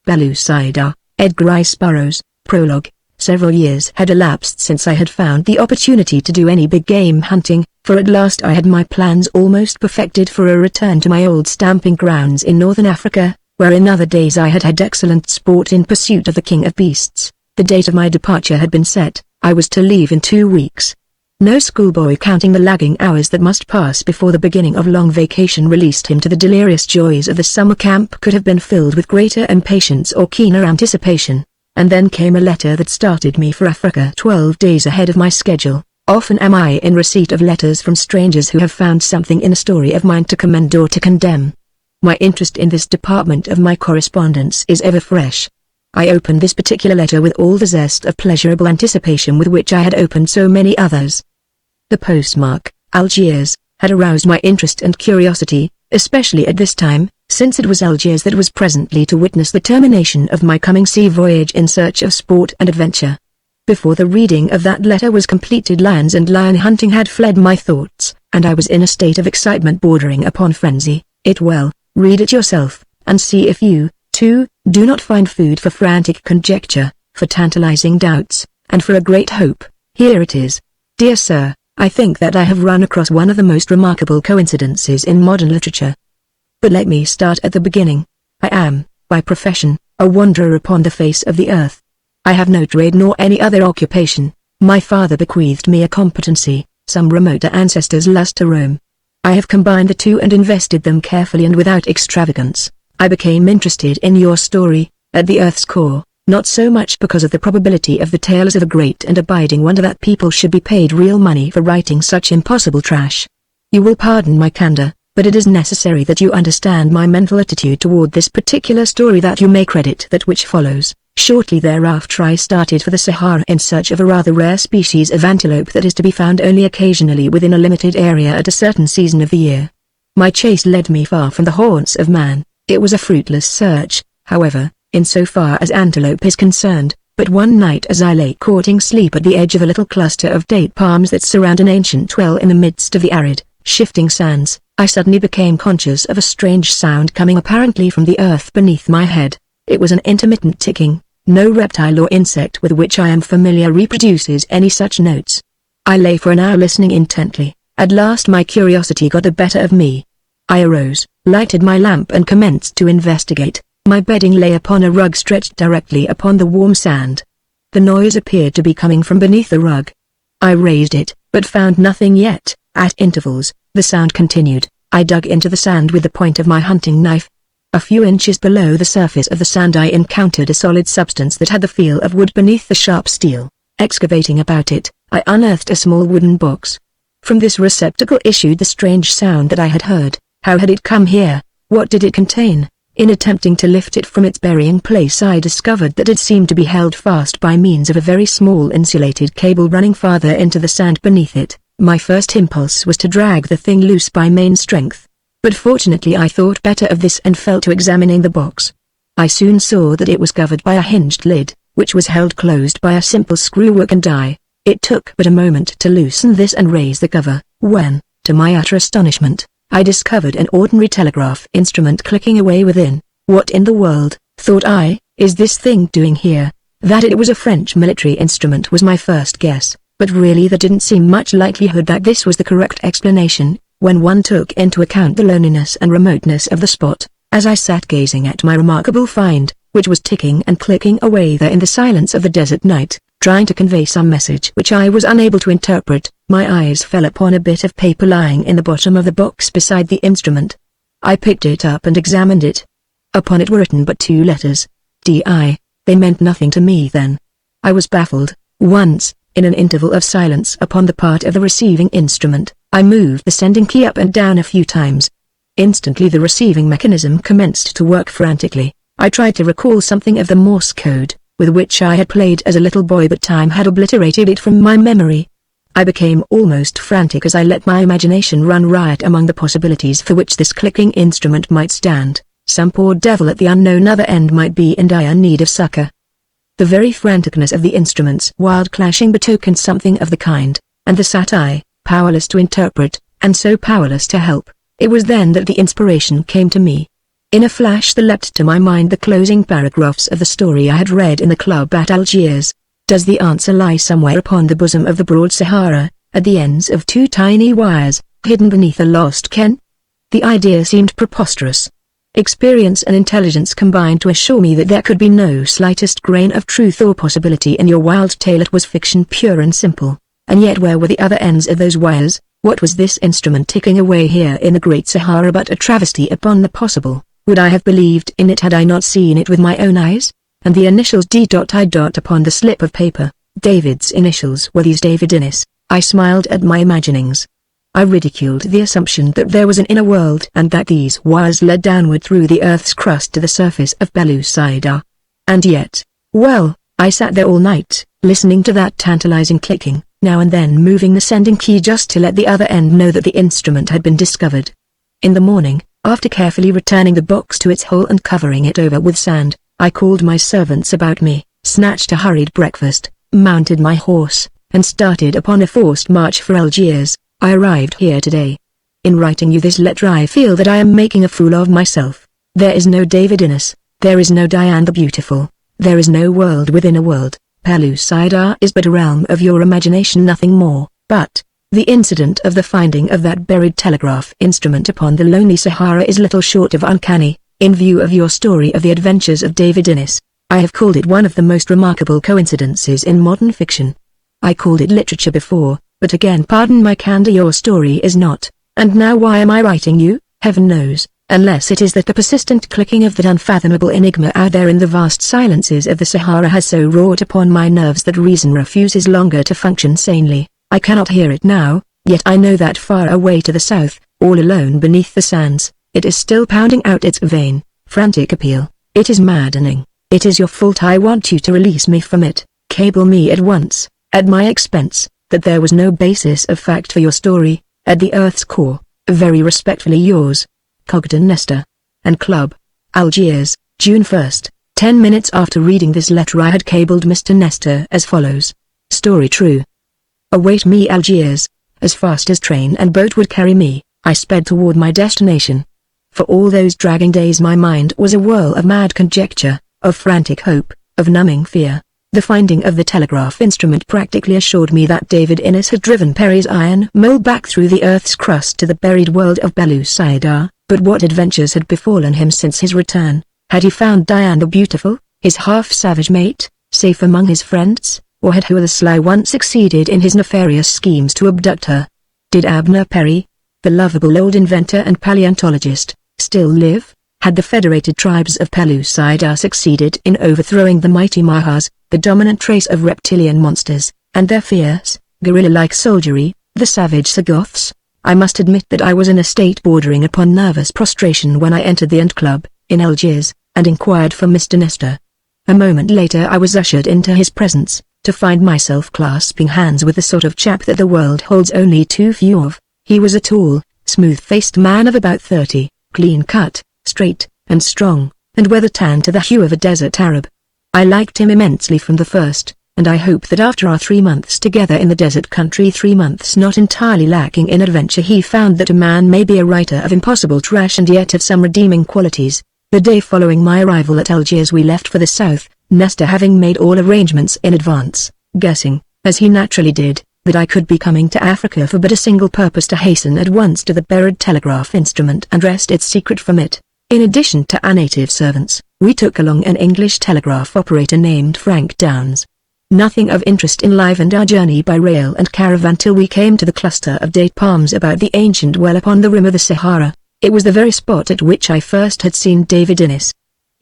Pellucidar, Edgar Rice Burroughs, Prologue. Several years had elapsed since I had found the opportunity to do any big game hunting, for at last I had my plans almost perfected for a return to my old stamping grounds in northern Africa, where in other days I had had excellent sport in pursuit of the king of beasts. The date of my departure had been set. I was to leave in 2 weeks. No schoolboy counting the lagging hours that must pass before the beginning of long vacation released him to the delirious joys of the summer camp could have been filled with greater impatience or keener anticipation. And then came a letter that started me for Africa 12 days ahead of my schedule. Often am I in receipt of letters from strangers who have found something in a story of mine to commend or to condemn. My interest in this department of my correspondence is ever fresh. I opened this particular letter with all the zest of pleasurable anticipation with which I had opened so many others. The postmark, Algiers, had aroused my interest and curiosity, especially at this time, since it was Algiers that was presently to witness the termination of my coming sea voyage in search of sport and adventure. Before the reading of that letter was completed, lions and lion hunting had fled my thoughts, and I was in a state of excitement bordering upon frenzy. Read it yourself, and see if you, too, do not find food for frantic conjecture, for tantalizing doubts, and for a great hope. Here it is. Dear Sir, I think that I have run across one of the most remarkable coincidences in modern literature. But let me start at the beginning. I am, by profession, a wanderer upon the face of the earth. I have no trade nor any other occupation. My father bequeathed me a competency, some remoter ancestor's lust to roam. I have combined the two and invested them carefully and without extravagance. I became interested in your story, at the earth's core, not so much because of the probability of the tale as of a great and abiding wonder that people should be paid real money for writing such impossible trash. You will pardon my candor, but it is necessary that you understand my mental attitude toward this particular story that you may credit that which follows. Shortly thereafter I started for the Sahara in search of a rather rare species of antelope that is to be found only occasionally within a limited area at a certain season of the year. My chase led me far from the haunts of man. It was a fruitless search, however, in so far as antelope is concerned, but one night as I lay courting sleep at the edge of a little cluster of date palms that surround an ancient well in the midst of the arid, shifting sands, I suddenly became conscious of a strange sound coming apparently from the earth beneath my head. It was an intermittent ticking. No reptile or insect with which I am familiar reproduces any such notes. I lay for an hour listening intently. At last my curiosity got the better of me. I arose, lighted my lamp and commenced to investigate. My bedding lay upon a rug stretched directly upon the warm sand. The noise appeared to be coming from beneath the rug. I raised it, but found nothing yet. At intervals, the sound continued. I dug into the sand with the point of my hunting knife. A few inches below the surface of the sand I encountered a solid substance that had the feel of wood beneath the sharp steel. Excavating about it, I unearthed a small wooden box. From this receptacle issued the strange sound that I had heard. How had it come here? What did it contain? In attempting to lift it from its burying place I discovered that it seemed to be held fast by means of a very small insulated cable running farther into the sand beneath it. My first impulse was to drag the thing loose by main strength. But fortunately I thought better of this and fell to examining the box. I soon saw that it was covered by a hinged lid, which was held closed by a simple screwwork and die. It took but a moment to loosen this and raise the cover, when, to my utter astonishment, I discovered an ordinary telegraph instrument clicking away within. What in the world, thought I, is this thing doing here? That it was a French military instrument was my first guess, but really there didn't seem much likelihood that this was the correct explanation, when one took into account the loneliness and remoteness of the spot. As I sat gazing at my remarkable find, which was ticking and clicking away there in the silence of the desert night, trying to convey some message which I was unable to interpret, my eyes fell upon a bit of paper lying in the bottom of the box beside the instrument. I picked it up and examined it. Upon it were written but 2 letters, D.I. They meant nothing to me then. I was baffled. Once, in an interval of silence upon the part of the receiving instrument, I moved the sending key up and down a few times. Instantly the receiving mechanism commenced to work frantically. I tried to recall something of the Morse code, with which I had played as a little boy, but time had obliterated it from my memory. I became almost frantic as I let my imagination run riot among the possibilities for which this clicking instrument might stand. Some poor devil at the unknown other end might be in dire need of succor. The very franticness of the instrument's wild clashing betokened something of the kind, and thus sat I, powerless to interpret, and so powerless to help. It was then that the inspiration came to me. In a flash there leapt to my mind the closing paragraphs of the story I had read in the club at Algiers. Does the answer lie somewhere upon the bosom of the broad Sahara, at the ends of two tiny wires, hidden beneath a lost ken? The idea seemed preposterous. Experience and intelligence combined to assure me that there could be no slightest grain of truth or possibility in your wild tale. It was fiction pure and simple. And yet where were the other ends of those wires? What was this instrument ticking away here in the Great Sahara but a travesty upon the possible? Would I have believed in it had I not seen it with my own eyes? And the initials D.I. upon the slip of paper, David's initials were these: David Innes. I smiled at my imaginings. I ridiculed the assumption that there was an inner world and that these wires led downward through the earth's crust to the surface of Pellucidar. And yet, well, I sat there all night, listening to that tantalizing clicking, now and then moving the sending key just to let the other end know that the instrument had been discovered. In the morning, after carefully returning the box to its hole and covering it over with sand, I called my servants about me, snatched a hurried breakfast, mounted my horse, and started upon a forced march for Algiers. I arrived here today. In writing you this letter I feel that I am making a fool of myself. There is no David Innes, there is no Diane the Beautiful, there is no world within a world. Pellucidar is but a realm of your imagination, nothing more. But the incident of the finding of that buried telegraph instrument upon the lonely Sahara is little short of uncanny. In view of your story of the adventures of David Innes, I have called it one of the most remarkable coincidences in modern fiction. I called it literature before, but again pardon my candor, your story is not. And now why am I writing you? Heaven knows, unless it is that the persistent clicking of that unfathomable enigma out there in the vast silences of the Sahara has so wrought upon my nerves that reason refuses longer to function sanely. I cannot hear it now, yet I know that far away to the south, all alone beneath the sands, it is still pounding out its vain, frantic appeal. It is maddening. It is your fault. I want you to release me from it. Cable me at once, at my expense, that there was no basis of fact for your story, at the earth's core. Very respectfully yours, Cogden Nestor. And Club, Algiers, June 1st. 10 minutes after reading this letter I had cabled Mr. Nestor as follows. Story true. Await me Algiers. As fast as train and boat would carry me, I sped toward my destination. For all those dragging days my mind was a whirl of mad conjecture, of frantic hope, of numbing fear. The finding of the telegraph instrument practically assured me that David Innes had driven Perry's iron mole back through the earth's crust to the buried world of Pellucidar. But what adventures had befallen him since his return? Had he found Diane the Beautiful, his half-savage mate, safe among his friends, or had who the sly one succeeded in his nefarious schemes to abduct her? Did Abner Perry, the lovable old inventor and paleontologist, still live? Had the federated tribes of Pellucidar succeeded in overthrowing the mighty Mahas, the dominant race of reptilian monsters, and their fierce, guerrilla-like soldiery, the savage Sagoths? I must admit that I was in a state bordering upon nervous prostration when I entered the Ant Club, in Algiers, and inquired for Mr. Nestor. A moment later I was ushered into his presence, to find myself clasping hands with the sort of chap that the world holds only too few of. He was a tall, smooth-faced man of about 30, clean-cut, straight, and strong, and weather-tanned to the hue of a desert Arab. I liked him immensely from the first, and I hope that after our 3 months together in the desert country, 3 months not entirely lacking in adventure, he found that a man may be a writer of impossible trash and yet have some redeeming qualities. The day following my arrival at Algiers we left for the south, Nestor having made all arrangements in advance, guessing, as he naturally did, that I could be coming to Africa for but a single purpose: to hasten at once to the buried telegraph instrument and wrest its secret from it. In addition to our native servants, we took along an English telegraph operator named Frank Downs. Nothing of interest enlivened our journey by rail and caravan till we came to the cluster of date palms about the ancient well upon the rim of the Sahara. It was the very spot at which I first had seen David Innes.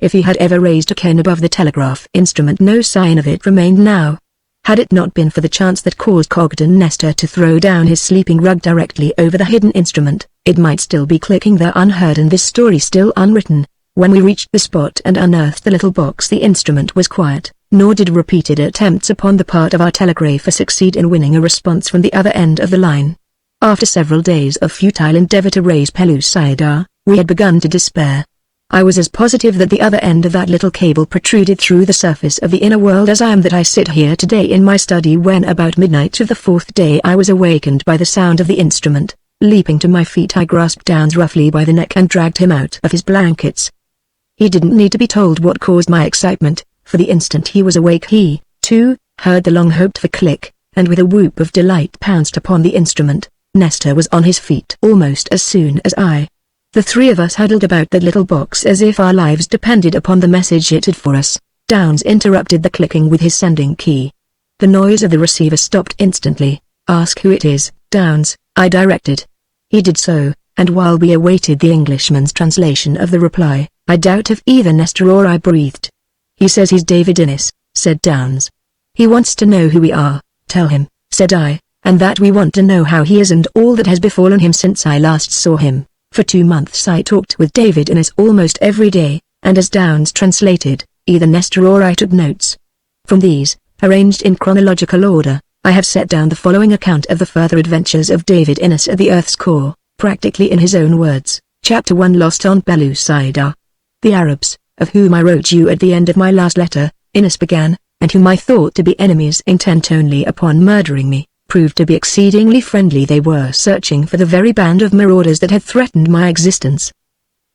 If he had ever raised a cane above the telegraph instrument, no sign of it remained now. Had it not been for the chance that caused Cogden Nestor to throw down his sleeping rug directly over the hidden instrument, it might still be clicking there unheard and this story still unwritten. When we reached the spot and unearthed the little box, the instrument was quiet, nor did repeated attempts upon the part of our telegrapher succeed in winning a response from the other end of the line. After several days of futile endeavor to raise Pellucidar, we had begun to despair. I was as positive that the other end of that little cable protruded through the surface of the inner world as I am that I sit here today in my study when about midnight of the 4th day I was awakened by the sound of the instrument. Leaping to my feet I grasped Downs roughly by the neck and dragged him out of his blankets. He didn't need to be told what caused my excitement, for the instant he was awake he, too, heard the long-hoped-for click, and with a whoop of delight pounced upon the instrument. Nestor was on his feet almost as soon as I. The three of us huddled about that little box as if our lives depended upon the message it had for us. Downs interrupted the clicking with his sending key. The noise of the receiver stopped instantly. "Ask who it is, Downs," I directed. He did so, and while we awaited the Englishman's translation of the reply, I doubt if either Nestor or I breathed. "He says he's David Innes," said Downs. "He wants to know who we are." "Tell him," said I, "and that we want to know how he is and all that has befallen him since I last saw him." For 2 months I talked with David Innes almost every day, and as Downs translated, either Nestor or I took notes. From these, arranged in chronological order, I have set down the following account of the further adventures of David Innes at the Earth's core, practically in his own words. Chapter 1 Lost on Pellucidar. The Arabs, of whom I wrote you at the end of my last letter, Innes began, and whom I thought to be enemies intent only upon murdering me, proved to be exceedingly friendly. They were searching for the very band of marauders that had threatened my existence.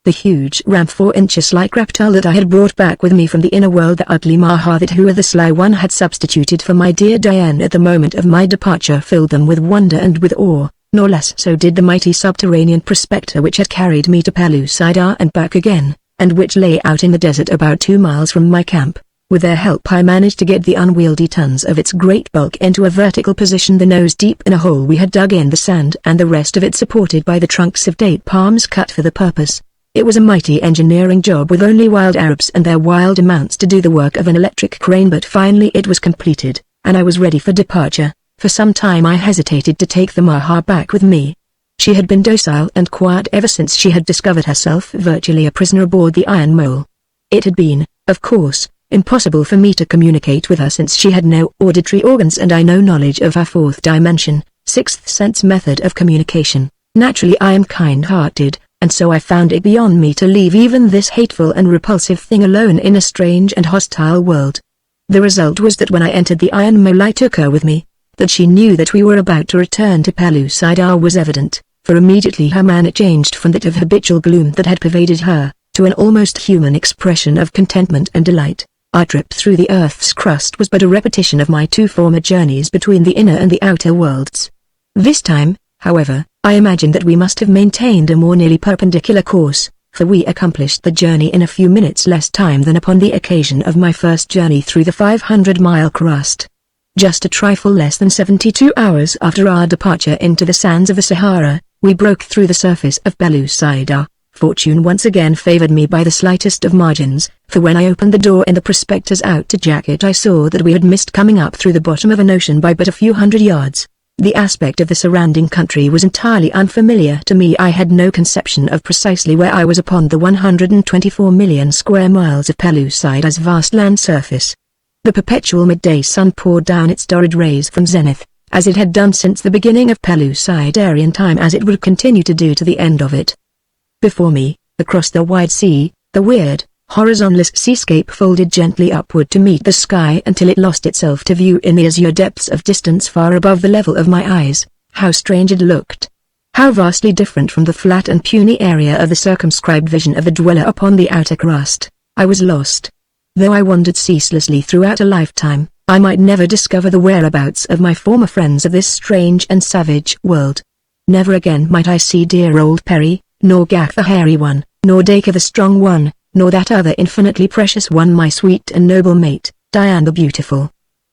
The huge ram 4 inches like reptile that I had brought back with me from the inner world, the ugly Maha that who the sly one had substituted for my dear Diane at the moment of my departure, filled them with wonder and with awe, nor less so did the mighty subterranean prospector which had carried me to Pellucidar and back again, and which lay out in the desert about 2 miles from my camp. With their help I managed to get the unwieldy tons of its great bulk into a vertical position, the nose deep in a hole we had dug in the sand and the rest of it supported by the trunks of date palms cut for the purpose. It was a mighty engineering job with only wild Arabs and their wild amounts to do the work of an electric crane, but finally it was completed, and I was ready for departure. For some time I hesitated to take the Maha back with me. She had been docile and quiet ever since she had discovered herself virtually a prisoner aboard the Iron Mole. It had been, of course, impossible for me to communicate with her since she had no auditory organs and I no knowledge of her fourth dimension, sixth sense method of communication. Naturally I am kind-hearted, and so I found it beyond me to leave even this hateful and repulsive thing alone in a strange and hostile world. The result was that when I entered the Iron Mole I took her with me. That she knew that we were about to return to Pellucidar was evident, for immediately her manner changed from that of habitual gloom that had pervaded her, to an almost human expression of contentment and delight. Our trip through the Earth's crust was but a repetition of my 2 former journeys between the inner and the outer worlds. This time, however, I imagine that we must have maintained a more nearly perpendicular course, for we accomplished the journey in a few minutes less time than upon the occasion of my first journey through the 500-mile crust. Just a trifle less than 72 hours after our departure into the sands of the Sahara, we broke through the surface of Pellucidar. Fortune once again favored me by the slightest of margins, for when I opened the door in the prospector's outer jacket I saw that we had missed coming up through the bottom of an ocean by but a few hundred yards. The aspect of the surrounding country was entirely unfamiliar to me. I had no conception of precisely where I was upon the 124 million square miles of Pellucidar's vast land surface. The perpetual midday sun poured down its torrid rays from zenith, as it had done since the beginning of Pellucidarian time, as it would continue to do to the end of it. Before me, across the wide sea, the weird, horizontal seascape folded gently upward to meet the sky until it lost itself to view in the azure depths of distance far above the level of my eyes. How strange it looked! How vastly different from the flat and puny area of the circumscribed vision of the dweller upon the outer crust. I was lost. Though I wandered ceaselessly throughout a lifetime, I might never discover the whereabouts of my former friends of this strange and savage world. Never again might I see dear old Perry, nor Gath the hairy one, nor Dacre the strong one, nor that other infinitely precious one, my sweet and noble mate, Diane the beautiful.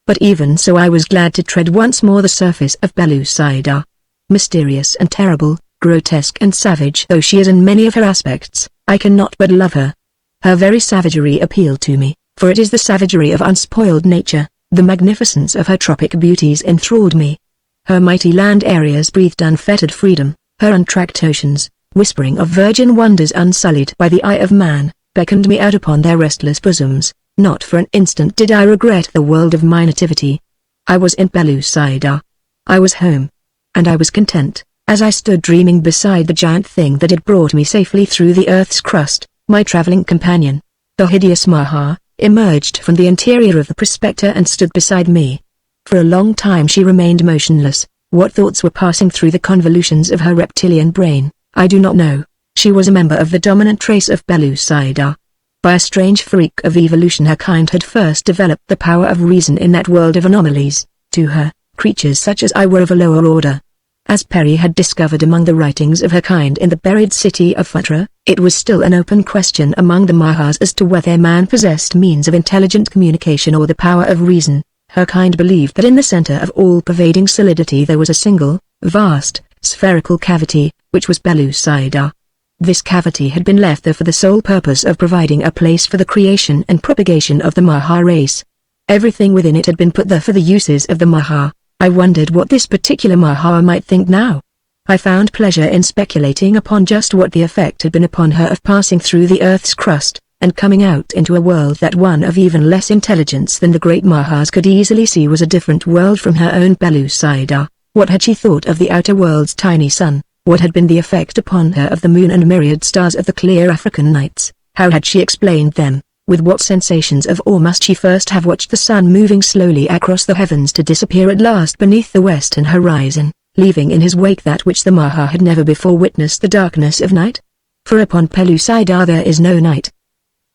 But even so I was glad to tread once more the surface of Pellucidar. Mysterious and terrible, grotesque and savage though she is in many of her aspects, I cannot but love her. Her very savagery appealed to me, for it is the savagery of unspoiled nature. The magnificence of her tropic beauties enthralled me. Her mighty land areas breathed unfettered freedom, her untracked oceans, whispering of virgin wonders unsullied by the eye of man, beckoned me out upon their restless bosoms. Not for an instant did I regret the world of my nativity. I was in Pellucidar. I was home. And I was content, as I stood dreaming beside the giant thing that had brought me safely through the earth's crust, my traveling companion. The hideous Maha emerged from the interior of the prospector and stood beside me. For a long time she remained motionless. What thoughts were passing through the convolutions of her reptilian brain, I do not know. She was a member of the dominant race of Pellucidar. By a strange freak of evolution, her kind had first developed the power of reason in that world of anomalies. To her, creatures such as I were of a lower order. As Perry had discovered among the writings of her kind in the buried city of Futra, it was still an open question among the Mahas as to whether man possessed means of intelligent communication or the power of reason. Her kind believed that in the center of all-pervading solidity there was a single, vast, spherical cavity, which was Pellucidar. This cavity had been left there for the sole purpose of providing a place for the creation and propagation of the Maha race. Everything within it had been put there for the uses of the Maha. I wondered what this particular Maha might think now. I found pleasure in speculating upon just what the effect had been upon her of passing through the Earth's crust, and coming out into a world that one of even less intelligence than the great Mahas could easily see was a different world from her own Pellucidar. What had she thought of the outer world's tiny sun? What had been the effect upon her of the moon and myriad stars of the clear African nights? How had she explained them? With what sensations of awe must she first have watched the sun moving slowly across the heavens to disappear at last beneath the western horizon, leaving in his wake that which the Maha had never before witnessed, the darkness of night? For upon Pellucidar there is no night.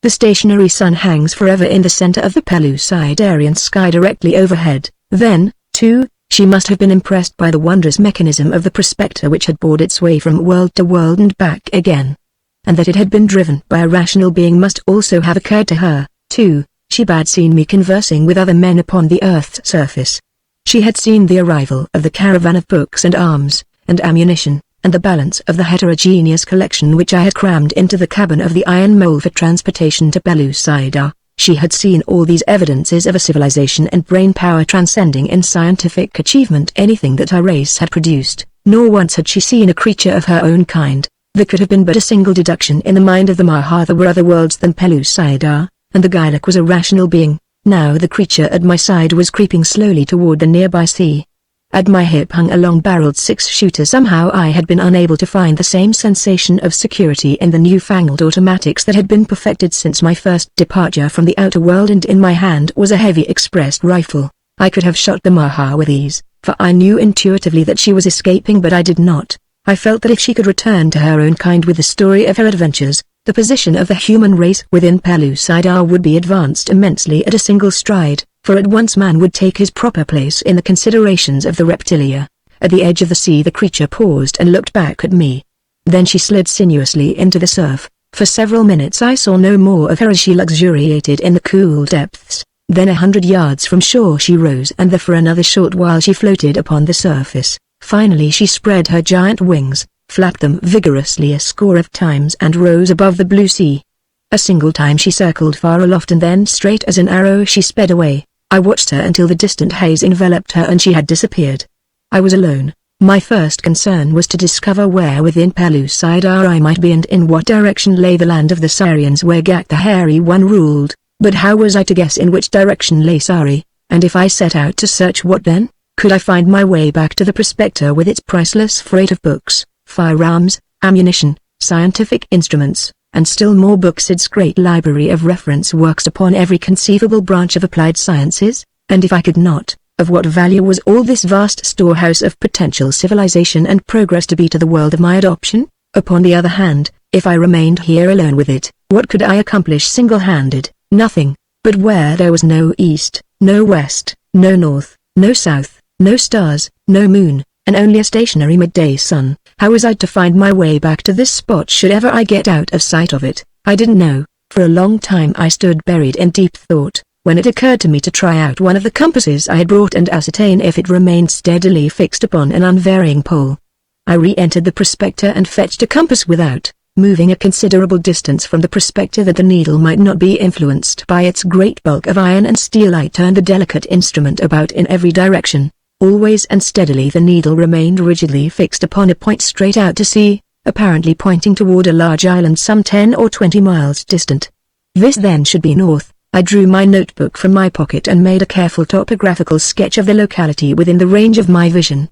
The stationary sun hangs forever in the center of the Pellucidarian sky directly overhead. Then, too, she must have been impressed by the wondrous mechanism of the prospector which had bored its way from world to world and back again. And that it had been driven by a rational being must also have occurred to her, too. She had seen me conversing with other men upon the earth's surface. She had seen the arrival of the caravan of books and arms, and ammunition, and the balance of the heterogeneous collection which I had crammed into the cabin of the iron mole for transportation to Pellucidar. She had seen all these evidences of a civilization and brain power transcending in scientific achievement anything that our race had produced. Nor once had she seen a creature of her own kind. There could have been but a single deduction in the mind of the Maha: there were other worlds than Pellucidar, and the Gylak was a rational being. Now the creature at my side was creeping slowly toward the nearby sea. At my hip hung a long-barreled six-shooter. Somehow I had been unable to find the same sensation of security in the newfangled automatics that had been perfected since my first departure from the outer world, and in my hand was a heavy express rifle. I could have shot the Maha with ease, for I knew intuitively that she was escaping, but I did not. I felt that if she could return to her own kind with the story of her adventures, the position of the human race within Pellucidar would be advanced immensely at a single stride, for at once man would take his proper place in the considerations of the reptilia. At the edge of the sea the creature paused and looked back at me. Then she slid sinuously into the surf. For several minutes I saw no more of her as she luxuriated in the cool depths. Then 100 yards from shore she rose, and there for another short while she floated upon the surface. Finally she spread her giant wings, flapped them vigorously a score of times, and rose above the blue sea. A single time she circled far aloft, and then straight as an arrow she sped away. I watched her until the distant haze enveloped her and she had disappeared. I was alone. My first concern was to discover where within Pellucidar I might be and in what direction lay the land of the Sarians where Gak the Hairy One ruled. But how was I to guess in which direction lay Sari? And if I set out to search, what then? Could I find my way back to the prospector with its priceless freight of books, firearms, ammunition, scientific instruments, and still more books, its great library of reference works upon every conceivable branch of applied sciences? And if I could not, of what value was all this vast storehouse of potential civilization and progress to be to the world of my adoption? Upon the other hand, if I remained here alone with it, what could I accomplish single-handed? Nothing. But where there was no east, no west, no north, no south, no stars, no moon, and only a stationary midday sun, how was I to find my way back to this spot should ever I get out of sight of it? I didn't know. For a long time I stood buried in deep thought, when it occurred to me to try out one of the compasses I had brought and ascertain if it remained steadily fixed upon an unvarying pole. I re-entered the prospector and fetched a compass without, moving a considerable distance from the prospector that the needle might not be influenced by its great bulk of iron and steel. I turned the delicate instrument about in every direction. Always and steadily the needle remained rigidly fixed upon a point straight out to sea, apparently pointing toward a large island some 10 or 20 miles distant. This then should be north. I drew my notebook from my pocket and made a careful topographical sketch of the locality within the range of my vision.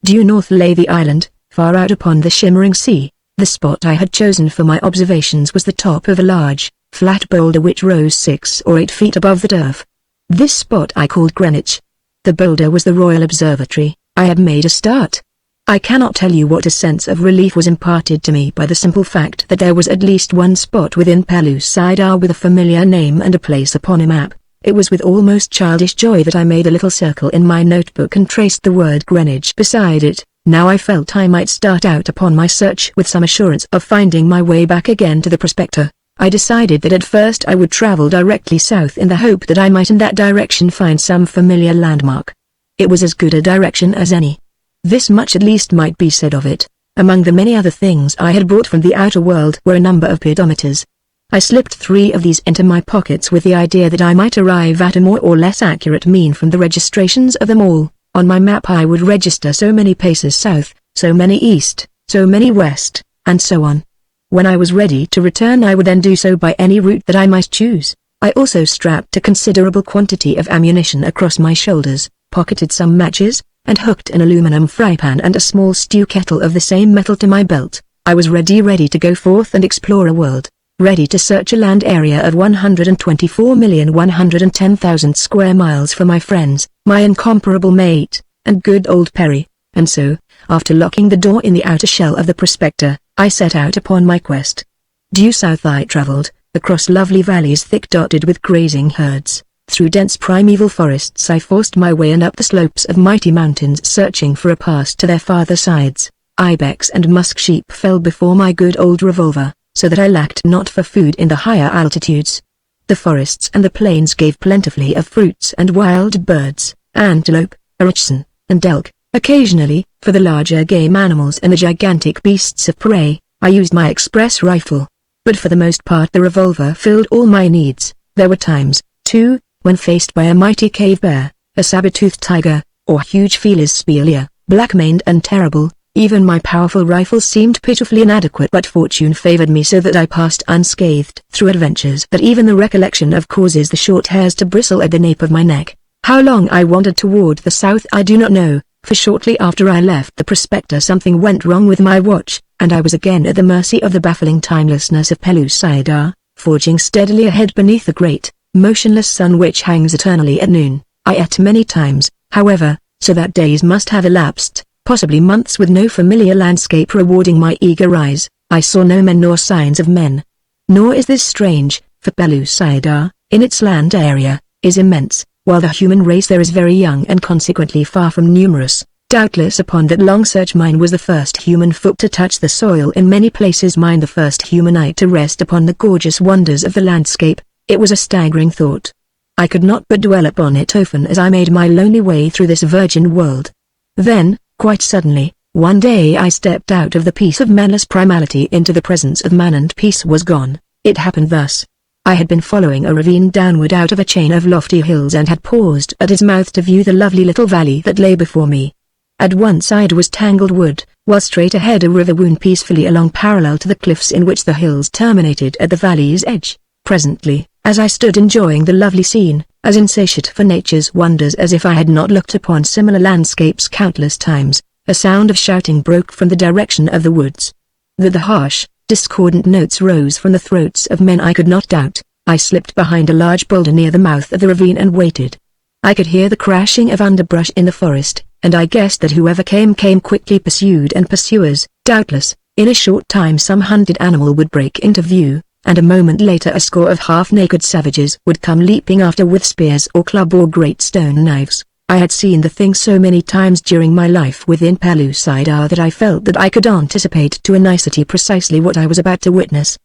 Due north lay the island, far out upon the shimmering sea. The spot I had chosen for my observations was the top of a large, flat boulder which rose 6 or 8 feet above the turf. This spot I called Greenwich. The boulder was the Royal Observatory. I had made a start. I cannot tell you what a sense of relief was imparted to me by the simple fact that there was at least one spot within Pellucidar with a familiar name and a place upon a map. It was with almost childish joy that I made a little circle in my notebook and traced the word Greenwich beside it. Now I felt I might start out upon my search with some assurance of finding my way back again to the prospector. I decided that at first I would travel directly south in the hope that I might in that direction find some familiar landmark. It was as good a direction as any. This much at least might be said of it. Among the many other things I had brought from the outer world were a number of pedometers. I slipped 3 of these into my pockets with the idea that I might arrive at a more or less accurate mean from the registrations of them all. On my map I would register so many paces south, so many east, so many west, and so on. When I was ready to return I would then do so by any route that I might choose. I also strapped a considerable quantity of ammunition across my shoulders, pocketed some matches, and hooked an aluminum fry pan and a small stew kettle of the same metal to my belt. I was ready to go forth and explore a world, ready to search a land area of 124,110,000 square miles for my friends, my incomparable mate, and good old Perry. And so, after locking the door in the outer shell of the prospector, I set out upon my quest. Due south I traveled, across lovely valleys thick dotted with grazing herds. Through dense primeval forests I forced my way and up the slopes of mighty mountains searching for a pass to their farther sides. Ibex and musk sheep fell before my good old revolver, so that I lacked not for food in the higher altitudes. The forests and the plains gave plentifully of fruits and wild birds, antelope, oryxen, and elk. Occasionally, for the larger game animals and the gigantic beasts of prey, I used my express rifle. But for the most part the revolver filled all my needs. There were times, too, when faced by a mighty cave bear, a saber-toothed tiger, or huge Felis spelaea, black-maned and terrible, even my powerful rifle seemed pitifully inadequate, but fortune favored me so that I passed unscathed through adventures that even the recollection of causes the short hairs to bristle at the nape of my neck. How long I wandered toward the south I do not know, for shortly after I left the prospector something went wrong with my watch, and I was again at the mercy of the baffling timelessness of Pellucidar, forging steadily ahead beneath the great, motionless sun which hangs eternally at noon. I ate many times, however, so that days must have elapsed, possibly months, with no familiar landscape rewarding my eager eyes. I saw no men nor signs of men. Nor is this strange, for Pellucidar, in its land area, is immense, while the human race there is very young and consequently far from numerous. Doubtless upon that long search mine was the first human foot to touch the soil, in many places mine the first human eye to rest upon the gorgeous wonders of the landscape. It was a staggering thought. I could not but dwell upon it often as I made my lonely way through this virgin world. Then, quite suddenly, one day I stepped out of the peace of manless primality into the presence of man, and peace was gone. It happened thus. I had been following a ravine downward out of a chain of lofty hills and had paused at its mouth to view the lovely little valley that lay before me. At one side was tangled wood, while straight ahead a river wound peacefully along parallel to the cliffs in which the hills terminated at the valley's edge. Presently, as I stood enjoying the lovely scene, as insatiate for nature's wonders as if I had not looked upon similar landscapes countless times, a sound of shouting broke from the direction of the woods. That the harsh, discordant notes rose from the throats of men I could not doubt. I slipped behind a large boulder near the mouth of the ravine and waited. I could hear the crashing of underbrush in the forest, and I guessed that whoever came quickly pursued and pursuers. Doubtless, in a short time some hunted animal would break into view, and a moment later a score of half-naked savages would come leaping after with spears or club or great stone knives. I had seen the thing so many times during my life within Pellucidar that I felt that I could anticipate to a nicety precisely what I was about to witness.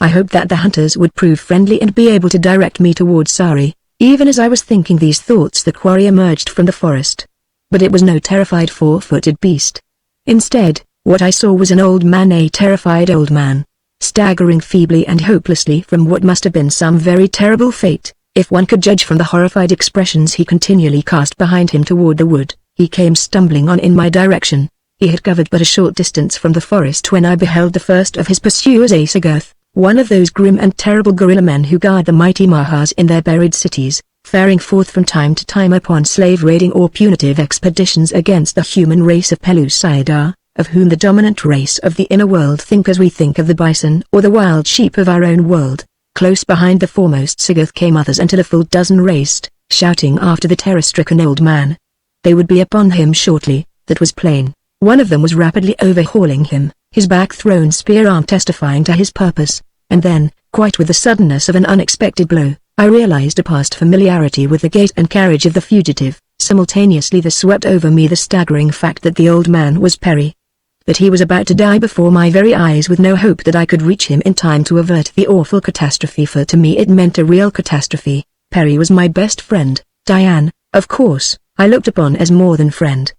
I hoped that the hunters would prove friendly and be able to direct me towards Sari. Even as I was thinking these thoughts the quarry emerged from the forest. But it was no terrified four-footed beast. Instead, what I saw was an old man, a terrified old man, staggering feebly and hopelessly from what must have been some very terrible fate, if one could judge from the horrified expressions he continually cast behind him toward the wood. He came stumbling on in my direction. He had covered but a short distance from the forest when I beheld the first of his pursuers, a Sagoth, one of those grim and terrible gorilla men who guard the mighty Mahas in their buried cities, faring forth from time to time upon slave-raiding or punitive expeditions against the human race of Pellucidar, of whom the dominant race of the inner world think as we think of the bison or the wild sheep of our own world. Close behind the foremost Sagoth came others until a full dozen raced, shouting after the terror-stricken old man. They would be upon him shortly, that was plain. One of them was rapidly overhauling him, his back-thrown spear arm testifying to his purpose. And then, quite with the suddenness of an unexpected blow, I realized a past familiarity with the gait and carriage of the fugitive. Simultaneously there swept over me the staggering fact that the old man was Perry. That he was about to die before my very eyes with no hope that I could reach him in time to avert the awful catastrophe, for to me it meant a real catastrophe. Perry was my best friend. Diane, of course, I looked upon as more than friend.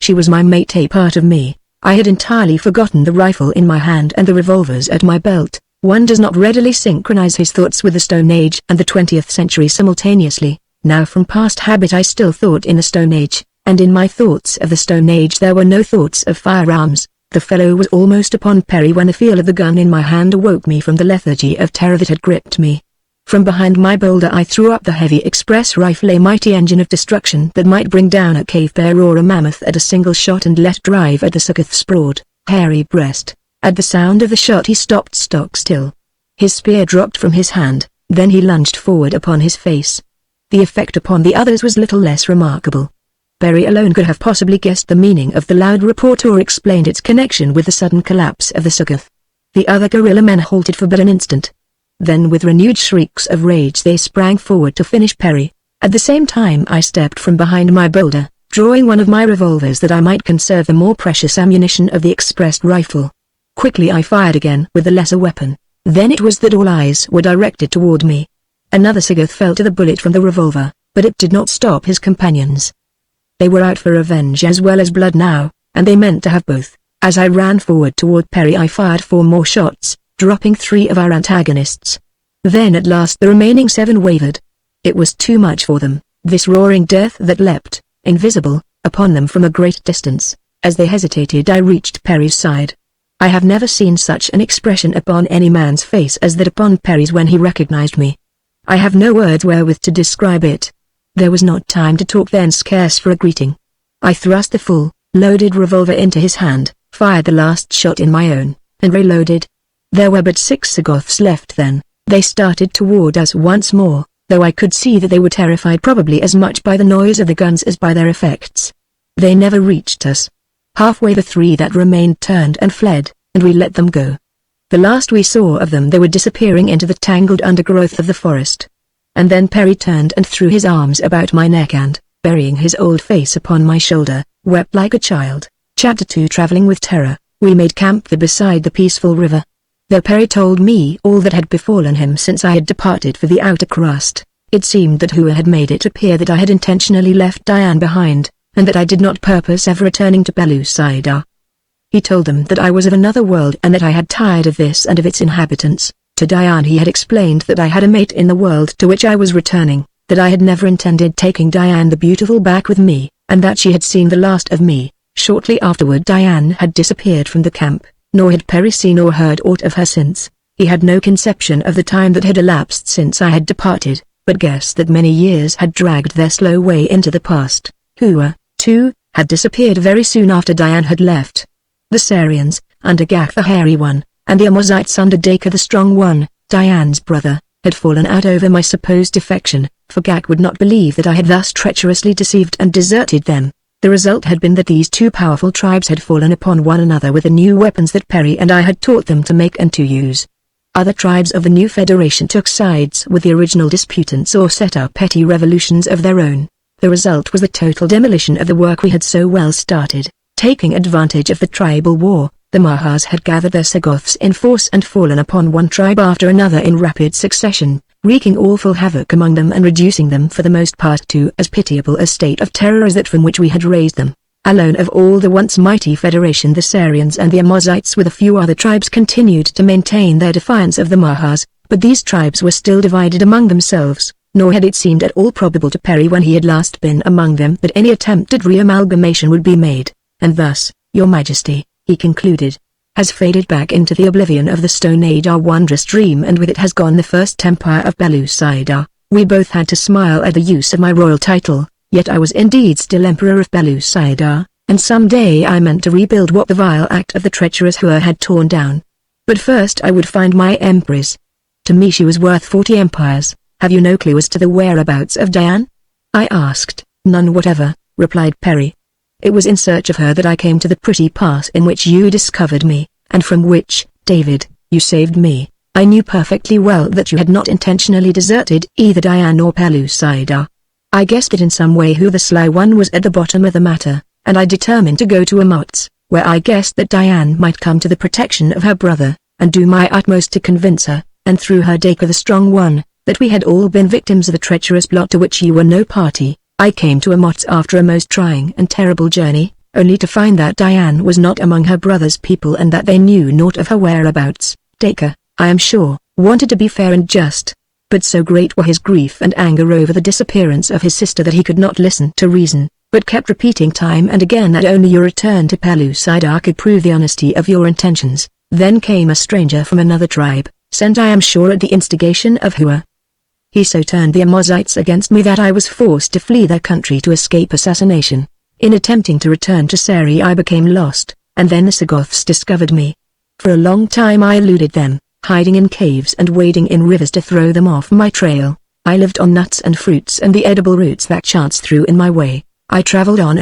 She was my mate, a part of me. I had entirely forgotten the rifle in my hand and the revolvers at my belt. One does not readily synchronize his thoughts with the Stone Age and the 20th century simultaneously. Now from past habit I still thought in the Stone Age, and in my thoughts of the Stone Age there were no thoughts of firearms. The fellow was almost upon Perry when the feel of the gun in my hand awoke me from the lethargy of terror that had gripped me. From behind my boulder I threw up the heavy express rifle, a mighty engine of destruction that might bring down a cave bear or a mammoth at a single shot, and let drive at the Suggoth's broad, hairy breast. At the sound of the shot he stopped stock still. His spear dropped from his hand, then he lunged forward upon his face. The effect upon the others was little less remarkable. Perry alone could have possibly guessed the meaning of the loud report or explained its connection with the sudden collapse of the Suggoth. The other guerrilla men halted for but an instant. Then with renewed shrieks of rage they sprang forward to finish Perry. At the same time I stepped from behind my boulder, drawing one of my revolvers that I might conserve the more precious ammunition of the express rifle. Quickly I fired again with the lesser weapon. Then it was that all eyes were directed toward me. Another Suggoth fell to the bullet from the revolver, but it did not stop his companions. They were out for revenge as well as blood now, and they meant to have both. As I ran forward toward Perry I fired 4 more shots, dropping 3 of our antagonists. Then at last the remaining 7 wavered. It was too much for them, this roaring death that leapt, invisible, upon them from a great distance. As they hesitated I reached Perry's side. I have never seen such an expression upon any man's face as that upon Perry's when he recognized me. I have no words wherewith to describe it. There was not time to talk then, scarce for a greeting. I thrust the full, loaded revolver into his hand, fired the last shot in my own, and reloaded. There were but 6 Suggoths left then. They started toward us once more, though I could see that they were terrified probably as much by the noise of the guns as by their effects. They never reached us. Halfway the 3 that remained turned and fled, and we let them go. The last we saw of them they were disappearing into the tangled undergrowth of the forest. And then Perry turned and threw his arms about my neck and, burying his old face upon my shoulder, wept like a child. Chapter 2. Traveling with terror. We made camp beside the peaceful river. Though Perry told me all that had befallen him since I had departed for the outer crust, it seemed that Hua had made it appear that I had intentionally left Diane behind, and that I did not purpose ever returning to Pellucidar. He told them that I was of another world and that I had tired of this and of its inhabitants. To Diane he had explained that I had a mate in the world to which I was returning, that I had never intended taking Diane the Beautiful back with me, and that she had seen the last of me. Shortly afterward Diane had disappeared from the camp, nor had Perry seen or heard aught of her since. He had no conception of the time that had elapsed since I had departed, but guessed that many years had dragged their slow way into the past. Hua, too, had disappeared very soon after Diane had left. The Sarians, under Gak the Hairy One, and the Amozites under Dacre the Strong One, Diane's brother, had fallen out over my supposed defection, for Gak would not believe that I had thus treacherously deceived and deserted them. The result had been that these 2 powerful tribes had fallen upon one another with the new weapons that Perry and I had taught them to make and to use. Other tribes of the new federation took sides with the original disputants or set up petty revolutions of their own. The result was the total demolition of the work we had so well started. Taking advantage of the tribal war, the Mahas had gathered their Suggoths in force and fallen upon one tribe after another in rapid succession, wreaking awful havoc among them and reducing them for the most part to as pitiable a state of terror as that from which we had raised them. Alone of all the once mighty federation the Sarians and the Amozites with a few other tribes continued to maintain their defiance of the Mahas, but these tribes were still divided among themselves, nor had it seemed at all probable to Perry when he had last been among them that any attempt at re-amalgamation would be made. And thus, Your Majesty, he concluded, has faded back into the oblivion of the Stone Age, our wondrous dream, and with it has gone the first empire of Pellucidar. We both had to smile at the use of my royal title, yet I was indeed still Emperor of Pellucidar, and some day I meant to rebuild what the vile act of the treacherous Hua had torn down. But first I would find my empress. To me she was worth 40 empires. Have you no clue as to the whereabouts of Diane? I asked. None whatever, replied Perry. It was in search of her that I came to the pretty pass in which you discovered me, and from which, David, you saved me. I knew perfectly well that you had not intentionally deserted either Diane or Pellucidar. I guessed that in some way who the sly one was at the bottom of the matter, and I determined to go to Amot's, where I guessed that Diane might come to the protection of her brother, and do my utmost to convince her, and through her Dacre the strong one, that we had all been victims of a treacherous plot to which you were no party. I came to Amot's after a most trying and terrible journey, only to find that Diane was not among her brother's people and that they knew naught of her whereabouts. Dacre, I am sure, wanted to be fair and just, but so great were his grief and anger over the disappearance of his sister that he could not listen to reason, but kept repeating time and again that only your return to Pellucidar could prove the honesty of your intentions. Then came a stranger from another tribe, sent I am sure at the instigation of Hua. He so turned the Amozites against me that I was forced to flee their country to escape assassination. In attempting to return to Seri I became lost, and then the Sagoths discovered me. For a long time I eluded them, hiding in caves and wading in rivers to throw them off my trail. I lived on nuts and fruits and the edible roots that chance threw in my way. I traveled on,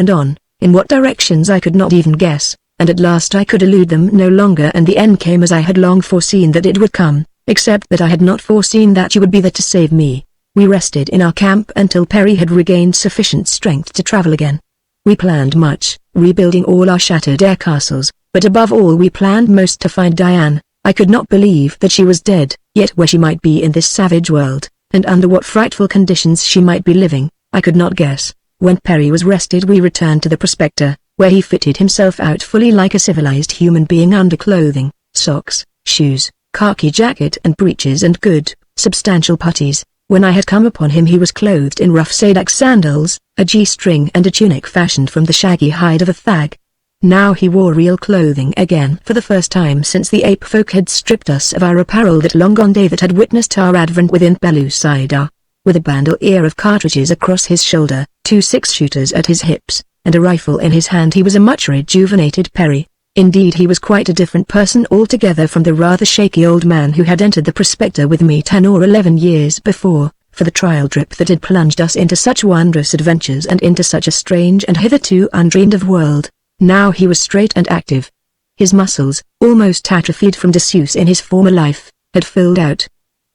in what directions I could not even guess, and at last I could elude them no longer, and the end came as I had long foreseen that it would come. Except that I had not foreseen that you would be there to save me. We rested in our camp until Perry had regained sufficient strength to travel again. We planned much, rebuilding all our shattered air castles, but above all we planned most to find Diane. I could not believe that she was dead, yet where she might be in this savage world, and under what frightful conditions she might be living, I could not guess. When Perry was rested we returned to the prospector, where he fitted himself out fully like a civilized human being, underclothing, socks, shoes, khaki jacket and breeches and good, substantial puttees. When I had come upon him he was clothed in rough Sadak sandals, a G-string and a tunic fashioned from the shaggy hide of a thag. Now he wore real clothing again for the first time since the ape folk had stripped us of our apparel that long gone day that had witnessed our advent within Pellucidar. With a bandolier of cartridges across his shoulder, 2 6-shooters at his hips, and a rifle in his hand he was a much rejuvenated Perry. Indeed he was quite a different person altogether from the rather shaky old man who had entered the prospector with me 10 or 11 years before, for the trial trip that had plunged us into such wondrous adventures and into such a strange and hitherto undreamed of world. Now he was straight and active. His muscles, almost atrophied from disuse in his former life, had filled out.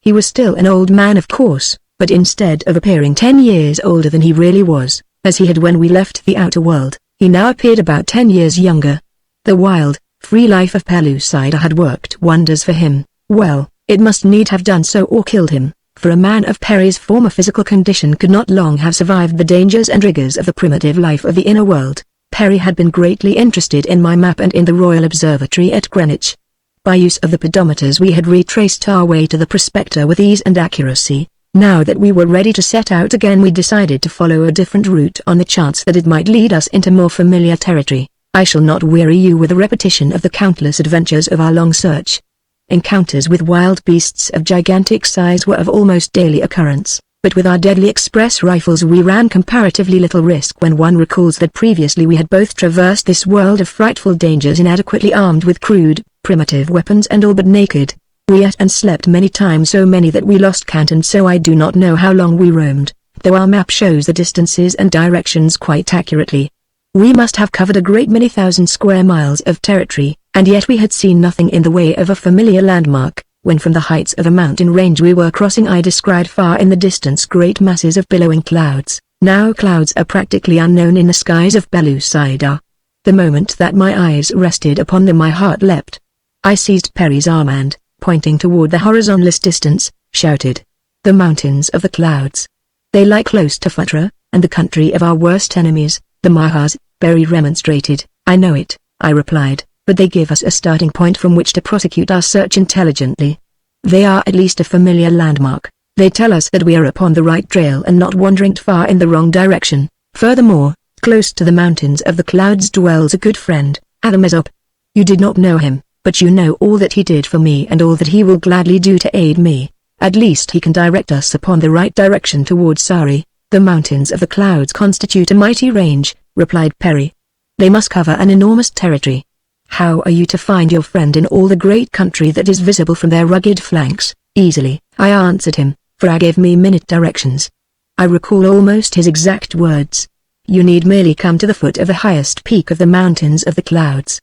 He was still an old man of course, but instead of appearing 10 years older than he really was, as he had when we left the outer world, he now appeared about 10 years younger. The wild, free life of Pellucidar had worked wonders for him. Well, it must need have done so or killed him, for a man of Perry's former physical condition could not long have survived the dangers and rigors of the primitive life of the inner world. Perry had been greatly interested in my map and in the Royal Observatory at Greenwich. By use of the pedometers we had retraced our way to the prospector with ease and accuracy. Now that we were ready to set out again we decided to follow a different route on the chance that it might lead us into more familiar territory. I shall not weary you with a repetition of the countless adventures of our long search. Encounters with wild beasts of gigantic size were of almost daily occurrence, but with our deadly express rifles we ran comparatively little risk when one recalls that previously we had both traversed this world of frightful dangers inadequately armed with crude, primitive weapons and all but naked. We ate and slept many times, so many that we lost count, and so I do not know how long we roamed, though our map shows the distances and directions quite accurately. We must have covered a great many thousand square miles of territory, and yet we had seen nothing in the way of a familiar landmark, when from the heights of a mountain range we were crossing I descried far in the distance great masses of billowing clouds. Now clouds are practically unknown in the skies of Pellucidar. The moment that my eyes rested upon them my heart leapt. I seized Perry's arm and, pointing toward the horizonless distance, shouted, "The mountains of the clouds. They lie close to Futra, and the country of our worst enemies, the Mahas." Perry remonstrated. "I know it," I replied, "but they give us a starting point from which to prosecute our search intelligently. They are at least a familiar landmark. They tell us that we are upon the right trail and not wandering too far in the wrong direction. Furthermore, close to the mountains of the clouds dwells a good friend, Adamazop. You did not know him, but you know all that he did for me and all that he will gladly do to aid me. At least he can direct us upon the right direction towards Sari." "The mountains of the clouds constitute a mighty range," replied Perry. "They must cover an enormous territory. How are you to find your friend in all the great country that is visible from their rugged flanks?" "Easily," I answered him, for I gave me minute directions. I recall almost his exact words. You need merely come to the foot of the highest peak of the mountains of the clouds.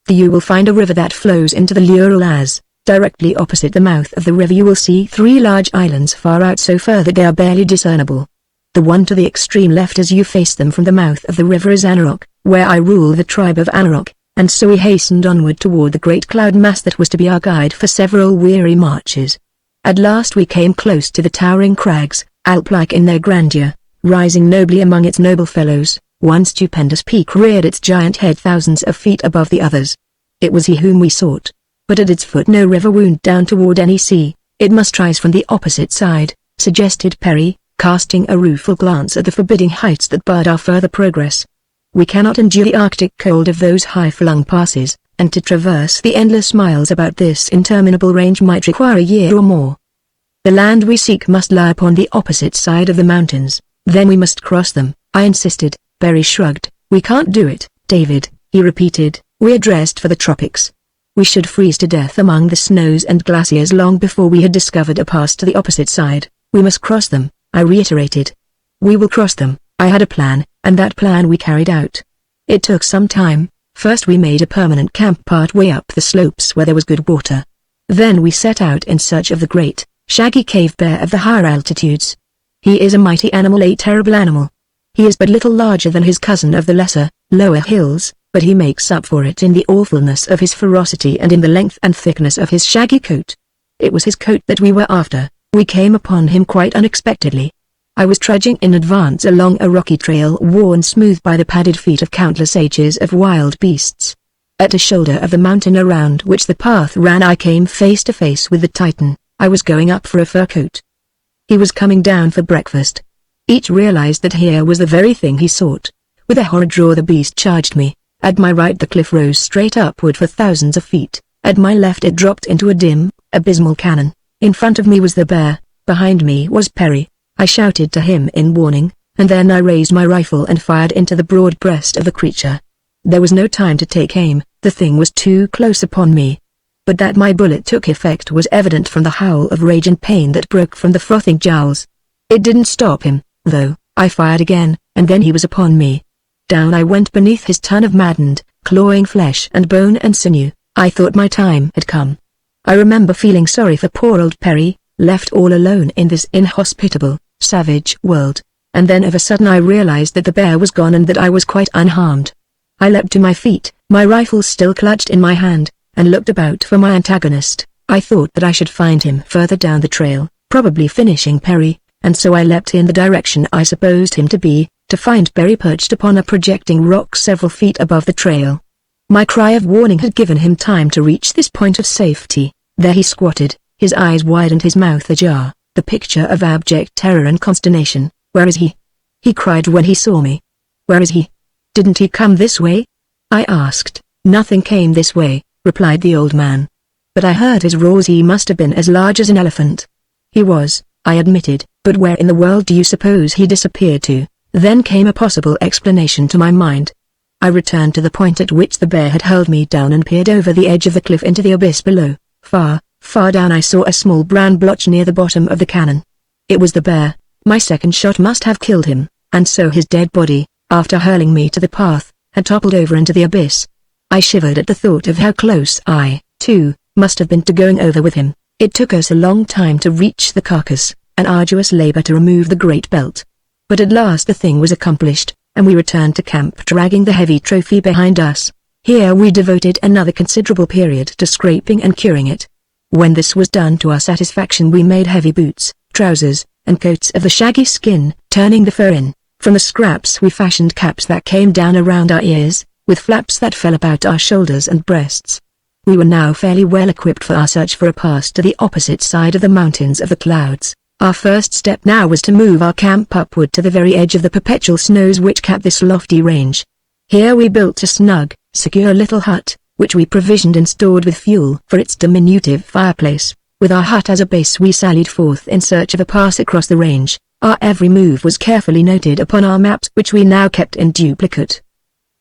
You will find a river that flows into the Urals. Directly opposite the mouth of the river you will see 3 large islands far out so far that they are barely discernible. The one to the extreme left as you face them from the mouth of the river is Anarok, where I rule the tribe of Anarok, and so we hastened onward toward the great cloud mass that was to be our guide for several weary marches. At last we came close to the towering crags, Alp-like in their grandeur, rising nobly among its noble fellows. One stupendous peak reared its giant head thousands of feet above the others. It was he whom we sought. But at its foot no river wound down toward any sea. It must rise from the opposite side, suggested Perry, casting a rueful glance at the forbidding heights that barred our further progress. We cannot endure the Arctic cold of those high-flung passes, and to traverse the endless miles about this interminable range might require a year or more. The land we seek must lie upon the opposite side of the mountains, then we must cross them, I insisted. Perry shrugged. We can't do it, David, he repeated. We're dressed for the tropics. We should freeze to death among the snows and glaciers long before we had discovered a pass to the opposite side. We must cross them, I reiterated. We will cross them. I had a plan, and that plan we carried out. It took some time. First we made a permanent camp part way up the slopes where there was good water. Then we set out in search of the great, shaggy cave bear of the higher altitudes. He is a mighty animal, a terrible animal. He is but little larger than his cousin of the lesser, lower hills, but he makes up for it in the awfulness of his ferocity and in the length and thickness of his shaggy coat. It was his coat that we were after. We came upon him quite unexpectedly. I was trudging in advance along a rocky trail worn smooth by the padded feet of countless ages of wild beasts. At a shoulder of the mountain around which the path ran I came face to face with the Titan. I was going up for a fur coat. He was coming down for breakfast. Each realized that here was the very thing he sought. With a horrid roar the beast charged me. At my right the cliff rose straight upward for thousands of feet. At my left it dropped into a dim, abysmal cañon. In front of me was the bear. Behind me was Perry. I shouted to him in warning, and then I raised my rifle and fired into the broad breast of the creature. There was no time to take aim, the thing was too close upon me. But that my bullet took effect was evident from the howl of rage and pain that broke from the frothing jowls. It didn't stop him, though. I fired again, and then he was upon me. Down I went beneath his ton of maddened, clawing flesh and bone and sinew. I thought my time had come. I remember feeling sorry for poor old Perry, left all alone in this inhospitable, savage world, and then of a sudden I realized that the bear was gone and that I was quite unharmed. I leapt to my feet, my rifle still clutched in my hand, and looked about for my antagonist. I thought that I should find him further down the trail, probably finishing Perry, and so I leapt in the direction I supposed him to be, to find Perry perched upon a projecting rock several feet above the trail. My cry of warning had given him time to reach this point of safety. There he squatted, his eyes wide and his mouth ajar, the picture of abject terror and consternation. Where is he? He cried when he saw me. Where is he? Didn't he come this way? I asked. Nothing came this way, replied the old man. But I heard his roars. He must have been as large as an elephant. He was, I admitted, but where in the world do you suppose he disappeared to? Then came a possible explanation to my mind. I returned to the point at which the bear had held me down and peered over the edge of the cliff into the abyss below. Far, far down I saw a small brown blotch near the bottom of the cañon. It was the bear. My second shot must have killed him, and so his dead body, after hurling me to the path, had toppled over into the abyss. I shivered at the thought of how close I, too, must have been to going over with him. It took us a long time to reach the carcass, an arduous labor to remove the great belt. But at last the thing was accomplished, and we returned to camp dragging the heavy trophy behind us. Here we devoted another considerable period to scraping and curing it. When this was done to our satisfaction we made heavy boots, trousers, and coats of the shaggy skin, turning the fur in. From the scraps we fashioned caps that came down around our ears, with flaps that fell about our shoulders and breasts. We were now fairly well equipped for our search for a pass to the opposite side of the mountains of the clouds. Our first step now was to move our camp upward to the very edge of the perpetual snows which cap this lofty range. Here we built a snug, secure little hut, which we provisioned and stored with fuel for its diminutive fireplace. With our hut as a base we sallied forth in search of a pass across the range. Our every move was carefully noted upon our maps which we now kept in duplicate.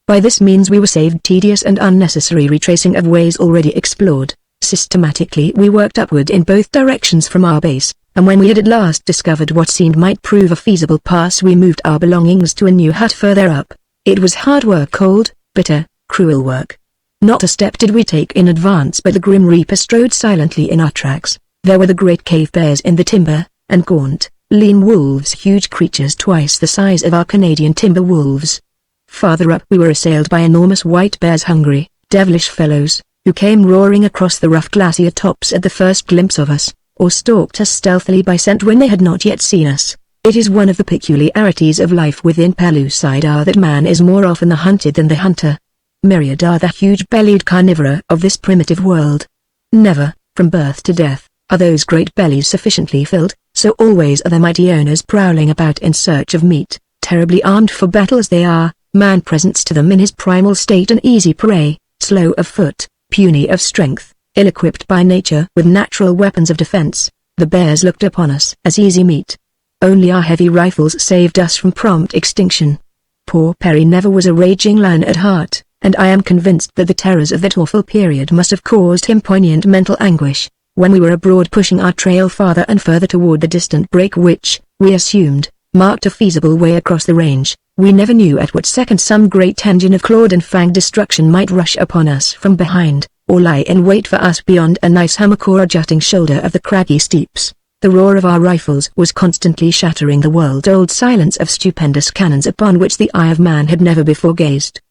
By this means we were saved tedious and unnecessary retracing of ways already explored. Systematically we worked upward in both directions from our base, and when we had at last discovered what seemed might prove a feasible pass, we moved our belongings to a new hut further up. It was hard work, cold, bitter, cruel work. Not a step did we take in advance, but the grim reaper strode silently in our tracks. There were the great cave bears in the timber, and gaunt, lean wolves, huge creatures twice the size of our Canadian timber wolves. Farther up we were assailed by enormous white bears, hungry, devilish fellows, who came roaring across the rough glacier tops at the first glimpse of us, or stalked us stealthily by scent when they had not yet seen us. It is one of the peculiarities of life within Pellucidar that man is more often the hunted than the hunter. Myriad are the huge-bellied carnivora of this primitive world. Never, from birth to death, are those great bellies sufficiently filled, so always are the mighty owners prowling about in search of meat, terribly armed for battle as they are. Man presents to them in his primal state an easy prey, slow of foot, puny of strength, ill-equipped by nature with natural weapons of defense. The bears looked upon us as easy meat. Only our heavy rifles saved us from prompt extinction. Poor Perry never was a raging lion at heart, and I am convinced that the terrors of that awful period must have caused him poignant mental anguish. When we were abroad pushing our trail farther and further toward the distant break which, we assumed, marked a feasible way across the range, we never knew at what second some great engine of clawed and fanged destruction might rush upon us from behind, or lie in wait for us beyond a nice hummock or a jutting shoulder of the craggy steeps. The roar of our rifles was constantly shattering the world-old silence of stupendous cannons upon which the eye of man had never before gazed.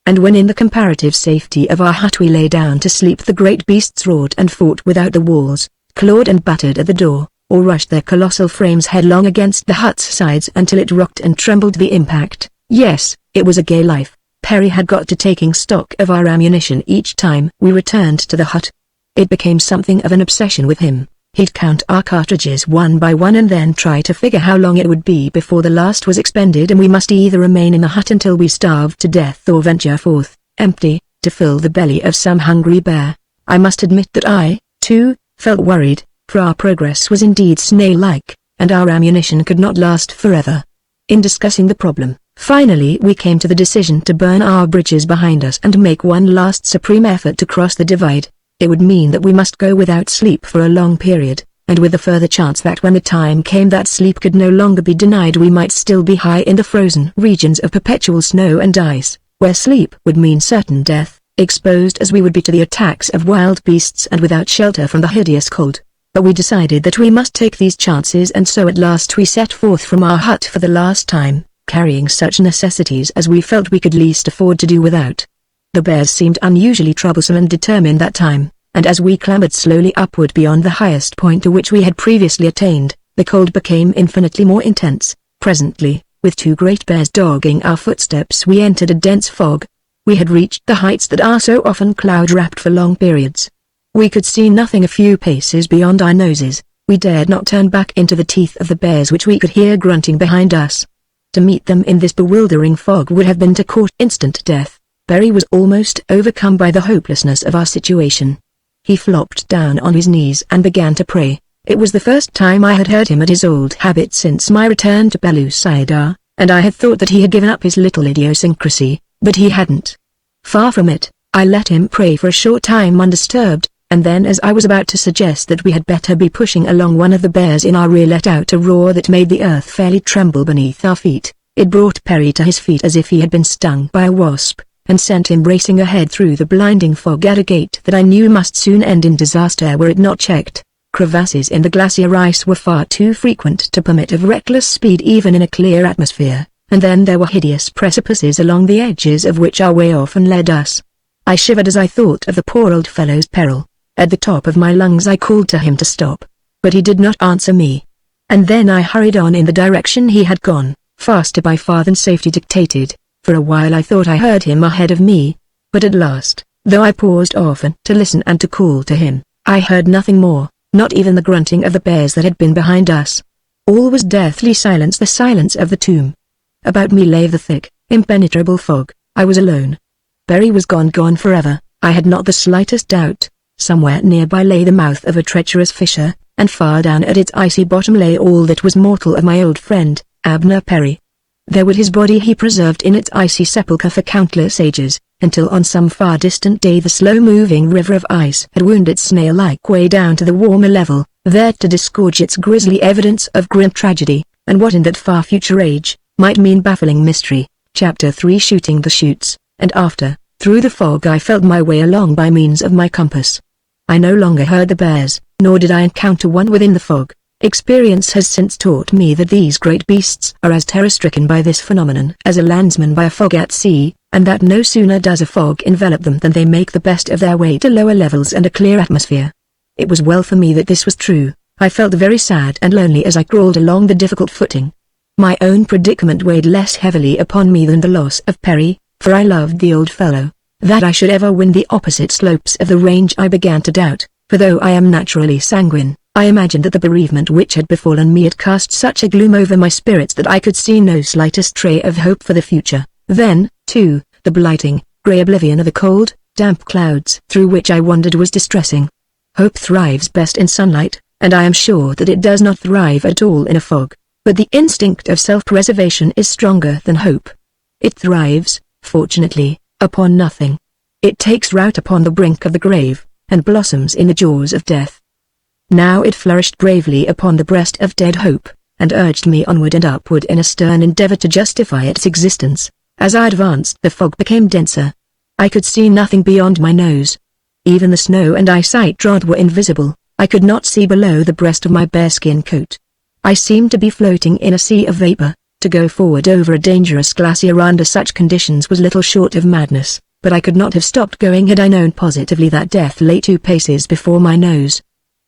And when in the comparative safety of our hut we lay down to sleep, the great beasts roared and fought without the walls, clawed and battered at the door, or rushed their colossal frames headlong against the hut's sides until it rocked and trembled the impact. Yes, it was a gay life. Perry had got to taking stock of our ammunition each time we returned to the hut. It became something of an obsession with him. He'd count our cartridges one by one and then try to figure how long it would be before the last was expended, and we must either remain in the hut until we starved to death or venture forth, empty, to fill the belly of some hungry bear. I must admit that I, too, felt worried, for our progress was indeed snail-like, and our ammunition could not last forever. In discussing the problem, finally we came to the decision to burn our bridges behind us and make one last supreme effort to cross the divide. It would mean that we must go without sleep for a long period, and with the further chance that when the time came that sleep could no longer be denied, we might still be high in the frozen regions of perpetual snow and ice, where sleep would mean certain death, exposed as we would be to the attacks of wild beasts and without shelter from the hideous cold. But we decided that we must take these chances, and so at last we set forth from our hut for the last time, carrying such necessities as we felt we could least afford to do without. The bears seemed unusually troublesome and determined that time, and as we clambered slowly upward beyond the highest point to which we had previously attained, the cold became infinitely more intense. Presently, with two great bears dogging our footsteps, we entered a dense fog. We had reached the heights that are so often cloud-wrapped for long periods. We could see nothing a few paces beyond our noses. We dared not turn back into the teeth of the bears which we could hear grunting behind us. To meet them in this bewildering fog would have been to court instant death. Barry was almost overcome by the hopelessness of our situation. He flopped down on his knees and began to pray. It was the first time I had heard him at his old habit since my return to Pellucidar, and I had thought that he had given up his little idiosyncrasy, but he hadn't. Far from it. I let him pray for a short time undisturbed, and then as I was about to suggest that we had better be pushing along, one of the bears in our rear let out a roar that made the earth fairly tremble beneath our feet. It brought Perry to his feet as if he had been stung by a wasp, and sent him racing ahead through the blinding fog at a gait that I knew must soon end in disaster were it not checked. Crevasses in the glacier ice were far too frequent to permit of reckless speed even in a clear atmosphere, and then there were hideous precipices along the edges of which our way often led us. I shivered as I thought of the poor old fellow's peril. At the top of my lungs I called to him to stop, but he did not answer me. And then I hurried on in the direction he had gone, faster by far than safety dictated. For a while I thought I heard him ahead of me, but at last, though I paused often to listen and to call to him, I heard nothing more, not even the grunting of the bears that had been behind us. All was deathly silence, the silence of the tomb. About me lay the thick, impenetrable fog. I was alone. Barry was gone forever. I had not the slightest doubt. Somewhere nearby lay the mouth of a treacherous fissure, and far down at its icy bottom lay all that was mortal of my old friend, Abner Perry. There would his body he preserved in its icy sepulchre for countless ages, until on some far distant day the slow-moving river of ice had wound its snail-like way down to the warmer level, there to disgorge its grisly evidence of grim tragedy, and what in that far future age might mean baffling mystery. Chapter 3 Shooting the Chutes, and after, through the fog I felt my way along by means of my compass. I no longer heard the bears, nor did I encounter one within the fog. Experience has since taught me that these great beasts are as terror-stricken by this phenomenon as a landsman by a fog at sea, and that no sooner does a fog envelop them than they make the best of their way to lower levels and a clear atmosphere. It was well for me that this was true. I felt very sad and lonely as I crawled along the difficult footing. My own predicament weighed less heavily upon me than the loss of Perry, for I loved the old fellow. That I should ever win the opposite slopes of the range I began to doubt, for though I am naturally sanguine, I imagined that the bereavement which had befallen me had cast such a gloom over my spirits that I could see no slightest ray of hope for the future. Then, too, the blighting, grey oblivion of the cold, damp clouds through which I wandered was distressing. Hope thrives best in sunlight, and I am sure that it does not thrive at all in a fog. But the instinct of self-preservation is stronger than hope. It thrives, fortunately, upon nothing. It takes root upon the brink of the grave, and blossoms in the jaws of death. Now it flourished bravely upon the breast of dead hope, and urged me onward and upward in a stern endeavor to justify its existence. As I advanced the fog became denser. I could see nothing beyond my nose. Even the snow and ice-sight rod were invisible. I could not see below the breast of my bearskin coat. I seemed to be floating in a sea of vapor. To go forward over a dangerous glacier under such conditions was little short of madness, but I could not have stopped going had I known positively that death lay 2 paces before my nose.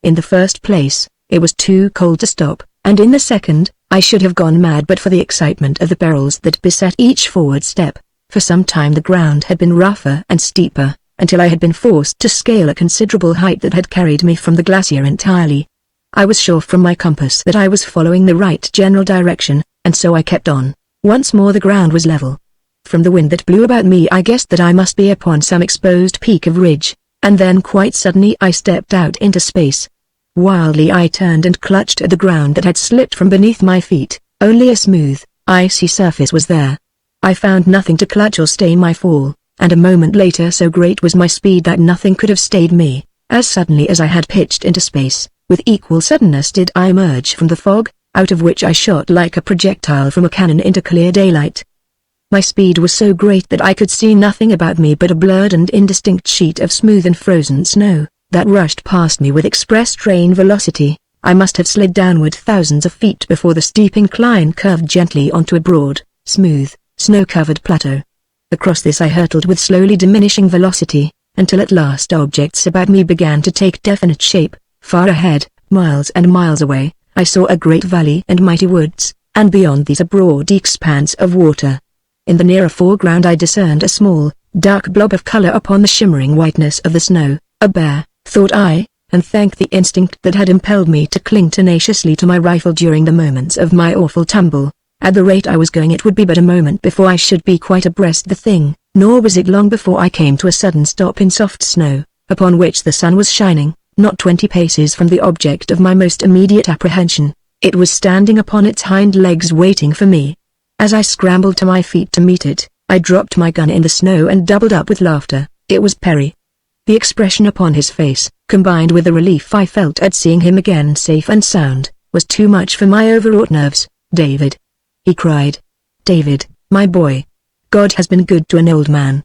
In the first place, it was too cold to stop, and in the second, I should have gone mad but for the excitement of the perils that beset each forward step. For some time the ground had been rougher and steeper, until I had been forced to scale a considerable height that had carried me from the glacier entirely. I was sure from my compass that I was following the right general direction, and so I kept on. Once more the ground was level. From the wind that blew about me I guessed that I must be upon some exposed peak of ridge, and then quite suddenly I stepped out into space. Wildly I turned and clutched at the ground that had slipped from beneath my feet. Only a smooth, icy surface was there. I found nothing to clutch or stay my fall, and a moment later so great was my speed that nothing could have stayed me. As suddenly as I had pitched into space, with equal suddenness did I emerge from the fog, out of which I shot like a projectile from a cannon into clear daylight. My speed was so great that I could see nothing about me but a blurred and indistinct sheet of smooth and frozen snow, that rushed past me with express train velocity. I must have slid downward thousands of feet before the steep incline curved gently onto a broad, smooth, snow-covered plateau. Across this I hurtled with slowly diminishing velocity, until at last objects about me began to take definite shape. Far ahead, miles and miles away, I saw a great valley and mighty woods, and beyond these a broad expanse of water. In the nearer foreground I discerned a small, dark blob of color upon the shimmering whiteness of the snow. A bear, thought I, and thanked the instinct that had impelled me to cling tenaciously to my rifle during the moments of my awful tumble. At the rate I was going it would be but a moment before I should be quite abreast the thing, nor was it long before I came to a sudden stop in soft snow, upon which the sun was shining, not 20 paces from the object of my most immediate apprehension. It was standing upon its hind legs waiting for me. As I scrambled to my feet to meet it, I dropped my gun in the snow and doubled up with laughter. It was Perry. The expression upon his face, combined with the relief I felt at seeing him again safe and sound, was too much for my overwrought nerves. "David," he cried. "David, my boy. God has been good to an old man.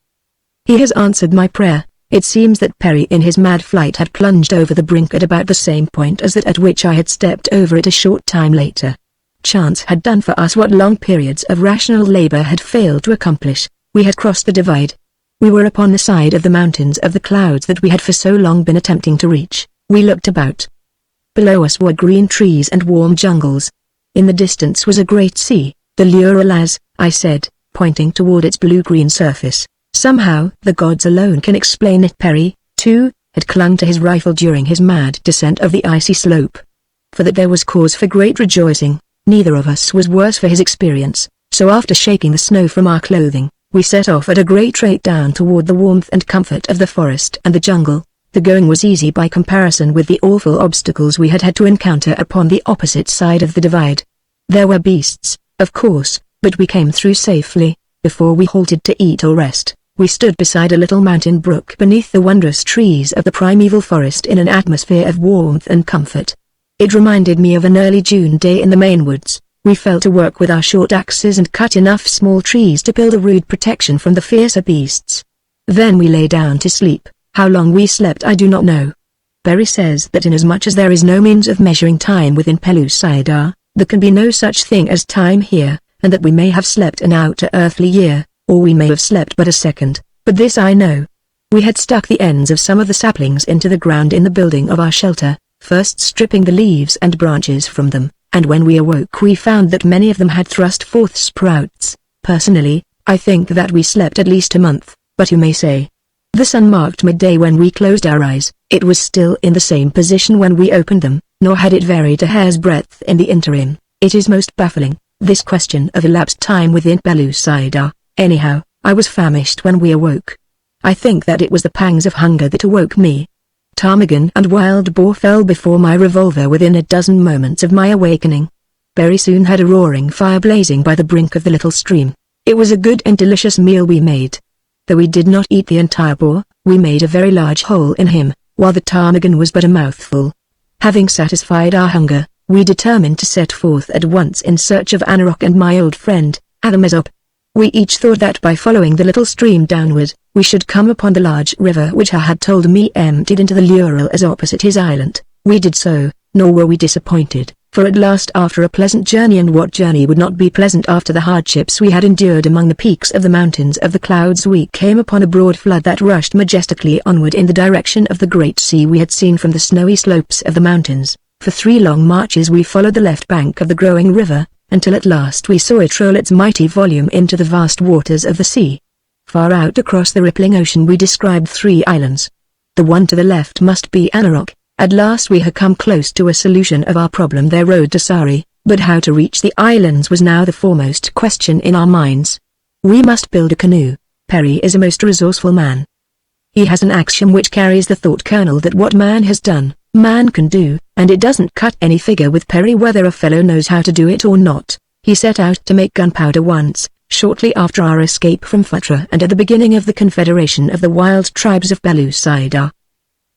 He has answered my prayer." It seems that Perry in his mad flight had plunged over the brink at about the same point as that at which I had stepped over it a short time later. Chance had done for us what long periods of rational labor had failed to accomplish. We had crossed the divide. We were upon the side of the mountains of the clouds that we had for so long been attempting to reach. We looked about. Below us were green trees and warm jungles. In the distance was a great sea, the Urals, I said, pointing toward its blue-green surface. Somehow, the gods alone can explain it. Perry, too, had clung to his rifle during his mad descent of the icy slope. For that there was cause for great rejoicing. Neither of us was worse for his experience, so after shaking the snow from our clothing, we set off at a great rate down toward the warmth and comfort of the forest and the jungle. The going was easy by comparison with the awful obstacles we had had to encounter upon the opposite side of the divide. There were beasts, of course, but we came through safely, before we halted to eat or rest. We stood beside a little mountain brook beneath the wondrous trees of the primeval forest in an atmosphere of warmth and comfort. It reminded me of an early June day in the Maine woods. We fell to work with our short axes and cut enough small trees to build a rude protection from the fiercer beasts. Then we lay down to sleep. How long we slept I do not know. Berry says that inasmuch as there is no means of measuring time within Pellucidar, there can be no such thing as time here, and that we may have slept an outer earthly year, or we may have slept but a second, but this I know. We had stuck the ends of some of the saplings into the ground in the building of our shelter, first stripping the leaves and branches from them, and when we awoke we found that many of them had thrust forth sprouts. Personally, I think that we slept at least a month, but who may say? The sun marked midday when we closed our eyes. It was still in the same position when we opened them, nor had it varied a hair's breadth in the interim. It is most baffling, this question of elapsed time within Pellucidar. Anyhow, I was famished when we awoke. I think that it was the pangs of hunger that awoke me. Ptarmigan and wild boar fell before my revolver within a dozen moments of my awakening. Berry soon had a roaring fire blazing by the brink of the little stream. It was a good and delicious meal we made. Though we did not eat the entire boar, we made a very large hole in him, while the ptarmigan was but a mouthful. Having satisfied our hunger, we determined to set forth at once in search of Anarok and my old friend, Adamazop. We each thought that by following the little stream downward, we should come upon the large river which I had told me emptied into the Lural as opposite his island. We did so, nor were we disappointed, for at last after a pleasant journey, and what journey would not be pleasant after the hardships we had endured among the peaks of the mountains of the clouds, we came upon a broad flood that rushed majestically onward in the direction of the great sea we had seen from the snowy slopes of the mountains. For 3 long marches we followed the left bank of the growing river, until at last we saw it roll its mighty volume into the vast waters of the sea. Far out across the rippling ocean we described 3 islands. The one to the left must be Anarok. At last we had come close to a solution of our problem. Their road to Sari, but how to reach the islands was now the foremost question in our minds. We must build a canoe. Perry is a most resourceful man. He has an axiom which carries the thought kernel that what man has done, man can do, and it doesn't cut any figure with Perry whether a fellow knows how to do it or not. He set out to make gunpowder once, shortly after our escape from Futra and at the beginning of the Confederation of the Wild Tribes of Pellucidar.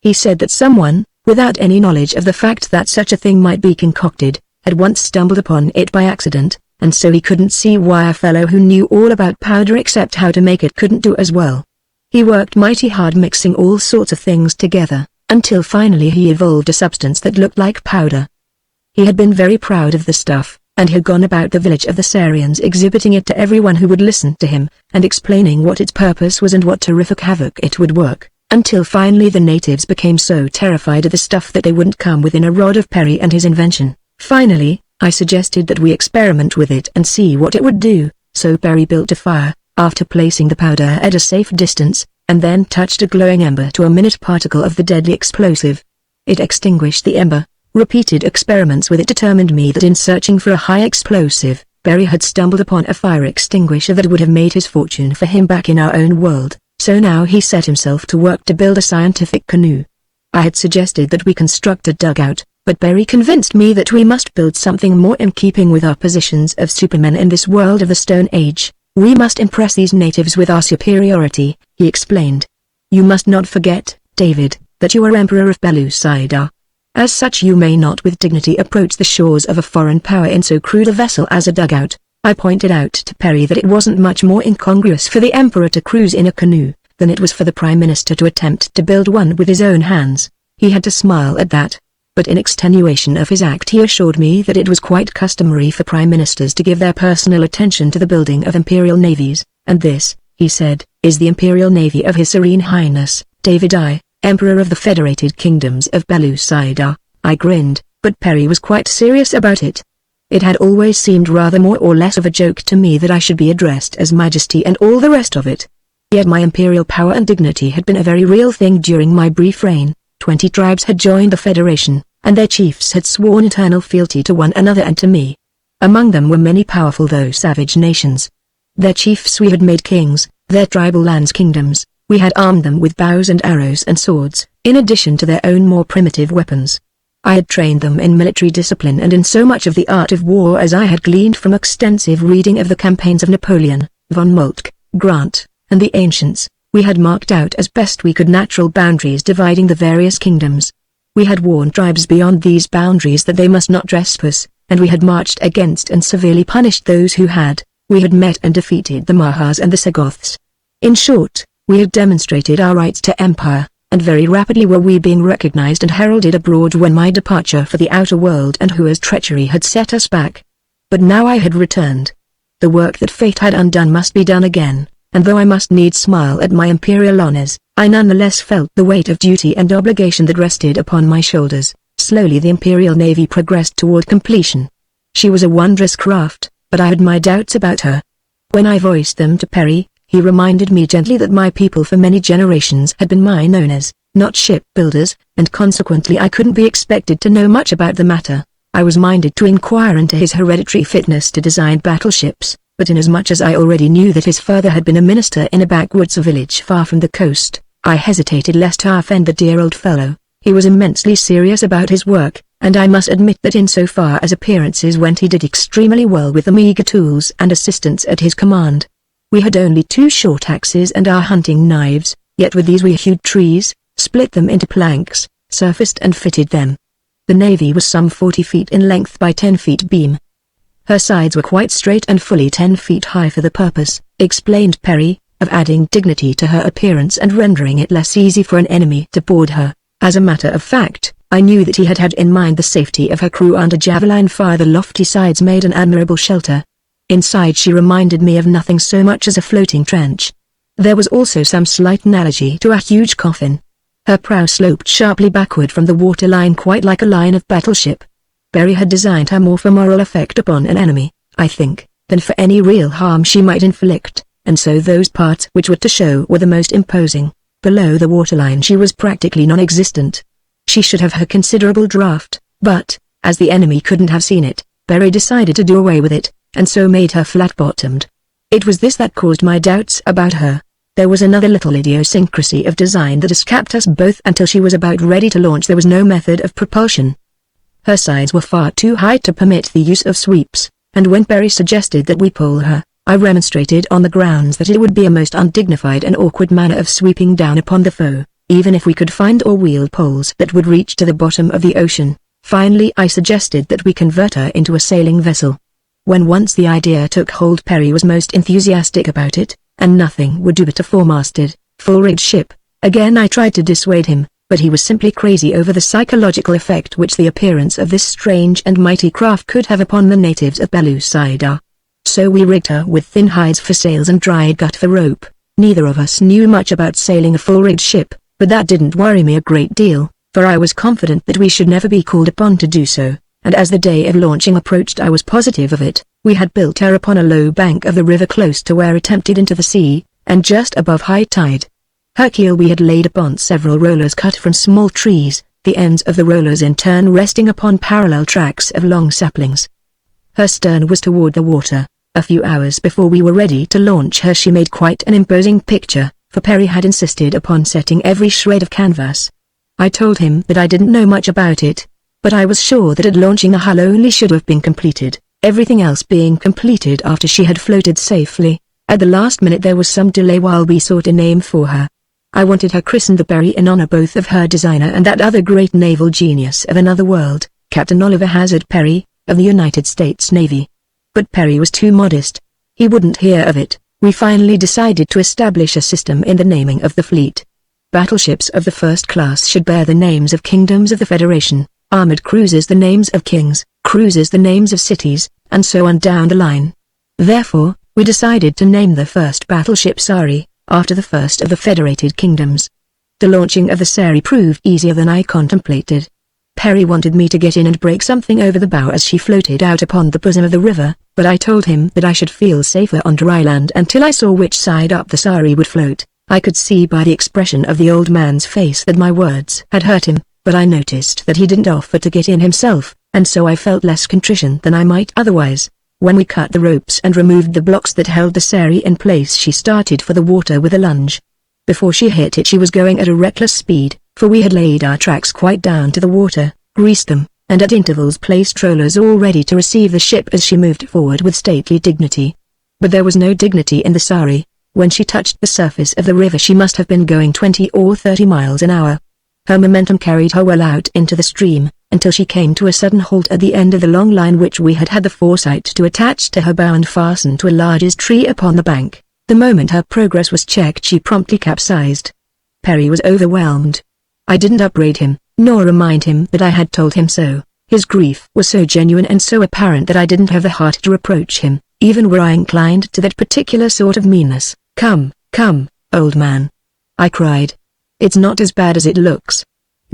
He said that someone, without any knowledge of the fact that such a thing might be concocted, had once stumbled upon it by accident, and so he couldn't see why a fellow who knew all about powder except how to make it couldn't do as well. He worked mighty hard mixing all sorts of things together, until finally he evolved a substance that looked like powder. He had been very proud of the stuff, and had gone about the village of the Sarians exhibiting it to everyone who would listen to him, and explaining what its purpose was and what terrific havoc it would work, until finally the natives became so terrified of the stuff that they wouldn't come within a rod of Perry and his invention. Finally, I suggested that we experiment with it and see what it would do, so Perry built a fire, after placing the powder at a safe distance, and then touched a glowing ember to a minute particle of the deadly explosive. It extinguished the ember. Repeated experiments with it determined me that in searching for a high explosive, Perry had stumbled upon a fire extinguisher that would have made his fortune for him back in our own world, so now he set himself to work to build a scientific canoe. I had suggested that we construct a dugout, but Perry convinced me that we must build something more in keeping with our positions of supermen in this world of the Stone Age. We must impress these natives with our superiority, he explained. You must not forget, David, that you are Emperor of Pellucidar. As such you may not with dignity approach the shores of a foreign power in so crude a vessel as a dugout. I pointed out to Perry that it wasn't much more incongruous for the Emperor to cruise in a canoe, than it was for the Prime Minister to attempt to build one with his own hands. He had to smile at that. But in extenuation of his act he assured me that it was quite customary for Prime Ministers to give their personal attention to the building of imperial navies, and this, he said, is the Imperial Navy of His Serene Highness, David I, Emperor of the Federated Kingdoms of Pellucidar. I grinned, but Perry was quite serious about it. It had always seemed rather more or less of a joke to me that I should be addressed as Majesty and all the rest of it. Yet my imperial power and dignity had been a very real thing during my brief reign. 20 tribes had joined the Federation, and their chiefs had sworn eternal fealty to one another and to me. Among them were many powerful though savage nations. Their chiefs we had made kings, their tribal lands kingdoms. We had armed them with bows and arrows and swords, in addition to their own more primitive weapons. I had trained them in military discipline and in so much of the art of war as I had gleaned from extensive reading of the campaigns of Napoleon, von Moltke, Grant, and the ancients. We had marked out as best we could natural boundaries dividing the various kingdoms. We had warned tribes beyond these boundaries that they must not trespass, and we had marched against and severely punished those who had. We had met and defeated the Mahas and the Sagoths. In short, we had demonstrated our rights to empire, and very rapidly were we being recognized and heralded abroad when my departure for the outer world and Hua's treachery had set us back. But now I had returned. The work that fate had undone must be done again, and though I must needs smile at my imperial honors, I nonetheless felt the weight of duty and obligation that rested upon my shoulders. Slowly the Imperial Navy progressed toward completion. She was a wondrous craft, but I had my doubts about her. When I voiced them to Perry, he reminded me gently that my people for many generations had been mine owners, not shipbuilders, and consequently I couldn't be expected to know much about the matter. I was minded to inquire into his hereditary fitness to design battleships, but inasmuch as I already knew that his father had been a minister in a backwoods village far from the coast, I hesitated lest I offend the dear old fellow. He was immensely serious about his work, and I must admit that insofar as appearances went he did extremely well with the meager tools and assistants at his command. We had only 2 short axes and our hunting knives, yet with these we hewed trees, split them into planks, surfaced and fitted them. The navy was some 40 feet in length by 10 feet beam. Her sides were quite straight and fully 10 feet high for the purpose, explained Perry, of adding dignity to her appearance and rendering it less easy for an enemy to board her. As a matter of fact, I knew that he had had in mind the safety of her crew under javelin fire. The lofty sides made an admirable shelter. Inside she reminded me of nothing so much as a floating trench. There was also some slight analogy to a huge coffin. Her prow sloped sharply backward from the waterline quite like a line of battleship. Perry had designed her more for moral effect upon an enemy, I think, than for any real harm she might inflict, and so those parts which were to show were the most imposing. Below the waterline she was practically non-existent. She should have her considerable draft, but, as the enemy couldn't have seen it, Perry decided to do away with it, and so made her flat-bottomed. It was this that caused my doubts about her. There was another little idiosyncrasy of design that escaped us both until she was about ready to launch. There was no method of propulsion. Her sides were far too high to permit the use of sweeps, and when Perry suggested that we pull her, I remonstrated on the grounds that it would be a most undignified and awkward manner of sweeping down upon the foe, even if we could find or wield poles that would reach to the bottom of the ocean. Finally I suggested that we convert her into a sailing vessel. When once the idea took hold, Perry was most enthusiastic about it, and nothing would do but a four-masted, full-rigged ship. Again I tried to dissuade him, but he was simply crazy over the psychological effect which the appearance of this strange and mighty craft could have upon the natives of Pellucidar. So we rigged her with thin hides for sails and dried gut for rope. Neither of us knew much about sailing a full-rigged ship, but that didn't worry me a great deal, for I was confident that we should never be called upon to do so, and as the day of launching approached I was positive of it. We had built her upon a low bank of the river close to where it emptied into the sea, and just above high tide. Her keel we had laid upon several rollers cut from small trees, the ends of the rollers in turn resting upon parallel tracks of long saplings. Her stern was toward the water. A few hours before we were ready to launch her she made quite an imposing picture, for Perry had insisted upon setting every shred of canvas. I told him that I didn't know much about it, but I was sure that at launching the hull only should have been completed, everything else being completed after she had floated safely. At the last minute there was some delay while we sought a name for her. I wanted her christened the Perry in honor both of her designer and that other great naval genius of another world, Captain Oliver Hazard Perry, of the United States Navy. But Perry was too modest. He wouldn't hear of it. We finally decided to establish a system in the naming of the fleet. Battleships of the first class should bear the names of kingdoms of the Federation, armored cruisers the names of kings, cruisers the names of cities, and so on down the line. Therefore, we decided to name the first battleship Sari, after the first of the Federated Kingdoms. The launching of the Sari proved easier than I contemplated. Perry wanted me to get in and break something over the bow as she floated out upon the bosom of the river, but I told him that I should feel safer on dry land until I saw which side up the Sari would float. I could see by the expression of the old man's face that my words had hurt him, but I noticed that he didn't offer to get in himself, and so I felt less contrition than I might otherwise. When we cut the ropes and removed the blocks that held the Sari in place, she started for the water with a lunge. Before she hit it she was going at a reckless speed, for we had laid our tracks quite down to the water, greased them, and at intervals placed rollers all ready to receive the ship as she moved forward with stately dignity. But there was no dignity in the Sari. When she touched the surface of the river she must have been going 20 or 30 miles an hour. Her momentum carried her well out into the stream, until she came to a sudden halt at the end of the long line which we had had the foresight to attach to her bow and fasten to a largest tree upon the bank. The moment her progress was checked she promptly capsized. Perry was overwhelmed. I didn't upbraid him, nor remind him that I had told him so. His grief was so genuine and so apparent that I didn't have the heart to reproach him, even were I inclined to that particular sort of meanness. "Come, old man," I cried. "It's not as bad as it looks.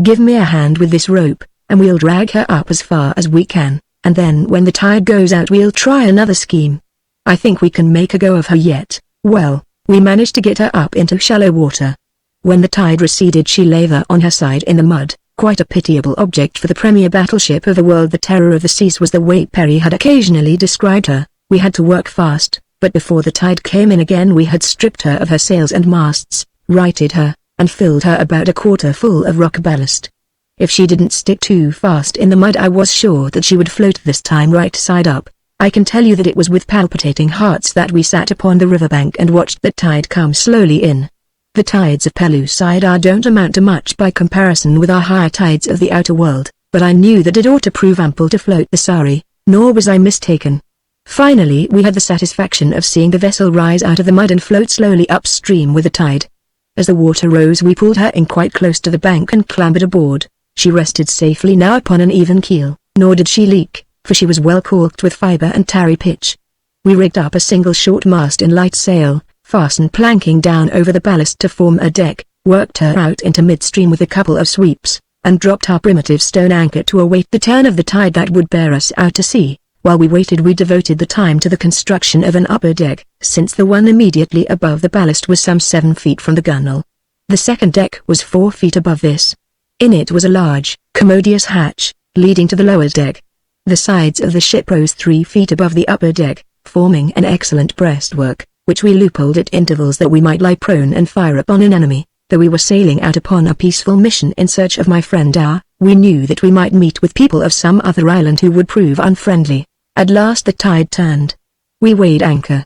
Give me a hand with this rope, and we'll drag her up as far as we can, and then when the tide goes out we'll try another scheme. I think we can make a go of her yet." Well, we managed to get her up into shallow water. When the tide receded she lay there on her side in the mud, quite a pitiable object for the premier battleship of the world. The terror of the seas was the way Perry had occasionally described her. We had to work fast, but before the tide came in again we had stripped her of her sails and masts, righted her, and filled her about a quarter full of rock ballast. If she didn't stick too fast in the mud I was sure that she would float this time right side up. I can tell you that it was with palpitating hearts that we sat upon the riverbank and watched the tide come slowly in. The tides of Pellucidar don't amount to much by comparison with our higher tides of the outer world, but I knew that it ought to prove ample to float the Sari, nor was I mistaken. Finally we had the satisfaction of seeing the vessel rise out of the mud and float slowly upstream with the tide. As the water rose we pulled her in quite close to the bank and clambered aboard. She rested safely now upon an even keel, nor did she leak, for she was well caulked with fibre and tarry pitch. We rigged up a single short mast in light sail, fastened planking down over the ballast to form a deck, worked her out into midstream with a couple of sweeps, and dropped our primitive stone anchor to await the turn of the tide that would bear us out to sea. While we waited we devoted the time to the construction of an upper deck, since the one immediately above the ballast was some 7 feet from the gunwale. The second deck was 4 feet above this. In it was a large, commodious hatch, leading to the lower deck. The sides of the ship rose 3 feet above the upper deck, forming an excellent breastwork, which we loopholed at intervals that we might lie prone and fire upon an enemy. Though we were sailing out upon a peaceful mission in search of my friend R, we knew that we might meet with people of some other island who would prove unfriendly. At last the tide turned. We weighed anchor.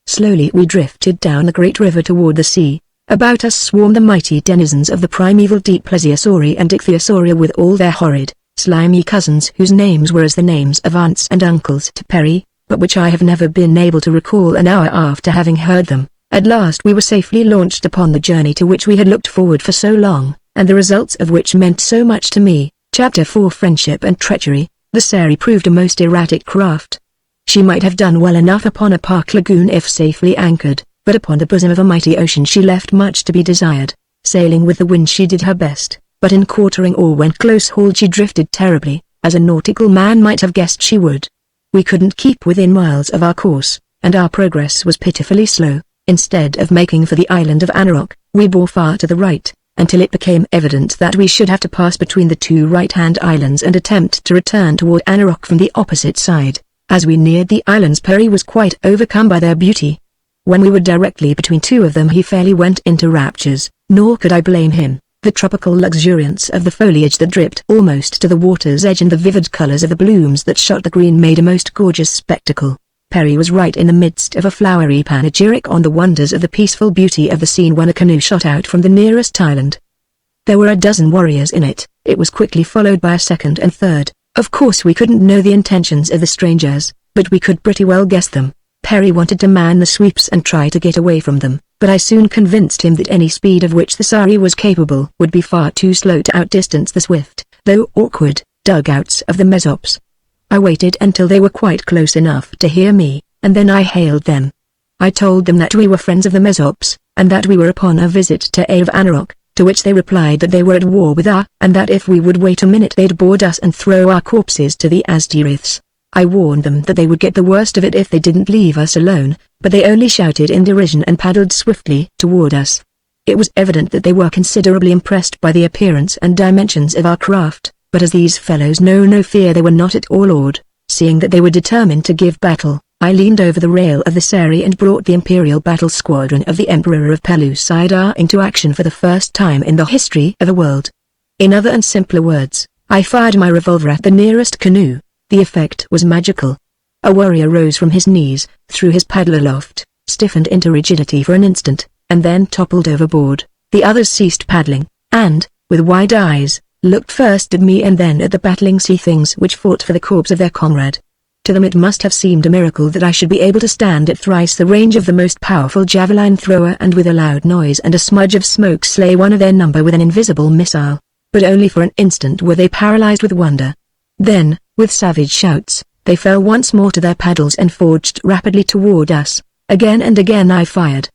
Slowly we drifted down the great river toward the sea. About us swarmed the mighty denizens of the primeval deep Plesiosauria and Ichthyosauria with all their horrid, slimy cousins whose names were as the names of aunts and uncles to Perry, but which I have never been able to recall an hour after having heard them. At last we were safely launched upon the journey to which we had looked forward for so long, and the results of which meant so much to me. Chapter 4 Friendship and Treachery. The Sari proved a most erratic craft. She might have done well enough upon a park lagoon if safely anchored, but upon the bosom of a mighty ocean she left much to be desired. Sailing with the wind she did her best, but in quartering or when close hauled she drifted terribly, as a nautical man might have guessed she would. We couldn't keep within miles of our course, and our progress was pitifully slow. Instead of making for the island of Anarok, we bore far to the right, until it became evident that we should have to pass between the 2 right-hand islands and attempt to return toward Anarok from the opposite side. As we neared the islands Perry was quite overcome by their beauty. When we were directly between 2 of them he fairly went into raptures, nor could I blame him. The tropical luxuriance of the foliage that dripped almost to the water's edge and the vivid colors of the blooms that shot the green made a most gorgeous spectacle. Perry was right in the midst of a flowery panegyric on the wonders of the peaceful beauty of the scene when a canoe shot out from the nearest island. There were a dozen warriors in it. It was quickly followed by a second and third. Of course we couldn't know the intentions of the strangers, but we could pretty well guess them. Perry wanted to man the sweeps and try to get away from them, but I soon convinced him that any speed of which the Sari was capable would be far too slow to outdistance the swift, though awkward, dugouts of the Mesops. I waited until they were quite close enough to hear me, and then I hailed them. I told them that we were friends of the Mesops, and that we were upon a visit to Ave Anarok, to which they replied that they were at war with our, and that if we would wait a minute they'd board us and throw our corpses to the Aztiriths. I warned them that they would get the worst of it if they didn't leave us alone, but they only shouted in derision and paddled swiftly toward us. It was evident that they were considerably impressed by the appearance and dimensions of our craft. But as these fellows know no fear they were not at all awed. Seeing that they were determined to give battle, I leaned over the rail of the Sari and brought the Imperial Battle Squadron of the Emperor of Pellucidar into action for the first time in the history of the world. In other and simpler words, I fired my revolver at the nearest canoe. The effect was magical. A warrior rose from his knees, threw his paddle aloft, stiffened into rigidity for an instant, and then toppled overboard. The others ceased paddling, and, with wide eyes, looked first at me and then at the battling sea things which fought for the corpse of their comrade. To them it must have seemed a miracle that I should be able to stand at thrice the range of the most powerful javelin thrower and with a loud noise and a smudge of smoke slay one of their number with an invisible missile. But only for an instant were they paralyzed with wonder. Then, with savage shouts, they fell once more to their paddles and forged rapidly toward us. Again and again I fired.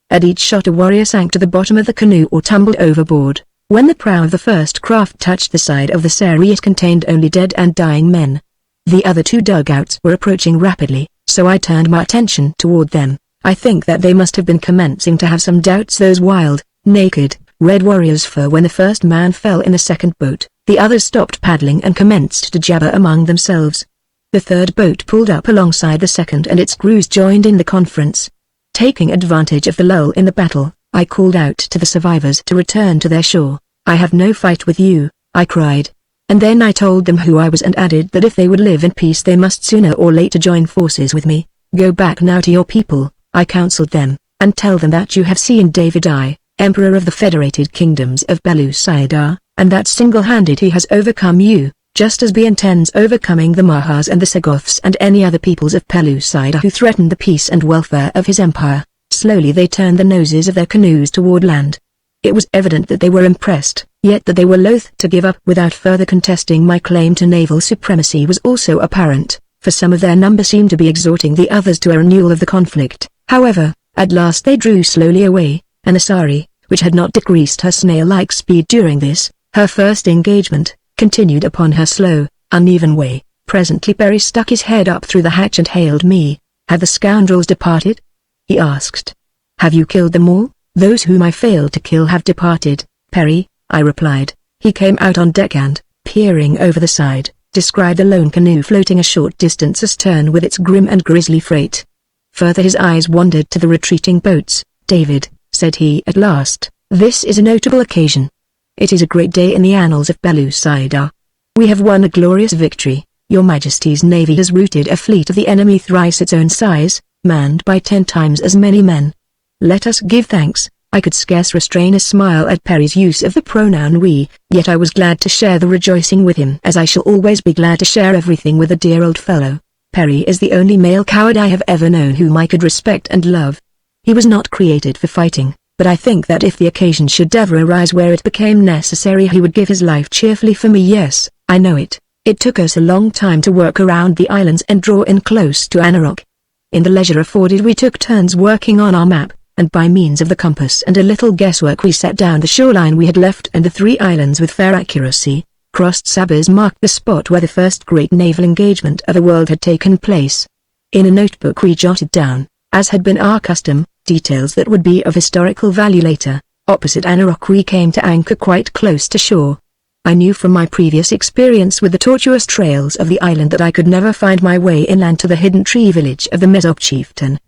At each shot a warrior sank to the bottom of the canoe or tumbled overboard. When the prow of the first craft touched the side of the Sari, it contained only dead and dying men. The other two dugouts were approaching rapidly, so I turned my attention toward them. I think that they must have been commencing to have some doubts, those wild, naked, red warriors, for when the first man fell in the second boat, the others stopped paddling and commenced to jabber among themselves. The third boat pulled up alongside the second and its crews joined in the conference. Taking advantage of the lull in the battle, I called out to the survivors to return to their shore. "I have no fight with you," I cried. And then I told them who I was and added that if they would live in peace they must sooner or later join forces with me. "Go back now to your people," I counseled them, "and tell them that you have seen David I, Emperor of the Federated Kingdoms of Pellucidar, and that single-handed he has overcome you, just as he intends overcoming the Mahas and the Sagoths and any other peoples of Pellucidar who threaten the peace and welfare of his empire." Slowly they turned the noses of their canoes toward land. It was evident that they were impressed, yet that they were loath to give up without further contesting my claim to naval supremacy was also apparent, for some of their number seemed to be exhorting the others to a renewal of the conflict. However, at last they drew slowly away, and the Sari, which had not decreased her snail-like speed during this, her first engagement, continued upon her slow, uneven way. Presently Perry stuck his head up through the hatch and hailed me. "Have the scoundrels departed?" he asked. "Have you killed them all?" "Those whom I failed to kill have departed, Perry," I replied. He came out on deck and, peering over the side, described a lone canoe floating a short distance astern with its grim and grisly freight. Further his eyes wandered to the retreating boats. "David," said he at last, "this is a notable occasion. It is a great day in the annals of Pellucidar. We have won a glorious victory. Your Majesty's navy has routed a fleet of the enemy thrice its own size, manned by 10 times as many men. Let us give thanks." I could scarce restrain a smile at Perry's use of the pronoun we, yet I was glad to share the rejoicing with him, as I shall always be glad to share everything with a dear old fellow. Perry is the only male coward I have ever known whom I could respect and love. He was not created for fighting, but I think that if the occasion should ever arise where it became necessary he would give his life cheerfully for me. Yes, I know it. It took us a long time to work around the islands and draw in close to Anarok. In the leisure afforded we took turns working on our map, and by means of the compass and a little guesswork we set down the shoreline we had left and the 3 islands with fair accuracy. Crossed sabres marked the spot where the first great naval engagement of the world had taken place. In a notebook we jotted down, as had been our custom, details that would be of historical value later. Opposite Anarok we came to anchor quite close to shore. I knew from my previous experience with the tortuous trails of the island that I could never find my way inland to the hidden tree village of the Mesop chieftain.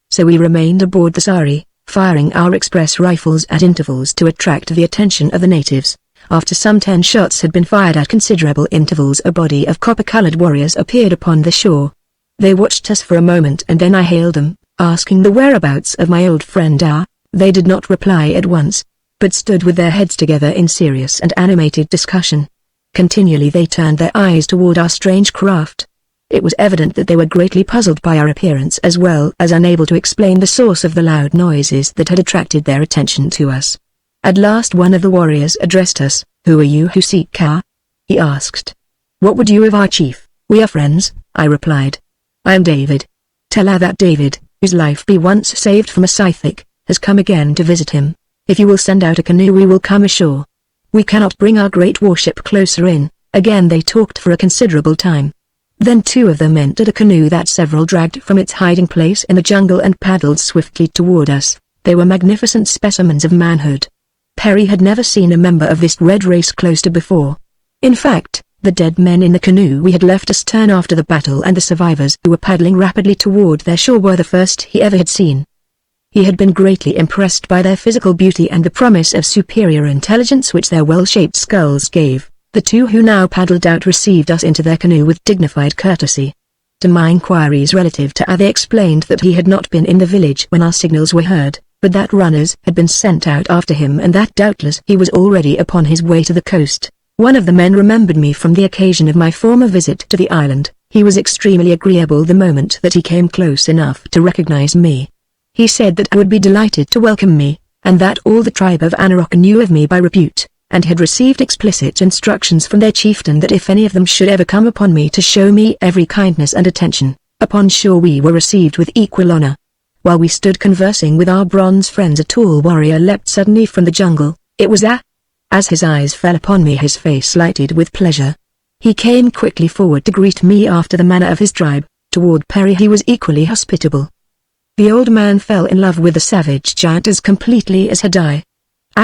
So we remained aboard the Sari, firing our express rifles at intervals to attract the attention of the natives. After some 10 shots had been fired at considerable intervals a body of copper-colored warriors appeared upon the shore. They watched us for a moment and then I hailed them, asking the whereabouts of my old friend R. They did not reply at once, but stood with their heads together in serious and animated discussion. Continually they turned their eyes toward our strange craft. It was evident that they were greatly puzzled by our appearance as well as unable to explain the source of the loud noises that had attracted their attention to us. At last one of the warriors addressed us. "Who are you who seek her?" he asked. "What would you of our chief?" "We are friends," I replied. "I am David. Tell her that David, whose life he once saved from a Scythic, has come again to visit him. If you will send out a canoe we will come ashore. We cannot bring our great warship closer in." Again they talked for a considerable time. Then 2 of them entered a canoe that several dragged from its hiding place in the jungle and paddled swiftly toward us. They were magnificent specimens of manhood. Perry had never seen a member of this red race close to before. In fact, the dead men in the canoe we had left astern after the battle and the survivors who were paddling rapidly toward their shore were the first he ever had seen. He had been greatly impressed by their physical beauty and the promise of superior intelligence which their well-shaped skulls gave. The 2 who now paddled out received us into their canoe with dignified courtesy. To my inquiries relative to they explained that he had not been in the village when our signals were heard, but that runners had been sent out after him and that doubtless he was already upon his way to the coast. One of the men remembered me from the occasion of my former visit to the island. He was extremely agreeable the moment that he came close enough to recognize me. He said that I would be delighted to welcome me, and that all the tribe of Anarok knew of me by repute, and had received explicit instructions from their chieftain that if any of them should ever come upon me to show me every kindness and attention. Upon shore we were received with equal honor. While we stood conversing with our bronze friends, a tall warrior leapt suddenly from the jungle. It was As his eyes fell upon me, his face lighted with pleasure. He came quickly forward to greet me after the manner of his tribe. Toward Perry he was equally hospitable. The old man fell in love with the savage giant as completely as had I.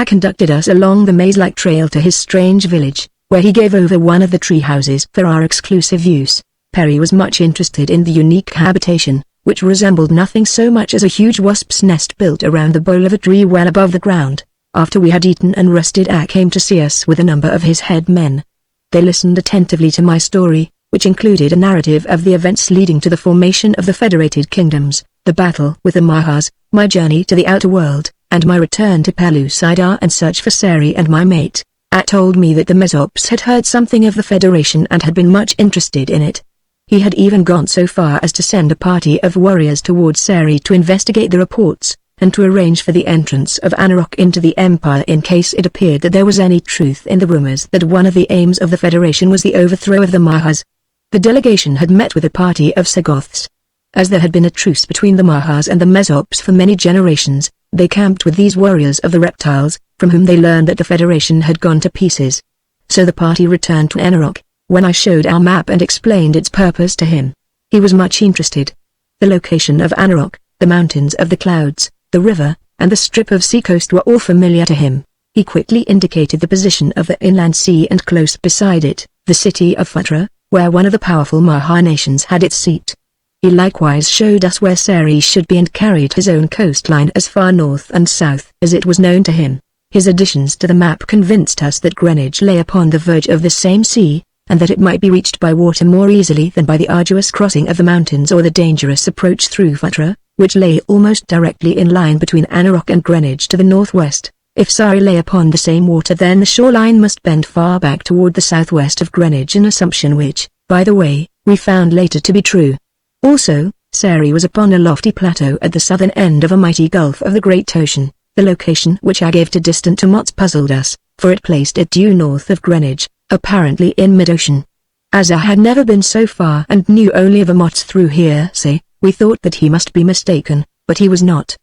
Conducted us along the maze-like trail to his strange village, where he gave over one of the tree houses for our exclusive use. Perry was much interested in the unique habitation, which resembled nothing so much as a huge wasp's nest built around the bole of a tree well above the ground. After we had eaten and rested, came to see us with a number of his head men. They listened attentively to my story, which included a narrative of the events leading to the formation of the Federated Kingdoms, the battle with the Mahas, my journey to the outer world, and my return to Pellucidar and search for Sari and my mate. Told me that the Mesops had heard something of the Federation and had been much interested in it. He had even gone so far as to send a party of warriors towards Sari to investigate the reports, and to arrange for the entrance of Anarok into the Empire in case it appeared that there was any truth in the rumors that one of the aims of the Federation was the overthrow of the Mahas. The delegation had met with a party of Sagoths. As there had been a truce between the Mahas and the Mesops for many generations, they camped with these warriors of the reptiles, from whom they learned that the Federation had gone to pieces. So the party returned to Anarok. When I showed our map and explained its purpose to him, he was much interested. The location of Anarok, the mountains of the clouds, the river, and the strip of seacoast were all familiar to him. He quickly indicated the position of the inland sea and close beside it, the city of Futra, where one of the powerful Maha nations had its seat. He likewise showed us where Sari should be and carried his own coastline as far north and south as it was known to him. His additions to the map convinced us that Greenwich lay upon the verge of the same sea, and that it might be reached by water more easily than by the arduous crossing of the mountains or the dangerous approach through Futra, which lay almost directly in line between Anarok and Greenwich to the northwest. If Sari lay upon the same water, then the shoreline must bend far back toward the southwest of Greenwich, an assumption which, by the way, we found later to be true. Also, Sari was upon a lofty plateau at the southern end of a mighty gulf of the Great Ocean. The location which I gave to distant Amots puzzled us, for it placed it due north of Greenwich, apparently in mid-ocean. As I had never been so far and knew only of Amots through hearsay, we thought that he must be mistaken, but he was not.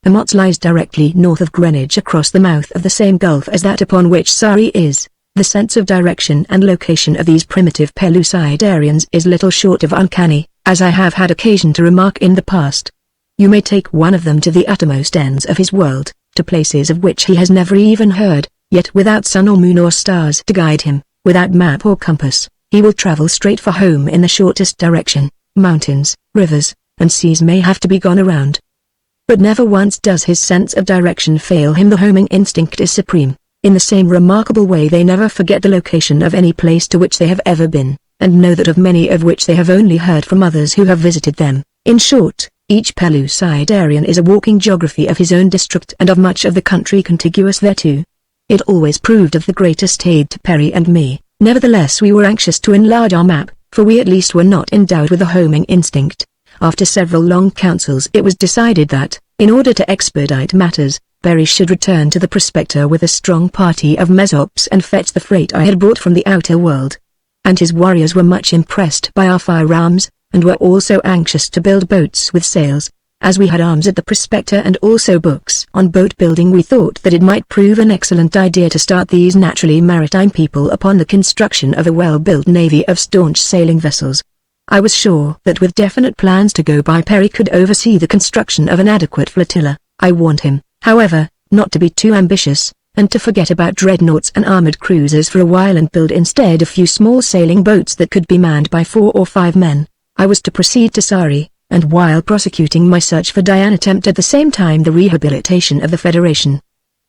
Amots lies directly north of Greenwich across the mouth of the same gulf as that upon which Sari is. The sense of direction and location of these primitive Pellucidarians is little short of uncanny, as I have had occasion to remark in the past. You may take one of them to the uttermost ends of his world, to places of which he has never even heard, yet without sun or moon or stars to guide him, without map or compass, he will travel straight for home in the shortest direction. Mountains, rivers, and seas may have to be gone around, but never once does his sense of direction fail him. The homing instinct is supreme. In the same remarkable way they never forget the location of any place to which they have ever been, and know that of many of which they have only heard from others who have visited them. In short, each Pellucidarian is a walking geography of his own district and of much of the country contiguous thereto. It always proved of the greatest aid to Perry and me. Nevertheless, we were anxious to enlarge our map, for we at least were not endowed with a homing instinct. After several long councils it was decided that, in order to expedite matters, Perry should return to the prospector with a strong party of Mesops and fetch the freight I had brought from the outer world. And his warriors were much impressed by our firearms, and were also anxious to build boats with sails. As we had arms at the prospector and also books on boat building, we thought that it might prove an excellent idea to start these naturally maritime people upon the construction of a well-built navy of staunch sailing vessels. I was sure that with definite plans to go by, Perry could oversee the construction of an adequate flotilla. I warned him, however, not to be too ambitious, and to forget about dreadnoughts and armored cruisers for a while and build instead a few small sailing boats that could be manned by 4 or 5 men. I was to proceed to Sari, and while prosecuting my search for Diane, attempt at the same time the rehabilitation of the Federation.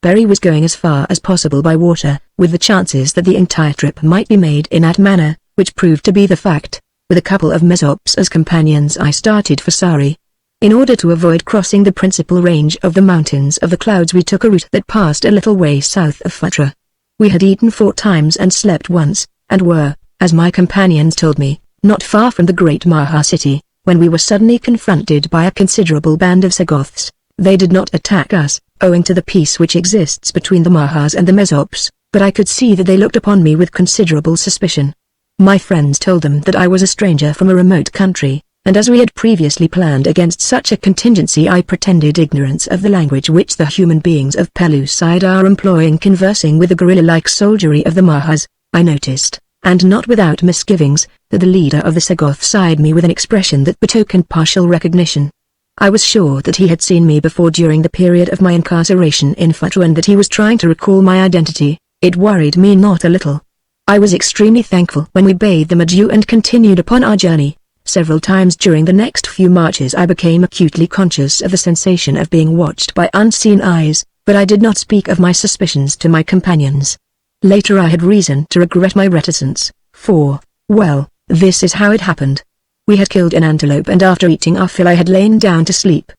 Perry was going as far as possible by water, with the chances that the entire trip might be made in that manner, which proved to be the fact. With a couple of Mesops as companions I started for Sari. In order to avoid crossing the principal range of the mountains of the clouds we took a route that passed a little way south of Phutra. We had eaten 4 times and slept once, and were, as my companions told me, not far from the great Maha city, when we were suddenly confronted by a considerable band of Sagoths. They did not attack us, owing to the peace which exists between the Mahas and the Mesops, but I could see that they looked upon me with considerable suspicion. My friends told them that I was a stranger from a remote country, and as we had previously planned against such a contingency I pretended ignorance of the language which the human beings of Pellucidar employ in conversing with the gorilla-like soldiery of the Mahas. I noticed, and not without misgivings, that the leader of the Sagoths eyed me with an expression that betokened partial recognition. I was sure that he had seen me before during the period of my incarceration in Phutra and that he was trying to recall my identity. It worried me not a little. I was extremely thankful when we bade them adieu and continued upon our journey. Several times during the next few marches I became acutely conscious of the sensation of being watched by unseen eyes, but I did not speak of my suspicions to my companions. Later I had reason to regret my reticence, for, well, this is how it happened. We had killed an antelope and after eating our fill I had lain down to sleep.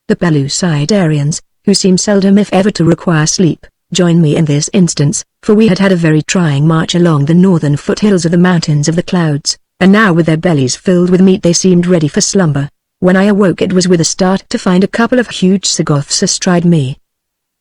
The Pellucidarians, who seem seldom if ever to require sleep, joined me in this instance, for we had had a very trying march along the northern foothills of the mountains of the clouds, and now with their bellies filled with meat they seemed ready for slumber. When I awoke it was with a start to find a couple of huge Sagoths astride me.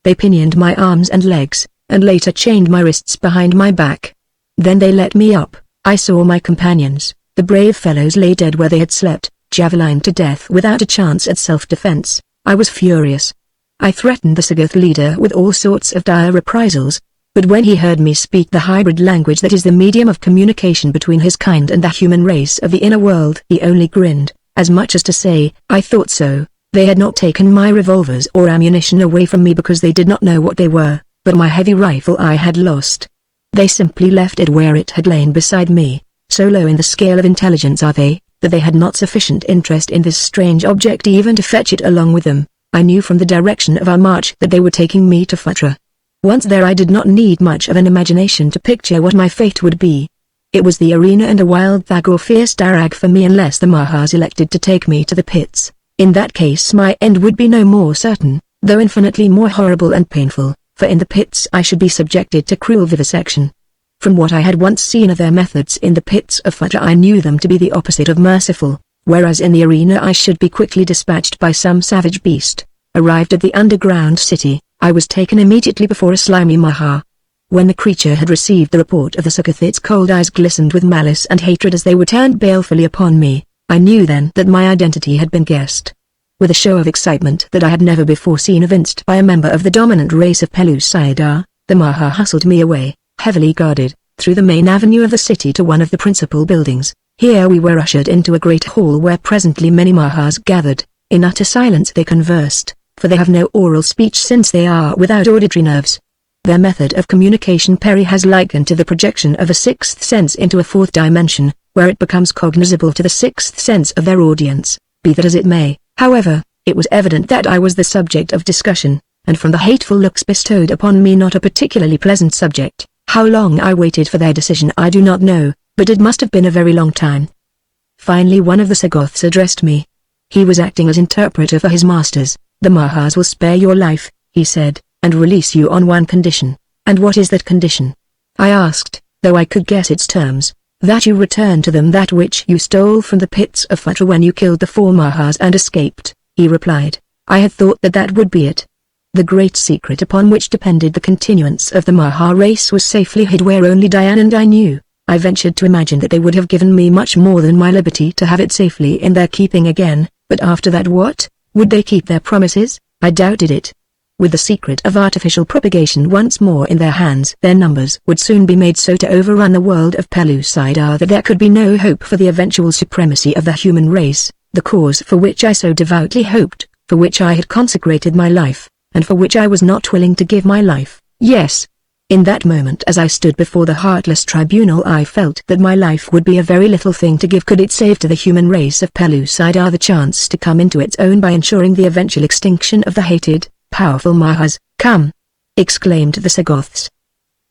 They pinioned my arms and legs, and later chained my wrists behind my back. Then they let me up. I saw my companions, the brave fellows lay dead where they had slept, javelined to death without a chance at self-defense. I was furious. I threatened the Sagoth leader with all sorts of dire reprisals, but when he heard me speak the hybrid language that is the medium of communication between his kind and the human race of the inner world, he only grinned, as much as to say, I thought so. They had not taken my revolvers or ammunition away from me because they did not know what they were, but my heavy rifle I had lost. They simply left it where it had lain beside me. So low in the scale of intelligence are they, that they had not sufficient interest in this strange object even to fetch it along with them. I knew from the direction of our march that they were taking me to Phutra. Once there I did not need much of an imagination to picture what my fate would be. It was the arena and a wild thag or fierce darag for me unless the Mahas elected to take me to the pits. In that case my end would be no more certain, though infinitely more horrible and painful, for in the pits I should be subjected to cruel vivisection. From what I had once seen of their methods in the pits of Phutra I knew them to be the opposite of merciful, whereas in the arena I should be quickly dispatched by some savage beast. Arrived at the underground city, I was taken immediately before a slimy Maha. When the creature had received the report of the Sagoth its cold eyes glistened with malice and hatred as they were turned balefully upon me. I knew then that my identity had been guessed. With a show of excitement that I had never before seen evinced by a member of the dominant race of Pellucidar, the Maha hustled me away, heavily guarded, through the main avenue of the city to one of the principal buildings. Here we were ushered into a great hall where presently many Mahas gathered. In utter silence they conversed, for they have no oral speech since they are without auditory nerves. Their method of communication Perry has likened to the projection of a sixth sense into a fourth dimension, where it becomes cognizable to the sixth sense of their audience. Be that as it may, however, it was evident that I was the subject of discussion, and from the hateful looks bestowed upon me not a particularly pleasant subject. How long I waited for their decision I do not know, but it must have been a very long time. Finally one of the Sagoths addressed me. He was acting as interpreter for his masters. The Mahas will spare your life, he said, and release you on one condition. And what is that condition? I asked, though I could guess its terms. That you return to them that which you stole from the pits of Phutra when you killed the 4 Mahas and escaped, he replied. I had thought that that would be it. The great secret upon which depended the continuance of the Maha race was safely hid where only Diane and I knew. I ventured to imagine that they would have given me much more than my liberty to have it safely in their keeping again, but after that what? Would they keep their promises? I doubted it. With the secret of artificial propagation once more in their hands, their numbers would soon be made so to overrun the world of Pellucidar that there could be no hope for the eventual supremacy of the human race, the cause for which I so devoutly hoped, for which I had consecrated my life, and for which I was not willing to give my life. Yes. In that moment as I stood before the heartless tribunal I felt that my life would be a very little thing to give could it save to the human race of Pellucidar the chance to come into its own by ensuring the eventual extinction of the hated, powerful Mahas. Come! Exclaimed the Sagoths.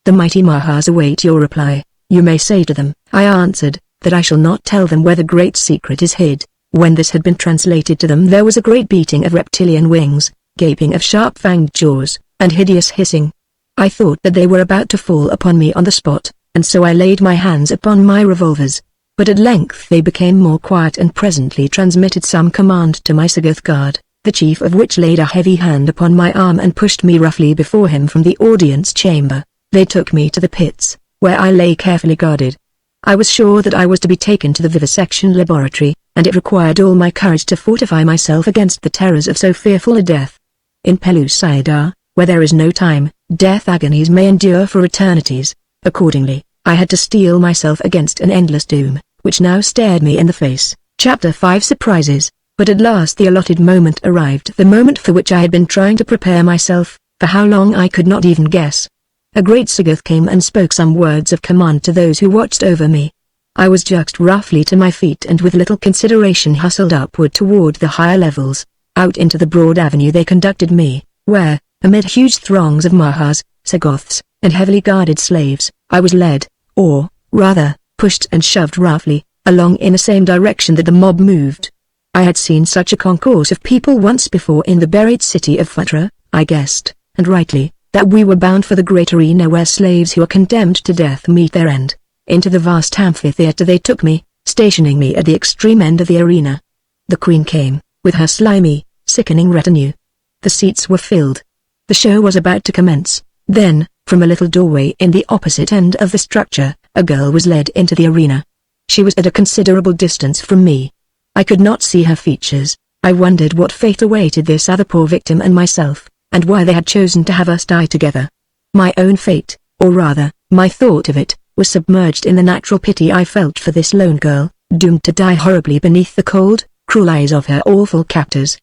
The mighty Mahas await your reply. You may say to them, I answered, that I shall not tell them where the great secret is hid. When this had been translated to them, there was a great beating of reptilian wings, gaping of sharp-fanged jaws, and hideous hissing. I thought that they were about to fall upon me on the spot, and so I laid my hands upon my revolvers. But at length they became more quiet and presently transmitted some command to my Sagoth guard, the chief of which laid a heavy hand upon my arm and pushed me roughly before him from the audience chamber. They took me to the pits, where I lay carefully guarded. I was sure that I was to be taken to the vivisection laboratory, and it required all my courage to fortify myself against the terrors of so fearful a death. In Pellucidar, where there is no time, death agonies may endure for eternities. Accordingly, I had to steel myself against an endless doom, which now stared me in the face. Chapter 5 Surprises. But at last the allotted moment arrived, the moment for which I had been trying to prepare myself, for how long I could not even guess. A great Sagoth came and spoke some words of command to those who watched over me. I was jerked roughly to my feet and with little consideration hustled upward toward the higher levels. Out into the broad avenue they conducted me, where, amid huge throngs of Mahas, Sagoths, and heavily guarded slaves, I was led, or, rather, pushed and shoved roughly, along in the same direction that the mob moved. I had seen such a concourse of people once before in the buried city of Futra. I guessed, and rightly, that we were bound for the great arena where slaves who are condemned to death meet their end. Into the vast amphitheater they took me, stationing me at the extreme end of the arena. The queen came, with her slimy, sickening retinue. The seats were filled. The show was about to commence. Then, from a little doorway in the opposite end of the structure, a girl was led into the arena. She was at a considerable distance from me. I could not see her features. I wondered what fate awaited this other poor victim and myself, and why they had chosen to have us die together. My own fate, or rather, my thought of it, was submerged in the natural pity I felt for this lone girl, doomed to die horribly beneath the cold, cruel eyes of her awful captors.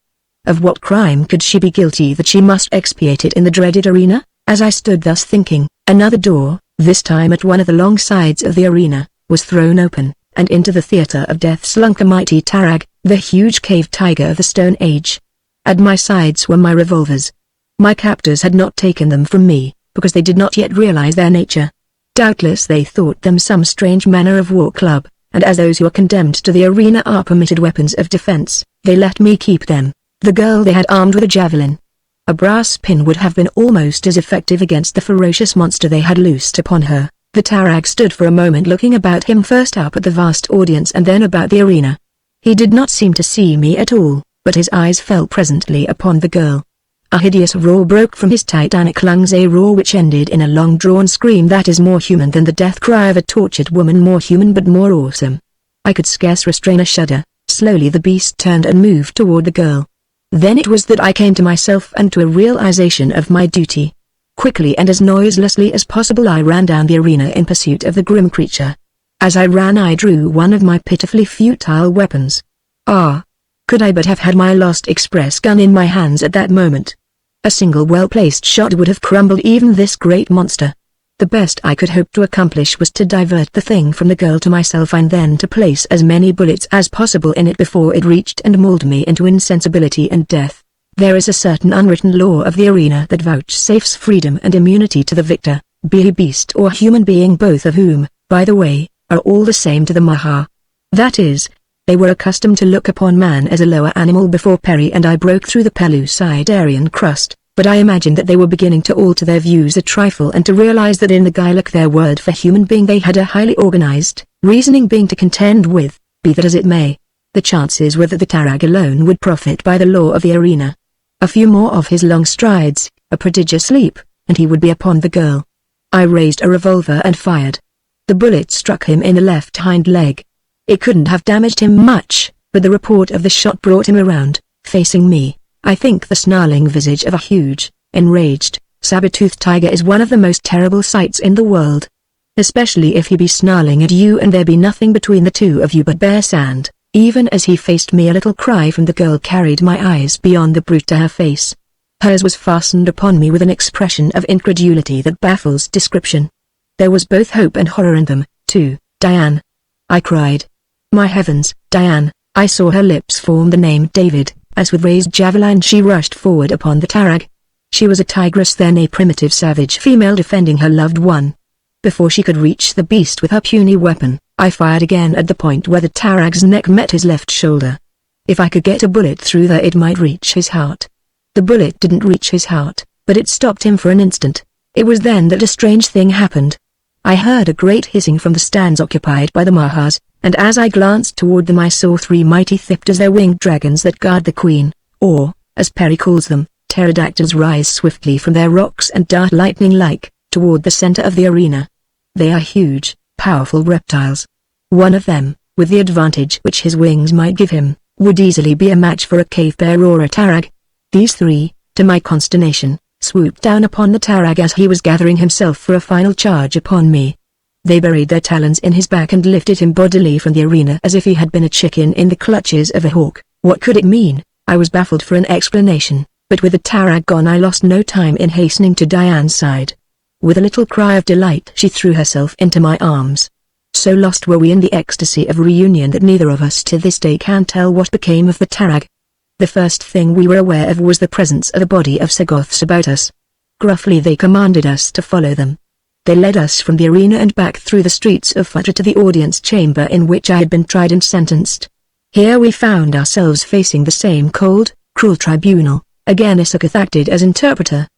Of what crime could she be guilty that she must expiate it in the dreaded arena? As I stood thus thinking, another door, this time at one of the long sides of the arena, was thrown open, and into the theater of death slunk the mighty Tarag, the huge cave tiger of the Stone Age. At my sides were my revolvers. My captors had not taken them from me, because they did not yet realize their nature. Doubtless they thought them some strange manner of war club, and as those who are condemned to the arena are permitted weapons of defense, they let me keep them. The girl they had armed with a javelin. A brass pin would have been almost as effective against the ferocious monster they had loosed upon her. The Tarag stood for a moment looking about him, first up at the vast audience and then about the arena. He did not seem to see me at all, but his eyes fell presently upon the girl. A hideous roar broke from his titanic lungs, a roar which ended in a long-drawn scream that is more human than the death cry of a tortured woman, more human but more awesome. I could scarce restrain a shudder. Slowly the beast turned and moved toward the girl. Then it was that I came to myself and to a realization of my duty. Quickly and as noiselessly as possible I ran down the arena in pursuit of the grim creature. As I ran I drew one of my pitifully futile weapons. Ah! Could I but have had my lost express gun in my hands at that moment! A single well-placed shot would have crumbled even this great monster. The best I could hope to accomplish was to divert the thing from the girl to myself and then to place as many bullets as possible in it before it reached and mauled me into insensibility and death. There is a certain unwritten law of the arena that vouchsafes freedom and immunity to the victor, be he beast or human being, both of whom, by the way, are all the same to the Maha. That is, they were accustomed to look upon man as a lower animal before Perry and I broke through the Pellucidarian crust, but I imagined that they were beginning to alter their views a trifle and to realize that in the Gaelic their word for human being they had a highly organized reasoning being to contend with. Be that as it may, the chances were that the Tarag alone would profit by the law of the arena. A few more of his long strides, a prodigious leap, and he would be upon the girl. I raised a revolver and fired. The bullet struck him in the left hind leg. It couldn't have damaged him much, but the report of the shot brought him around, facing me. I think the snarling visage of a huge, enraged, saber-toothed tiger is one of the most terrible sights in the world. Especially if he be snarling at you and there be nothing between the two of you but bare sand. Even as he faced me a little cry from the girl carried my eyes beyond the brute to her face. Hers was fastened upon me with an expression of incredulity that baffles description. There was both hope and horror in them, too. "Diane!" I cried. My heavens, Diane! I saw her lips form the name David, as with raised javelin she rushed forward upon the Tarag. She was a tigress then, a primitive savage female defending her loved one. Before she could reach the beast with her puny weapon, I fired again at the point where the Tarag's neck met his left shoulder. If I could get a bullet through there, it might reach his heart. The bullet didn't reach his heart, but it stopped him for an instant. It was then that a strange thing happened. I heard a great hissing from the stands occupied by the Mahas, and as I glanced toward them I saw 3 mighty thipters, their winged dragons that guard the queen, or, as Perry calls them, pterodactyls, rise swiftly from their rocks and dart lightning-like, toward the center of the arena. They are huge, powerful reptiles. One of them, with the advantage which his wings might give him, would easily be a match for a cave bear or a tarag. These 3, to my consternation, swooped down upon the tarag as he was gathering himself for a final charge upon me. They buried their talons in his back and lifted him bodily from the arena as if he had been a chicken in the clutches of a hawk. What could it mean? I was baffled for an explanation, but with the tarag gone I lost no time in hastening to Diane's side. With a little cry of delight she threw herself into my arms. So lost were we in the ecstasy of reunion that neither of us to this day can tell what became of the tarag. The first thing we were aware of was the presence of a body of Sagoths about us. Gruffly they commanded us to follow them. They led us from the arena and back through the streets of Futra to the audience chamber in which I had been tried and sentenced. Here we found ourselves facing the same cold, cruel tribunal. Again a Sagoth acted as interpreter.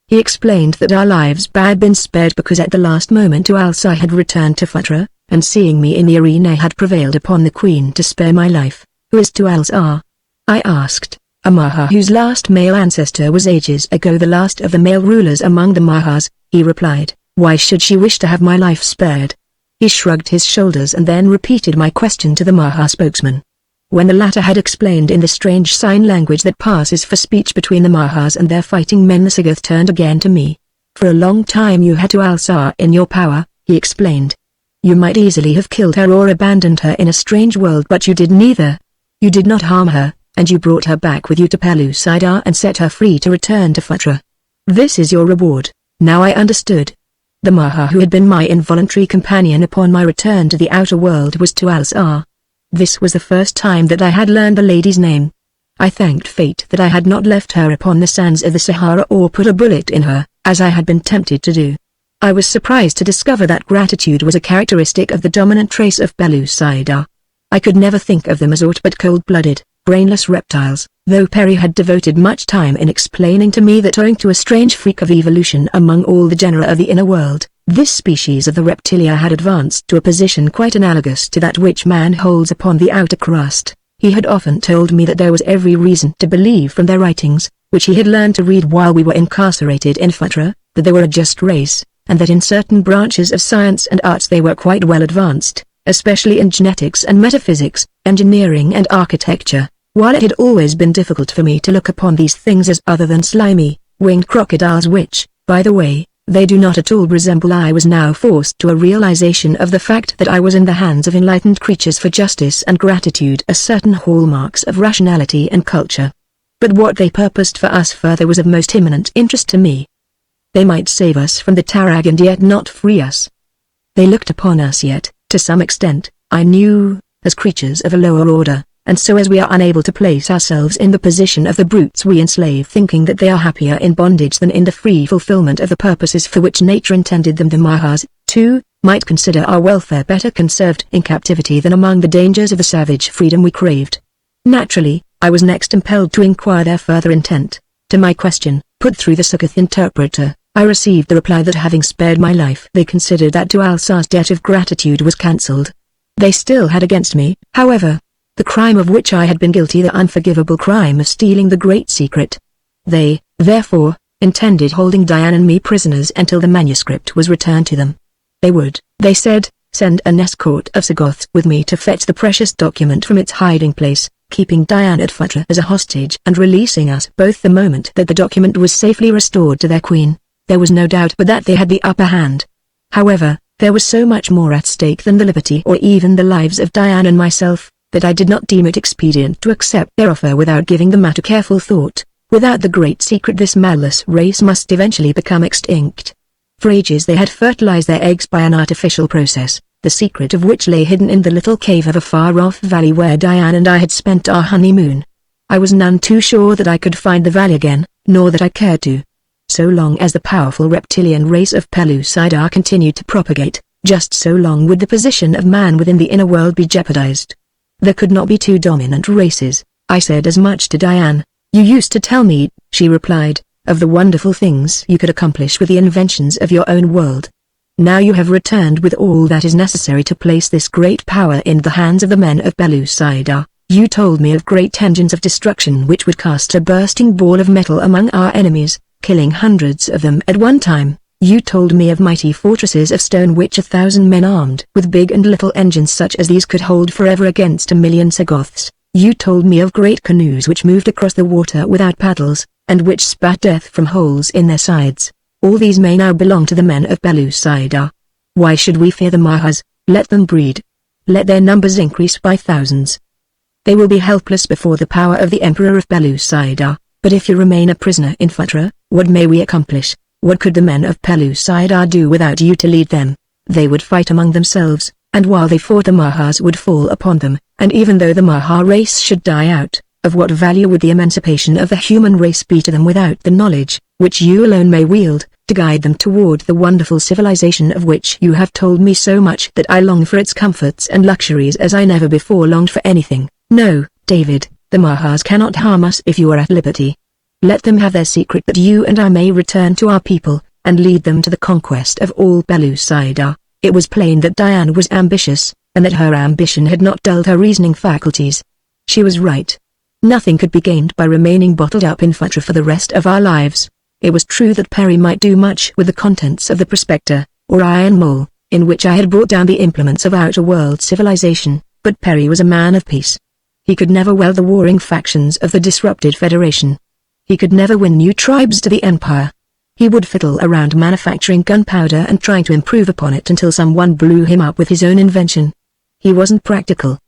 He explained that our lives had been spared because at the last moment Tualsa had returned to Futra, and seeing me in the arena had prevailed upon the queen to spare my life. Who is Tualsa? I asked. A Maha whose last male ancestor was ages ago the last of the male rulers among the Mahas, he replied. Why should she wish to have my life spared? He shrugged his shoulders and then repeated my question to the Maha spokesman. When the latter had explained in the strange sign language that passes for speech between the Mahas and their fighting men, the Sagoth turned again to me. For a long time you had Tualsa in your power, he explained. You might easily have killed her or abandoned her in a strange world, but you did neither. You did not harm her, and you brought her back with you to Pellucidar and set her free to return to Futra. This is your reward. Now I understood. The Maha who had been my involuntary companion upon my return to the outer world was Tualsa. This was the first time that I had learned the lady's name. I thanked fate that I had not left her upon the sands of the Sahara or put a bullet in her, as I had been tempted to do. I was surprised to discover that gratitude was a characteristic of the dominant race of Pellucidar. I could never think of them as aught but cold-blooded, brainless reptiles, though Perry had devoted much time in explaining to me that owing to a strange freak of evolution among all the genera of the inner world, this species of the reptilia had advanced to a position quite analogous to that which man holds upon the outer crust. He had often told me that there was every reason to believe from their writings, which he had learned to read while we were incarcerated in Futra, that they were a just race, and that in certain branches of science and arts they were quite well advanced, especially in genetics and metaphysics, engineering and architecture. While it had always been difficult for me to look upon these things as other than slimy, winged crocodiles which, by the way, they do not at all resemble, I was now forced to a realization of the fact that I was in the hands of enlightened creatures for justice and gratitude as certain hallmarks of rationality and culture. But what they purposed for us further was of most imminent interest to me. They might save us from the Tarag and yet not free us. They looked upon us yet, to some extent, I knew, as creatures of a lower order. And so as we are unable to place ourselves in the position of the brutes we enslave, thinking that they are happier in bondage than in the free fulfillment of the purposes for which nature intended them, the Mahas, too, might consider our welfare better conserved in captivity than among the dangers of the savage freedom we craved. Naturally, I was next impelled to inquire their further intent. To my question, put through the Sagoth interpreter, I received the reply that having spared my life they considered that Tualsa's debt of gratitude was cancelled. They still had against me, however, the crime of which I had been guilty, the unforgivable crime of stealing the great secret. They, therefore, intended holding Diane and me prisoners until the manuscript was returned to them. They would, they said, send an escort of Sagoths with me to fetch the precious document from its hiding place, keeping Diane at Futra as a hostage and releasing us both the moment that the document was safely restored to their queen. There was no doubt but that they had the upper hand. However, there was so much more at stake than the liberty or even the lives of Diane and myself, that I did not deem it expedient to accept their offer without giving the matter careful thought. Without the great secret this malless race must eventually become extinct. For ages they had fertilized their eggs by an artificial process, the secret of which lay hidden in the little cave of a far-off valley where Diane and I had spent our honeymoon. I was none too sure that I could find the valley again, nor that I cared to. So long as the powerful reptilian race of Pellucidar continued to propagate, Just so long would the position of man within the inner world be jeopardized. There could not be two dominant races. I said as much to Diane. You used to tell me, she replied, of the wonderful things you could accomplish with the inventions of your own world. Now you have returned with all that is necessary to place this great power in the hands of the men of Pellucidar. You told me of great engines of destruction which would cast a bursting ball of metal among our enemies, killing hundreds of them at one time. You told me of mighty fortresses of stone which 1,000 men armed with big and little engines such as these could hold forever against 1,000,000 Sagoths. You told me of great canoes which moved across the water without paddles, and which spat death from holes in their sides. All these may now belong to the men of Pellucidar. Why should we fear the Mahas? Let them breed. Let their numbers increase by thousands. They will be helpless before the power of the Emperor of Pellucidar. But if you remain a prisoner in Phutra, what may we accomplish? What could the men of Pellucidar do without you to lead them? They would fight among themselves, and while they fought the Mahas would fall upon them, and even though the Maha race should die out, of what value would the emancipation of the human race be to them without the knowledge, which you alone may wield, to guide them toward the wonderful civilization of which you have told me so much that I long for its comforts and luxuries as I never before longed for anything? No, David, the Mahas cannot harm us if you are at liberty. Let them have their secret that you and I may return to our people, and lead them to the conquest of all Pellucidar. It was plain that Diane was ambitious, and that her ambition had not dulled her reasoning faculties. She was right. Nothing could be gained by remaining bottled up in Phutra for the rest of our lives. It was true that Perry might do much with the contents of the prospector, or iron mole, in which I had brought down the implements of outer world civilization, but Perry was a man of peace. He could never quell the warring factions of the disrupted Federation. He could never win new tribes to the Empire. He would fiddle around manufacturing gunpowder and trying to improve upon it until someone blew him up with his own invention. He wasn't practical.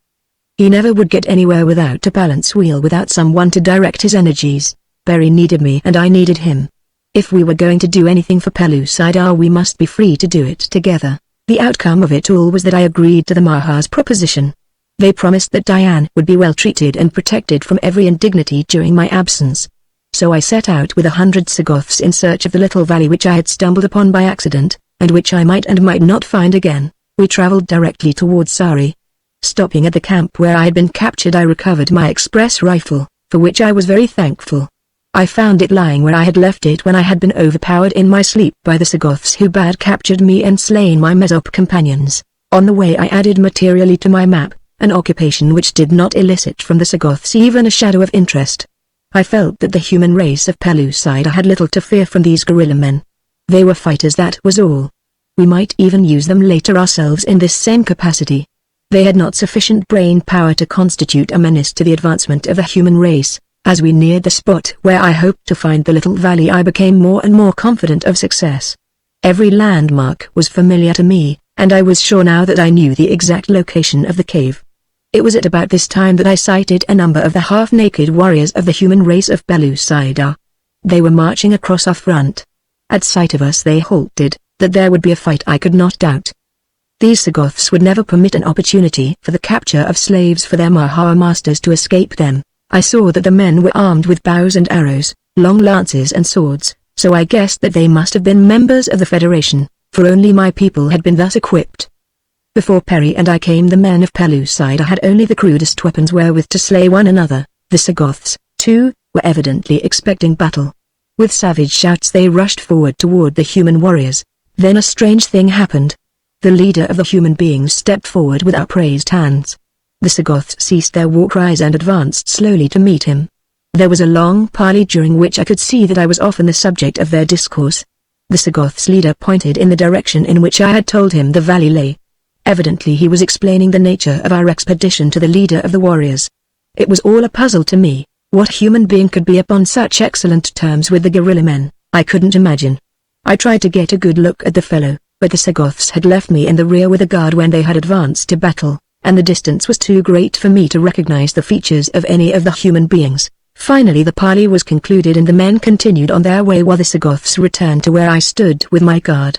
He never would get anywhere without a balance wheel, without someone to direct his energies. Perry needed me and I needed him. If we were going to do anything for Pellucidar we must be free to do it together. The outcome of it all was that I agreed to the Maha's proposition. They promised that Diane would be well treated and protected from every indignity during my absence. So I set out with 100 Sagoths in search of the little valley which I had stumbled upon by accident, and which I might and might not find again. We traveled directly towards Sari. Stopping at the camp where I had been captured, I recovered my express rifle, for which I was very thankful. I found it lying where I had left it when I had been overpowered in my sleep by the Sagoths who had captured me and slain my Mesop companions. On the way I added materially to my map, an occupation which did not elicit from the Sagoths even a shadow of interest. I felt that the human race of Pellucidar had little to fear from these guerrilla men. They were fighters, that was all. We might even use them later ourselves in this same capacity. They had not sufficient brain power to constitute a menace to the advancement of the human race. As we neared the spot where I hoped to find the little valley I became more and more confident of success. Every landmark was familiar to me, and I was sure now that I knew the exact location of the cave. It was at about this time that I sighted a number of the half-naked warriors of the human race of Pellucidar. They were marching across our front. At sight of us they halted. That there would be a fight I could not doubt. These Sagoths would never permit an opportunity for the capture of slaves for their Maha masters to escape them. I saw that the men were armed with bows and arrows, long lances and swords, so I guessed that they must have been members of the Federation, for only my people had been thus equipped. Before Perry and I came, the men of Pellucidar had only the crudest weapons wherewith to slay one another. The Sagoths, too, were evidently expecting battle. With savage shouts they rushed forward toward the human warriors. Then a strange thing happened. The leader of the human beings stepped forward with upraised hands. The Sagoths ceased their war cries and advanced slowly to meet him. There was a long parley during which I could see that I was often the subject of their discourse. The Sagoths' leader pointed in the direction in which I had told him the valley lay. Evidently he was explaining the nature of our expedition to the leader of the warriors. It was all a puzzle to me. What human being could be upon such excellent terms with the guerrilla men? I couldn't imagine. I tried to get a good look at the fellow, but the Sagoths had left me in the rear with a guard when they had advanced to battle, and the distance was too great for me to recognize the features of any of the human beings. Finally the parley was concluded and the men continued on their way while the Sagoths returned to where I stood with my guard.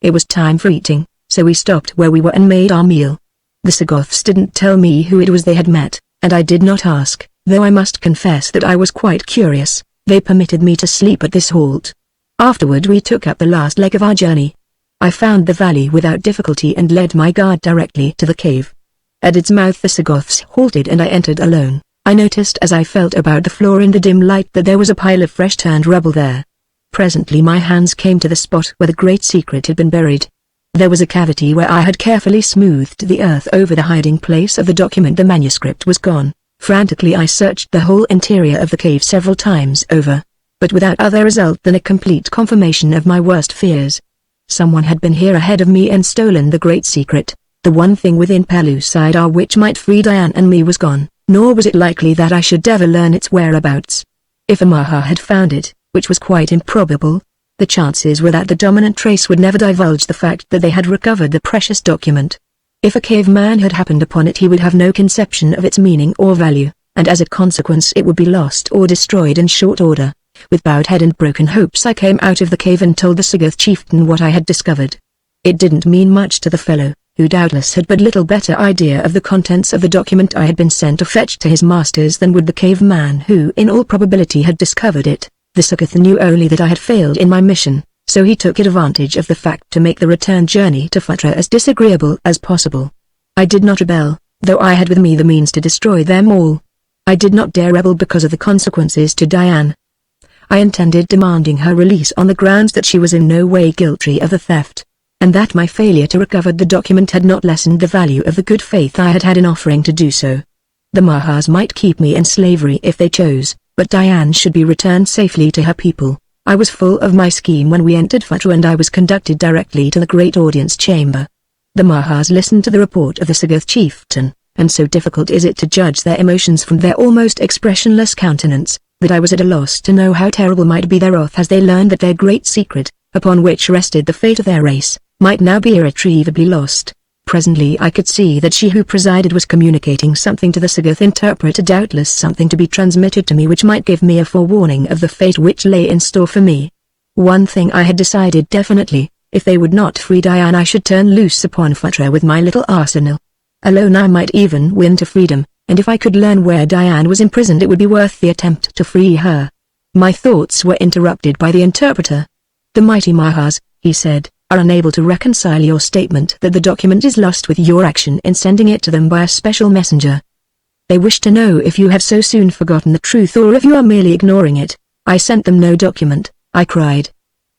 It was time for eating, so we stopped where we were and made our meal. The Sagoths didn't tell me who it was they had met, and I did not ask, though I must confess that I was quite curious. They permitted me to sleep at this halt. Afterward we took up the last leg of our journey. I found the valley without difficulty and led my guard directly to the cave. At its mouth the Sagoths halted and I entered alone. I noticed as I felt about the floor in the dim light that there was a pile of fresh-turned rubble there. Presently my hands came to the spot where the great secret had been buried. There was a cavity where I had carefully smoothed the earth over the hiding place of the document. The manuscript was gone. Frantically I searched the whole interior of the cave several times over, but without other result than a complete confirmation of my worst fears. Someone had been here ahead of me and stolen the great secret. The one thing within Pellucidar which might free Diane and me was gone, nor was it likely that I should ever learn its whereabouts. If a Maha had found it, which was quite improbable, the chances were that the dominant trace would never divulge the fact that they had recovered the precious document. If a caveman had happened upon it he would have no conception of its meaning or value, and as a consequence it would be lost or destroyed in short order. With bowed head and broken hopes I came out of the cave and told the Sagoth chieftain what I had discovered. It didn't mean much to the fellow, who doubtless had but little better idea of the contents of the document I had been sent to fetch to his masters than would the caveman who in all probability had discovered it. The Sagoth knew only that I had failed in my mission, so he took advantage of the fact to make the return journey to Futra as disagreeable as possible. I did not rebel, though I had with me the means to destroy them all. I did not dare rebel because of the consequences to Diane. I intended demanding her release on the grounds that she was in no way guilty of the theft, and that my failure to recover the document had not lessened the value of the good faith I had had in offering to do so. The Mahas might keep me in slavery if they chose, but Diane should be returned safely to her people. I was full of my scheme when we entered Futra and I was conducted directly to the great audience chamber. The Mahas listened to the report of the Sagoth chieftain, and so difficult is it to judge their emotions from their almost expressionless countenance, that I was at a loss to know how terrible might be their wrath as they learned that their great secret, upon which rested the fate of their race, might now be irretrievably lost. Presently I could see that she who presided was communicating something to the Sagoth interpreter, doubtless something to be transmitted to me which might give me a forewarning of the fate which lay in store for me. One thing I had decided definitely: if they would not free Diane I should turn loose upon Futra with my little arsenal. Alone I might even win to freedom, and if I could learn where Diane was imprisoned it would be worth the attempt to free her. My thoughts were interrupted by the interpreter. "The mighty Mahas," he said, "are unable to reconcile your statement that the document is lost with your action in sending it to them by a special messenger. They wish to know if you have so soon forgotten the truth or if you are merely ignoring it." "I sent them no document," I cried.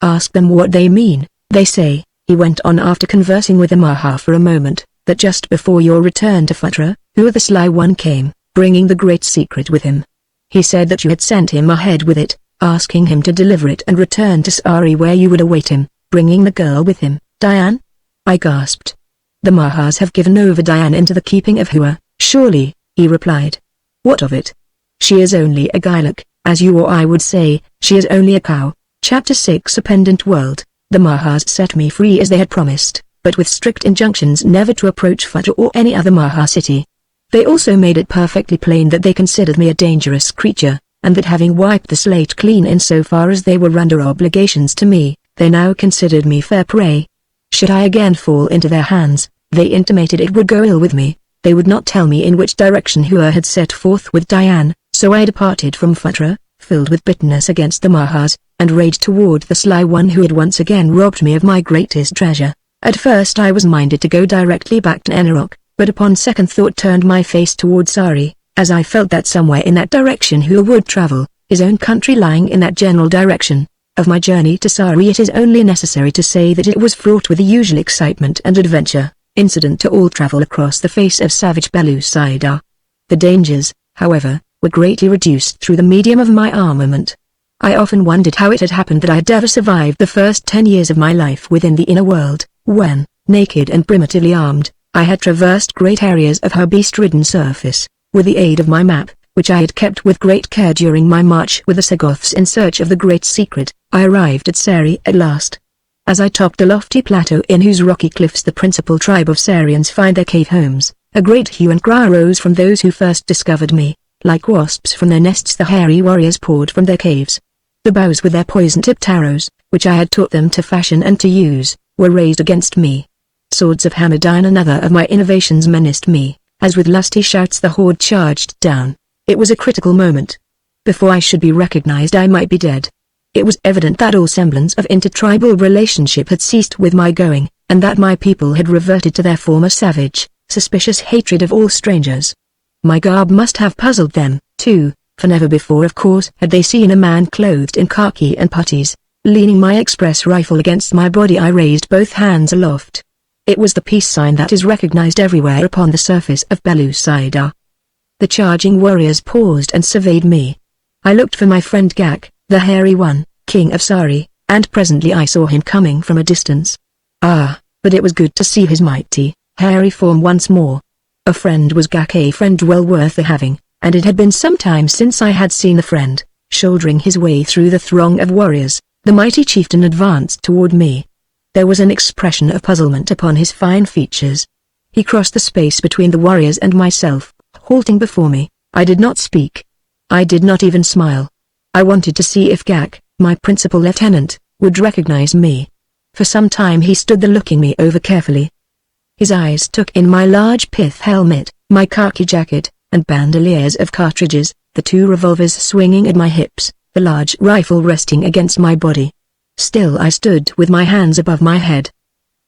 "Ask them what they mean. They say," he went on after conversing with the Maha for a moment, "that just before your return to Futra, who the sly one came, bringing the great secret with him. He said that you had sent him ahead with it, asking him to deliver it and return to Sari where you would await him, bringing the girl with him." "Diane?" I gasped. "The Mahas have given over Diane into the keeping of Hua, surely," he replied. "What of it? She is only a Gilak, as you or I would say, she is only a cow." Chapter 6 A Pendant World. The Mahas set me free as they had promised, but with strict injunctions never to approach Futra or any other Maha city. They also made it perfectly plain that they considered me a dangerous creature, and that having wiped the slate clean insofar as they were under obligations to me, they now considered me fair prey. Should I again fall into their hands, they intimated it would go ill with me. They would not tell me in which direction Hua had set forth with Diane, so I departed from Futra, filled with bitterness against the Mahas, and rage toward the sly one who had once again robbed me of my greatest treasure. At first I was minded to go directly back to Enarok, but upon second thought turned my face toward Sari, as I felt that somewhere in that direction Hua would travel, his own country lying in that general direction. Of my journey to Sari it is only necessary to say that it was fraught with the usual excitement and adventure, incident to all travel across the face of savage Pellucidar. The dangers, however, were greatly reduced through the medium of my armament. I often wondered how it had happened that I had ever survived the first 10 years of my life within the inner world, when, naked and primitively armed, I had traversed great areas of her beast-ridden surface. With the aid of my map, which I had kept with great care during my march with the Sagoths in search of the great secret, I arrived at Sari at last. As I topped a lofty plateau in whose rocky cliffs the principal tribe of Sarians find their cave homes, a great hue and cry arose from those who first discovered me. Like wasps from their nests the hairy warriors poured from their caves. The bows with their poison-tipped arrows, which I had taught them to fashion and to use, were raised against me. Swords of Hamadine, another of my innovations, menaced me, as with lusty shouts the horde charged down. It was a critical moment. Before I should be recognized I might be dead. It was evident that all semblance of intertribal relationship had ceased with my going, and that my people had reverted to their former savage, suspicious hatred of all strangers. My garb must have puzzled them, too, for never before of course had they seen a man clothed in khaki and puttees. Leaning my express rifle against my body, I raised both hands aloft. It was the peace sign that is recognized everywhere upon the surface of Pellucidar. The charging warriors paused and surveyed me. I looked for my friend Gak, the hairy one, king of Sari, and presently I saw him coming from a distance. Ah, but it was good to see his mighty, hairy form once more. A friend was Gak, a friend well worth the having, and it had been some time since I had seen the friend. Shouldering his way through the throng of warriors, the mighty chieftain advanced toward me. There was an expression of puzzlement upon his fine features. He crossed the space between the warriors and myself, halting before me. I did not speak. I did not even smile. I wanted to see if Gak, my principal lieutenant, would recognize me. For some time he stood there looking me over carefully. His eyes took in my large pith helmet, my khaki jacket, and bandoliers of cartridges, the two revolvers swinging at my hips, the large rifle resting against my body. Still I stood with my hands above my head.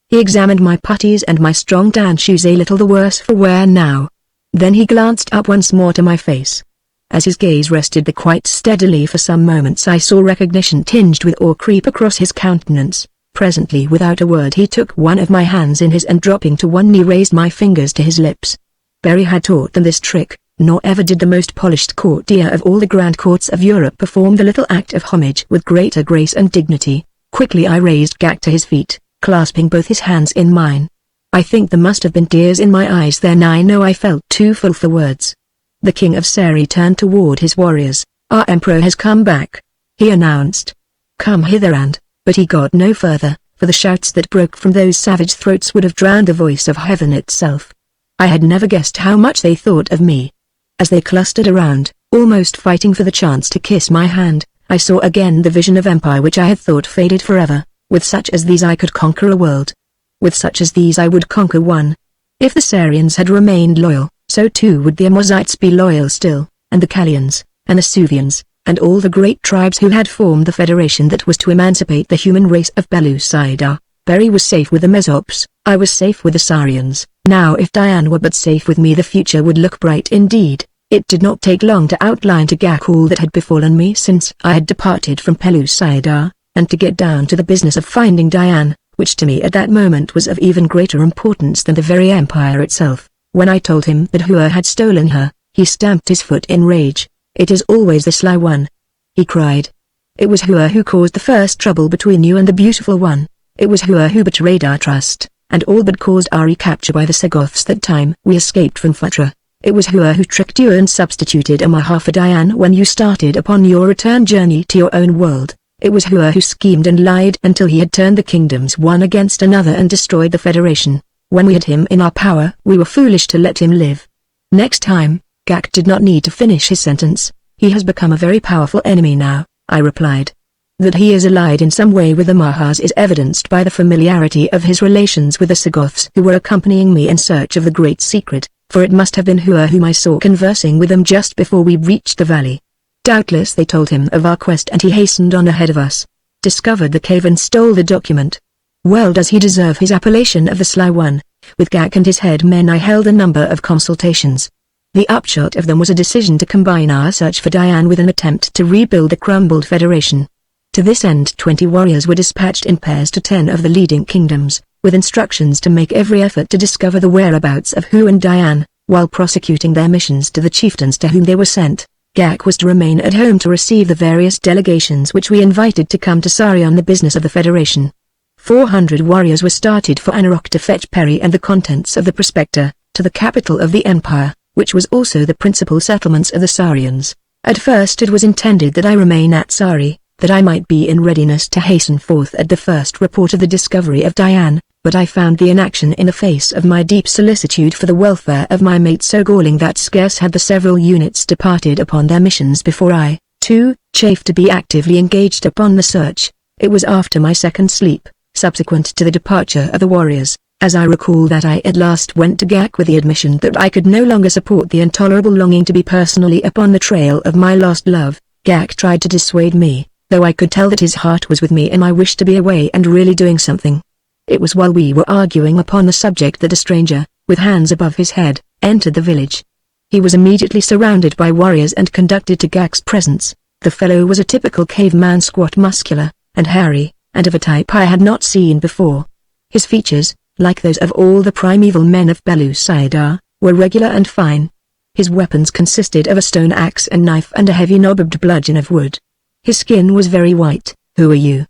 He examined my puttees and my strong tan shoes, a little the worse for wear now. Then he glanced up once more to my face. As his gaze rested there quite steadily for some moments, I saw recognition tinged with awe creep across his countenance. Presently without a word he took one of my hands in his and dropping to one knee raised my fingers to his lips. Berry had taught them this trick, nor ever did the most polished courtier of all the grand courts of Europe perform the little act of homage with greater grace and dignity. Quickly I raised Gak to his feet, clasping both his hands in mine. I think there must have been tears in my eyes then. I know I felt too full for words. The king of Sari turned toward his warriors. Our emperor has come back, he announced. Come hither and, but he got no further, for the shouts that broke from those savage throats would have drowned the voice of heaven itself. I had never guessed how much they thought of me. As they clustered around, almost fighting for the chance to kiss my hand, I saw again the vision of empire which I had thought faded forever. With such as these I could conquer a world. With such as these I would conquer one. If the Sarians had remained loyal, so too would the Amosites be loyal still, and the Kalians, and the Suvians, and all the great tribes who had formed the federation that was to emancipate the human race of Pellucidar. Berry was safe with the Mesops, I was safe with the Sarians. Now if Diane were but safe with me the future would look bright indeed. It did not take long to outline to Gak all that had befallen me since I had departed from Pellucidar, and to get down to the business of finding Diane, which to me at that moment was of even greater importance than the very empire itself. When I told him that Hua had stolen her, he stamped his foot in rage. It is always the sly one, he cried. It was Hua who caused the first trouble between you and the beautiful one. It was Hua who betrayed our trust, and all but caused our recapture by the Sagoths that time we escaped from Phutra. It was Hua who tricked you and substituted Omaha for Diane when you started upon your return journey to your own world. It was Hua who schemed and lied until he had turned the kingdoms one against another and destroyed the Federation. When we had him in our power, we were foolish to let him live. Next time, Gak did not need to finish his sentence. He has become a very powerful enemy now, I replied. That he is allied in some way with the Mahas is evidenced by the familiarity of his relations with the Sagoths who were accompanying me in search of the great secret, for it must have been Hua whom I saw conversing with them just before we reached the valley. Doubtless they told him of our quest and he hastened on ahead of us, discovered the cave and stole the document. Well does he deserve his appellation of the Sly One. With Gak and his head men I held a number of consultations. The upshot of them was a decision to combine our search for Diane with an attempt to rebuild the crumbled Federation. To this end 20 warriors were dispatched in pairs to 10 of the leading kingdoms, with instructions to make every effort to discover the whereabouts of Hua and Diane, while prosecuting their missions to the chieftains to whom they were sent. Gak was to remain at home to receive the various delegations which we invited to come to Sari on the business of the Federation. 400 warriors were started for Anarok to fetch Perry and the contents of the prospector, to the capital of the empire, which was also the principal settlements of the Sarians. At first it was intended that I remain at Sari, that I might be in readiness to hasten forth at the first report of the discovery of Diane, but I found the inaction in the face of my deep solicitude for the welfare of my mate so galling that scarce had the several units departed upon their missions before I, too, chafed to be actively engaged upon the search. It was after my second sleep, subsequent to the departure of the warriors, as I recall that I at last went to Gak with the admission that I could no longer support the intolerable longing to be personally upon the trail of my lost love. Gak tried to dissuade me, though I could tell that his heart was with me in my wish to be away and really doing something. It was while we were arguing upon the subject that a stranger, with hands above his head, entered the village. He was immediately surrounded by warriors and conducted to Gak's presence. The fellow was a typical caveman, squat, muscular, and hairy, and of a type I had not seen before. His features, like those of all the primeval men of Pellucidar, were regular and fine. His weapons consisted of a stone axe and knife and a heavy knobbed bludgeon of wood. His skin was very white. "Who are you?"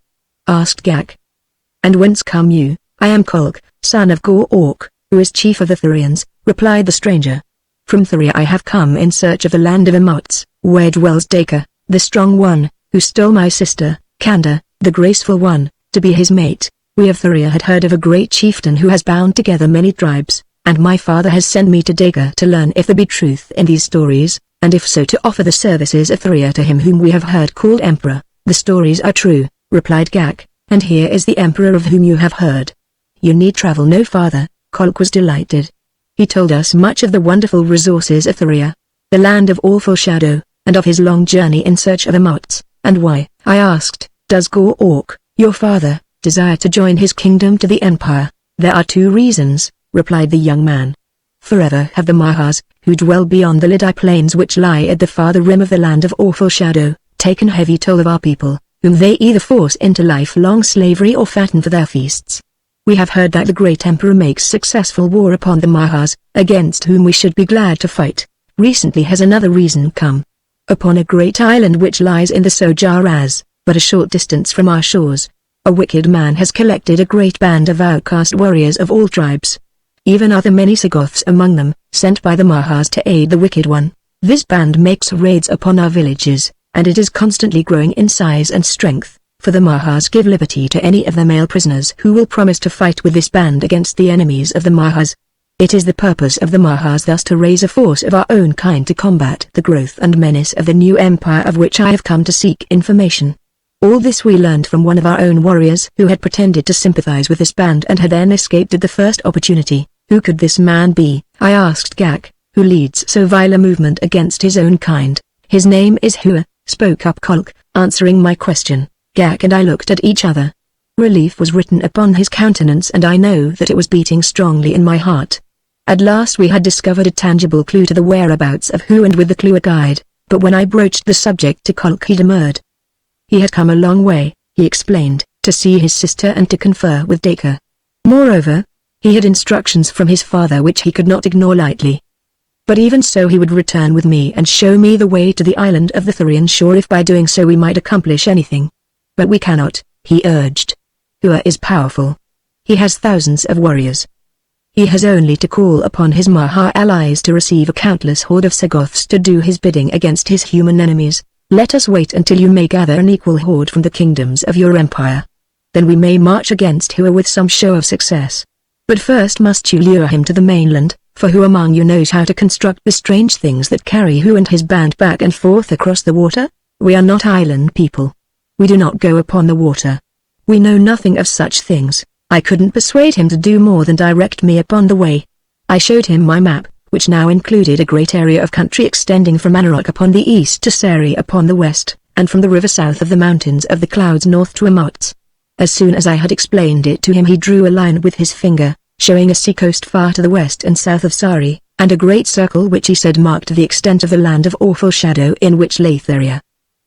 asked Gak. "And whence come you?" "I am Kolk, son of Gork, who is chief of the Thurians," replied the stranger. "From Thuria I have come in search of the land of Amots, where dwells Dacre, the strong one, who stole my sister, Kanda, the graceful one, to be his mate. We of Thuria had heard of a great chieftain who has bound together many tribes, and my father has sent me to Dacre to learn if there be truth in these stories, and if so to offer the services of Thuria to him whom we have heard called Emperor." "The stories are true," replied Gak, "and here is the Emperor of whom you have heard. You need travel no farther." Kolk was delighted. He told us much of the wonderful resources of Thuria, the land of awful shadow, and of his long journey in search of Amots. "And why?" I asked. "Does Gork, your father, desire to join his kingdom to the empire?" "There are 2 reasons," replied the young man. "Forever have the Mahas, who dwell beyond the Lidai plains which lie at the farther rim of the land of awful shadow, taken heavy toll of our people, whom they either force into lifelong slavery or fatten for their feasts. We have heard that the great emperor makes successful war upon the Mahas, against whom we should be glad to fight. Recently has another reason come. Upon a great island which lies in the Sojaraz, but a short distance from our shores, a wicked man has collected a great band of outcast warriors of all tribes. Even are there many Sagoths among them, sent by the Mahas to aid the wicked one. This band makes raids upon our villages, and it is constantly growing in size and strength, for the Mahas give liberty to any of the male prisoners who will promise to fight with this band against the enemies of the Mahas. It is the purpose of the Mahas thus to raise a force of our own kind to combat the growth and menace of the new empire of which I have come to seek information. All this we learned from one of our own warriors who had pretended to sympathize with this band and had then escaped at the first opportunity. Who could this man be?" I asked Gak, "who leads so vile a movement against his own kind?" "His name is Hua," spoke up Kolk, answering my question. Gak and I looked at each other. Relief was written upon his countenance and I know that it was beating strongly in my heart. At last we had discovered a tangible clue to the whereabouts of Hua, and with the clue a guide, but when I broached the subject to Kolk he demurred. He had come a long way, he explained, to see his sister and to confer with Dacre. Moreover, he had instructions from his father which he could not ignore lightly. But even so he would return with me and show me the way to the island of the Thurian shore if by doing so we might accomplish anything. "But we cannot," he urged. "Hua is powerful. He has thousands of warriors. He has only to call upon his Maha allies to receive a countless horde of Sagoths to do his bidding against his human enemies. Let us wait until you may gather an equal horde from the kingdoms of your empire. Then we may march against Hua with some show of success. But first must you lure him to the mainland, for who among you knows how to construct the strange things that carry Hua and his band back and forth across the water? We are not island people. We do not go upon the water. We know nothing of such things." I couldn't persuade him to do more than direct me upon the way. I showed him my map, which now included a great area of country extending from Anarok upon the east to Seri upon the west, and from the river south of the mountains of the clouds north to Amots. As soon as I had explained it to him he drew a line with his finger, showing a seacoast far to the west and south of Sari, and a great circle which he said marked the extent of the land of awful shadow in which lay Thuria.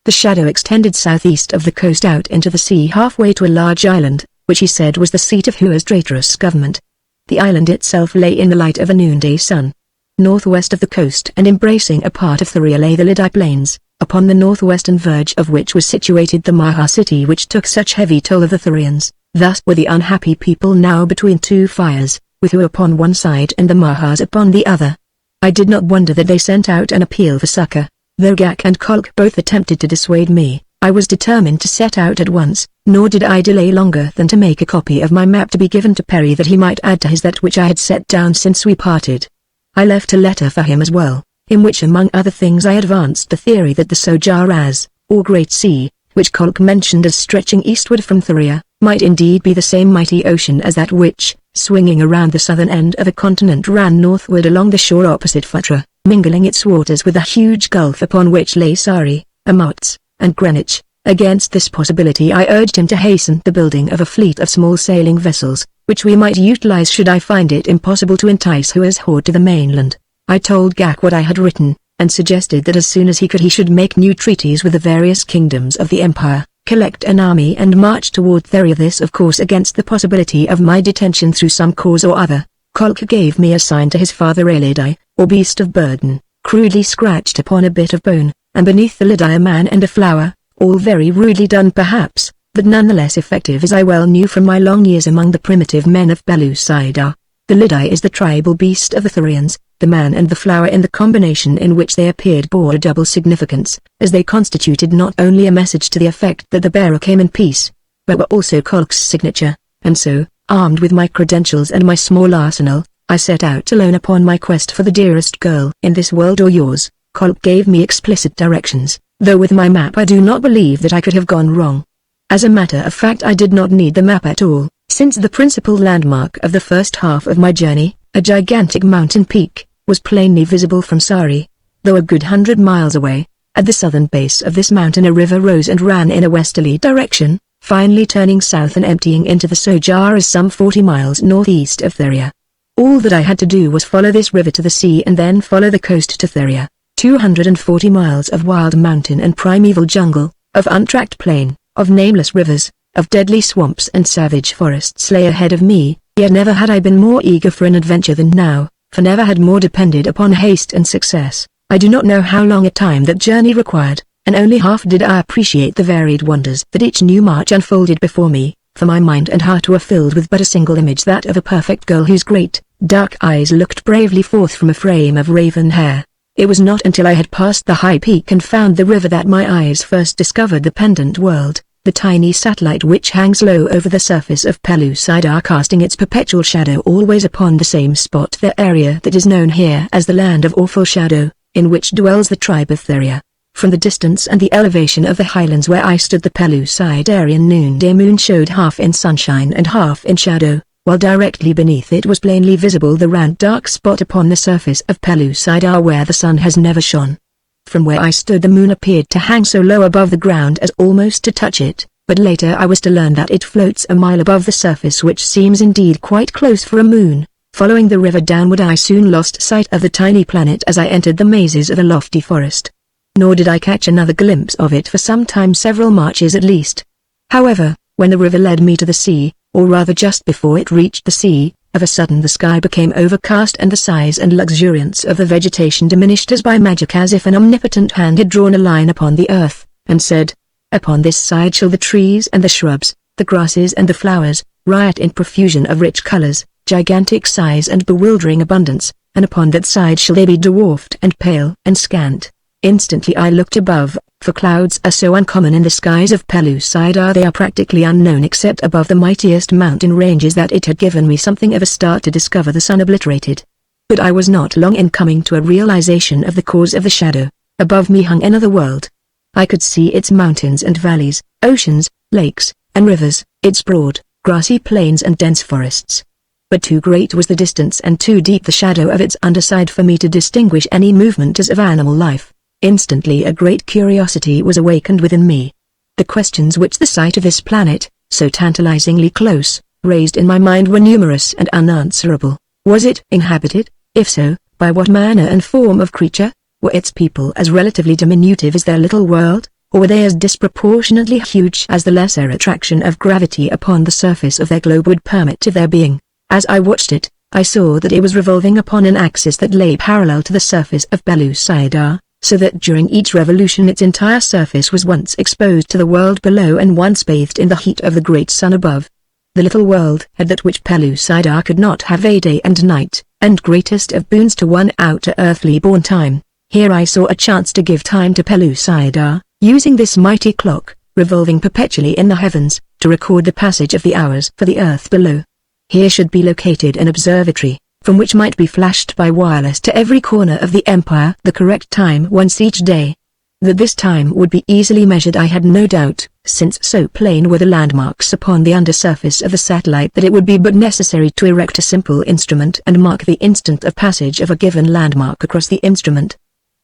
The shadow extended southeast of the coast out into the sea halfway to a large island, which he said was the seat of Hua's traitorous government. The island itself lay in the light of a noonday sun. Northwest of the coast and embracing a part of Thuria lay the Lidai plains, upon the northwestern verge of which was situated the Maha city which took such heavy toll of the Thurians. Thus were the unhappy people now between 2 fires, with Hua upon one side and the Mahas upon the other. I did not wonder that they sent out an appeal for succor. Though Gak and Kolk both attempted to dissuade me, I was determined to set out at once, nor did I delay longer than to make a copy of my map to be given to Perry that he might add to his that which I had set down since we parted. I left a letter for him as well, in which among other things I advanced the theory that the Sojaraz, or Great Sea, which Kolk mentioned as stretching eastward from Thuria, might indeed be the same mighty ocean as that which, swinging around the southern end of a continent ran northward along the shore opposite Phutra, mingling its waters with a huge gulf upon which lay Sari, Amots, and Greenwich. Against this possibility I urged him to hasten the building of a fleet of small sailing vessels, which we might utilize should I find it impossible to entice Hua's horde to the mainland. I told Gak what I had written, and suggested that as soon as he could he should make new treaties with the various kingdoms of the empire, collect an army and march toward Theria, this of course against the possibility of my detention through some cause or other. Kolk gave me a sign to his father, a lid-eye, or beast of burden, crudely scratched upon a bit of bone, and beneath the lid-eye a man and a flower, all very rudely done perhaps, but nonetheless effective, as I well knew from my long years among the primitive men of Pellucidar. The lid-eye is the tribal beast of the Therians. The man and the flower in the combination in which they appeared bore a double significance, as they constituted not only a message to the effect that the bearer came in peace, but were also Kolk's signature, and so, armed with my credentials and my small arsenal, I set out alone upon my quest for the dearest girl in this world or yours. Kolk gave me explicit directions, though with my map I do not believe that I could have gone wrong. As a matter of fact, I did not need the map at all, since the principal landmark of the first half of my journey, a gigantic mountain peak, was plainly visible from Sari. Though a good 100 miles away, at the southern base of this mountain a river rose and ran in a westerly direction, finally turning south and emptying into the Sojaras some 40 miles northeast of Theria. All that I had to do was follow this river to the sea and then follow the coast to Theria. 240 miles of wild mountain and primeval jungle, of untracked plain, of nameless rivers, of deadly swamps and savage forests lay ahead of me, yet never had I been more eager for an adventure than now, for never had more depended upon haste and success. I do not know how long a time that journey required, and only half did I appreciate the varied wonders that each new march unfolded before me, for my mind and heart were filled with but a single image, that of a perfect girl whose great, dark eyes looked bravely forth from a frame of raven hair. It was not until I had passed the high peak and found the river that my eyes first discovered the pendant world, the tiny satellite which hangs low over the surface of Pellucidar, casting its perpetual shadow always upon the same spot, the area that is known here as the Land of Awful Shadow, in which dwells the tribe of Theria. From the distance and the elevation of the highlands where I stood, the Pellucidarian noonday moon showed half in sunshine and half in shadow, while directly beneath it was plainly visible the round dark spot upon the surface of Pellucidar where the sun has never shone. From where I stood the moon appeared to hang so low above the ground as almost to touch it, but later I was to learn that it floats a mile above the surface, which seems indeed quite close for a moon. Following the river downward I soon lost sight of the tiny planet as I entered the mazes of a lofty forest. Nor did I catch another glimpse of it for some time, several marches at least. However, when the river led me to the sea, or rather just before it reached the sea, of a sudden the sky became overcast and the size and luxuriance of the vegetation diminished as by magic, as if an omnipotent hand had drawn a line upon the earth, and said, "Upon this side shall the trees and the shrubs, the grasses and the flowers, riot in profusion of rich colors, gigantic size and bewildering abundance, and upon that side shall they be dwarfed and pale and scant." Instantly I looked above, for clouds are so uncommon in the skies of Pellucidar, they are practically unknown except above the mightiest mountain ranges, that it had given me something of a start to discover the sun obliterated. But I was not long in coming to a realization of the cause of the shadow. Above me hung another world. I could see its mountains and valleys, oceans, lakes, and rivers, its broad, grassy plains and dense forests. But too great was the distance and too deep the shadow of its underside for me to distinguish any movement as of animal life. Instantly a great curiosity was awakened within me. The questions which the sight of this planet, so tantalizingly close, raised in my mind were numerous and unanswerable. Was it inhabited? If so, by what manner and form of creature? Were its people as relatively diminutive as their little world, or were they as disproportionately huge as the lesser attraction of gravity upon the surface of their globe would permit to their being? As I watched it, I saw that it was revolving upon an axis that lay parallel to the surface of Pellucidar, so that during each revolution its entire surface was once exposed to the world below and once bathed in the heat of the great sun above. The little world had that which Pellucidar could not have, a day and night, and greatest of boons to one outer earthly born, time. Here I saw a chance to give time to Pellucidar, using this mighty clock, revolving perpetually in the heavens, to record the passage of the hours for the earth below. Here should be located an observatory, from which might be flashed by wireless to every corner of the empire the correct time once each day. That this time would be easily measured I had no doubt, since so plain were the landmarks upon the undersurface of the satellite that it would be but necessary to erect a simple instrument and mark the instant of passage of a given landmark across the instrument.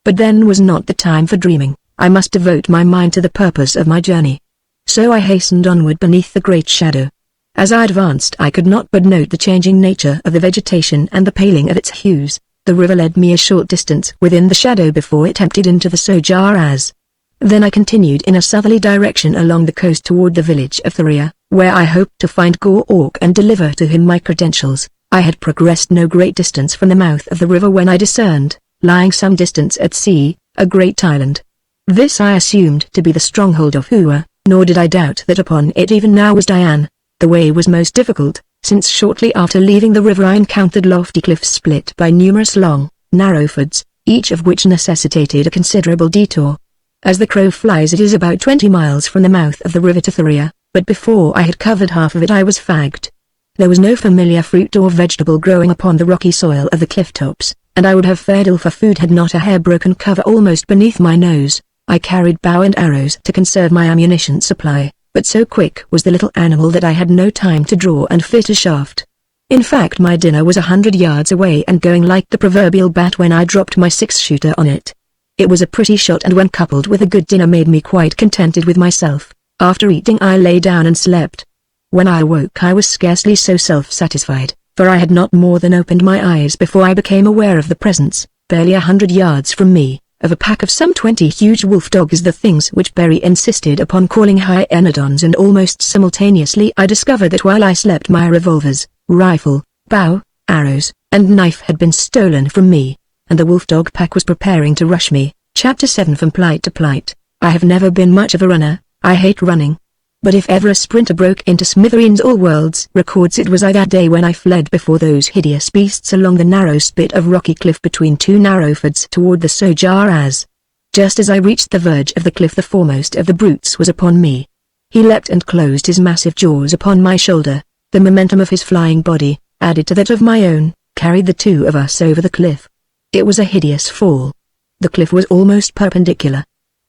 But then was not the time for dreaming. I must devote my mind to the purpose of my journey. So I hastened onward beneath the great shadow. As I advanced I could not but note the changing nature of the vegetation and the paling of its hues. The river led me a short distance within the shadow before it emptied into the Sojaraz. Then I continued in a southerly direction along the coast toward the village of Thuria, where I hoped to find Gork and deliver to him my credentials. I had progressed no great distance from the mouth of the river when I discerned, lying some distance at sea, a great island. This I assumed to be the stronghold of Hua, nor did I doubt that upon it even now was Diane. The way was most difficult, since shortly after leaving the river I encountered lofty cliffs split by numerous long, narrow fords, each of which necessitated a considerable detour. As the crow flies it is about 20 miles from the mouth of the river to Thuria, but before I had covered half of it I was fagged. There was no familiar fruit or vegetable growing upon the rocky soil of the cliff tops, and I would have fared ill for food had not a hair-broken cover almost beneath my nose. I carried bow and arrows to conserve my ammunition supply, but so quick was the little animal that I had no time to draw and fit a shaft. In fact my dinner was 100 yards away and going like the proverbial bat when I dropped my 6-shooter on it. It was a pretty shot and when coupled with a good dinner made me quite contented with myself. After eating I lay down and slept. When I awoke I was scarcely so self-satisfied, for I had not more than opened my eyes before I became aware of the presence, barely 100 yards from me, of a pack of some 20 huge wolf dogs, the things which Berry insisted upon calling hyenodons, and almost simultaneously I discovered that while I slept my revolvers, rifle, bow, arrows, and knife had been stolen from me, and the wolf dog pack was preparing to rush me. Chapter 7. From plight to plight. I have never been much of a runner, I hate running. But if ever a sprinter broke into smithereens all worlds records it was I that day when I fled before those hideous beasts along the narrow spit of rocky cliff between two narrow fords toward the Sojaraz. Just as I reached the verge of the cliff the foremost of the brutes was upon me. He leapt and closed his massive jaws upon my shoulder. The momentum of his flying body, added to that of my own, carried the two of us over the cliff. It was a hideous fall. The cliff was almost perpendicular.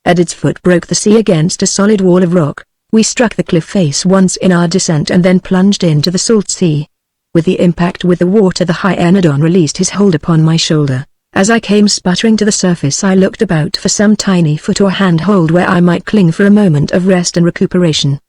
At its foot broke the sea against a solid wall of rock. We struck the cliff face once in our descent and then plunged into the salt sea. With the impact with the water the hyenodon released his hold upon my shoulder. As I came sputtering to the surface I looked about for some tiny foot or handhold where I might cling for a moment of rest and recuperation.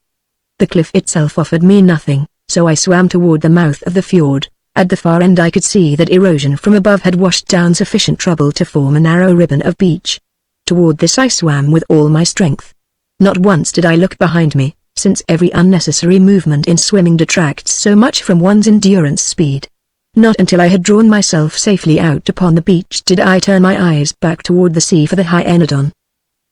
The cliff itself offered me nothing, so I swam toward the mouth of the fjord. At the far end I could see that erosion from above had washed down sufficient trouble to form a narrow ribbon of beach. Toward this I swam with all my strength. Not once did I look behind me, since every unnecessary movement in swimming detracts so much from one's endurance speed. Not until I had drawn myself safely out upon the beach did I turn my eyes back toward the sea for the hyenodon.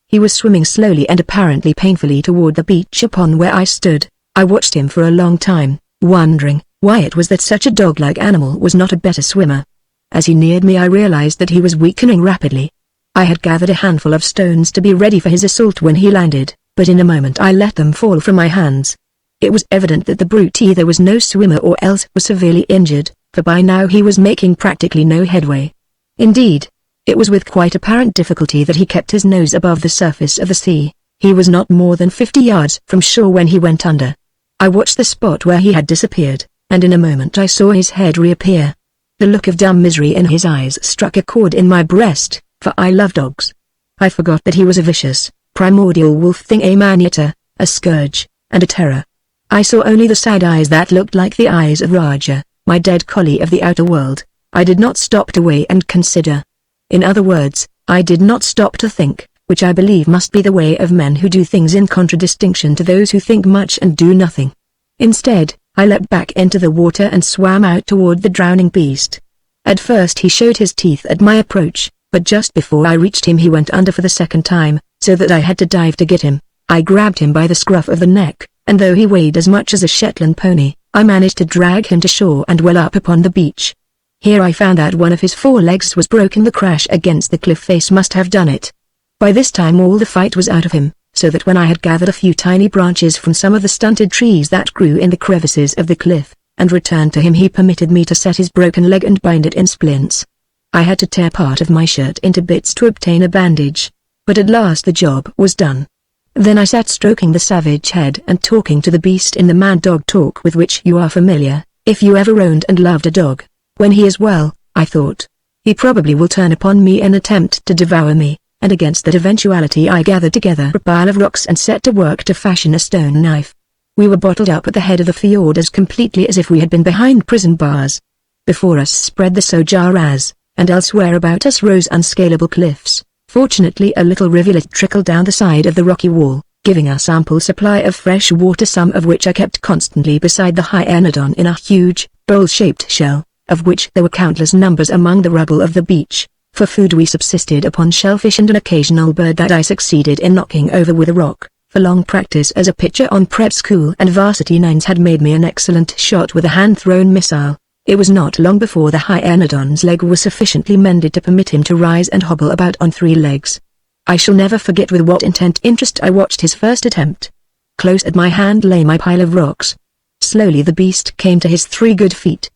He was swimming slowly and apparently painfully toward the beach upon where I stood. I watched him for a long time, wondering why it was that such a dog-like animal was not a better swimmer. As he neared me I realized that he was weakening rapidly. I had gathered a handful of stones to be ready for his assault when he landed, but in a moment I let them fall from my hands. It was evident that the brute either was no swimmer or else was severely injured, for by now he was making practically no headway. Indeed, it was with quite apparent difficulty that he kept his nose above the surface of the sea. He was not more than 50 yards from shore when he went under. I watched the spot where he had disappeared, and in a moment I saw his head reappear. The look of dumb misery in his eyes struck a chord in my breast, for I love dogs. I forgot that he was a vicious, primordial wolf thing, a man-eater, a scourge, and a terror. I saw only the sad eyes that looked like the eyes of Raja, my dead collie of the outer world. I did not stop to weigh and consider. In other words, I did not stop to think, which I believe must be the way of men who do things in contradistinction to those who think much and do nothing. Instead, I leapt back into the water and swam out toward the drowning beast. At first he showed his teeth at my approach, but just before I reached him he went under for the second time, so that I had to dive to get him. I grabbed him by the scruff of the neck, and though he weighed as much as a Shetland pony, I managed to drag him to shore and well up upon the beach. Here I found that one of his forelegs was broken. The crash against the cliff face must have done it. By this time all the fight was out of him, so that when I had gathered a few tiny branches from some of the stunted trees that grew in the crevices of the cliff, and returned to him, he permitted me to set his broken leg and bind it in splints. I had to tear part of my shirt into bits to obtain a bandage, but at last the job was done. Then I sat stroking the savage head and talking to the beast in the mad-dog talk with which you are familiar, if you ever owned and loved a dog. When he is well, I thought, he probably will turn upon me and attempt to devour me. and against that eventuality I gathered together a pile of rocks and set to work to fashion a stone knife. We were bottled up at the head of the fjord as completely as if we had been behind prison bars. Before us spread the Sojaraz, and elsewhere about us rose unscalable cliffs. Fortunately a little rivulet trickled down the side of the rocky wall, giving us ample supply of fresh water, some of which I kept constantly beside the hyaenodon in a huge, bowl-shaped shell, of which there were countless numbers among the rubble of the beach. For food we subsisted upon shellfish and an occasional bird that I succeeded in knocking over with a rock, for long practice as a pitcher on prep school and varsity nines had made me an excellent shot with a hand-thrown missile. It was not long before the hyaenodon's leg was sufficiently mended to permit him to rise and hobble about on 3 legs. I shall never forget with what intent interest I watched his first attempt. Close at my hand lay my pile of rocks. Slowly the beast came to his 3 good feet.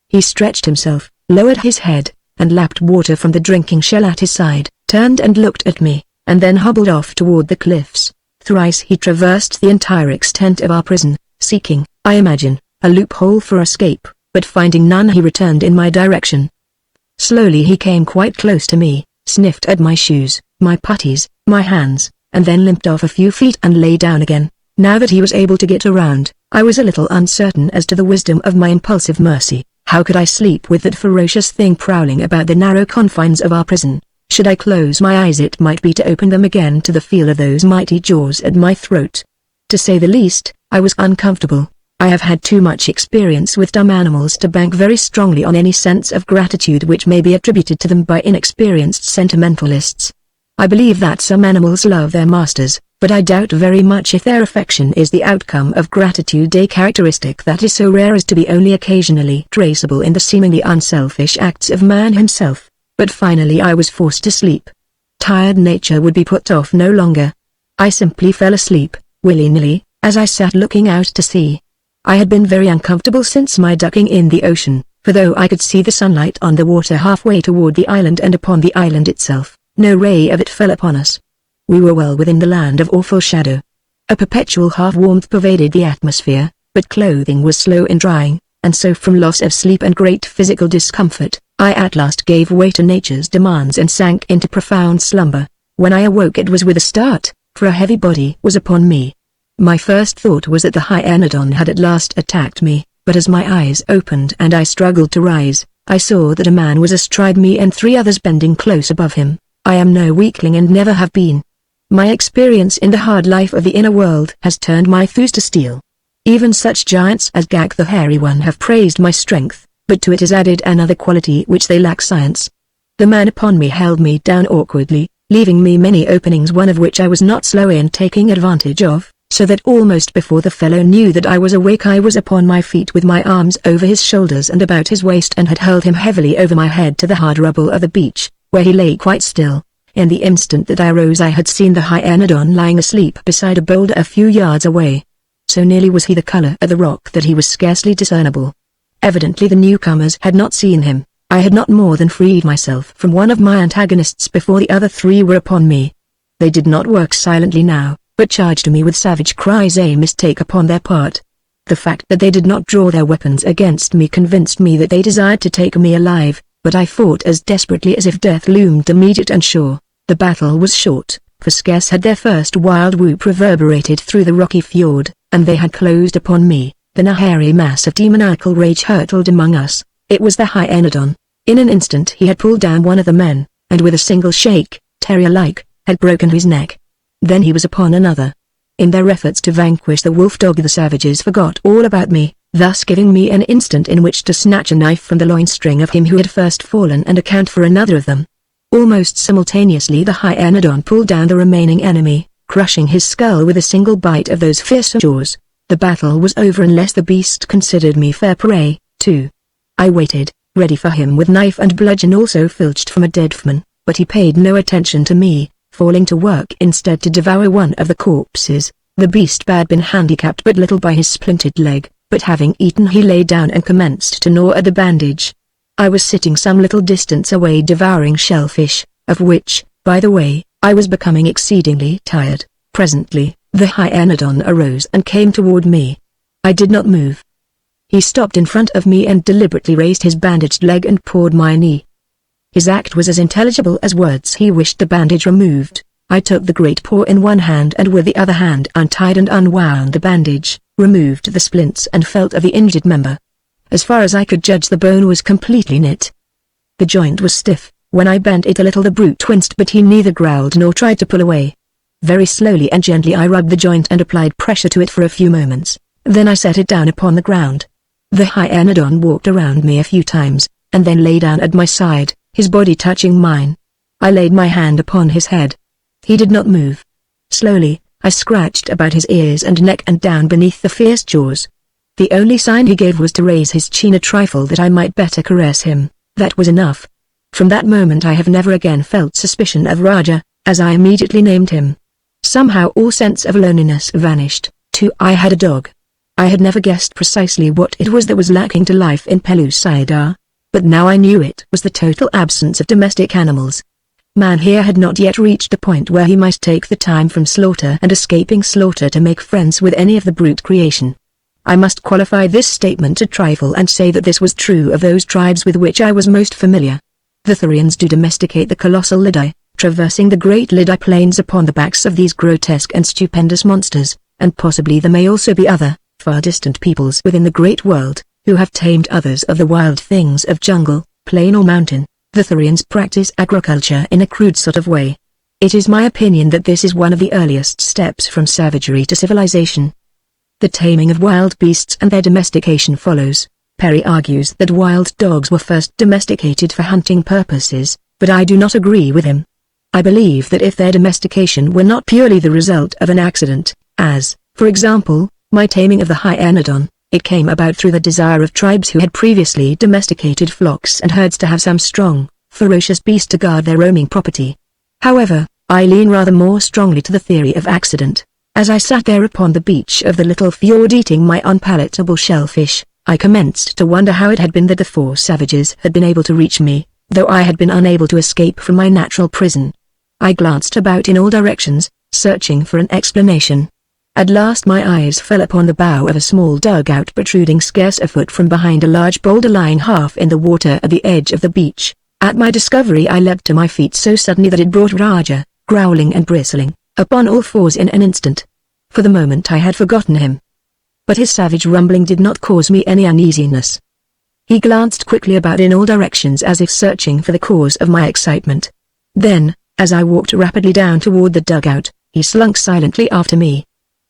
He stretched himself, lowered his head, and lapped water from the drinking shell at his side, turned and looked at me, and then hobbled off toward the cliffs. Thrice he traversed the entire extent of our prison, seeking, I imagine, a loophole for escape, but finding none he returned in my direction. Slowly he came quite close to me, sniffed at my shoes, my puttees, my hands, and then limped off a few feet and lay down again. Now that he was able to get around, I was a little uncertain as to the wisdom of my impulsive mercy. How could I sleep with that ferocious thing prowling about the narrow confines of our prison? Should I close my eyes it might be to open them again to the feel of those mighty jaws at my throat. To say the least, I was uncomfortable. I have had too much experience with dumb animals to bank very strongly on any sense of gratitude which may be attributed to them by inexperienced sentimentalists. I believe that some animals love their masters, but I doubt very much if their affection is the outcome of gratitude, a characteristic that is so rare as to be only occasionally traceable in the seemingly unselfish acts of man himself. But finally I was forced to sleep. Tired nature would be put off no longer. I simply fell asleep, willy-nilly, as I sat looking out to sea. I had been very uncomfortable since my ducking in the ocean, for though I could see the sunlight on the water halfway toward the island and upon the island itself, no ray of it fell upon us. We were well within the land of awful shadow. A perpetual half-warmth pervaded the atmosphere, but clothing was slow in drying, and so from loss of sleep and great physical discomfort, I at last gave way to nature's demands and sank into profound slumber. When I awoke it was with a start, for a heavy body was upon me. My first thought was that the hyaenodon had at last attacked me, but as my eyes opened and I struggled to rise, I saw that a man was astride me and 3 others bending close above him. I am no weakling and never have been. My experience in the hard life of the inner world has turned my thews to steel. Even such giants as Gag the Hairy One have praised my strength, but to it is added another quality which they lack: science. The man upon me held me down awkwardly, leaving me many openings, one of which I was not slow in taking advantage of, so that almost before the fellow knew that I was awake I was upon my feet with my arms over his shoulders and about his waist and had hurled him heavily over my head to the hard rubble of the beach, where he lay quite still. In the instant that I rose I had seen the hyaenodon lying asleep beside a boulder a few yards away. So nearly was he the color of the rock that he was scarcely discernible. Evidently the newcomers had not seen him. I had not more than freed myself from one of my antagonists before the other 3 were upon me. They did not work silently now, but charged me with savage cries, a mistake upon their part. The fact that they did not draw their weapons against me convinced me that they desired to take me alive, but I fought as desperately as if death loomed immediate and sure. The battle was short, for scarce had their first wild whoop reverberated through the rocky fjord, and they had closed upon me, then a hairy mass of demoniacal rage hurtled among us. It was the hyaenodon. In an instant he had pulled down one of the men, and with a single shake, terrier-like, had broken his neck. Then he was upon another. In their efforts to vanquish the wolf-dog the savages forgot all about me, thus giving me an instant in which to snatch a knife from the loin-string of him who had first fallen and account for another of them. Almost simultaneously the hyaenodon pulled down the remaining enemy, crushing his skull with a single bite of those fearsome jaws. The battle was over unless the beast considered me fair prey, too. I waited, ready for him with knife and bludgeon also filched from a dead foeman, but he paid no attention to me, falling to work instead to devour one of the corpses. The beast had been handicapped but little by his splintered leg, but having eaten he lay down and commenced to gnaw at the bandage. I was sitting some little distance away devouring shellfish, of which, by the way, I was becoming exceedingly tired. Presently, the hyaenodon arose and came toward me. I did not move. He stopped in front of me and deliberately raised his bandaged leg and pawed my knee. His act was as intelligible as words. He wished the bandage removed. I took the great paw in one hand and with the other hand untied and unwound the bandage, removed the splints and felt of the injured member. As far as I could judge, the bone was completely knit. The joint was stiff. When I bent it a little, the brute winced, but he neither growled nor tried to pull away. Very slowly and gently I rubbed the joint and applied pressure to it for a few moments. Then I set it down upon the ground. The hyaenodon walked around me a few times, and then lay down at my side, his body touching mine. I laid my hand upon his head. He did not move. Slowly, I scratched about his ears and neck and down beneath the fierce jaws. The only sign he gave was to raise his chin a trifle that I might better caress him. That was enough. From that moment I have never again felt suspicion of Raja, as I immediately named him. Somehow all sense of loneliness vanished. Too, I had a dog. I had never guessed precisely what it was that was lacking to life in Pellucidar. But now I knew it was the total absence of domestic animals. Man here had not yet reached a point where he might take the time from slaughter and escaping slaughter to make friends with any of the brute creation. I must qualify this statement a trifle and say that this was true of those tribes with which I was most familiar. The Thurians do domesticate the colossal Lidai, traversing the great Lidai plains upon the backs of these grotesque and stupendous monsters, and possibly there may also be other, far distant peoples within the great world, who have tamed others of the wild things of jungle, plain or mountain. The Thurians practice agriculture in a crude sort of way. It is my opinion that this is one of the earliest steps from savagery to civilization. The taming of wild beasts and their domestication follows. Perry argues that wild dogs were first domesticated for hunting purposes, but I do not agree with him. I believe that if their domestication were not purely the result of an accident, as, for example, my taming of the hyaenodon, it came about through the desire of tribes who had previously domesticated flocks and herds to have some strong, ferocious beast to guard their roaming property. However, I lean rather more strongly to the theory of accident. As I sat there upon the beach of the little fjord eating my unpalatable shellfish, I commenced to wonder how it had been that the four savages had been able to reach me, though I had been unable to escape from my natural prison. I glanced about in all directions, searching for an explanation. At last my eyes fell upon the bow of a small dugout protruding scarce a foot from behind a large boulder lying half in the water at the edge of the beach. At my discovery I leapt to my feet so suddenly that it brought Raja, growling and bristling, upon all fours in an instant. For the moment I had forgotten him. But his savage rumbling did not cause me any uneasiness. He glanced quickly about in all directions as if searching for the cause of my excitement. Then, as I walked rapidly down toward the dugout, he slunk silently after me.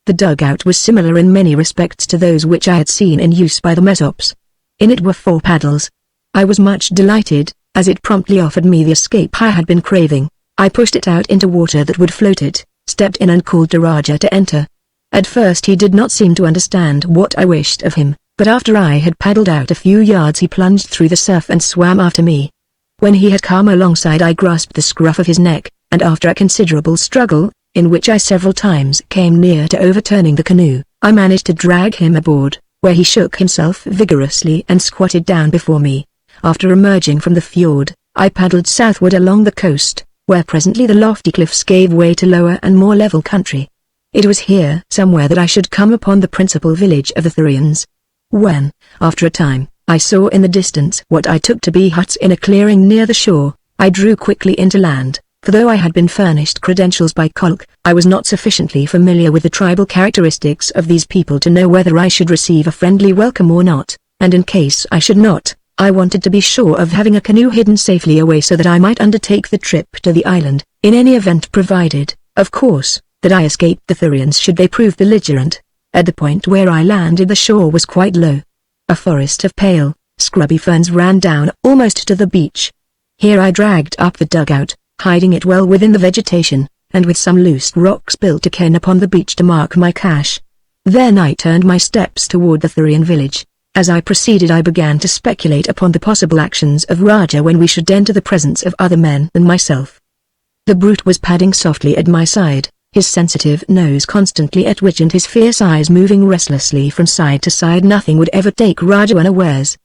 The dugout was similar in many respects to those which I had seen in use by the Mesops. In it were 4 paddles. I was much delighted, as it promptly offered me the escape I had been craving. I pushed it out into water that would float it, stepped in and called to Raja to enter. At first he did not seem to understand what I wished of him, but after I had paddled out a few yards he plunged through the surf and swam after me. When he had come alongside I grasped the scruff of his neck, and after a considerable struggle, in which I several times came near to overturning the canoe, I managed to drag him aboard, where he shook himself vigorously and squatted down before me. After emerging from the fjord, I paddled southward along the coast, where presently the lofty cliffs gave way to lower and more level country. It was here somewhere that I should come upon the principal village of the Thurians. When, after a time, I saw in the distance what I took to be huts in a clearing near the shore, I drew quickly into land. For though I had been furnished credentials by Kolk, I was not sufficiently familiar with the tribal characteristics of these people to know whether I should receive a friendly welcome or not, and in case I should not, I wanted to be sure of having a canoe hidden safely away so that I might undertake the trip to the island, in any event provided, of course, that I escaped the Thurians should they prove belligerent. At the point where I landed the shore was quite low. A forest of pale, scrubby ferns ran down almost to the beach. Here I dragged up the dugout, hiding it well within the vegetation, and with some loose rocks built again upon the beach to mark my cache. Then I turned my steps toward the Thurian village. As I proceeded I began to speculate upon the possible actions of Raja when we should enter the presence of other men than myself. The brute was padding softly at my side, his sensitive nose constantly at which and his fierce eyes moving restlessly from side to side. Nothing would ever take Raja unawares.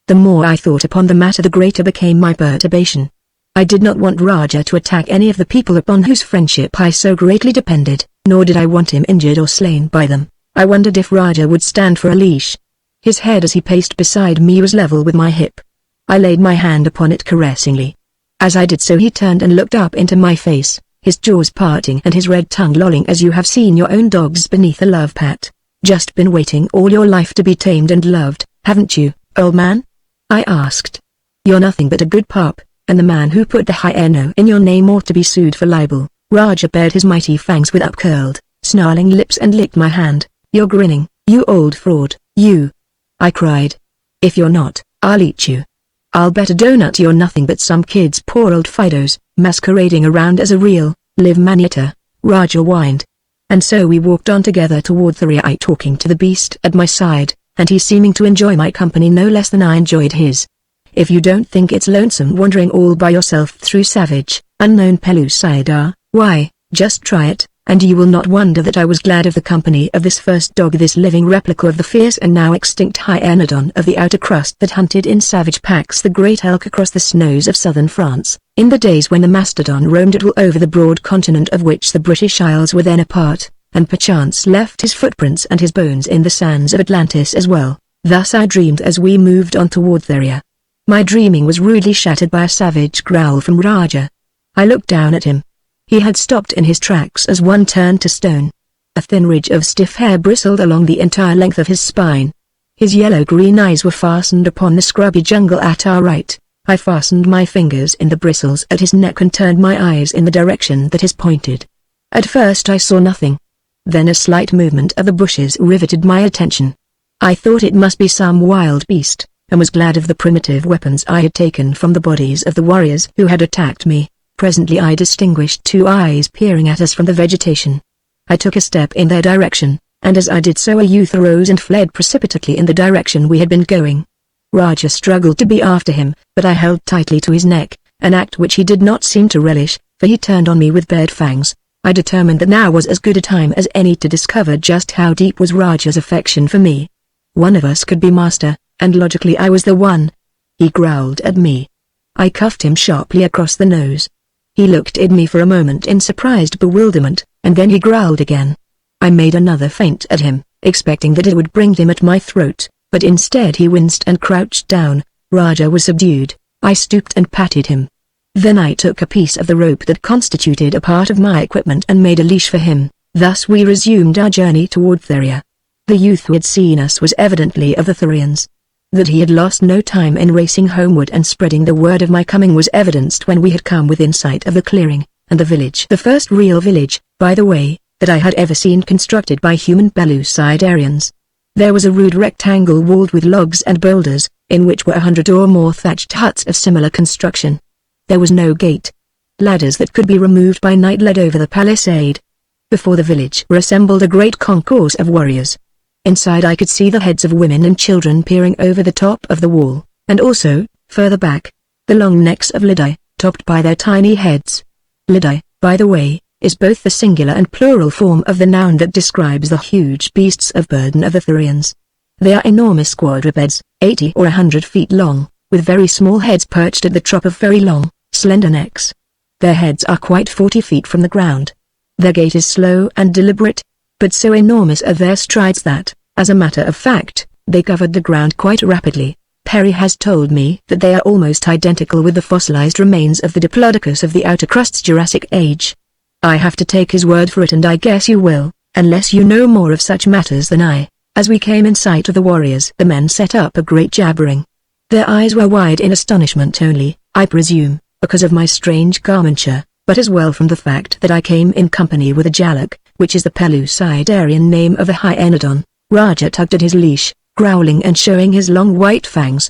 The more I thought upon the matter the greater became my perturbation. I did not want Raja to attack any of the people upon whose friendship I so greatly depended, nor did I want him injured or slain by them. I wondered if Raja would stand for a leash. His head as he paced beside me was level with my hip. I laid my hand upon it caressingly. As I did so he turned and looked up into my face, his jaws parting and his red tongue lolling as you have seen your own dogs beneath a love pat. Just been waiting all your life to be tamed and loved, haven't you, old man? I asked. You're nothing but a good pup, and the man who put the hyeno in your name ought to be sued for libel. Raja bared his mighty fangs with upcurled, snarling lips and licked my hand. You're grinning, you old fraud, you. I cried. If you're not, I'll eat you. I'll bet a donut you're nothing but some kid's poor old Fidos, masquerading around as a real, live man-eater, Raja whined. And so we walked on together toward Thuria, I talking to the beast at my side, and he seeming to enjoy my company no less than I enjoyed his. If you don't think it's lonesome wandering all by yourself through savage, unknown Pellucidar, why, just try it, and you will not wonder that I was glad of the company of this first dog, this living replica of the fierce and now extinct hyenodon of the outer crust that hunted in savage packs the great elk across the snows of southern France, in the days when the mastodon roamed at will over the broad continent of which the British Isles were then a part, and perchance left his footprints and his bones in the sands of Atlantis as well. Thus I dreamed as we moved on toward Thuria. My dreaming was rudely shattered by a savage growl from Raja. I looked down at him. He had stopped in his tracks as one turned to stone. A thin ridge of stiff hair bristled along the entire length of his spine. His yellow-green eyes were fastened upon the scrubby jungle at our right. I fastened my fingers in the bristles at his neck and turned my eyes in the direction that his pointed. At first I saw nothing. Then a slight movement of the bushes riveted my attention. I thought it must be some wild beast, and was glad of the primitive weapons I had taken from the bodies of the warriors who had attacked me. Presently I distinguished two eyes peering at us from the vegetation. I took a step in their direction, and as I did so a youth arose and fled precipitately in the direction we had been going. Raja struggled to be after him, but I held tightly to his neck, an act which he did not seem to relish, for he turned on me with bared fangs. I determined that now was as good a time as any to discover just how deep was Raja's affection for me. One of us could be master, and logically I was the one. He growled at me. I cuffed him sharply across the nose. He looked at me for a moment in surprised bewilderment, and then he growled again. I made another feint at him, expecting that it would bring him at my throat, but instead he winced and crouched down. Raja was subdued. I stooped and patted him. Then I took a piece of the rope that constituted a part of my equipment and made a leash for him. Thus we resumed our journey toward Thuria. The youth who had seen us was evidently of the Thurians. That he had lost no time in racing homeward and spreading the word of my coming was evidenced when we had come within sight of the clearing, and the village. The first real village, by the way, that I had ever seen constructed by human Pellucidarians. There was a rude rectangle walled with logs and boulders, in which were 100 or more thatched huts of similar construction. There was no gate. Ladders that could be removed by night led over the palisade. Before the village were assembled a great concourse of warriors. Inside I could see the heads of women and children peering over the top of the wall, and also, further back, the long necks of Lidai, topped by their tiny heads. Lidai, by the way, is both the singular and plural form of the noun that describes the huge beasts of burden of the Thurians. They are enormous quadrupeds, 80 or 100 feet long, with very small heads perched at the top of very long, slender necks. Their heads are quite 40 feet from the ground. Their gait is slow and deliberate, but so enormous are their strides that, as a matter of fact, they covered the ground quite rapidly. Perry has told me that they are almost identical with the fossilized remains of the Diplodocus of the outer crust's Jurassic Age. I have to take his word for it, and I guess you will, unless you know more of such matters than I. As we came in sight of the warriors, the men set up a great jabbering. Their eyes were wide in astonishment only, I presume, because of my strange garmenture, but as well from the fact that I came in company with a Jalak, which is the Pellucidarian name of a hyenodon. Raja tugged at his leash, growling and showing his long white fangs.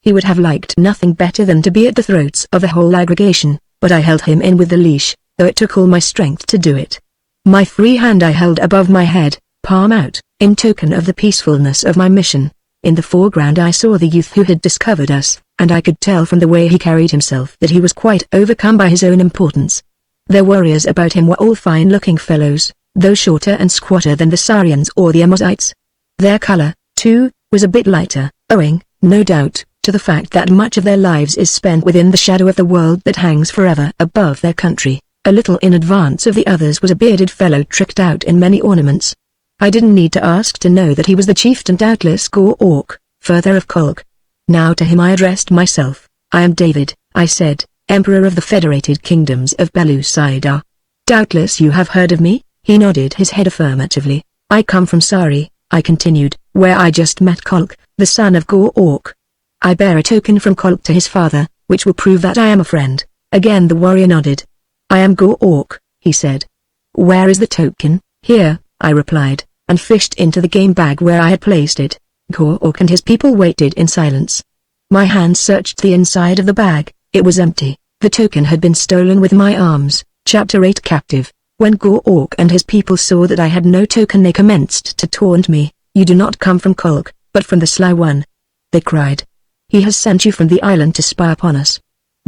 He would have liked nothing better than to be at the throats of the whole aggregation, but I held him in with the leash, though it took all my strength to do it. My free hand I held above my head, palm out, in token of the peacefulness of my mission. In the foreground I saw the youth who had discovered us, and I could tell from the way he carried himself that he was quite overcome by his own importance. The warriors about him were all fine-looking fellows, though shorter and squatter than the Sarians or the Amosites. Their color, too, was a bit lighter, owing, no doubt, to the fact that much of their lives is spent within the shadow of the world that hangs forever above their country. A little in advance of the others was a bearded fellow tricked out in many ornaments. I didn't need to ask to know that he was the chieftain doubtless Gor-Ork, further of Kolk. Now to him I addressed myself. I am David, I said, Emperor of the Federated Kingdoms of Pellucidar. Doubtless you have heard of me? He nodded his head affirmatively. I come from Sari, I continued, where I just met Kolk, the son of Gork. I bear a token from Kolk to his father, which will prove that I am a friend. Again the warrior nodded. I am Gork, he said. Where is the token? Here, I replied, and fished into the game bag where I had placed it. Gork and his people waited in silence. My hands searched the inside of the bag. It was empty. The token had been stolen with my arms. Chapter 8 Captive. When Gork and his people saw that I had no token, they commenced to taunt me. You do not come from Kolk, but from the Sly One. They cried. He has sent you from the island to spy upon us.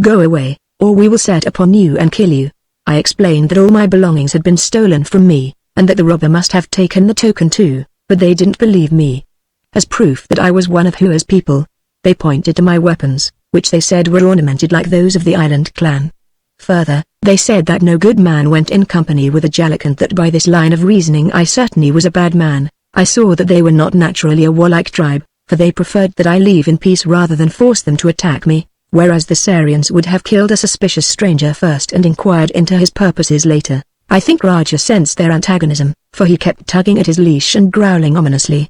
Go away, or we will set upon you and kill you. I explained that all my belongings had been stolen from me, and that the robber must have taken the token too, but they didn't believe me. As proof that I was one of Hua's people, they pointed to my weapons, which they said were ornamented like those of the island clan. Further, they said that no good man went in company with a Jellic, and that by this line of reasoning I certainly was a bad man. I saw that they were not naturally a warlike tribe, for they preferred that I leave in peace rather than force them to attack me, whereas the Sarians would have killed a suspicious stranger first and inquired into his purposes later. I think Raja sensed their antagonism, for he kept tugging at his leash and growling ominously.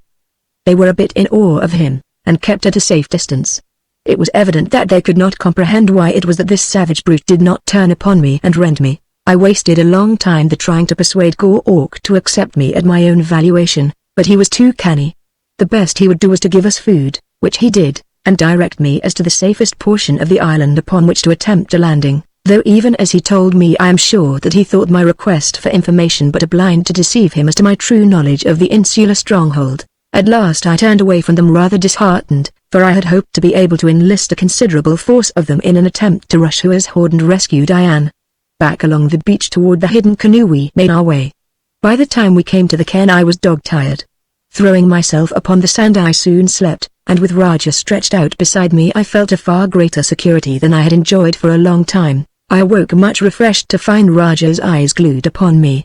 They were a bit in awe of him, and kept at a safe distance. It was evident that they could not comprehend why it was that this savage brute did not turn upon me and rend me. I wasted a long time trying to persuade Gork to accept me at my own valuation, but he was too canny. The best he would do was to give us food, which he did, and direct me as to the safest portion of the island upon which to attempt a landing, though even as he told me I am sure that he thought my request for information but a blind to deceive him as to my true knowledge of the insular stronghold. At last I turned away from them rather disheartened, for I had hoped to be able to enlist a considerable force of them in an attempt to rush Hua's horde and rescue Diane. Back along the beach toward the hidden canoe we made our way. By the time we came to the cairn I was dog-tired. Throwing myself upon the sand I soon slept, and with Raja stretched out beside me I felt a far greater security than I had enjoyed for a long time. I awoke much refreshed to find Raja's eyes glued upon me.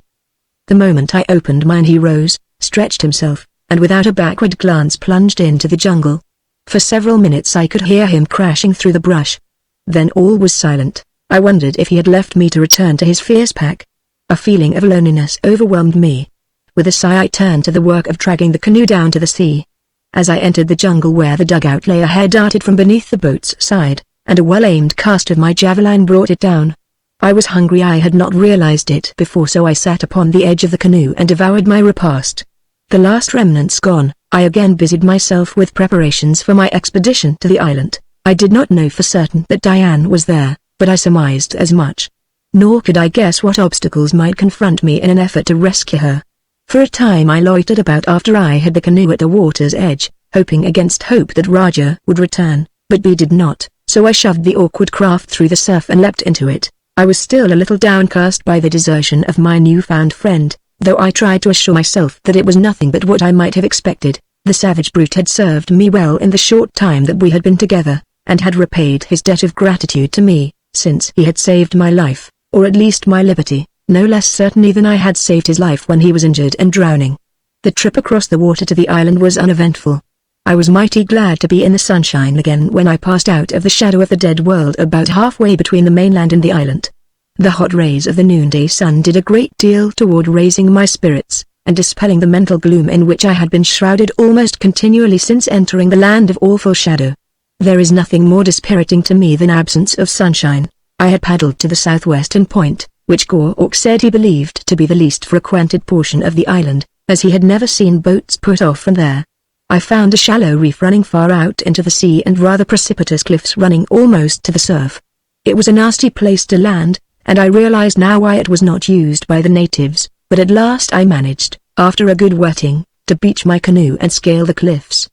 The moment I opened mine he rose, stretched himself, and without a backward glance plunged into the jungle. For several minutes I could hear him crashing through the brush. Then all was silent. I wondered if he had left me to return to his fierce pack. A feeling of loneliness overwhelmed me. With a sigh I turned to the work of dragging the canoe down to the sea. As I entered the jungle where the dugout lay, a hair darted from beneath the boat's side, and a well-aimed cast of my javelin brought it down. I was hungry. I had not realized it before, so I sat upon the edge of the canoe and devoured my repast. The last remnants gone, I again busied myself with preparations for my expedition to the island. I did not know for certain that Diane was there, but I surmised as much. Nor could I guess what obstacles might confront me in an effort to rescue her. For a time I loitered about after I had the canoe at the water's edge, hoping against hope that Raja would return, but he did not, so I shoved the awkward craft through the surf and leapt into it. I was still a little downcast by the desertion of my newfound friend, though I tried to assure myself that it was nothing but what I might have expected. The savage brute had served me well in the short time that we had been together, and had repaid his debt of gratitude to me, since he had saved my life, or at least my liberty, no less certainly than I had saved his life when he was injured and drowning. The trip across the water to the island was uneventful. I was mighty glad to be in the sunshine again when I passed out of the shadow of the dead world about halfway between the mainland and the island. The hot rays of the noonday sun did a great deal toward raising my spirits, and dispelling the mental gloom in which I had been shrouded almost continually since entering the land of awful shadow. There is nothing more dispiriting to me than absence of sunshine. I had paddled to the southwestern point, which Gork said he believed to be the least frequented portion of the island, as he had never seen boats put off from there. I found a shallow reef running far out into the sea and rather precipitous cliffs running almost to the surf. It was a nasty place to land, and I realized now why it was not used by the natives, but at last I managed, after a good wetting, to beach my canoe and scale the cliffs.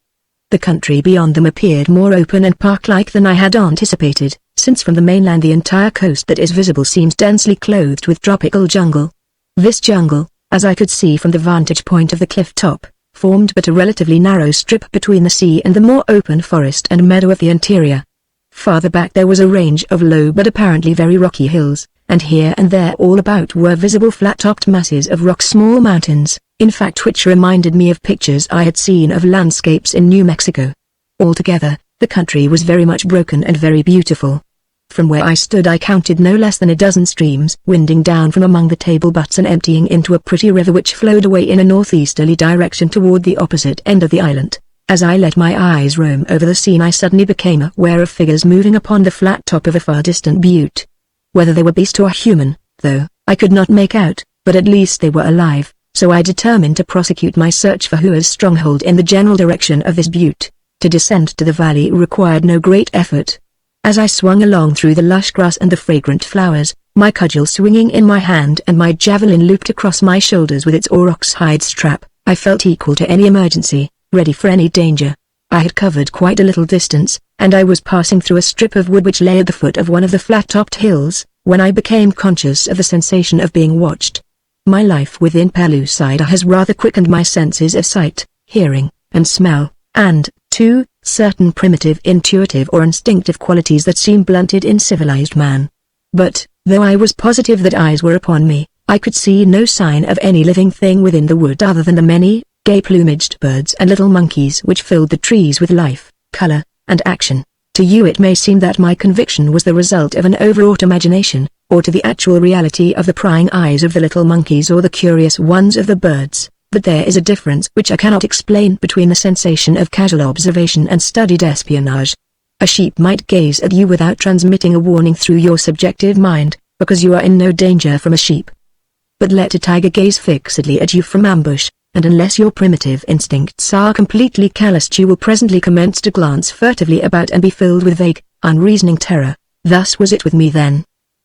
The country beyond them appeared more open and park-like than I had anticipated, since from the mainland the entire coast that is visible seems densely clothed with tropical jungle. This jungle, as I could see from the vantage point of the cliff top, formed but a relatively narrow strip between the sea and the more open forest and meadow of the interior. Farther back there was a range of low but apparently very rocky hills, and here and there all about were visible flat-topped masses of rock, small mountains, in fact which reminded me of pictures I had seen of landscapes in New Mexico. Altogether, the country was very much broken and very beautiful. From where I stood I counted no less than a dozen streams winding down from among the table butts and emptying into a pretty river which flowed away in a northeasterly direction toward the opposite end of the island. As I let my eyes roam over the scene I suddenly became aware of figures moving upon the flat top of a far distant butte. Whether they were beast or human, though, I could not make out, but at least they were alive, so I determined to prosecute my search for Hua's stronghold in the general direction of this butte. To descend to the valley required no great effort. As I swung along through the lush grass and the fragrant flowers, my cudgel swinging in my hand and my javelin looped across my shoulders with its aurochs hide strap, I felt equal to any emergency, ready for any danger. I had covered quite a little distance, and I was passing through a strip of wood which lay at the foot of one of the flat-topped hills, when I became conscious of the sensation of being watched. My life within Pellucidar has rather quickened my senses of sight, hearing, and smell, and, too, certain primitive intuitive or instinctive qualities that seem blunted in civilized man. But, though I was positive that eyes were upon me, I could see no sign of any living thing within the wood other than the many, gay-plumaged birds and little monkeys which filled the trees with life, color, and action. To you it may seem that my conviction was the result of an overwrought imagination, or to the actual reality of the prying eyes of the little monkeys or the curious ones of the birds, but there is a difference which I cannot explain between the sensation of casual observation and studied espionage. A sheep might gaze at you without transmitting a warning through your subjective mind, because you are in no danger from a sheep. But let a tiger gaze fixedly at you from ambush, and unless your primitive instincts are completely calloused you will presently commence to glance furtively about and be filled with vague, unreasoning terror. Thus was it with me then.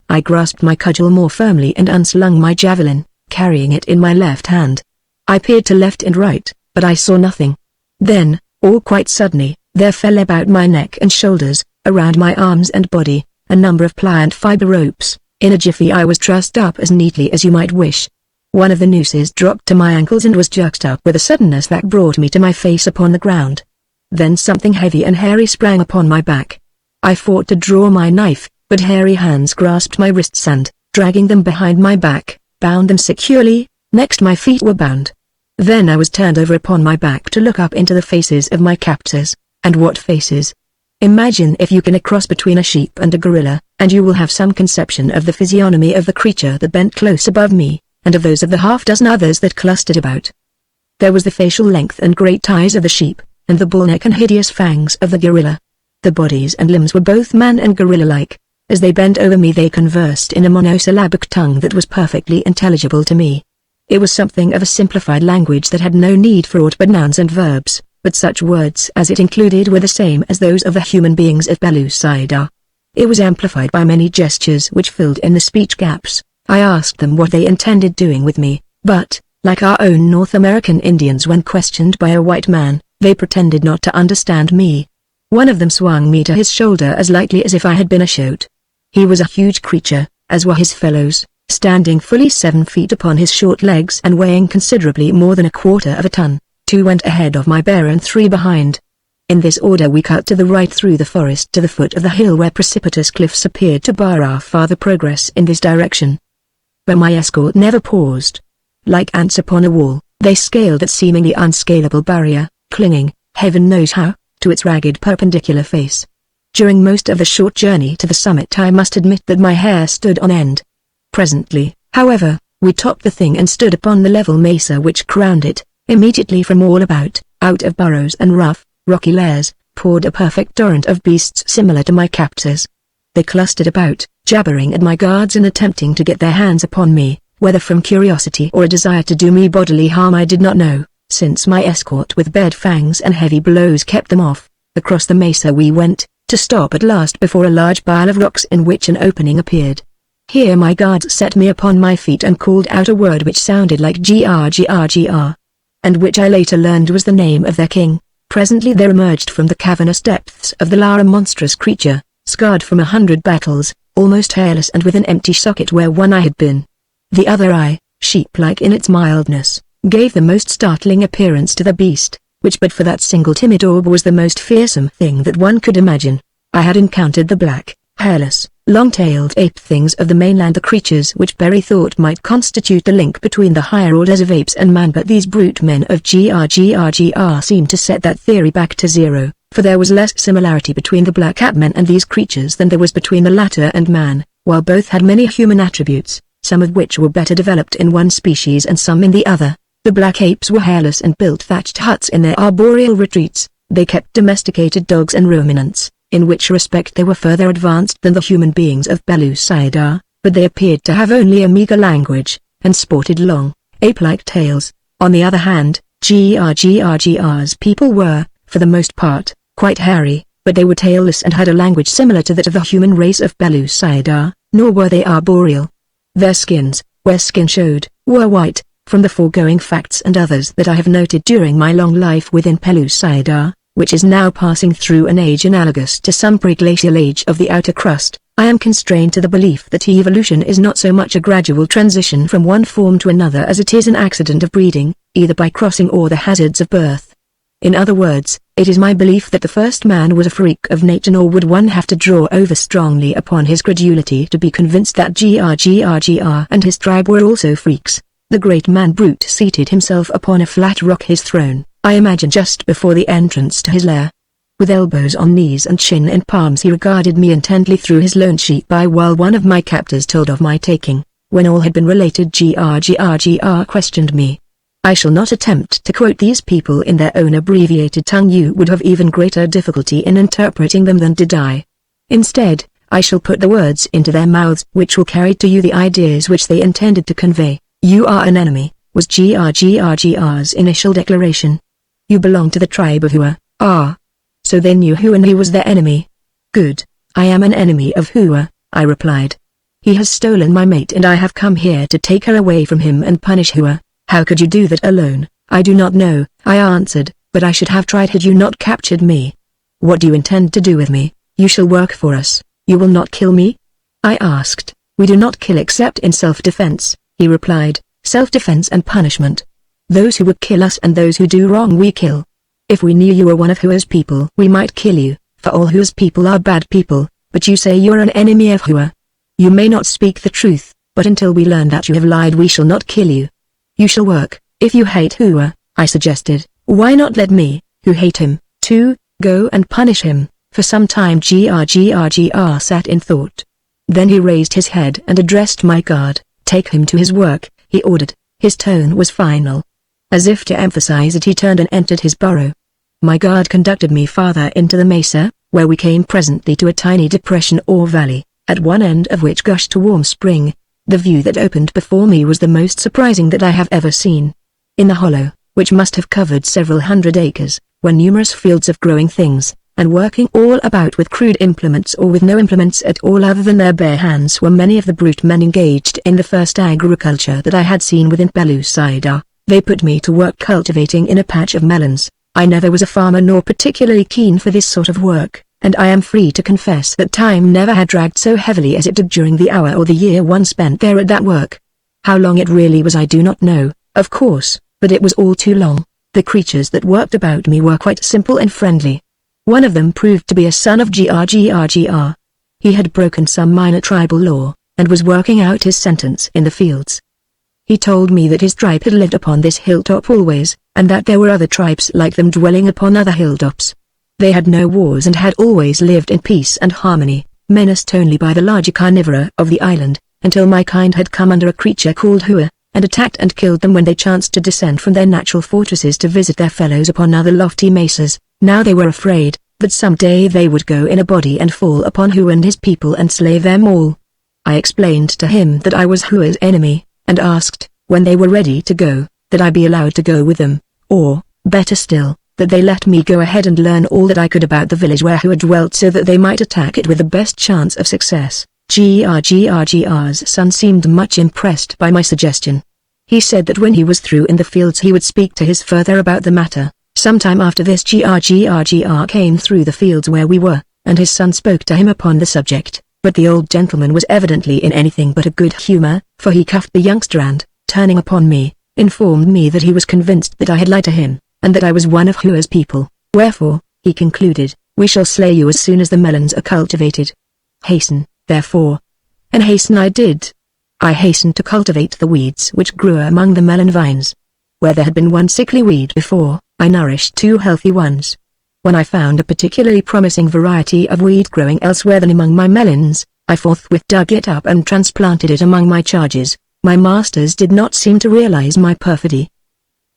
I grasped my cudgel more firmly and unslung my javelin, carrying it in my left hand. I peered to left and right, but I saw nothing. Then, all quite suddenly, there fell about my neck and shoulders, around my arms and body, a number of pliant fiber ropes. In a jiffy I was trussed up as neatly as you might wish. One of the nooses dropped to my ankles and was jerked up with a suddenness that brought me to my face upon the ground. Then something heavy and hairy sprang upon my back. I fought to draw my knife, but hairy hands grasped my wrists and, dragging them behind my back, bound them securely. Next my feet were bound. Then I was turned over upon my back to look up into the faces of my captors. And what faces? Imagine if you can a cross between a sheep and a gorilla, and you will have some conception of the physiognomy of the creature that bent close above me, and of those of the half-dozen others that clustered about. There was the facial length and great eyes of the sheep, and the bull neck and hideous fangs of the gorilla. The bodies and limbs were both man and gorilla-like. As they bent over me they conversed in a monosyllabic tongue that was perfectly intelligible to me. It was something of a simplified language that had no need for aught but nouns and verbs, but such words as it included were the same as those of the human beings of Pellucidar. It was amplified by many gestures which filled in the speech gaps. I asked them what they intended doing with me, but, like our own North American Indians when questioned by a white man, they pretended not to understand me. One of them swung me to his shoulder as lightly as if I had been a shoat. He was a huge creature, as were his fellows, standing fully 7 feet upon his short legs and weighing considerably more than 1/4 of a ton. 2 went ahead of my bearer and 3 behind. In this order we cut to the right through the forest to the foot of the hill where precipitous cliffs appeared to bar our farther progress in this direction. But my escort never paused. Like ants upon a wall, they scaled that seemingly unscalable barrier, clinging, heaven knows how, to its ragged perpendicular face. During most of the short journey to the summit I must admit that my hair stood on end. Presently, however, we topped the thing and stood upon the level mesa which crowned it. Immediately from all about, out of burrows and rough, rocky layers, poured a perfect torrent of beasts similar to my captors. They clustered about, jabbering at my guards and attempting to get their hands upon me, whether from curiosity or a desire to do me bodily harm I did not know, since my escort with bared fangs and heavy blows kept them off. Across the mesa we went, to stop at last before a large pile of rocks in which an opening appeared. Here my guards set me upon my feet and called out a word which sounded like grgrgr, and which I later learned was the name of their king. Presently there emerged from the cavernous depths of the lair a monstrous creature, scarred from 100 battles, almost hairless and with an empty socket where one eye had been. The other eye, sheep-like in its mildness, gave the most startling appearance to the beast, which but for that single timid orb was the most fearsome thing that one could imagine. I had encountered the black, hairless, long-tailed ape things of the mainland, the creatures which Berry thought might constitute the link between the higher orders of apes and man, but these brute men of grgrgr seemed to set that theory back to zero. for there was less similarity between the black cat men and these creatures than there was between the latter and man, while both had many human attributes, some of which were better developed in one species and some in the other. The black apes were hairless and built thatched huts in their arboreal retreats. They kept domesticated dogs and ruminants, in which respect they were further advanced than the human beings of Pellucidar, but they appeared to have only a meager language, and sported long, ape-like tails. On the other hand, Grgr's people were, for the most part, quite hairy, but they were tailless and had a language similar to that of the human race of Pellucidar, nor were they arboreal. Their skins, where skin showed, were white. From the foregoing facts and others that I have noted during my long life within Pellucidar, which is now passing through an age analogous to some preglacial age of the outer crust, I am constrained to the belief that evolution is not so much a gradual transition from one form to another as it is an accident of breeding, either by crossing or the hazards of birth. In other words, it is my belief that the first man was a freak of nature, nor would one have to draw over strongly upon his credulity to be convinced that Grgr and his tribe were also freaks. The great man brute seated himself upon a flat rock, his throne, I imagine, just before the entrance to his lair. With elbows on knees and chin in palms he regarded me intently through his loan sheet by while one of my captors told of my taking. When all had been related, Grgr questioned me. I shall not attempt to quote these people in their own abbreviated tongue. You would have even greater difficulty in interpreting them than did I. Instead, I shall put the words into their mouths which will carry to you the ideas which they intended to convey. "You are an enemy," was Grgr's initial declaration. "You belong to the tribe of Hua." "Ah. So they knew Hua and he was their enemy." "Good. I am an enemy of Hua," I replied. "He has stolen my mate and I have come here to take her away from him and punish Hua." "How could you do that alone?" "I do not know," I answered, "but I should have tried had you not captured me." "What do you intend to do with me?" "You shall work for us. You will not kill me?" I asked. "We do not kill except in self-defense," he replied. "Self-defense and punishment. Those who would kill us and those who do wrong we kill. If we knew you were one of Hua's people we might kill you, for all Hua's people are bad people, but you say you are an enemy of Hua. You may not speak the truth, but until we learn that you have lied we shall not kill you." "You shall work. If you hate Hua," I suggested, "why not let me, who hate him, too, go and punish him?" For some time Grgr sat in thought. Then he raised his head and addressed my guard. "Take him to his work," he ordered. His tone was final. As if to emphasize it he turned and entered his burrow. My guard conducted me farther into the mesa, where we came presently to a tiny depression or valley, at one end of which gushed a warm spring. The view that opened before me was the most surprising that I have ever seen. In the hollow, which must have covered several hundred acres, were numerous fields of growing things, and working all about with crude implements or with no implements at all other than their bare hands were many of the brute men engaged in the first agriculture that I had seen within Pellucidar. They put me to work cultivating in a patch of melons. I never was a farmer nor particularly keen for this sort of work, and I am free to confess that time never had dragged so heavily as it did during the hour or the year one spent there at that work. How long it really was I do not know, of course, but it was all too long. The creatures that worked about me were quite simple and friendly. One of them proved to be a son of Grgr. He had broken some minor tribal law, and was working out his sentence in the fields. He told me that his tribe had lived upon this hilltop always, and that there were other tribes like them dwelling upon other hilltops. They had no wars and had always lived in peace and harmony, menaced only by the larger carnivora of the island, until my kind had come under a creature called Hua, and attacked and killed them when they chanced to descend from their natural fortresses to visit their fellows upon other lofty mesas. Now they were afraid that some day they would go in a body and fall upon Hua and his people and slay them all. I explained to him that I was Hua's enemy, and asked, when they were ready to go, that I be allowed to go with them, or, better still, that they let me go ahead and learn all that I could about the village where Hua dwelt so that they might attack it with the best chance of success. Grgr's son seemed much impressed by my suggestion. He said that when he was through in the fields he would speak to his father about the matter. Sometime after this Grgr came through the fields where we were, and his son spoke to him upon the subject, but the old gentleman was evidently in anything but a good humor, for he cuffed the youngster and, turning upon me, informed me that he was convinced that I had lied to him, and that I was one of Hua's people. "Wherefore," he concluded, "we shall slay you as soon as the melons are cultivated. Hasten, therefore." And hasten I did. I hastened to cultivate the weeds which grew among the melon vines. Where there had been one sickly weed before, I nourished two healthy ones. When I found a particularly promising variety of weed growing elsewhere than among my melons, I forthwith dug it up and transplanted it among my charges. My masters did not seem to realize my perfidy.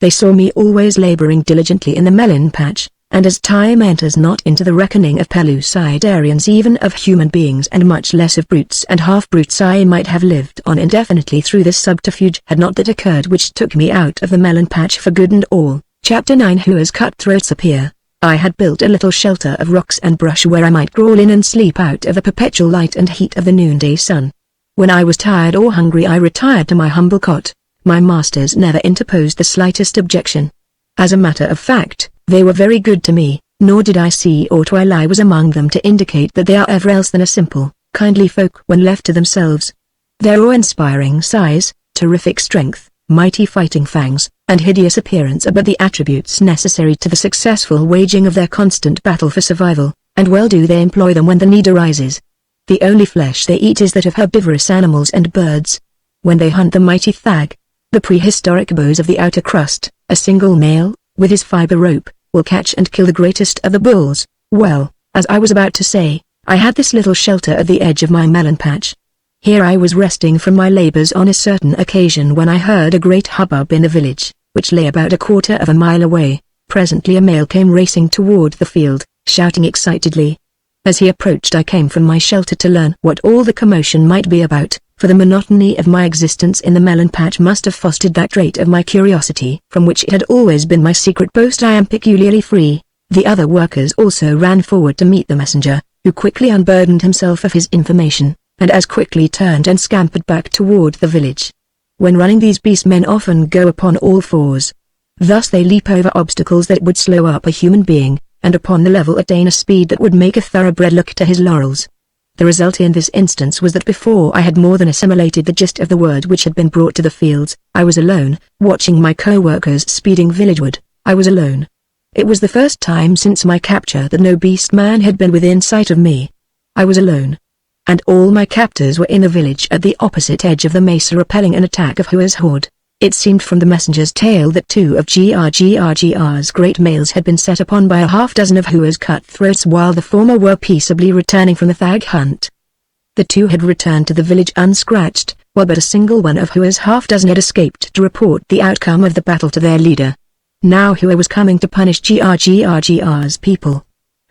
They saw me always laboring diligently in the melon patch, and as time enters not into the reckoning of Pellucidarians, even of human beings and much less of brutes and half-brutes, I might have lived on indefinitely through this subterfuge had not that occurred which took me out of the melon patch for good and all. Chapter 9. Whoas cutthroats appear. I had built a little shelter of rocks and brush where I might crawl in and sleep out of the perpetual light and heat of the noonday sun. When I was tired or hungry I retired to my humble cot. My masters never interposed the slightest objection. As a matter of fact, they were very good to me, nor did I see aught while I was among them to indicate that they are ever else than a simple, kindly folk when left to themselves. Their awe-inspiring size, terrific strength, mighty fighting fangs, and hideous appearance are but the attributes necessary to the successful waging of their constant battle for survival, and well do they employ them when the need arises. The only flesh they eat is that of herbivorous animals and birds. When they hunt the mighty thag, the prehistoric bows of the outer crust, a single male, with his fiber rope, will catch and kill the greatest of the bulls. Well, as I was about to say, I had this little shelter at the edge of my melon patch. Here I was resting from my labors on a certain occasion when I heard a great hubbub in the village, which lay about a quarter of a mile away. Presently a male came racing toward the field, shouting excitedly. As he approached I came from my shelter to learn what all the commotion might be about, for the monotony of my existence in the melon patch must have fostered that trait of my curiosity from which it had always been my secret boast. I am peculiarly free. The other workers also ran forward to meet the messenger, who quickly unburdened himself of his information, and as quickly turned and scampered back toward the village. When running these beast men often go upon all fours. Thus they leap over obstacles that would slow up a human being, and upon the level attain a speed that would make a thoroughbred look to his laurels. The result in this instance was that before I had more than assimilated the gist of the word which had been brought to the fields, I was alone, watching my co-workers speeding villageward. I was alone. It was the first time since my capture that no beast man had been within sight of me. I was alone. And all my captors were in the village at the opposite edge of the mesa repelling an attack of Hua's horde. It seemed from the messenger's tale that 2 of Gr's great males had been set upon by a half-dozen of Hua's cutthroats while the former were peaceably returning from the thag hunt. The 2 had returned to the village unscratched, while but a single one of Hua's half-dozen had escaped to report the outcome of the battle to their leader. Now Hua was coming to punish Gr's people.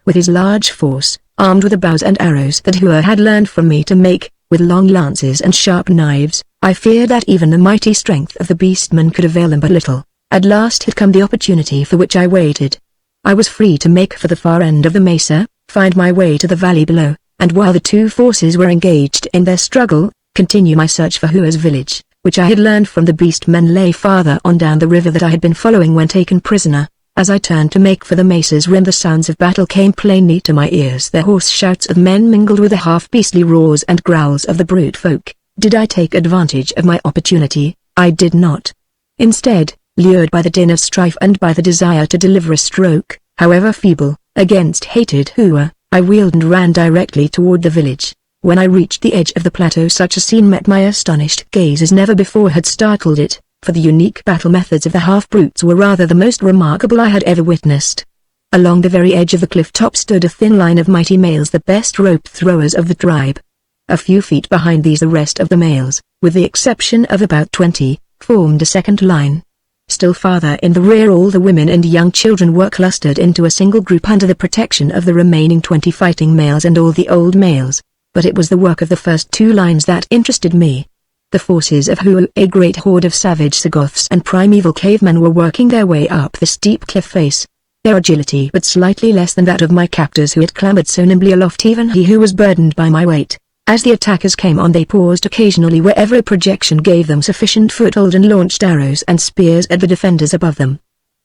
With his large force, armed with the bows and arrows that Hua had learned from me to make, with long lances and sharp knives, I feared that even the mighty strength of the beastmen could avail them but little. At last had come the opportunity for which I waited. I was free to make for the far end of the mesa, find my way to the valley below, and while the 2 forces were engaged in their struggle, continue my search for Hua's village, which I had learned from the beastmen lay farther on down the river that I had been following when taken prisoner. As I turned to make for the mesa's rim the sounds of battle came plainly to my ears. The hoarse shouts of men mingled with the half-beastly roars and growls of the brute folk. Did I take advantage of my opportunity? I did not. Instead, lured by the din of strife and by the desire to deliver a stroke, however feeble, against hated Hua, I wheeled and ran directly toward the village. When I reached the edge of the plateau such a scene met my astonished gaze as never before had startled it, for the unique battle methods of the half-brutes were rather the most remarkable I had ever witnessed. Along the very edge of the cliff top stood a thin line of mighty males, the best rope throwers of the tribe. A few feet behind these the rest of the males, with the exception of about 20, formed a second line. Still farther in the rear all the women and young children were clustered into a single group under the protection of the remaining 20 fighting males and all the old males. But it was the work of the first 2 lines that interested me. The forces of Hua, a great horde of savage Sagoths and primeval cavemen, were working their way up the steep cliff face. Their agility but slightly less than that of my captors who had clambered so nimbly aloft, even he who was burdened by my weight. As the attackers came on they paused occasionally wherever a projection gave them sufficient foothold and launched arrows and spears at the defenders above them.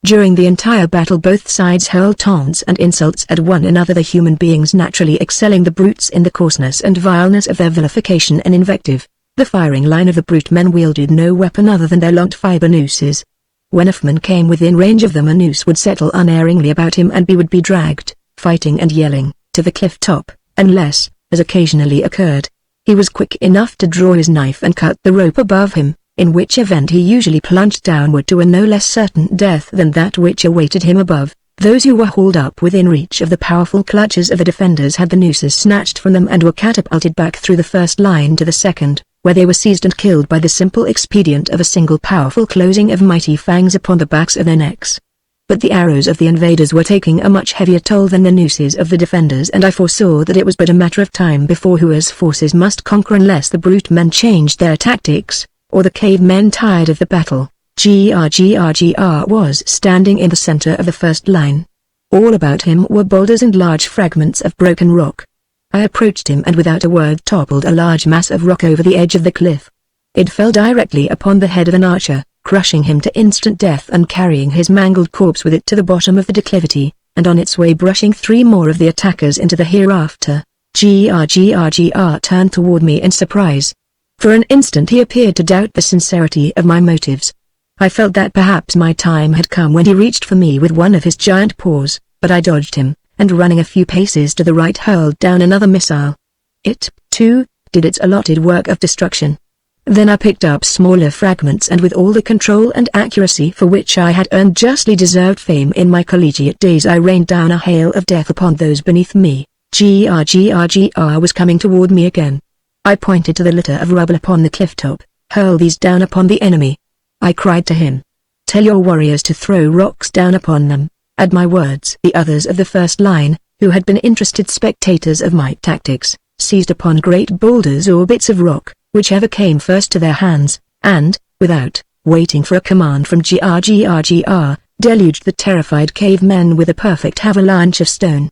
During the entire battle both sides hurled taunts and insults at one another, the human beings naturally excelling the brutes in the coarseness and vileness of their vilification and invective. The firing line of the brute men wielded no weapon other than their long fiber nooses. When a foeman came within range of them a noose would settle unerringly about him and he would be dragged, fighting and yelling, to the cliff top, unless, as occasionally occurred, he was quick enough to draw his knife and cut the rope above him, in which event he usually plunged downward to a no less certain death than that which awaited him above. Those who were hauled up within reach of the powerful clutches of the defenders had the nooses snatched from them and were catapulted back through the first line to the second, where they were seized and killed by the simple expedient of a single powerful closing of mighty fangs upon the backs of their necks. But the arrows of the invaders were taking a much heavier toll than the nooses of the defenders, and I foresaw that it was but a matter of time before Hua's forces must conquer unless the brute men changed their tactics, or the cavemen tired of the battle. Grr was standing in the center of the first line. All about him were boulders and large fragments of broken rock. I approached him and without a word toppled a large mass of rock over the edge of the cliff. It fell directly upon the head of an archer, crushing him to instant death and carrying his mangled corpse with it to the bottom of the declivity, and on its way brushing 3 more of the attackers into the hereafter. Grr turned toward me in surprise. For an instant he appeared to doubt the sincerity of my motives. I felt that perhaps my time had come when he reached for me with one of his giant paws, but I dodged him, and running a few paces to the right hurled down another missile. It, too, did its allotted work of destruction. Then I picked up smaller fragments and with all the control and accuracy for which I had earned justly deserved fame in my collegiate days I rained down a hail of death upon those beneath me. Grr was coming toward me again. I pointed to the litter of rubble upon the cliff top. Hurl these down upon the enemy. I cried to him. Tell your warriors to throw rocks down upon them. At my words the others of the first line, who had been interested spectators of my tactics, seized upon great boulders or bits of rock, whichever came first to their hands, and, without waiting for a command from Grr, deluged the terrified cavemen with a perfect avalanche of stone.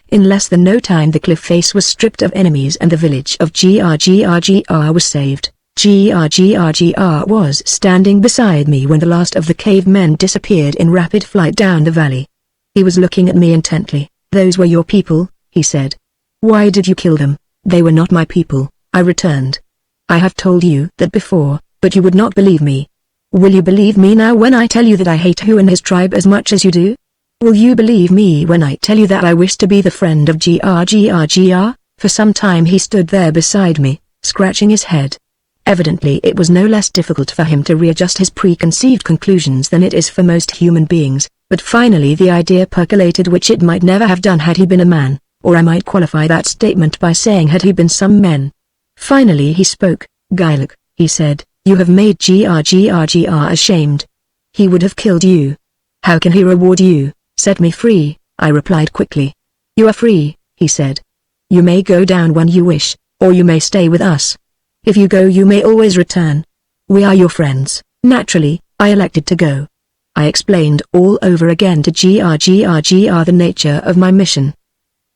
In less than no time the cliff face was stripped of enemies and the village of Grr was saved. Grr was standing beside me when the last of the cavemen disappeared in rapid flight down the valley. He was looking at me intently. Those were your people, he said. Why did you kill them? They were not my people, I returned. I have told you that before, but you would not believe me. Will you believe me now when I tell you that I hate Hu and his tribe as much as you do? Will you believe me when I tell you that I wish to be the friend of Grr? For some time he stood there beside me, scratching his head. Evidently it was no less difficult for him to readjust his preconceived conclusions than it is for most human beings, but finally the idea percolated which it might never have done had he been a man, or I might qualify that statement by saying had he been some men. Finally he spoke. Gilek, he said, you have made Grr ashamed. He would have killed you. How can he reward you? Set me free, I replied quickly. You are free, he said. You may go down when you wish, or you may stay with us. If you go you may always return. We are your friends. Naturally, I elected to go. I explained all over again to Grr the nature of my mission.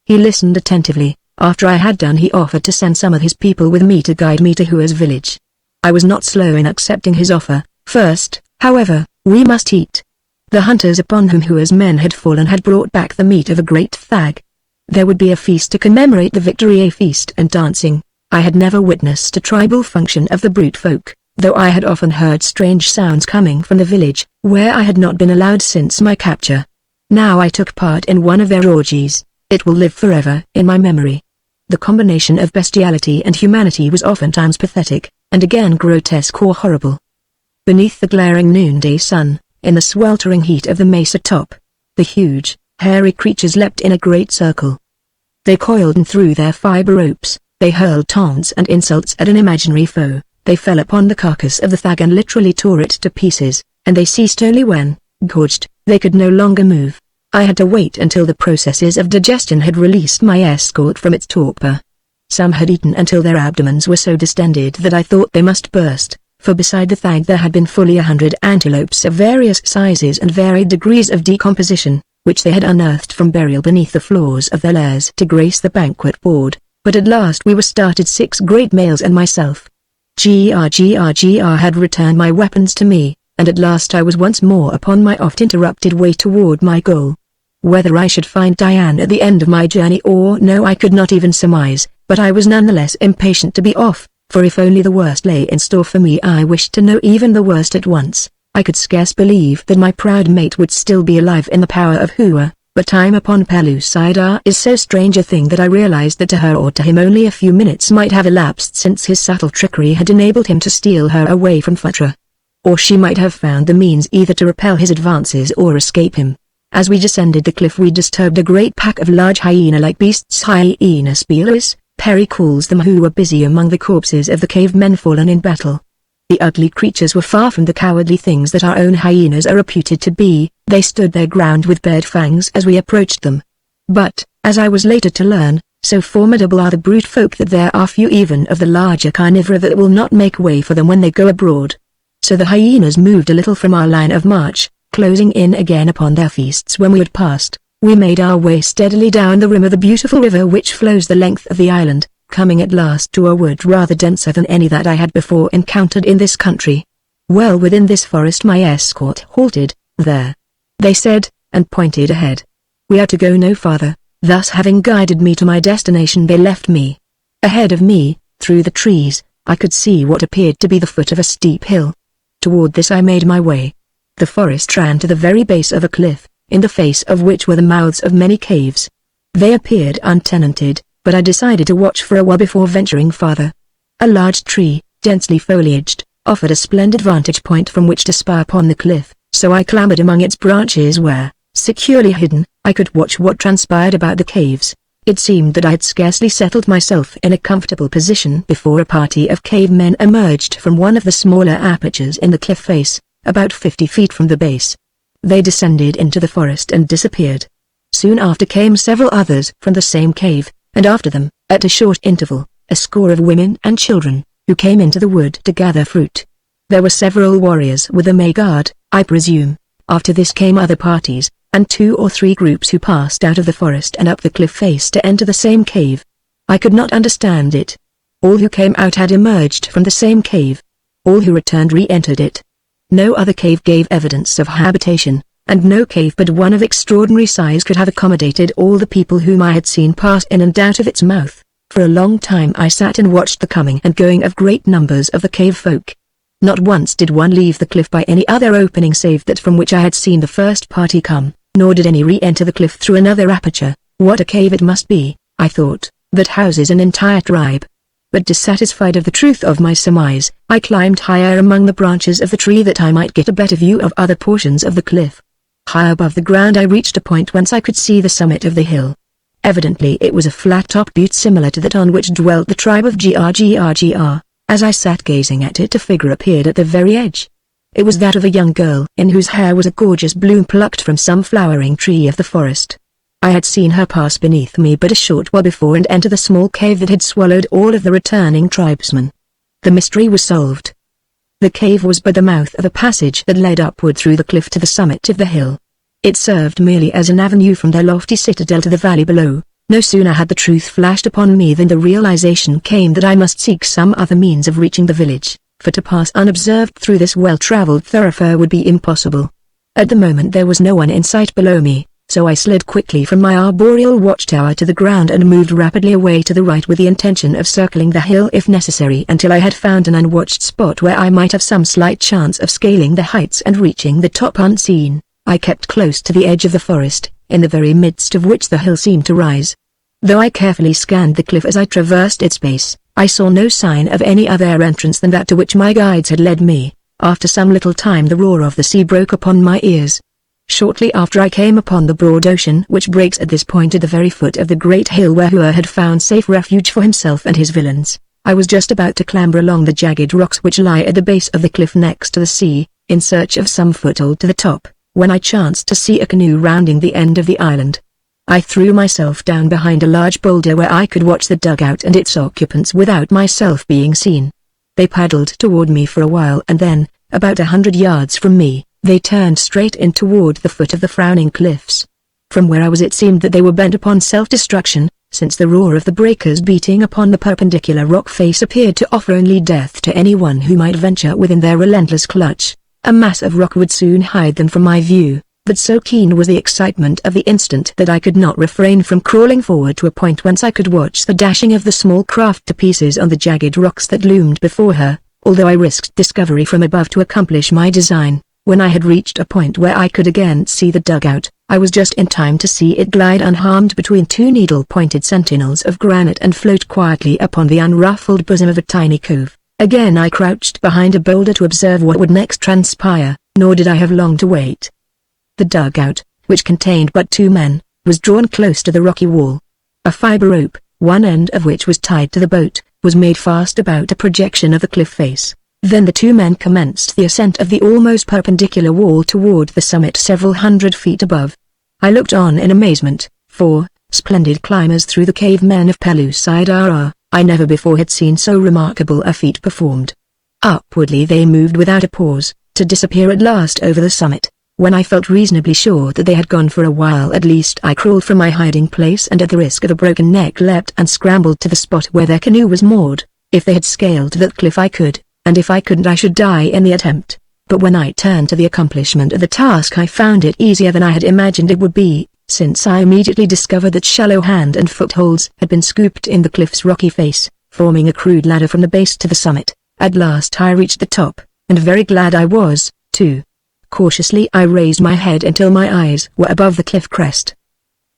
He listened attentively. After I had done he offered to send some of his people with me to guide me to Hua's village. I was not slow in accepting his offer. First, however, we must eat. The hunters upon whom Hua's men had fallen had brought back the meat of a great thag. There would be a feast to commemorate the victory, a feast and dancing. I had never witnessed a tribal function of the brute folk, though I had often heard strange sounds coming from the village, where I had not been allowed since my capture. Now I took part in one of their orgies. It will live forever in my memory. The combination of bestiality and humanity was oftentimes pathetic, and again grotesque or horrible. Beneath the glaring noonday sun, in the sweltering heat of the mesa top, the huge, hairy creatures leapt in a great circle. They coiled and threw their fiber ropes. They hurled taunts and insults at an imaginary foe. They fell upon the carcass of the thag and literally tore it to pieces, and they ceased only when, gorged, they could no longer move. I had to wait until the processes of digestion had released my escort from its torpor. Some had eaten until their abdomens were so distended that I thought they must burst, for beside the thag there had been fully 100 antelopes of various sizes and varied degrees of decomposition, which they had unearthed from burial beneath the floors of their lairs to grace the banquet board. But at last we were started, 6 great males and myself. Grr had returned my weapons to me, and at last I was once more upon my oft-interrupted way toward my goal. Whether I should find Diane at the end of my journey or no I could not even surmise, but I was nonetheless impatient to be off, for if only the worst lay in store for me I wished to know even the worst at once. I could scarce believe that my proud mate would still be alive in the power of Hua. But time upon Pellucidar is so strange a thing that I realized that to her or to him only a few minutes might have elapsed since his subtle trickery had enabled him to steal her away from Phutra. Or she might have found the means either to repel his advances or escape him. As we descended the cliff we disturbed a great pack of large hyena-like beasts. Hyena spealers, Perry calls them, who were busy among the corpses of the cavemen fallen in battle. The ugly creatures were far from the cowardly things that our own hyenas are reputed to be. They stood their ground with bared fangs as we approached them. But, as I was later to learn, so formidable are the brute folk that there are few even of the larger carnivora that will not make way for them when they go abroad. So the hyenas moved a little from our line of march, closing in again upon their feasts. When we had passed, we made our way steadily down the rim of the beautiful river which flows the length of the island, coming at last to a wood rather denser than any that I had before encountered in this country. Well within this forest my escort halted. There, they said, and pointed ahead. We are to go no farther. Thus having guided me to my destination they left me. Ahead of me, through the trees, I could see what appeared to be the foot of a steep hill. Toward this I made my way. The forest ran to the very base of a cliff, in the face of which were the mouths of many caves. They appeared untenanted, but I decided to watch for a while before venturing farther. A large tree, densely foliaged, offered a splendid vantage point from which to spy upon the cliff, so I clambered among its branches where, securely hidden, I could watch what transpired about the caves. It seemed that I had scarcely settled myself in a comfortable position before a party of cavemen emerged from one of the smaller apertures in the cliff face, about 50 feet from the base. They descended into the forest and disappeared. Soon after came several others from the same cave, and after them, at a short interval, a score of women and children, who came into the wood to gather fruit. There were several warriors with them, a guard, I presume. After this came other parties, and 2 or 3 groups who passed out of the forest and up the cliff face to enter the same cave. I could not understand it. All who came out had emerged from the same cave. All who returned re-entered it. No other cave gave evidence of habitation, and no cave but one of extraordinary size could have accommodated all the people whom I had seen pass in and out of its mouth. For a long time I sat and watched the coming and going of great numbers of the cave folk. Not once did one leave the cliff by any other opening save that from which I had seen the first party come, nor did any re-enter the cliff through another aperture. What a cave it must be, I thought, that houses an entire tribe. But dissatisfied of the truth of my surmise, I climbed higher among the branches of the tree that I might get a better view of other portions of the cliff. High above the ground I reached a point whence I could see the summit of the hill. Evidently it was a flat-top butte similar to that on which dwelt the tribe of Grgrgr. As I sat gazing at it a figure appeared at the very edge. It was that of a young girl in whose hair was a gorgeous bloom plucked from some flowering tree of the forest. I had seen her pass beneath me but a short while before and enter the small cave that had swallowed all of the returning tribesmen. The mystery was solved. The cave was but the mouth of a passage that led upward through the cliff to the summit of the hill. It served merely as an avenue from their lofty citadel to the valley below. No sooner had the truth flashed upon me than the realization came that I must seek some other means of reaching the village, for to pass unobserved through this well-traveled thoroughfare would be impossible. At the moment there was no one in sight below me, so I slid quickly from my arboreal watchtower to the ground and moved rapidly away to the right with the intention of circling the hill if necessary until I had found an unwatched spot where I might have some slight chance of scaling the heights and reaching the top unseen. I kept close to the edge of the forest, in the very midst of which the hill seemed to rise. Though I carefully scanned the cliff as I traversed its base, I saw no sign of any other entrance than that to which my guides had led me. After some little time the roar of the sea broke upon my ears. Shortly after I came upon the broad ocean which breaks at this point at the very foot of the great hill where Hua had found safe refuge for himself and his villains. I was just about to clamber along the jagged rocks which lie at the base of the cliff next to the sea, in search of some foothold to the top, when I chanced to see a canoe rounding the end of the island. I threw myself down behind a large boulder where I could watch the dugout and its occupants without myself being seen. They paddled toward me for a while and then, about 100 yards from me, they turned straight in toward the foot of the frowning cliffs. From where I was it seemed that they were bent upon self-destruction, since the roar of the breakers beating upon the perpendicular rock face appeared to offer only death to anyone who might venture within their relentless clutch. A mass of rock would soon hide them from my view, but so keen was the excitement of the instant that I could not refrain from crawling forward to a point whence I could watch the dashing of the small craft to pieces on the jagged rocks that loomed before her, although I risked discovery from above to accomplish my design. When I had reached a point where I could again see the dugout, I was just in time to see it glide unharmed between 2 needle-pointed sentinels of granite and float quietly upon the unruffled bosom of a tiny cove. Again I crouched behind a boulder to observe what would next transpire, nor did I have long to wait. The dugout, which contained but 2 men, was drawn close to the rocky wall. A fiber rope, one end of which was tied to the boat, was made fast about a projection of the cliff face. Then the 2 men commenced the ascent of the almost perpendicular wall toward the summit several hundred feet above. I looked on in amazement, for, splendid climbers through the cavemen of Pellucidar, I never before had seen so remarkable a feat performed. Upwardly they moved without a pause, to disappear at last over the summit. When I felt reasonably sure that they had gone for a while at least, I crawled from my hiding place and at the risk of a broken neck leapt and scrambled to the spot where their canoe was moored. If they had scaled that cliff I could, and if I couldn't I should die in the attempt. But when I turned to the accomplishment of the task I found it easier than I had imagined it would be, since I immediately discovered that shallow hand and footholds had been scooped in the cliff's rocky face, forming a crude ladder from the base to the summit. At last I reached the top, and very glad I was, too. Cautiously I raised my head until my eyes were above the cliff crest.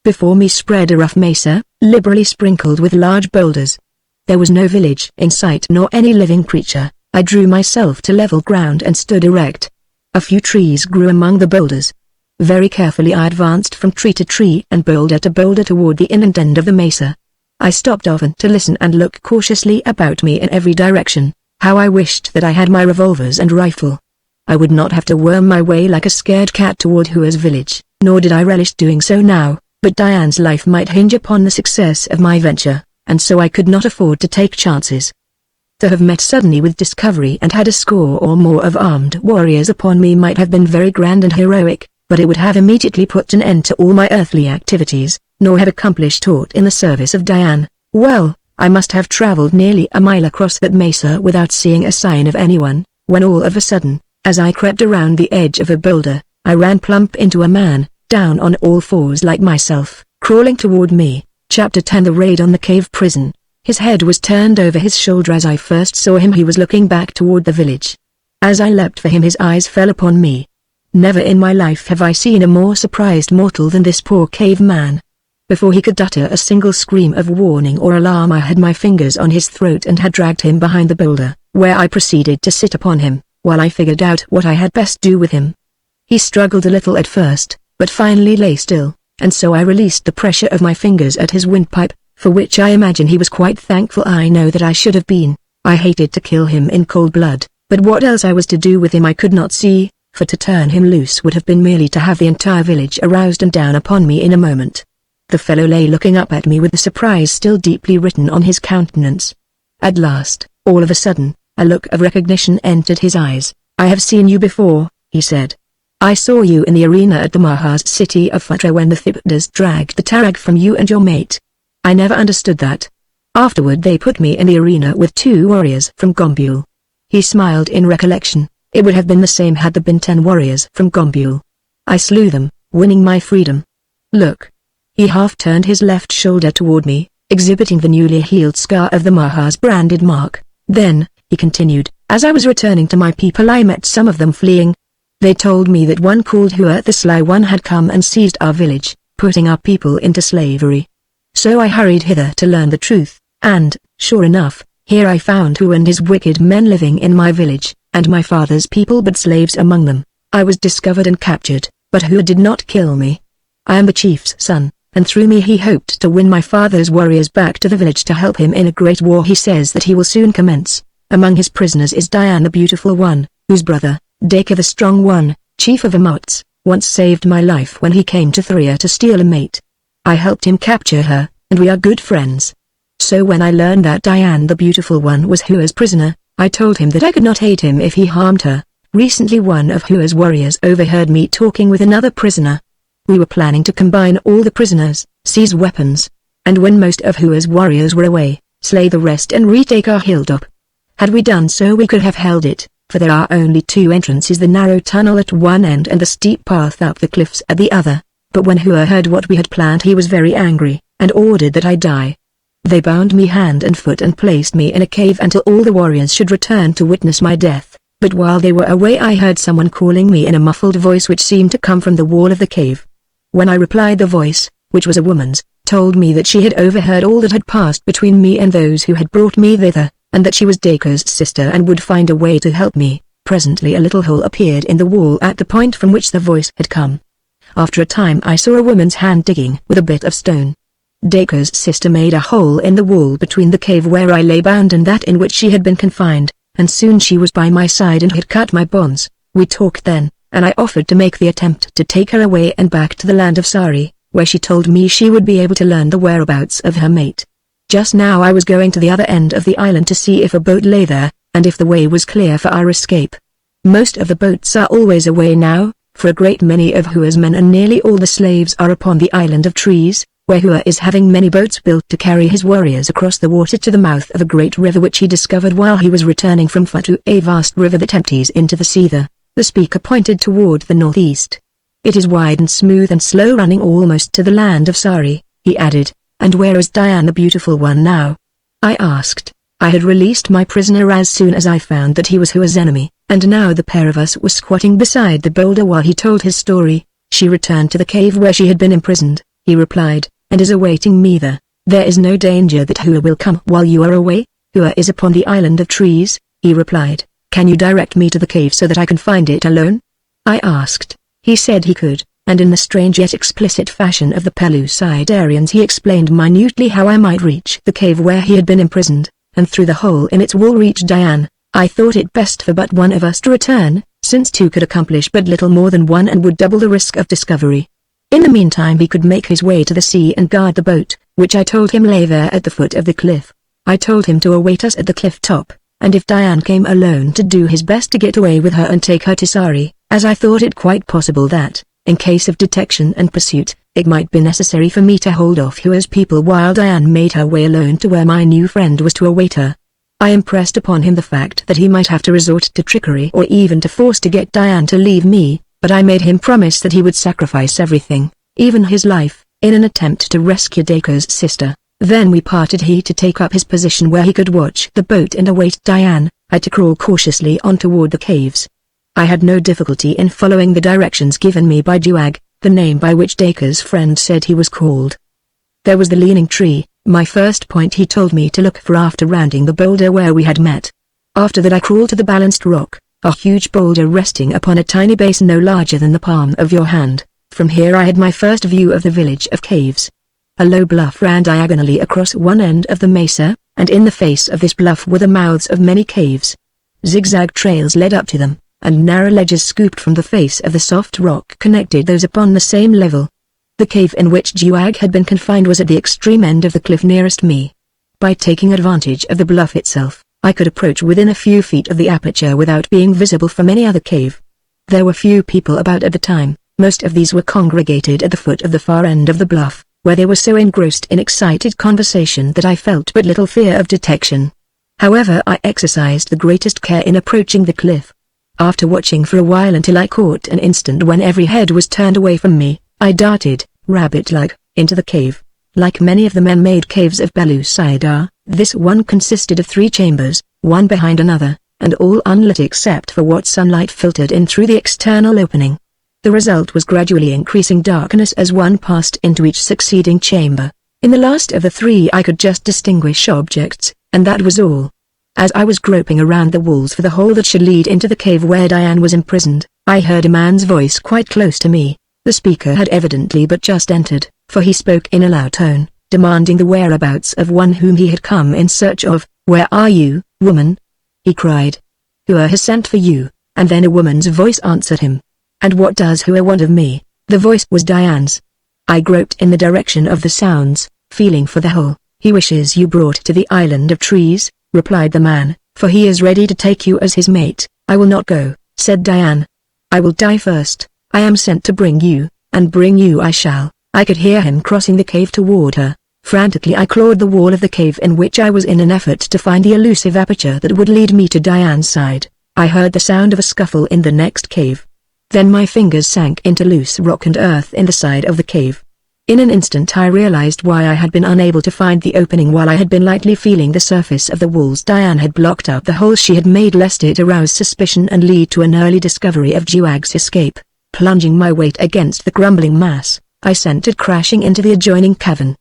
Before me spread a rough mesa, liberally sprinkled with large boulders. There was no village in sight nor any living creature. I drew myself to level ground and stood erect. A few trees grew among the boulders. Very carefully I advanced from tree to tree and boulder to boulder toward the inland end of the mesa. I stopped often to listen and look cautiously about me in every direction. How I wished that I had my revolvers and rifle. I would not have to worm my way like a scared cat toward Hua's village, nor did I relish doing so now, but Diane's life might hinge upon the success of my venture, and so I could not afford to take chances. To have met suddenly with discovery and had a score or more of armed warriors upon me might have been very grand and heroic, but it would have immediately put an end to all my earthly activities, nor have accomplished aught in the service of Diane. Well, I must have traveled nearly a mile across that mesa without seeing a sign of anyone, when all of a sudden, as I crept around the edge of a boulder, I ran plump into a man, down on all fours like myself, crawling toward me. Chapter 10 The Raid on the Cave Prison. His head was turned over his shoulder as I first saw him. He was looking back toward the village. As I leapt for him his eyes fell upon me. Never in my life have I seen a more surprised mortal than this poor caveman. Before he could utter a single scream of warning or alarm I had my fingers on his throat and had dragged him behind the boulder, where I proceeded to sit upon him, while I figured out what I had best do with him. He struggled a little at first, but finally lay still, and so I released the pressure of my fingers at his windpipe, for which I imagine he was quite thankful. I know that I should have been. I hated to kill him in cold blood, but what else I was to do with him I could not see, for to turn him loose would have been merely to have the entire village aroused and down upon me in a moment. The fellow lay looking up at me with the surprise still deeply written on his countenance. At last, all of a sudden, a look of recognition entered his eyes. "I have seen you before," he said. "I saw you in the arena at the Maha's city of Futra when the Thibdas dragged the Tarag from you and your mate. I never understood that. Afterward they put me in the arena with 2 warriors from Gombule." He smiled in recollection. "It would have been the same had there been 10 warriors from Gombule. I slew them, winning my freedom. Look." He half turned his left shoulder toward me, exhibiting the newly healed scar of the Maha's branded mark. "Then," he continued, "as I was returning to my people I met some of them fleeing. They told me that one called Hua the Sly One had come and seized our village, putting our people into slavery. So I hurried hither to learn the truth, and, sure enough, here I found Hua and his wicked men living in my village, and my father's people but slaves among them. I was discovered and captured, but Hua did not kill me. I am the chief's son, and through me he hoped to win my father's warriors back to the village to help him in a great war he says that he will soon commence. Among his prisoners is Diane the Beautiful One, whose brother, Dacre the Strong One, chief of Amots, once saved my life when he came to Thria to steal a mate. I helped him capture her, and we are good friends. So when I learned that Diane the Beautiful One was Hua's prisoner, I told him that I could not aid him if he harmed her. Recently one of Hua's warriors overheard me talking with another prisoner. We were planning to combine all the prisoners, seize weapons, and when most of Hua's warriors were away, slay the rest and retake our hilltop. Had we done so we could have held it, for there are only 2 entrances, the narrow tunnel at one end and the steep path up the cliffs at the other. But when Hua heard what we had planned he was very angry, and ordered that I die. They bound me hand and foot and placed me in a cave until all the warriors should return to witness my death. But while they were away I heard someone calling me in a muffled voice which seemed to come from the wall of the cave. When I replied the voice, which was a woman's, told me that she had overheard all that had passed between me and those who had brought me thither, and that she was Dacre's sister and would find a way to help me. Presently a little hole appeared in the wall at the point from which the voice had come. After a time I saw a woman's hand digging with a bit of stone. Dacre's sister made a hole in the wall between the cave where I lay bound and that in which she had been confined, and soon she was by my side and had cut my bonds. We talked then, and I offered to make the attempt to take her away and back to the land of Sari, where she told me she would be able to learn the whereabouts of her mate. Just now I was going to the other end of the island to see if a boat lay there, and if the way was clear for our escape. Most of the boats are always away now, for a great many of Hua's men and nearly all the slaves are upon the island of trees, where Hua is having many boats built to carry his warriors across the water to the mouth of a great river which he discovered while he was returning from Fatu, a vast river that empties into the sea there. The speaker pointed toward the northeast. It is wide and smooth and slow running almost to the land of Sari, he added. And where is Diane the beautiful one now? I asked. I had released my prisoner as soon as I found that he was Hua's enemy, and now the pair of us were squatting beside the boulder while he told his story. She returned to the cave where she had been imprisoned, he replied, and is awaiting me there. There is no danger that Hua will come while you are away? Hua is upon the island of trees, he replied. Can you direct me to the cave so that I can find it alone? I asked. He said he could, and in the strange yet explicit fashion of the Pellucidarians he explained minutely how I might reach the cave where he had been imprisoned, and through the hole in its wall reach Diane. I thought it best for but one of us to return, since two could accomplish but little more than one and would double the risk of discovery. In the meantime he could make his way to the sea and guard the boat, which I told him lay there at the foot of the cliff. I told him to await us at the cliff top, and if Diane came alone to do his best to get away with her and take her to Sari, as I thought it quite possible that, in case of detection and pursuit, it might be necessary for me to hold off Hua's people while Diane made her way alone to where my new friend was to await her. I impressed upon him the fact that he might have to resort to trickery or even to force to get Diane to leave me, but I made him promise that he would sacrifice everything, even his life, in an attempt to rescue Dacre's sister. Then we parted, he to take up his position where he could watch the boat and await Diane, I to crawl cautiously on toward the caves. I had no difficulty in following the directions given me by Juag, the name by which Dacre's friend said he was called. There was the leaning tree, my first point he told me to look for after rounding the boulder where we had met. After that I crawled to the balanced rock, a huge boulder resting upon a tiny base no larger than the palm of your hand. From here I had my first view of the village of caves. A low bluff ran diagonally across one end of the mesa, and in the face of this bluff were the mouths of many caves. Zigzag trails led up to them, and narrow ledges scooped from the face of the soft rock connected those upon the same level. The cave in which Juag had been confined was at the extreme end of the cliff nearest me. By taking advantage of the bluff itself, I could approach within a few feet of the aperture without being visible from any other cave. There were few people about at the time, most of these were congregated at the foot of the far end of the bluff, where they were so engrossed in excited conversation that I felt but little fear of detection. However, I exercised the greatest care in approaching the cliff. After watching for a while until I caught an instant when every head was turned away from me, I darted, rabbit-like, into the cave. Like many of the man-made caves of Pellucidar, this one consisted of 3 chambers, one behind another, and all unlit except for what sunlight filtered in through the external opening. The result was gradually increasing darkness as one passed into each succeeding chamber. In the last of the 3 I could just distinguish objects, and that was all. As I was groping around the walls for the hole that should lead into the cave where Diane was imprisoned, I heard a man's voice quite close to me. The speaker had evidently but just entered, for he spoke in a loud tone, demanding the whereabouts of one whom he had come in search of. "Where are you, woman?" he cried. "Hua has sent for you," and then a woman's voice answered him. "And what does Hua want of me?" The voice was Diane's. I groped in the direction of the sounds, feeling for the hole. "He wishes you brought to the island of trees," replied the man, "for he is ready to take you as his mate." "I will not go," said Diane. "I will die first. I am sent to bring you, and bring you I shall." I could hear him crossing the cave toward her. Frantically I clawed the wall of the cave in which I was in an effort to find the elusive aperture that would lead me to Diane's side. I heard the sound of a scuffle in the next cave. Then my fingers sank into loose rock and earth in the side of the cave. In an instant I realized why I had been unable to find the opening while I had been lightly feeling the surface of the walls. Diane had blocked up the hole she had made lest it arouse suspicion and lead to an early discovery of Juag's escape. Plunging my weight against the crumbling mass, I sent it crashing into the adjoining cavern.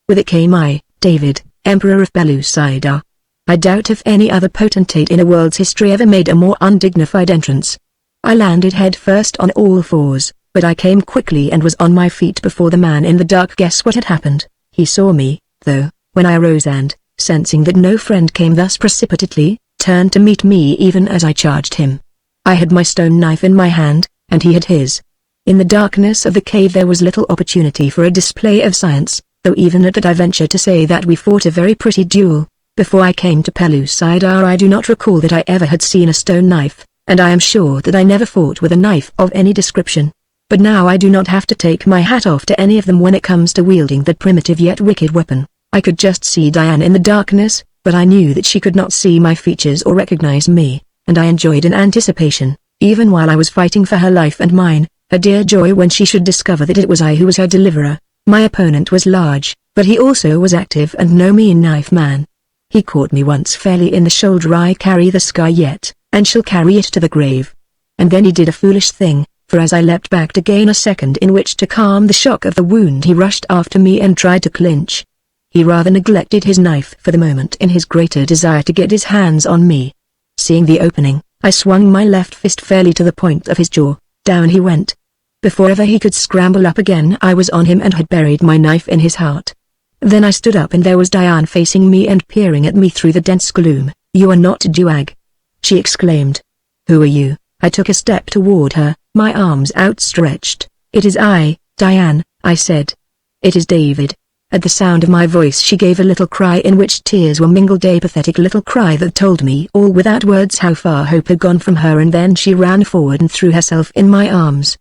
With it came I, David, Emperor of Pellucidar. I doubt if any other potentate in a world's history ever made a more undignified entrance. I landed head first on all fours, but I came quickly and was on my feet before the man in the dark. Guess what had happened? He saw me, though, when I arose and, sensing that no friend came thus precipitately, turned to meet me even as I charged him. I had my stone knife in my hand, and he had his. In the darkness of the cave there was little opportunity for a display of science, though even at that I venture to say that we fought a very pretty duel. Before I came to Pellucidar I do not recall that I ever had seen a stone knife, and I am sure that I never fought with a knife of any description. But now I do not have to take my hat off to any of them when it comes to wielding that primitive yet wicked weapon. I could just see Diane in the darkness, but I knew that she could not see my features or recognize me, and I enjoyed in anticipation, even while I was fighting for her life and mine, a dear joy when she should discover that it was I who was her deliverer. My opponent was large, but he also was active and no mean knife man. He caught me once fairly in the shoulder. I carry the scar yet, and shall carry it to the grave. And then he did a foolish thing, for as I leapt back to gain a second in which to calm the shock of the wound he rushed after me and tried to clinch. He rather neglected his knife for the moment in his greater desire to get his hands on me. Seeing the opening, I swung my left fist fairly to the point of his jaw. Down he went. Before ever he could scramble up again I was on him and had buried my knife in his heart. Then I stood up and there was Diane facing me and peering at me through the dense gloom. "You are not Juag," she exclaimed. "Who are you?" I took a step toward her, my arms outstretched. "It is I, Diane," I said. "It is David." At the sound of my voice she gave a little cry in which tears were mingled, a pathetic little cry that told me all without words how far hope had gone from her, and then she ran forward and threw herself in my arms.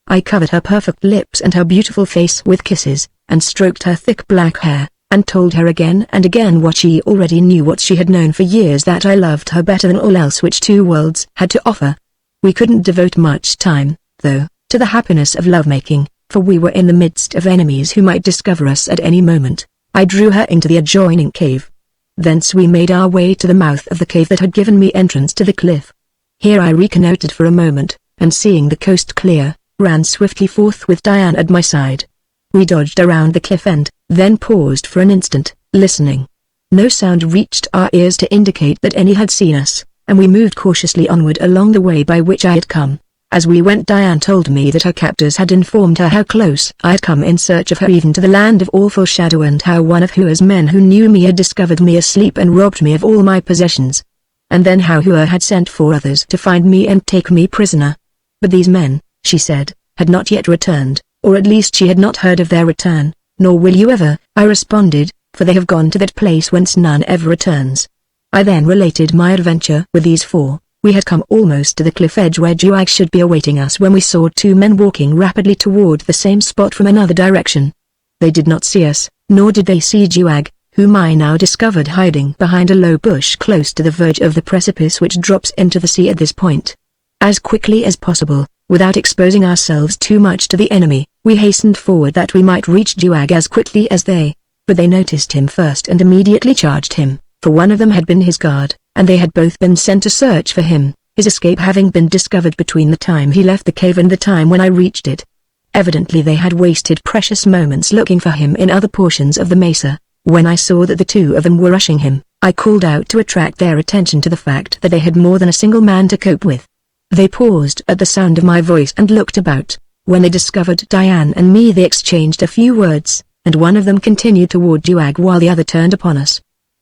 I covered her perfect lips and her beautiful face with kisses, and stroked her thick black hair, and told her again and again what she already knew, what she had known for years, that I loved her better than all else which two worlds had to offer. We couldn't devote much time, though, to the happiness of lovemaking, for we were in the midst of enemies who might discover us at any moment. I drew her into the adjoining cave. Thence we made our way to the mouth of the cave that had given me entrance to the cliff. Here I reconnoitered for a moment, and seeing the coast clear, ran swiftly forth with Diane at my side. We dodged around the cliff end, then paused for an instant, listening. No sound reached our ears to indicate that any had seen us, and we moved cautiously onward along the way by which I had come. As we went Diane told me that her captors had informed her how close I had come in search of her even to the land of awful shadow, and how one of Hua's men who knew me had discovered me asleep and robbed me of all my possessions. And then how Hua had sent 4 others to find me and take me prisoner. But these men, she said, had not yet returned, or at least she had not heard of their return. "Nor will you ever," I responded, "for they have gone to that place whence none ever returns." I then related my adventure with these 4. We had come almost to the cliff edge where Juag should be awaiting us when we saw 2 men walking rapidly toward the same spot from another direction. They did not see us, nor did they see Juag, whom I now discovered hiding behind a low bush close to the verge of the precipice which drops into the sea at this point. As quickly as possible, without exposing ourselves too much to the enemy, we hastened forward that we might reach Juag as quickly as they. But they noticed him first and immediately charged him, for one of them had been his guard, and they had both been sent to search for him, his escape having been discovered between the time he left the cave and the time when I reached it. Evidently they had wasted precious moments looking for him in other portions of the mesa. When I saw that the 2 of them were rushing him, I called out to attract their attention to the fact that they had more than a single man to cope with. They paused at the sound of my voice and looked about. When they discovered Diane and me they exchanged a few words, and one of them continued toward Juag while the other turned upon us.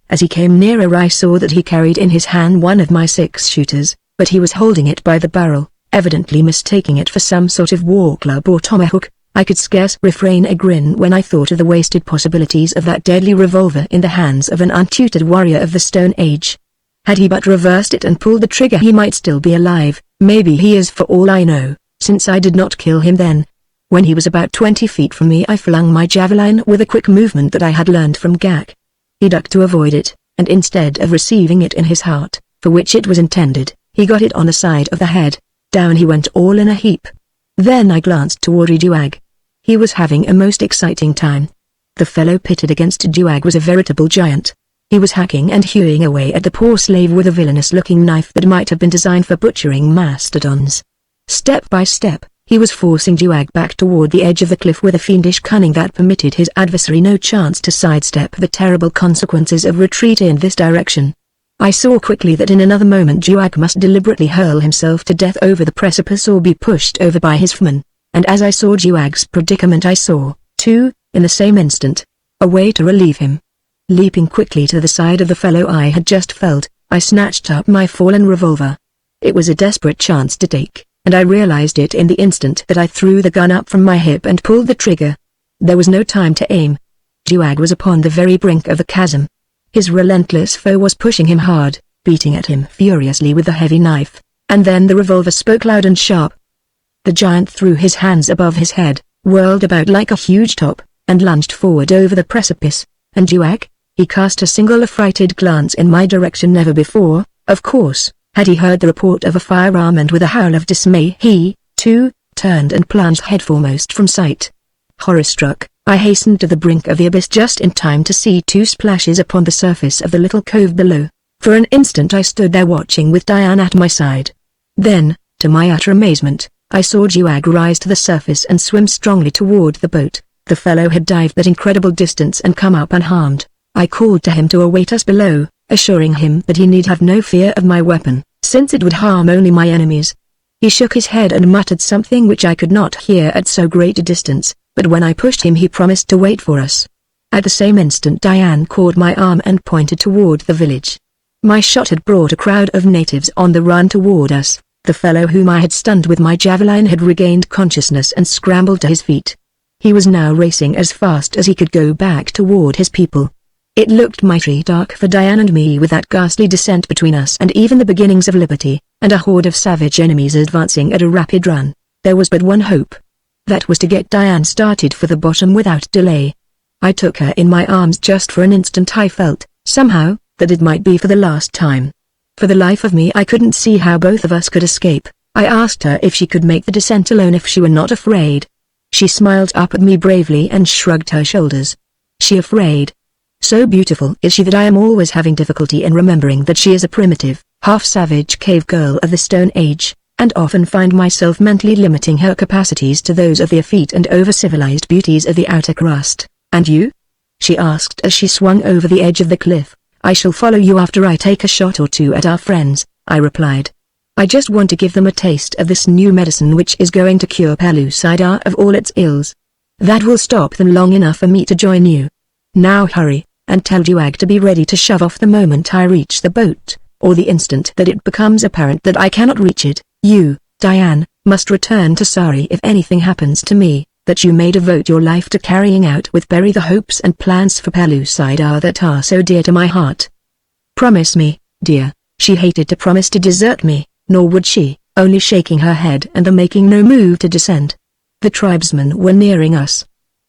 As he came nearer I saw that he carried in his hand one of my 6-shooters, but he was holding it by the barrel, evidently mistaking it for some sort of war club or tomahawk. I could scarce refrain a grin when I thought of the wasted possibilities of that deadly revolver in the hands of an untutored warrior of the Stone Age. Had he but reversed it and pulled the trigger he might still be alive. Maybe he is for all I know, since I did not kill him then. When he was about 20 feet from me I flung my javelin with a quick movement that I had learned from Gak. He ducked to avoid it, and instead of receiving it in his heart, for which it was intended, he got it on the side of the head. Down he went all in a heap. Then I glanced toward Juag. He was having a most exciting time. The fellow pitted against Juag was a veritable giant. He was hacking and hewing away at the poor slave with a villainous-looking knife that might have been designed for butchering mastodons. Step by step, he was forcing Juag back toward the edge of the cliff with a fiendish cunning that permitted his adversary no chance to sidestep the terrible consequences of retreat in this direction. I saw quickly that in another moment Juag must deliberately hurl himself to death over the precipice or be pushed over by his foeman. and as I saw Juag's predicament I saw, too, in the same instant, a way to relieve him. Leaping quickly to the side of the fellow I had just felled, I snatched up my fallen revolver. It was a desperate chance to take, and I realized it in the instant that I threw the gun up from my hip and pulled the trigger. There was no time to aim. Juag was upon the very brink of the chasm. His relentless foe was pushing him hard, beating at him furiously with the heavy knife, and then the revolver spoke loud and sharp. The giant threw his hands above his head, whirled about like a huge top, and lunged forward over the precipice. And Juag? He cast a single affrighted glance in my direction. Never before, of course, had he heard the report of a firearm, and with a howl of dismay he, too, turned and plunged headforemost from sight. Horror-struck, I hastened to the brink of the abyss just in time to see two splashes upon the surface of the little cove below. For an instant I stood there watching with Diane at my side. Then, to my utter amazement, I saw Juag rise to the surface and swim strongly toward the boat. The fellow had dived that incredible distance and come up unharmed. I called to him to await us below, assuring him that he need have no fear of my weapon, since it would harm only my enemies. He shook his head and muttered something which I could not hear at so great a distance, but when I pushed him he promised to wait for us. At the same instant Diane caught my arm and pointed toward the village. My shot had brought a crowd of natives on the run toward us. The fellow whom I had stunned with my javelin had regained consciousness and scrambled to his feet. He was now racing as fast as he could go back toward his people. It looked mighty dark for Diane and me with that ghastly descent between us and even the beginnings of liberty, and a horde of savage enemies advancing at a rapid run. There was but one hope. That was to get Diane started for the bottom without delay. I took her in my arms. Just for an instant I felt, somehow, that it might be for the last time. For the life of me I couldn't see how both of us could escape. I asked her if she could make the descent alone if she were not afraid. She smiled up at me bravely and shrugged her shoulders. She afraid? So beautiful is she that I am always having difficulty in remembering that she is a primitive, half-savage cave girl of the Stone Age, and often find myself mentally limiting her capacities to those of the effete and over-civilized beauties of the outer crust. And you? She asked as she swung over the edge of the cliff. I shall follow you after I take a shot or two at our friends, I replied. I just want to give them a taste of this new medicine which is going to cure Pellucidar of all its ills. That will stop them long enough for me to join you. Now hurry, and tell Juag to be ready to shove off the moment I reach the boat, or the instant that it becomes apparent that I cannot reach it. You, Diane, must return to Sari if anything happens to me, that you may devote your life to carrying out with Berry the hopes and plans for Pellucidar that are so dear to my heart. Promise me, dear. She hated to promise to desert me, nor would she, only shaking her head and making no move to descend. The tribesmen were nearing us.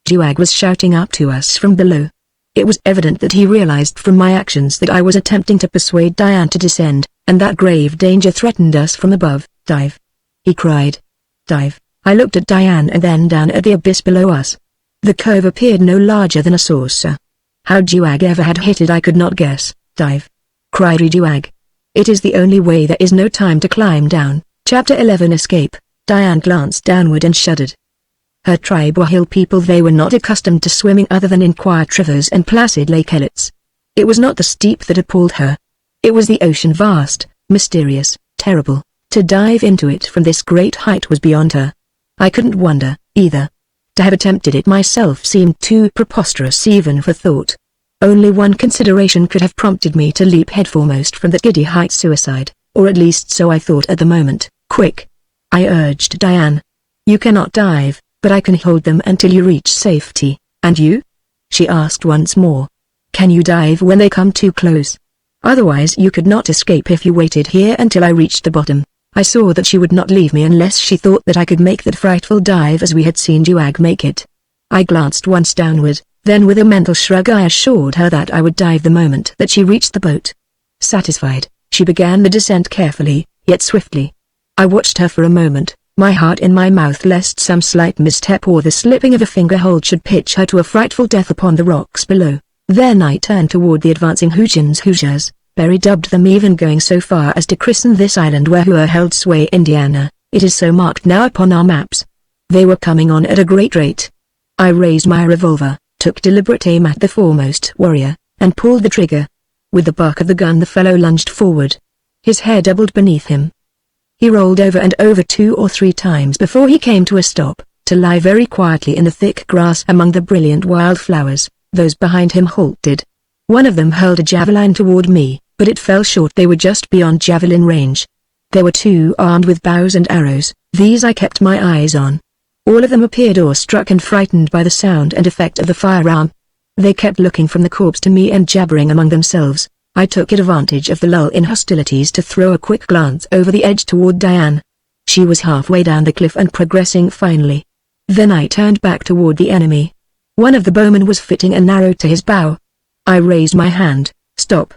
Juag was shouting up to us from below. It was evident that he realized from my actions that I was attempting to persuade Diane to descend, and that grave danger threatened us from above. Dive! He cried. Dive! I looked at Diane and then down at the abyss below us. The cove appeared no larger than a saucer. How Juag ever had hit it I could not guess. Dive! Cried Juag. It is the only way. There is no time to climb down. Chapter 11 Escape. Diane glanced downward and shuddered. Her tribe were hill people. They were not accustomed to swimming other than in quiet rivers and placid lakelets. It was not the steep that appalled her. It was the ocean, vast, mysterious, terrible. To dive into it from this great height was beyond her. I couldn't wonder, either. To have attempted it myself seemed too preposterous even for thought. Only one consideration could have prompted me to leap headforemost from that giddy height. Suicide, or at least so I thought at the moment. Quick! I urged Diane. You cannot dive, but I can hold them until you reach safety. And you? She asked once more. Can you dive when they come too close? Otherwise you could not escape if you waited here until I reached the bottom. I saw that she would not leave me unless she thought that I could make that frightful dive as we had seen Juag make it. I glanced once downward, then with a mental shrug I assured her that I would dive the moment that she reached the boat. Satisfied, she began the descent carefully, yet swiftly. I watched her for a moment, my heart in my mouth lest some slight misstep or the slipping of a fingerhold should pitch her to a frightful death upon the rocks below. Then I turned toward the advancing Hoosiers. Berry dubbed them, even going so far as to christen this island where Hua held sway Indiana. It is so marked now upon our maps. They were coming on at a great rate. I raised my revolver, took deliberate aim at the foremost warrior, and pulled the trigger. With the bark of the gun the fellow lunged forward. His hair doubled beneath him. He rolled over and over 2 or 3 times before he came to a stop. to lie very quietly in the thick grass among the brilliant wildflowers. Those behind him halted. One of them hurled a javelin toward me, but it fell short. They were just beyond javelin range. There were two armed with bows and arrows. These I kept my eyes on. All of them appeared awestruck and frightened by the sound and effect of the firearm. They kept looking from the corpse to me and jabbering among themselves. I took advantage of the lull in hostilities to throw a quick glance over the edge toward Diane. She was halfway down the cliff and progressing finely. Then I turned back toward the enemy. One of the bowmen was fitting an arrow to his bow. I raised my hand. "Stop!"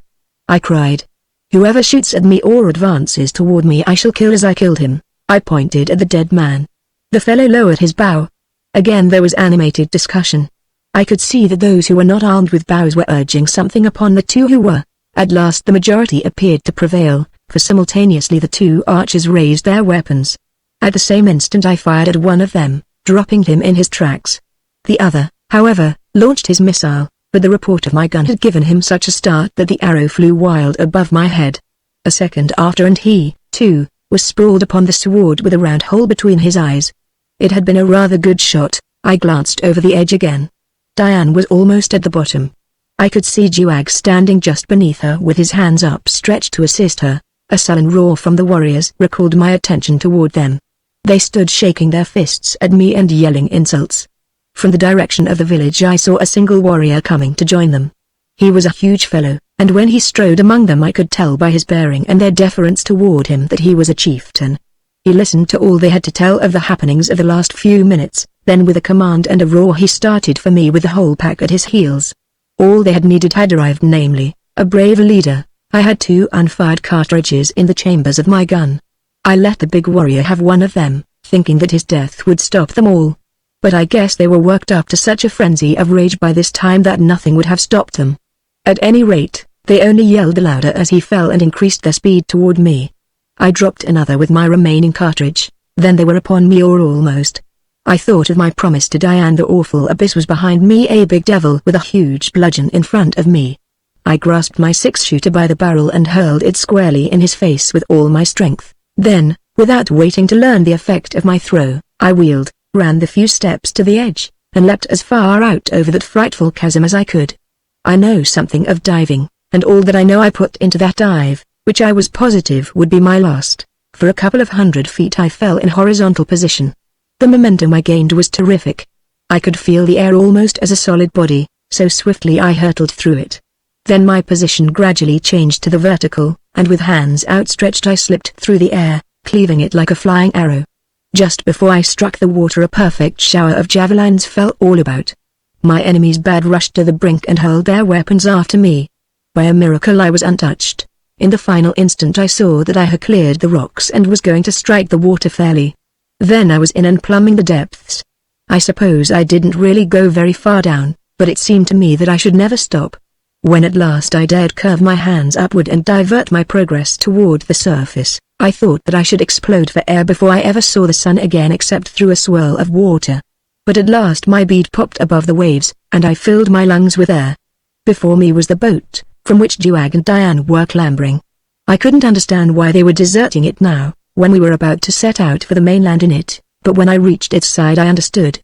I cried. "Whoever shoots at me or advances toward me I shall kill as I killed him." I pointed at the dead man. The fellow lowered his bow. Again there was animated discussion. I could see that those who were not armed with bows were urging something upon the two who were. At last the majority appeared to prevail, for simultaneously the two archers raised their weapons. At the same instant I fired at one of them, dropping him in his tracks. The other, however, launched his missile, but the report of my gun had given him such a start that the arrow flew wild above my head. A second after and he, too, was sprawled upon the sward with a round hole between his eyes. It had been a rather good shot. I glanced over the edge again. Diane was almost at the bottom. I could see Juag standing just beneath her with his hands upstretched to assist her. A sullen roar from the warriors recalled my attention toward them. They stood shaking their fists at me and yelling insults. From the direction of the village I saw a single warrior coming to join them. He was a huge fellow, and when he strode among them I could tell by his bearing and their deference toward him that he was a chieftain. He listened to all they had to tell of the happenings of the last few minutes, then with a command and a roar he started for me with the whole pack at his heels. All they had needed had arrived, namely, a brave leader. I had 2 unfired cartridges in the chambers of my gun. I let the big warrior have one of them, thinking that his death would stop them all. But I guess they were worked up to such a frenzy of rage by this time that nothing would have stopped them. At any rate, they only yelled the louder as he fell and increased their speed toward me. I dropped another with my remaining cartridge, then they were upon me or almost. I thought of my promise to Diane. The awful abyss was behind me, a big devil with a huge bludgeon in front of me. I grasped my 6-shooter by the barrel and hurled it squarely in his face with all my strength. Then, without waiting to learn the effect of my throw, I wheeled, ran the few steps to the edge, and leapt as far out over that frightful chasm as I could. I know something of diving, and all that I know I put into that dive, which I was positive would be my last. For a couple of 100 feet I fell in horizontal position. The momentum I gained was terrific. I could feel the air almost as a solid body, so swiftly I hurtled through it. Then my position gradually changed to the vertical, and with hands outstretched I slipped through the air, cleaving it like a flying arrow. Just before I struck the water a perfect shower of javelins fell all about. My enemies rushed to the brink and hurled their weapons after me. By a miracle I was untouched. In the final instant I saw that I had cleared the rocks and was going to strike the water fairly. Then I was in and plumbing the depths. I suppose I didn't really go very far down, but it seemed to me that I should never stop. When at last I dared curve my hands upward and divert my progress toward the surface, I thought that I should explode for air before I ever saw the sun again except through a swirl of water. But at last my bead popped above the waves, and I filled my lungs with air. Before me was the boat, from which Juag and Diane were clambering. I couldn't understand why they were deserting it now, when we were about to set out for the mainland in it, but when I reached its side I understood.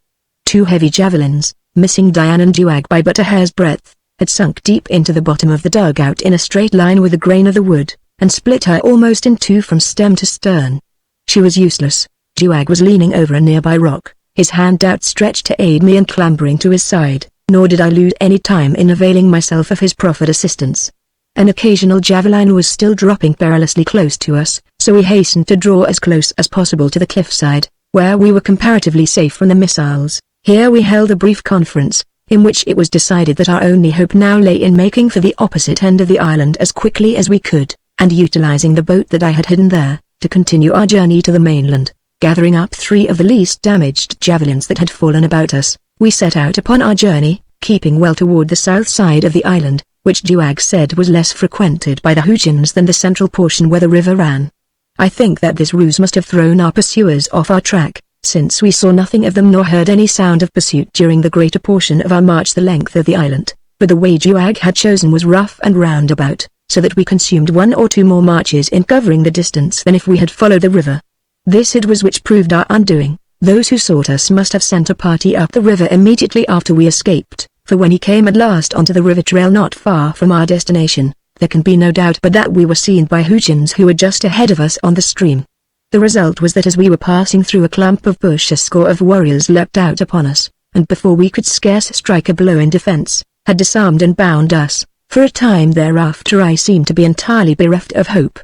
2 heavy javelins, missing Diane and Juag by but a hair's breadth, had sunk deep into the bottom of the dugout in a straight line with the grain of the wood, and split her almost in 2 from stem to stern. She was useless. Juag was leaning over a nearby rock, his hand outstretched to aid me in clambering to his side, nor did I lose any time in availing myself of his proffered assistance. An occasional javelin was still dropping perilously close to us, so we hastened to draw as close as possible to the cliffside, where we were comparatively safe from the missiles. Here we held a brief conference, in which it was decided that our only hope now lay in making for the opposite end of the island as quickly as we could, and utilizing the boat that I had hidden there, to continue our journey to the mainland. Gathering up 3 of the least damaged javelins that had fallen about us, we set out upon our journey, keeping well toward the south side of the island, which Juag said was less frequented by the Hoojins than the central portion where the river ran. I think that this ruse must have thrown our pursuers off our track, since we saw nothing of them nor heard any sound of pursuit during the greater portion of our march the length of the island, but the way Juag had chosen was rough and roundabout, so that we consumed 1 or 2 more marches in covering the distance than if we had followed the river. This it was which proved our undoing, Those who sought us must have sent a party up the river immediately after we escaped, for when he came at last onto the river trail not far from our destination, there can be no doubt but that we were seen by Hoojans who were just ahead of us on the stream. The result was that as we were passing through a clump of bush a score of warriors leapt out upon us, and before we could scarce strike a blow in defense, had disarmed and bound us. For a time thereafter I seemed to be entirely bereft of hope.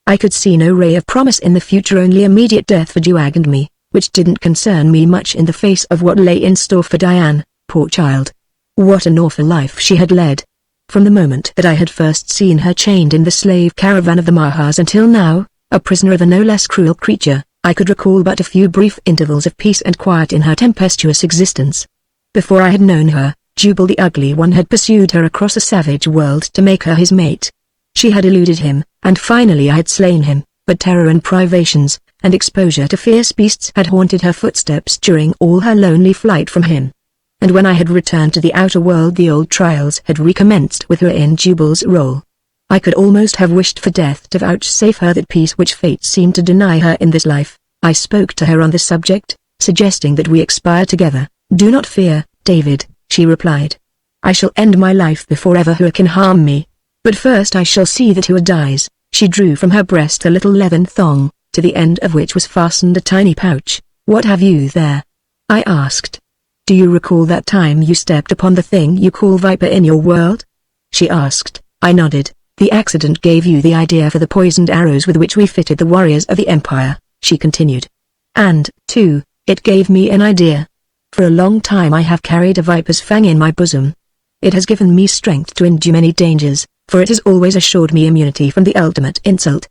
I could see no ray of promise in the future, only immediate death for Duag and me, which didn't concern me much in the face of what lay in store for Diane, poor child. What an awful life she had led. From the moment that I had first seen her chained in the slave caravan of the Mahas until now, a prisoner of a no less cruel creature, I could recall but a few brief intervals of peace and quiet in her tempestuous existence. Before I had known her, Jubal the Ugly One had pursued her across a savage world to make her his mate. She had eluded him, and finally I had slain him, but terror and privations, and exposure to fierce beasts had haunted her footsteps during all her lonely flight from him. And when I had returned to the outer world the old trials had recommenced with her in Jubal's role. I could almost have wished for death to vouchsafe her that peace which fate seemed to deny her in this life. I spoke to her on the subject, suggesting that we expire together. "Do not fear, David," she replied. "I shall end my life before ever Hua can harm me. But first I shall see that Hua dies." She drew from her breast a little leathern thong, to the end of which was fastened a tiny pouch. "What have you there?" I asked. "Do you recall that time you stepped upon the thing you call Viper in your world?" she asked. I nodded. "The accident gave you the idea for the poisoned arrows with which we fitted the warriors of the Empire," she continued. "And, too, it gave me an idea. For a long time I have carried a viper's fang in my bosom. It has given me strength to endure many dangers, for it has always assured me immunity from the ultimate insult.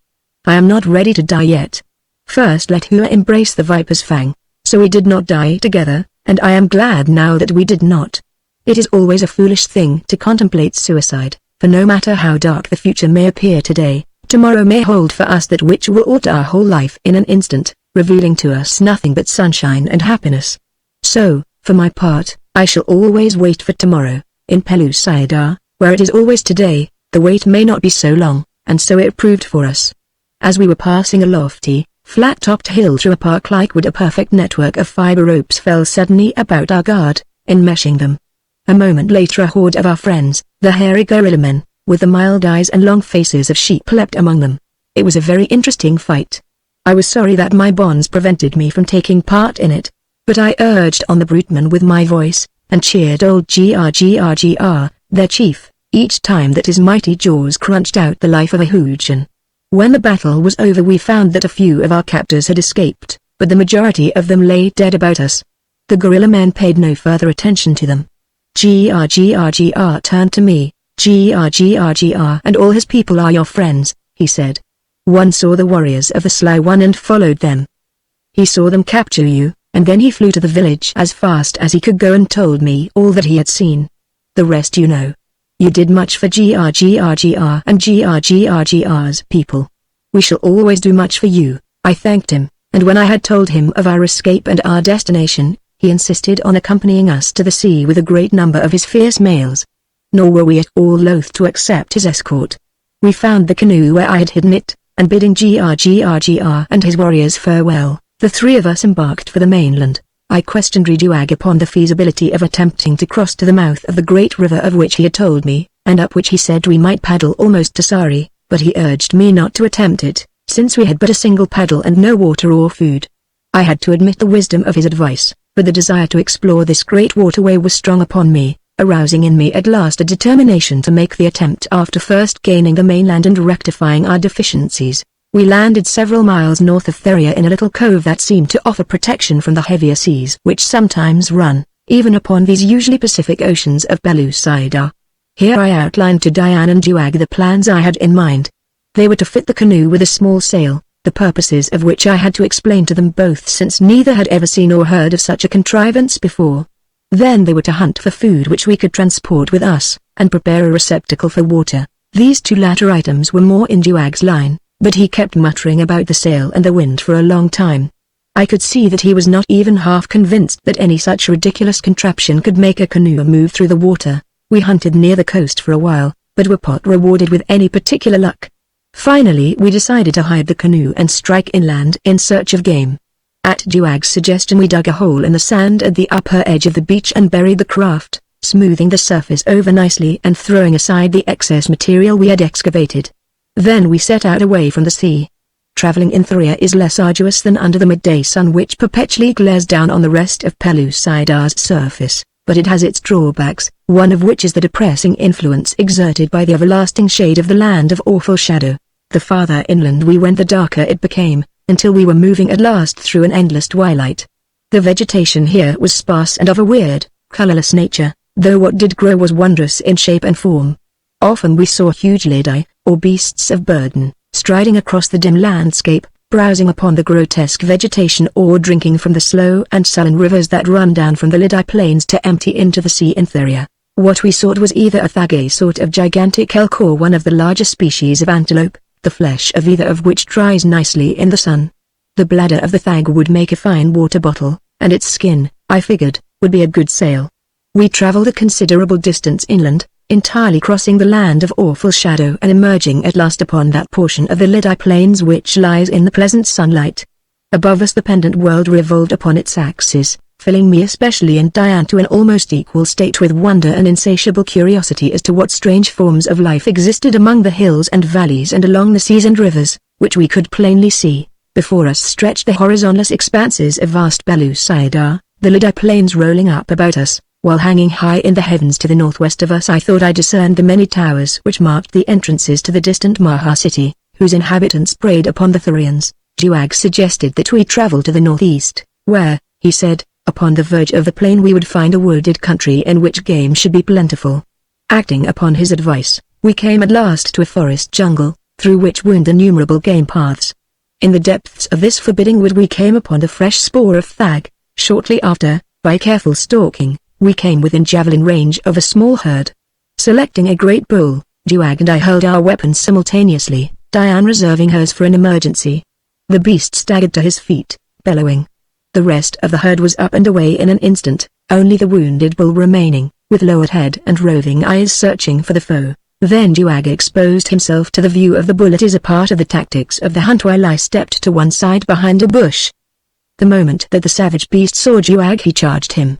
I am not ready to die yet. First let Hua embrace the viper's fang." So we did not die together, and I am glad now that we did not. It is always a foolish thing to contemplate suicide, for no matter how dark the future may appear today, tomorrow may hold for us that which will alter our whole life in an instant, revealing to us nothing but sunshine and happiness. So, for my part, I shall always wait for tomorrow. In Pellucidar, where it is always today, the wait may not be so long, and so it proved for us. As we were passing a lofty, flat-topped hill through a park-like wood, a perfect network of fiber ropes fell suddenly about our guard, enmeshing them. A moment later a horde of our friends, the hairy gorilla men, with the mild eyes and long faces of sheep, leapt among them. It was a very interesting fight. I was sorry that my bonds prevented me from taking part in it, but I urged on the brutemen with my voice, and cheered old Grr, their chief, each time that his mighty jaws crunched out the life of a Hoojan. When the battle was over we found that a few of our captors had escaped, but the majority of them lay dead about us. The gorilla men paid no further attention to them. Grr turned to me. Grr and all his people are your friends, he said. One saw the warriors of the Sly One and followed them. He saw them capture you, and then he flew to the village as fast as he could go and told me all that he had seen. The rest you know. You did much for Grr and Grr's people. We shall always do much for you. I thanked him, and when I had told him of our escape and our destination, he insisted on accompanying us to the sea with a great number of his fierce males. Nor were we at all loath to accept his escort. We found the canoe where I had hidden it, and bidding Grr and his warriors farewell, the three of us embarked for the mainland. I questioned Duag upon the feasibility of attempting to cross to the mouth of the great river of which he had told me, and up which he said we might paddle almost to Sari, but he urged me not to attempt it, since we had but a single paddle and no water or food. I had to admit the wisdom of his advice, but the desire to explore this great waterway was strong upon me, arousing in me at last a determination to make the attempt after first gaining the mainland and rectifying our deficiencies. We landed several miles north of Theria in a little cove that seemed to offer protection from the heavier seas which sometimes run, even upon these usually Pacific oceans of Pellucidar. Here I outlined to Diane and Duag the plans I had in mind. They were to fit the canoe with a small sail, the purposes of which I had to explain to them both since neither had ever seen or heard of such a contrivance before. Then they were to hunt for food which we could transport with us, and prepare a receptacle for water. These two latter items were more in Duag's line, but he kept muttering about the sail and the wind for a long time. I could see that he was not even half convinced that any such ridiculous contraption could make a canoe move through the water. We hunted near the coast for a while, but were not rewarded with any particular luck. Finally we decided to hide the canoe and strike inland in search of game. At Juag's suggestion we dug a hole in the sand at the upper edge of the beach and buried the craft, smoothing the surface over nicely and throwing aside the excess material we had excavated. Then we set out away from the sea. Traveling in Thuria is less arduous than under the midday sun which perpetually glares down on the rest of Pellucidar's surface, but it has its drawbacks, one of which is the depressing influence exerted by the everlasting shade of the land of awful shadow. The farther inland we went the darker it became, until we were moving at last through an endless twilight. The vegetation here was sparse and of a weird, colorless nature, though what did grow was wondrous in shape and form. Often we saw huge lidi, or beasts of burden, striding across the dim landscape, browsing upon the grotesque vegetation or drinking from the slow and sullen rivers that run down from the Lidi plains to empty into the sea in Thuria. What we sought was either a thag, a sort of gigantic elk, or one of the larger species of antelope, the flesh of either of which dries nicely in the sun. The bladder of the thag would make a fine water bottle, and its skin, I figured, would be a good sail. We traveled a considerable distance inland, entirely crossing the land of awful shadow and emerging at last upon that portion of the Lidi plains which lies in the pleasant sunlight. Above us the pendant world revolved upon its axis, filling me especially and Diane to an almost equal state with wonder and insatiable curiosity as to what strange forms of life existed among the hills and valleys and along the seas and rivers, which we could plainly see. Before us stretched the horizonless expanses of vast Pellucidar, the Lidi plains rolling up about us, while hanging high in the heavens to the northwest of us I thought I discerned the many towers which marked the entrances to the distant Maha city, whose inhabitants preyed upon the Thurians. Juag suggested that we travel to the northeast, where, he said, upon the verge of the plain we would find a wooded country in which game should be plentiful. Acting upon his advice, we came at last to a forest jungle, through which wound innumerable game paths. In the depths of this forbidding wood we came upon the fresh spoor of thag. Shortly after, by careful stalking, we came within javelin range of a small herd. Selecting a great bull, Juag and I held our weapons simultaneously, Diane reserving hers for an emergency. The beast staggered to his feet, bellowing. The rest of the herd was up and away in an instant, only the wounded bull remaining, with lowered head and roving eyes searching for the foe. Then Juag exposed himself to the view of the bull. It is a part of the tactics of the hunt while I stepped to one side behind a bush. The moment that the savage beast saw Juag he charged him.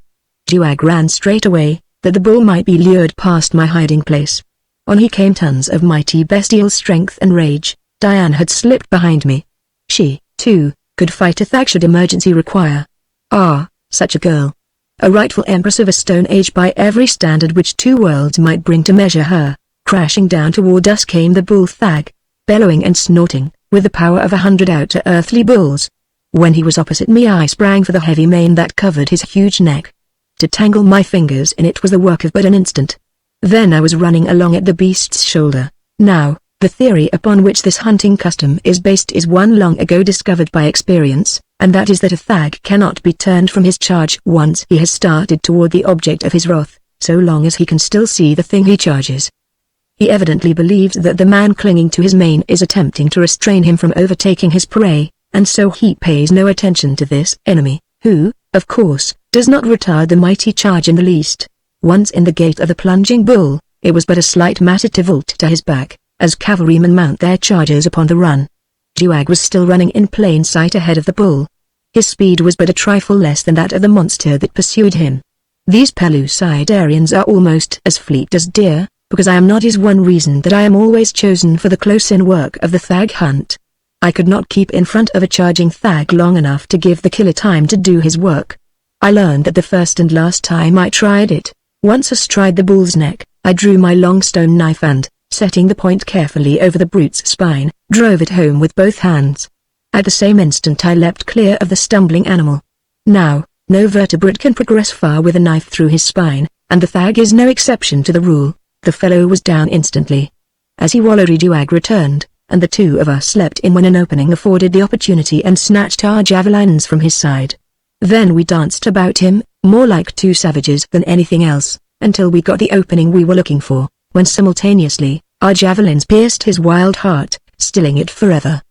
Juag ran straight away, that the bull might be lured past my hiding place. On he came, tons of mighty bestial strength and rage. Diane had slipped behind me. She, too, could fight a thag should emergency require. Ah, such a girl. A rightful empress of a stone age by every standard which two worlds might bring to measure her. Crashing down toward us came the bull thag, bellowing and snorting, with the power of 100 out-to-earthly bulls. When he was opposite me I sprang for the heavy mane that covered his huge neck. To tangle my fingers in it was the work of but an instant. Then I was running along at the beast's shoulder. Now, the theory upon which this hunting custom is based is one long ago discovered by experience, and that is that a thag cannot be turned from his charge once he has started toward the object of his wrath, so long as he can still see the thing he charges. He evidently believes that the man clinging to his mane is attempting to restrain him from overtaking his prey, and so he pays no attention to this enemy, who, of course, does not retard the mighty charge in the least. Once in the gate of the plunging bull, it was but a slight matter to vault to his back, as cavalrymen mount their chargers upon the run. Juag was still running in plain sight ahead of the bull. His speed was but a trifle less than that of the monster that pursued him. These Pellucidarians are almost as fleet as deer, because I am not is one reason that I am always chosen for the close-in work of the thag hunt. I could not keep in front of a charging thag long enough to give the killer time to do his work. I learned that the first and last time I tried it. Once astride the bull's neck, I drew my long stone knife and, setting the point carefully over the brute's spine, drove it home with both hands. At the same instant I leapt clear of the stumbling animal. Now, no vertebrate can progress far with a knife through his spine, and the thag is no exception to the rule. The fellow was down instantly. As he wallowed, Juag returned, and the two of us leapt in when an opening afforded the opportunity and snatched our javelins from his side. Then we danced about him, more like two savages than anything else, until we got the opening we were looking for, when simultaneously, our javelins pierced his wild heart, stilling it forever.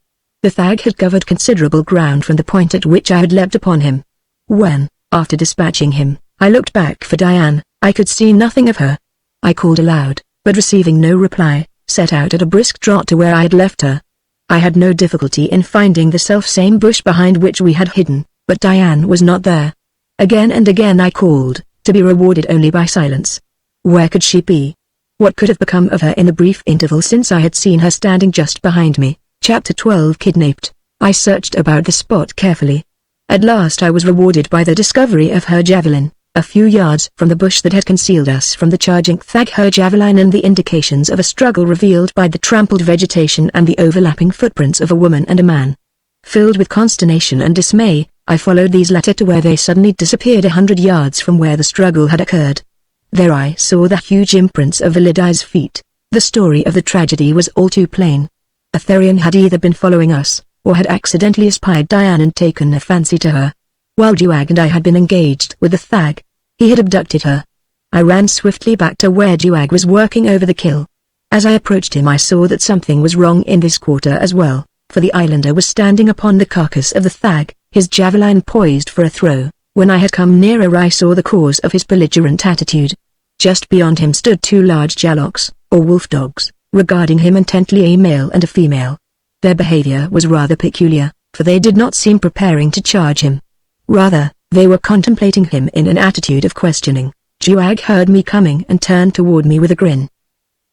The thag had covered considerable ground from the point at which I had leapt upon him. When, after dispatching him, I looked back for Diane, I could see nothing of her. I called aloud, but receiving no reply, set out at a brisk trot to where I had left her. I had no difficulty in finding the self-same bush behind which we had hidden, but Diane was not there. Again and again I called, to be rewarded only by silence. Where could she be? What could have become of her in the brief interval since I had seen her standing just behind me? Chapter 12 Kidnapped. I searched about the spot carefully. At last I was rewarded by the discovery of her javelin, a few yards from the bush that had concealed us from the charging thag. Her javelin and the indications of a struggle revealed by the trampled vegetation and the overlapping footprints of a woman and a man. Filled with consternation and dismay, I followed these latter to where they suddenly disappeared 100 yards from where the struggle had occurred. There I saw the huge imprints of Validi's feet. The story of the tragedy was all too plain. Atherian had either been following us, or had accidentally espied Diane and taken a fancy to her. While Duag and I had been engaged with the thag, he had abducted her. I ran swiftly back to where Duag was working over the kill. As I approached him I saw that something was wrong in this quarter as well, for the islander was standing upon the carcass of the thag, his javelin poised for a throw. When I had come nearer I saw the cause of his belligerent attitude. Just beyond him stood two large jaloks, or wolf dogs, regarding him intently, a male and a female. Their behavior was rather peculiar, for they did not seem preparing to charge him. Rather, they were contemplating him in an attitude of questioning. Duag heard me coming and turned toward me with a grin.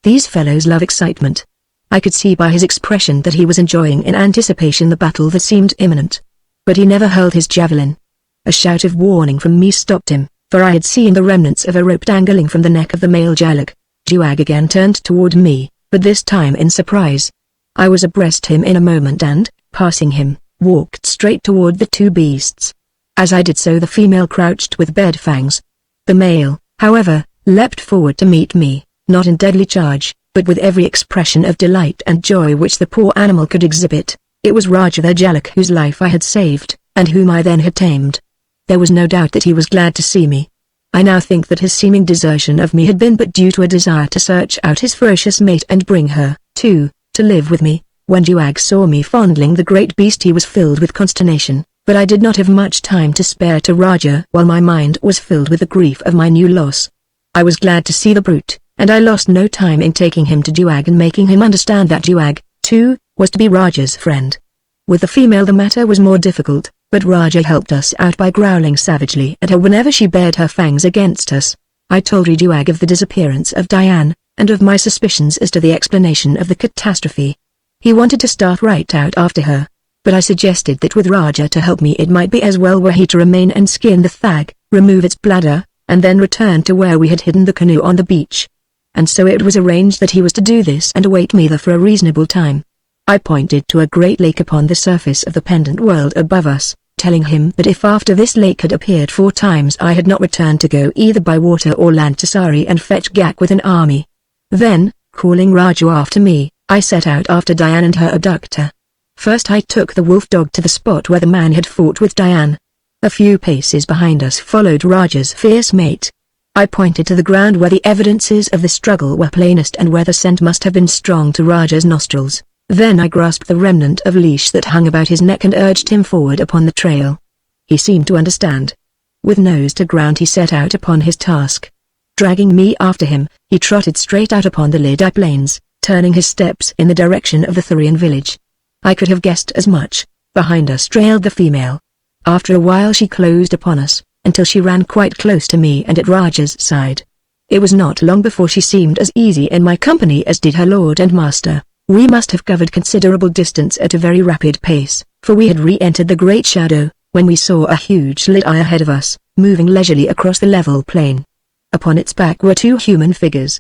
These fellows love excitement. I could see by his expression that he was enjoying in anticipation the battle that seemed imminent. But he never hurled his javelin. A shout of warning from me stopped him, for I had seen the remnants of a rope dangling from the neck of the male jalak. Duag again turned toward me, but this time in surprise. I was abreast him in a moment and, passing him, walked straight toward the two beasts. As I did so the female crouched with bared fangs. The male, however, leapt forward to meet me, not in deadly charge, but with every expression of delight and joy which the poor animal could exhibit. It was Raja the jalak whose life I had saved, and whom I then had tamed. There was no doubt that he was glad to see me. I now think that his seeming desertion of me had been but due to a desire to search out his ferocious mate and bring her, too, to live with me. When Duag saw me fondling the great beast he was filled with consternation, but I did not have much time to spare to Raja while my mind was filled with the grief of my new loss. I was glad to see the brute, and I lost no time in taking him to Duag and making him understand that Duag, too, was to be Raja's friend. With the female the matter was more difficult, but Raja helped us out by growling savagely at her whenever she bared her fangs against us. I told Duag of the disappearance of Diane, and of my suspicions as to the explanation of the catastrophe. He wanted to start right out after her, but I suggested that with Raja to help me it might be as well were he to remain and skin the thag, remove its bladder, and then return to where we had hidden the canoe on the beach. And so it was arranged that he was to do this and await me there for a reasonable time. I pointed to a great lake upon the surface of the pendant world above us, telling him that if after this lake had appeared 4 times I had not returned to go either by water or land to Sari and fetch Gak with an army. Then, calling Raju after me, I set out after Diane and her abductor. First I took the wolf dog to the spot where the man had fought with Diane. A few paces behind us followed Raja's fierce mate. I pointed to the ground where the evidences of the struggle were plainest and where the scent must have been strong to Raja's nostrils. Then I grasped the remnant of leash that hung about his neck and urged him forward upon the trail. He seemed to understand. With nose to ground he set out upon his task. Dragging me after him, he trotted straight out upon the Lidi plains, turning his steps in the direction of the Thurian village. I could have guessed as much. Behind us trailed the female. After a while she closed upon us, until she ran quite close to me and at Raja's side. It was not long before she seemed as easy in my company as did her lord and master. We must have covered considerable distance at a very rapid pace, for we had re-entered the great shadow, when we saw a huge Lidi ahead of us, moving leisurely across the level plain. Upon its back were 2 human figures.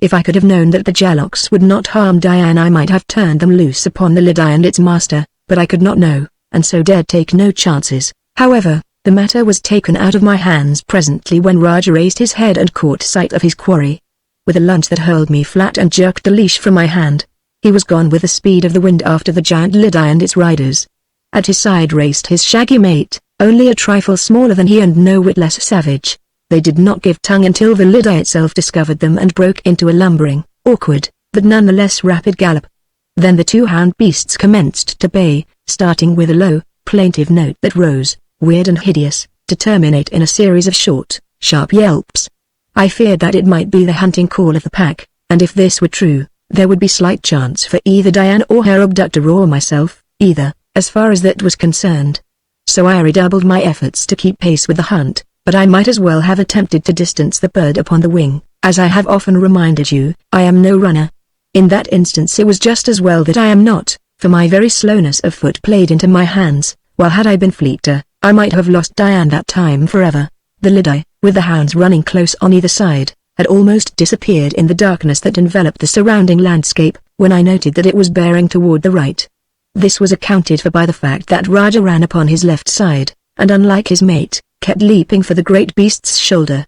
If I could have known that the Jaloks would not harm Diane I might have turned them loose upon the Lidi and its master, but I could not know, and so dared take no chances. However, the matter was taken out of my hands presently when Raja raised his head and caught sight of his quarry. With a lunge that hurled me flat and jerked the leash from my hand, he was gone with the speed of the wind after the giant Lidi and its riders. At his side raced his shaggy mate, only a trifle smaller than he and no whit less savage. They did not give tongue until the Lidi itself discovered them and broke into a lumbering, awkward, but none the less rapid gallop. Then the 2 hound beasts commenced to bay, starting with a low, plaintive note that rose, weird and hideous, to terminate in a series of short, sharp yelps. I feared that it might be the hunting call of the pack, and if this were true, there would be slight chance for either Diane or her abductor or myself, either, as far as that was concerned. So I redoubled my efforts to keep pace with the hunt, but I might as well have attempted to distance the bird upon the wing. As I have often reminded you, I am no runner. In that instance it was just as well that I am not, for my very slowness of foot played into my hands, while had I been fleeter, I might have lost Diane that time forever. The Liddy, with the hounds running close on either side, had almost disappeared in the darkness that enveloped the surrounding landscape, when I noted that it was bearing toward the right. This was accounted for by the fact that Raja ran upon his left side, and unlike his mate, kept leaping for the great beast's shoulder.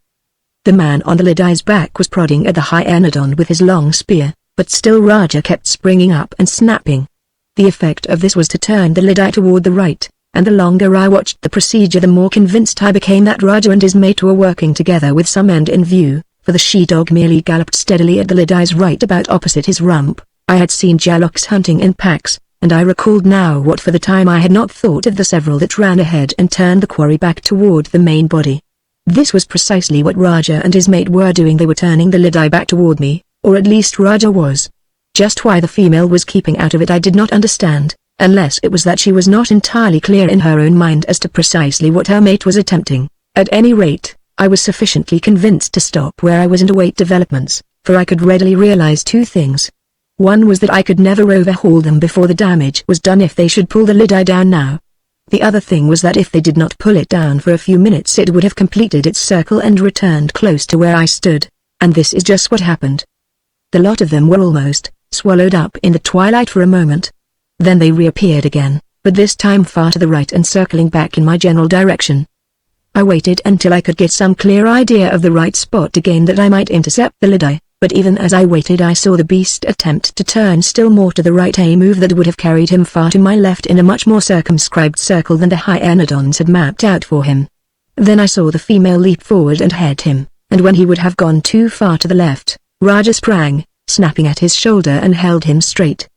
The man on the Liddy's back was prodding at the hyenodon with his long spear, but still Raja kept springing up and snapping. The effect of this was to turn the Liddy toward the right, and the longer I watched the procedure the more convinced I became that Raja and his mate were working together with some end in view, for the she-dog merely galloped steadily at the Liddy's right about opposite his rump. I had seen Jaloks hunting in packs, and I recalled now what for the time I had not thought of the several that ran ahead and turned the quarry back toward the main body. This was precisely what Raja and his mate were doing. They were turning the Liddy back toward me, or at least Raja was. Just why the female was keeping out of it I did not understand, unless it was that she was not entirely clear in her own mind as to precisely what her mate was attempting. At any rate, I was sufficiently convinced to stop where I was and await developments, for I could readily realize two things. One was that I could never overhaul them before the damage was done if they should pull the Liddy down now. The other thing was that if they did not pull it down for a few minutes it would have completed its circle and returned close to where I stood, and this is just what happened. The lot of them were almost swallowed up in the twilight for a moment. Then they reappeared again, but this time far to the right and circling back in my general direction. I waited until I could get some clear idea of the right spot again that I might intercept the Liddy, but even as I waited I saw the beast attempt to turn still more to the right, a move that would have carried him far to my left in a much more circumscribed circle than the hyenodons had mapped out for him. Then I saw the female leap forward and head him, and when he would have gone too far to the left, Raja sprang, snapping at his shoulder and held him straight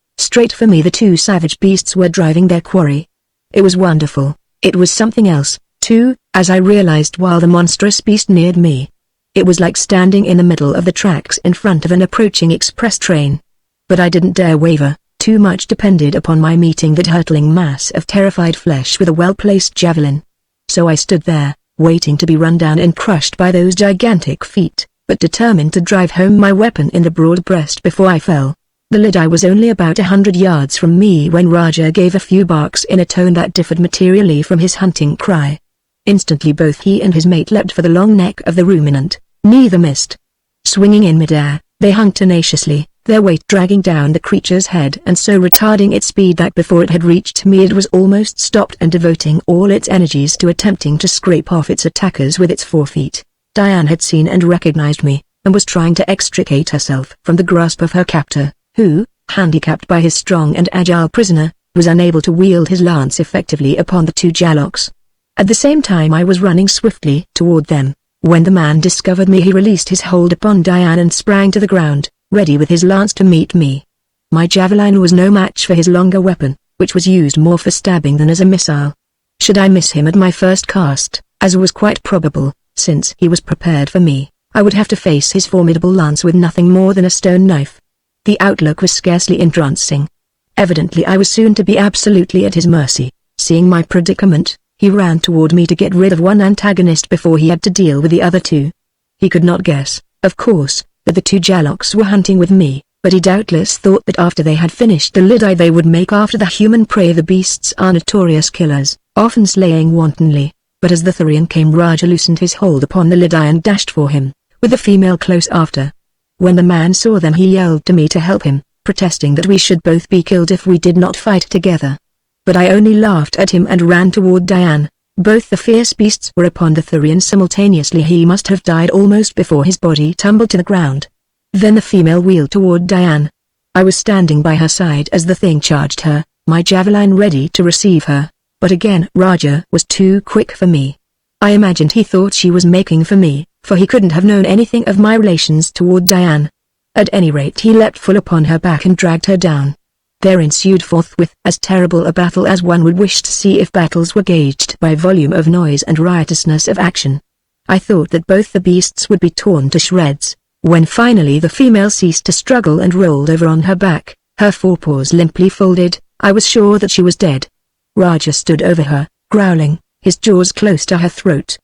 for me. The two savage beasts were driving their quarry. It was wonderful. It was something else, too, as I realized while the monstrous beast neared me. It was like standing in the middle of the tracks in front of an approaching express train. But I didn't dare waver, too much depended upon my meeting that hurtling mass of terrified flesh with a well-placed javelin. So I stood there, waiting to be run down and crushed by those gigantic feet, but determined to drive home my weapon in the broad breast before I fell. The Liddy was only about 100 yards from me when Raja gave a few barks in a tone that differed materially from his hunting cry. Instantly both he and his mate leapt for the long neck of the ruminant. Neither missed. Swinging in midair, they hung tenaciously, their weight dragging down the creature's head and so retarding its speed that before it had reached me it was almost stopped and devoting all its energies to attempting to scrape off its attackers with its forefeet. Diane had seen and recognized me, and was trying to extricate herself from the grasp of her captor, who, handicapped by his strong and agile prisoner, was unable to wield his lance effectively upon the two Jaloks. At the same time I was running swiftly toward them. When the man discovered me he released his hold upon Diane and sprang to the ground, ready with his lance to meet me. My javelin was no match for his longer weapon, which was used more for stabbing than as a missile. Should I miss him at my first cast, as was quite probable, since he was prepared for me, I would have to face his formidable lance with nothing more than a stone knife. The outlook was scarcely entrancing. Evidently I was soon to be absolutely at his mercy. Seeing my predicament, he ran toward me to get rid of one antagonist before he had to deal with the other two. He could not guess, of course, that the two Jaloks were hunting with me, but he doubtless thought that after they had finished the Liddy they would make after the human prey. The beasts are notorious killers, often slaying wantonly, but as the Thurian came Raja loosened his hold upon the Liddy and dashed for him, with the female close after. When the man saw them he yelled to me to help him, protesting that we should both be killed if we did not fight together. But I only laughed at him and ran toward Diane. Both the fierce beasts were upon the Thurian simultaneously. He must have died almost before his body tumbled to the ground. Then the female wheeled toward Diane. I was standing by her side as the thing charged her, my javelin ready to receive her, but again Raja was too quick for me. I imagined he thought she was making for me, for he couldn't have known anything of my relations toward Diane. At any rate he leapt full upon her back and dragged her down. There ensued forthwith as terrible a battle as one would wish to see if battles were gauged by volume of noise and riotousness of action. I thought that both the beasts would be torn to shreds. When finally the female ceased to struggle and rolled over on her back, her forepaws limply folded, I was sure that she was dead. Raja stood over her, growling, his jaws close to her throat.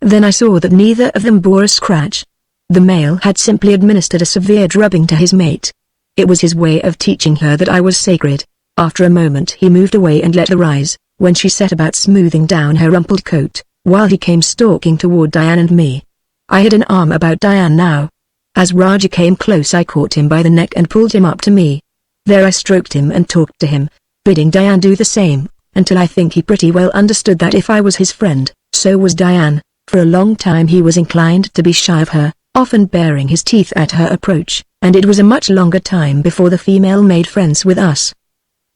Then I saw that neither of them bore a scratch. The male had simply administered a severe drubbing to his mate. It was his way of teaching her that I was sacred. After a moment he moved away and let her rise, when she set about smoothing down her rumpled coat, while he came stalking toward Diane and me. I had an arm about Diane now. As Raja came close I caught him by the neck and pulled him up to me. There I stroked him and talked to him, bidding Diane do the same, until I think he pretty well understood that if I was his friend, so was Diane. For a long time he was inclined to be shy of her, often baring his teeth at her approach, and it was a much longer time before the female made friends with us.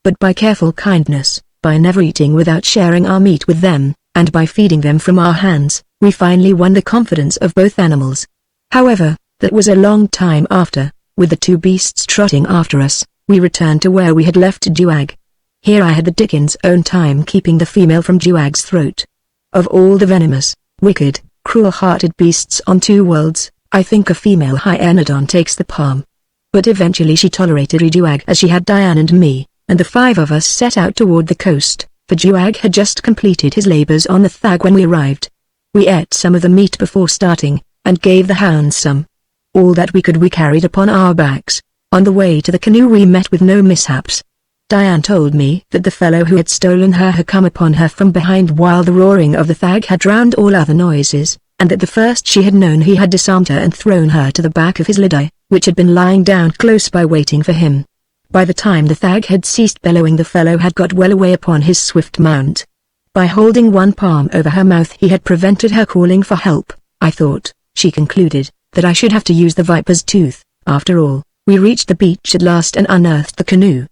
But by careful kindness, by never eating without sharing our meat with them, and by feeding them from our hands, we finally won the confidence of both animals. However, that was a long time after, with the two beasts trotting after us, we returned to where we had left Duag. Here I had the Dickens' own time keeping the female from Duag's throat. Of all the venomous, wicked, cruel-hearted beasts on two worlds, I think a female hyaenodon takes the palm. But eventually she tolerated Duag as she had Diane and me, and the five of us set out toward the coast, for Duag had just completed his labors on the thag when we arrived. We ate some of the meat before starting, and gave the hounds some. All that we could we carried upon our backs. On the way to the canoe we met with no mishaps. Diane told me that the fellow who had stolen her had come upon her from behind while the roaring of the thag had drowned all other noises, and that the first she had known he had disarmed her and thrown her to the back of his liddy, which had been lying down close by waiting for him. By the time the thag had ceased bellowing the fellow had got well away upon his swift mount. By holding one palm over her mouth he had prevented her calling for help. I thought, she concluded, that I should have to use the viper's tooth. After all, we reached the beach at last and unearthed the canoe.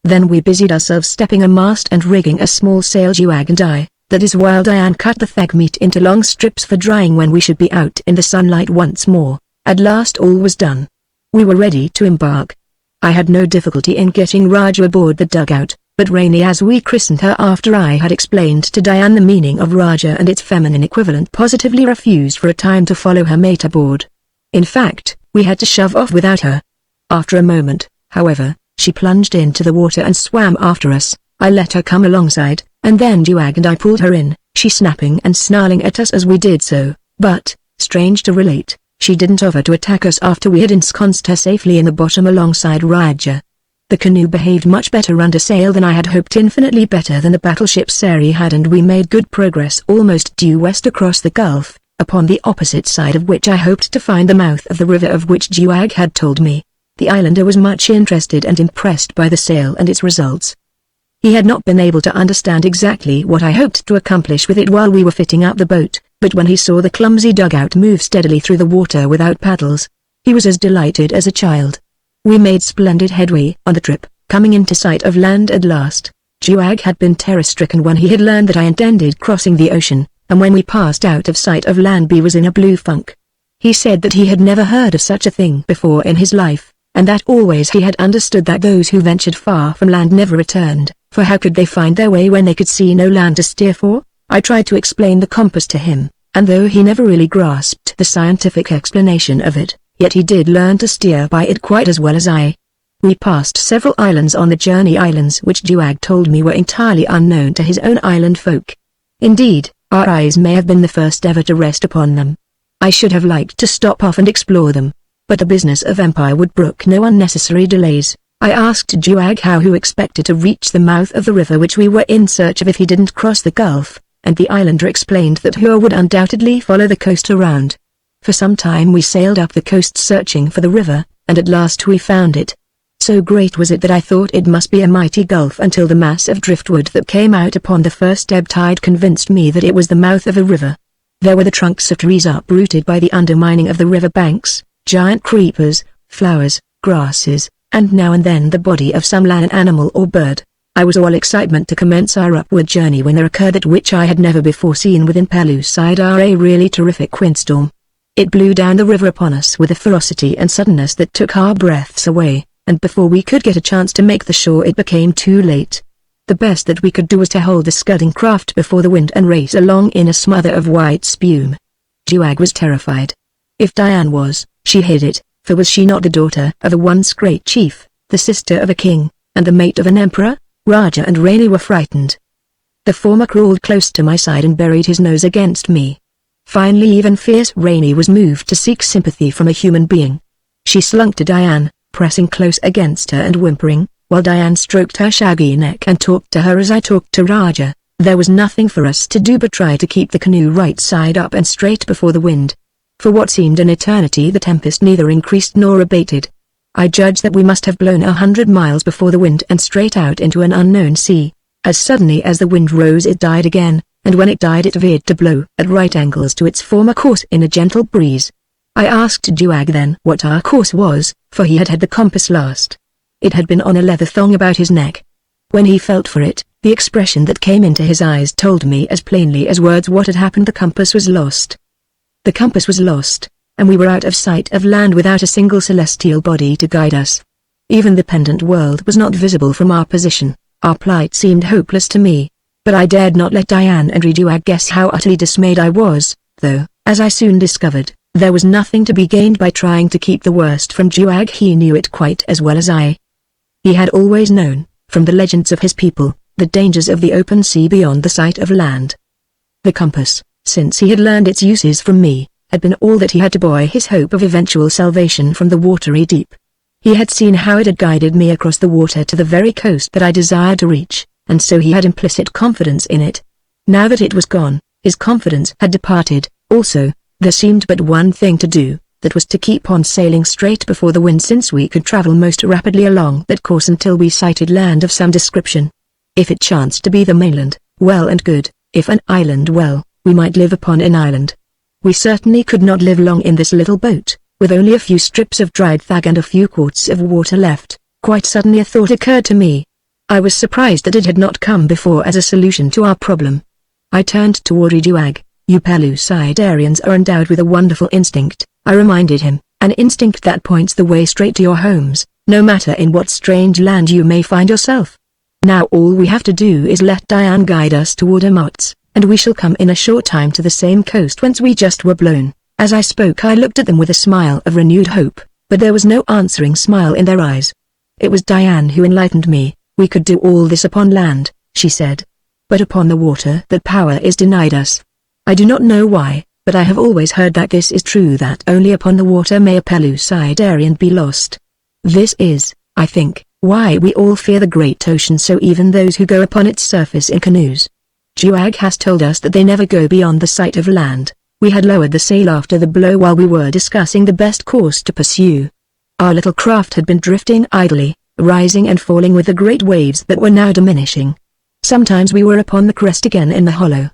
Then we busied ourselves stepping a mast and rigging a small sail. Duag and I, that is while Diane cut the thag meat into long strips for drying when we should be out in the sunlight once more. At last all was done. We were ready to embark. I had no difficulty in getting Raja aboard the dugout, but Rainey, as we christened her after I had explained to Diane the meaning of Raja and its feminine equivalent, positively refused for a time to follow her mate aboard. In fact, we had to shove off without her. After a moment, however, she plunged into the water and swam after us. I let her come alongside, and then Duag and I pulled her in, she snapping and snarling at us as we did so, but, strange to relate, she didn't offer to attack us after we had ensconced her safely in the bottom alongside Raja. The canoe behaved much better under sail than I had hoped, infinitely better than the battleship Sari had, and we made good progress almost due west across the gulf, upon the opposite side of which I hoped to find the mouth of the river of which Duag had told me. The islander was much interested and impressed by the sail and its results. He had not been able to understand exactly what I hoped to accomplish with it while we were fitting out the boat, but when he saw the clumsy dugout move steadily through the water without paddles, he was as delighted as a child. We made splendid headway on the trip, coming into sight of land at last. Duag had been terror-stricken when he had learned that I intended crossing the ocean, and when we passed out of sight of land he was in a blue funk. He said that he had never heard of such a thing before in his life, and that always he had understood that those who ventured far from land never returned, for how could they find their way when they could see no land to steer for? I tried to explain the compass to him, and though he never really grasped the scientific explanation of it, yet he did learn to steer by it quite as well as I. We passed several islands on the journey, islands which Duag told me were entirely unknown to his own island folk. Indeed, our eyes may have been the first ever to rest upon them. I should have liked to stop off and explore them, but the business of empire would brook no unnecessary delays. I asked Duag how he expected to reach the mouth of the river which we were in search of if he didn't cross the gulf, and the islander explained that Hua would undoubtedly follow the coast around. For some time we sailed up the coast searching for the river, and at last we found it. So great was it that I thought it must be a mighty gulf until the mass of driftwood that came out upon the first ebb tide convinced me that it was the mouth of a river. There were the trunks of trees uprooted by the undermining of the river banks, giant creepers, flowers, grasses, and now and then the body of some land animal or bird. I was all excitement to commence our upward journey when there occurred that which I had never before seen within Pellucidar, a really terrific windstorm. It blew down the river upon us with a ferocity and suddenness that took our breaths away, and before we could get a chance to make the shore it became too late. The best that we could do was to hold the scudding craft before the wind and race along in a smother of white spume. Duag was terrified. If Diane was, she hid it, for was she not the daughter of a once great chief, the sister of a king, and the mate of an emperor? Raja and Rainey were frightened. The former crawled close to my side and buried his nose against me. Finally even fierce Rainey was moved to seek sympathy from a human being. She slunk to Diane, pressing close against her and whimpering, while Diane stroked her shaggy neck and talked to her as I talked to Raja. There was nothing for us to do but try to keep the canoe right side up and straight before the wind. For what seemed an eternity the tempest neither increased nor abated. I judged that we must have blown 100 miles before the wind and straight out into an unknown sea. As suddenly as the wind rose it died again, and when it died it veered to blow at right angles to its former course in a gentle breeze. I asked Juag then what our course was, for he had had the compass last. It had been on a leather thong about his neck. When he felt for it, the expression that came into his eyes told me as plainly as words what had happened. The compass was lost. The compass was lost, and we were out of sight of land without a single celestial body to guide us. Even the pendant world was not visible from our position. Our plight seemed hopeless to me. But I dared not let Diane and Juag guess how utterly dismayed I was, though, as I soon discovered, there was nothing to be gained by trying to keep the worst from Juag. He knew it quite as well as I. He had always known, from the legends of his people, the dangers of the open sea beyond the sight of land. The compass, since he had learned its uses from me, had been all that he had to buoy his hope of eventual salvation from the watery deep. He had seen how it had guided me across the water to the very coast that I desired to reach, and so he had implicit confidence in it. Now that it was gone, his confidence had departed. Also, there seemed but one thing to do, that was to keep on sailing straight before the wind, since we could travel most rapidly along that course until we sighted land of some description. If it chanced to be the mainland, well and good; if an island, well, we might live upon an island. We certainly could not live long in this little boat, with only a few strips of dried fag and a few quarts of water left. Quite suddenly a thought occurred to me. I was surprised that it had not come before as a solution to our problem. I turned toward Juag. You Pellucidarians are endowed with a wonderful instinct, I reminded him, an instinct that points the way straight to your homes, no matter in what strange land you may find yourself. Now all we have to do is let Diane guide us toward Amots, and we shall come in a short time to the same coast whence we just were blown. As I spoke I looked at them with a smile of renewed hope, but there was no answering smile in their eyes. It was Diane who enlightened me. We could do all this upon land, she said. But upon the water that power is denied us. I do not know why, but I have always heard that this is true, that only upon the water may a Pellucidarian be lost. This is, I think, why we all fear the great ocean, so even those who go upon its surface in canoes. Juag has told us that they never go beyond the sight of land. We had lowered the sail after the blow while we were discussing the best course to pursue. Our little craft had been drifting idly, rising and falling with the great waves that were now diminishing. Sometimes we were upon the crest again in the hollow.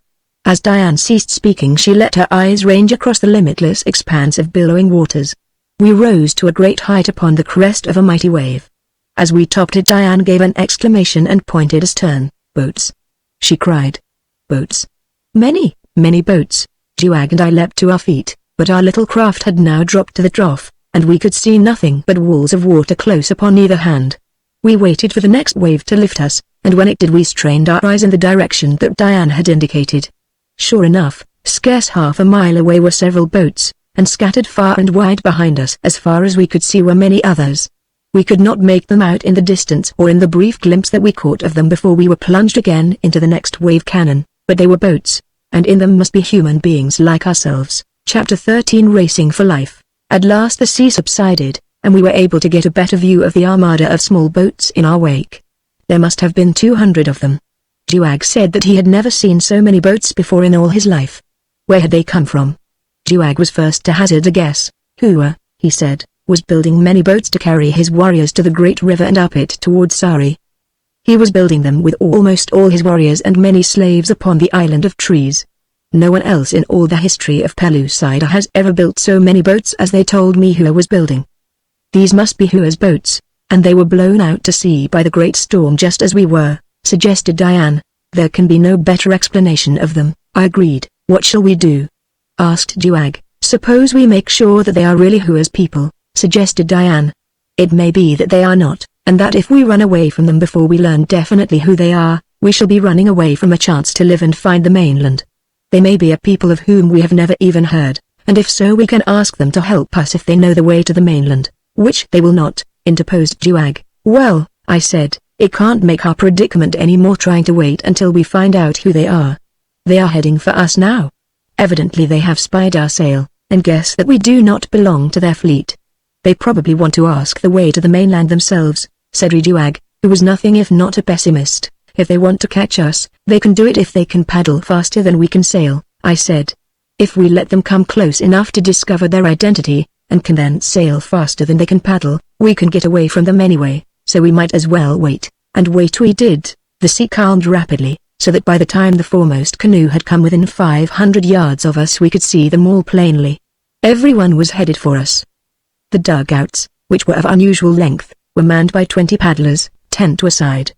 As Diane ceased speaking she let her eyes range across the limitless expanse of billowing waters. We rose to a great height upon the crest of a mighty wave. As we topped it Diane gave an exclamation and pointed astern. Boats! She cried. Boats! Many, many boats! Juag and I leapt to our feet, but our little craft had now dropped to the trough, and we could see nothing but walls of water close upon either hand. We waited for the next wave to lift us, and when it did we strained our eyes in the direction that Diane had indicated. Sure enough, scarce half a mile away were several boats, and scattered far and wide behind us as far as we could see were many others. We could not make them out in the distance or in the brief glimpse that we caught of them before we were plunged again into the next wave cannon, but they were boats, and in them must be human beings like ourselves. Chapter 13 Racing for Life. At last the sea subsided, and we were able to get a better view of the armada of small boats in our wake. There must have been 200 of them. Juag said that he had never seen so many boats before in all his life. Where had they come from? Juag was first to hazard a guess. Hua, he said, was building many boats to carry his warriors to the great river and up it towards Sari. He was building them with almost all his warriors and many slaves upon the island of trees. No one else in all the history of Pellucidar has ever built so many boats as they told me Hua was building. These must be Hua's boats, and they were blown out to sea by the great storm just as we were, suggested Diane. There can be no better explanation of them, I agreed. What shall we do? Asked Juag. Suppose we make sure that they are really Hua's people, suggested Diane. It may be that they are not, and that if we run away from them before we learn definitely who they are, we shall be running away from a chance to live and find the mainland. They may be a people of whom we have never even heard, and if so we can ask them to help us if they know the way to the mainland, which they will not, interposed Juag. Well, I said, It can't make our predicament any more trying to wait until we find out who they are. They are heading for us now. Evidently they have spied our sail, and guess that we do not belong to their fleet. They probably want to ask the way to the mainland themselves, said Riduag, who was nothing if not a pessimist. If they want to catch us, they can do it if they can paddle faster than we can sail, I said. If we let them come close enough to discover their identity, and can then sail faster than they can paddle, we can get away from them anyway, so we might as well wait. And wait we did. The sea calmed rapidly, so that by the time the foremost canoe had come within 500 yards of us we could see them all plainly. Everyone was headed for us. The dugouts, which were of unusual length, were manned by 20 paddlers, 10 to a side.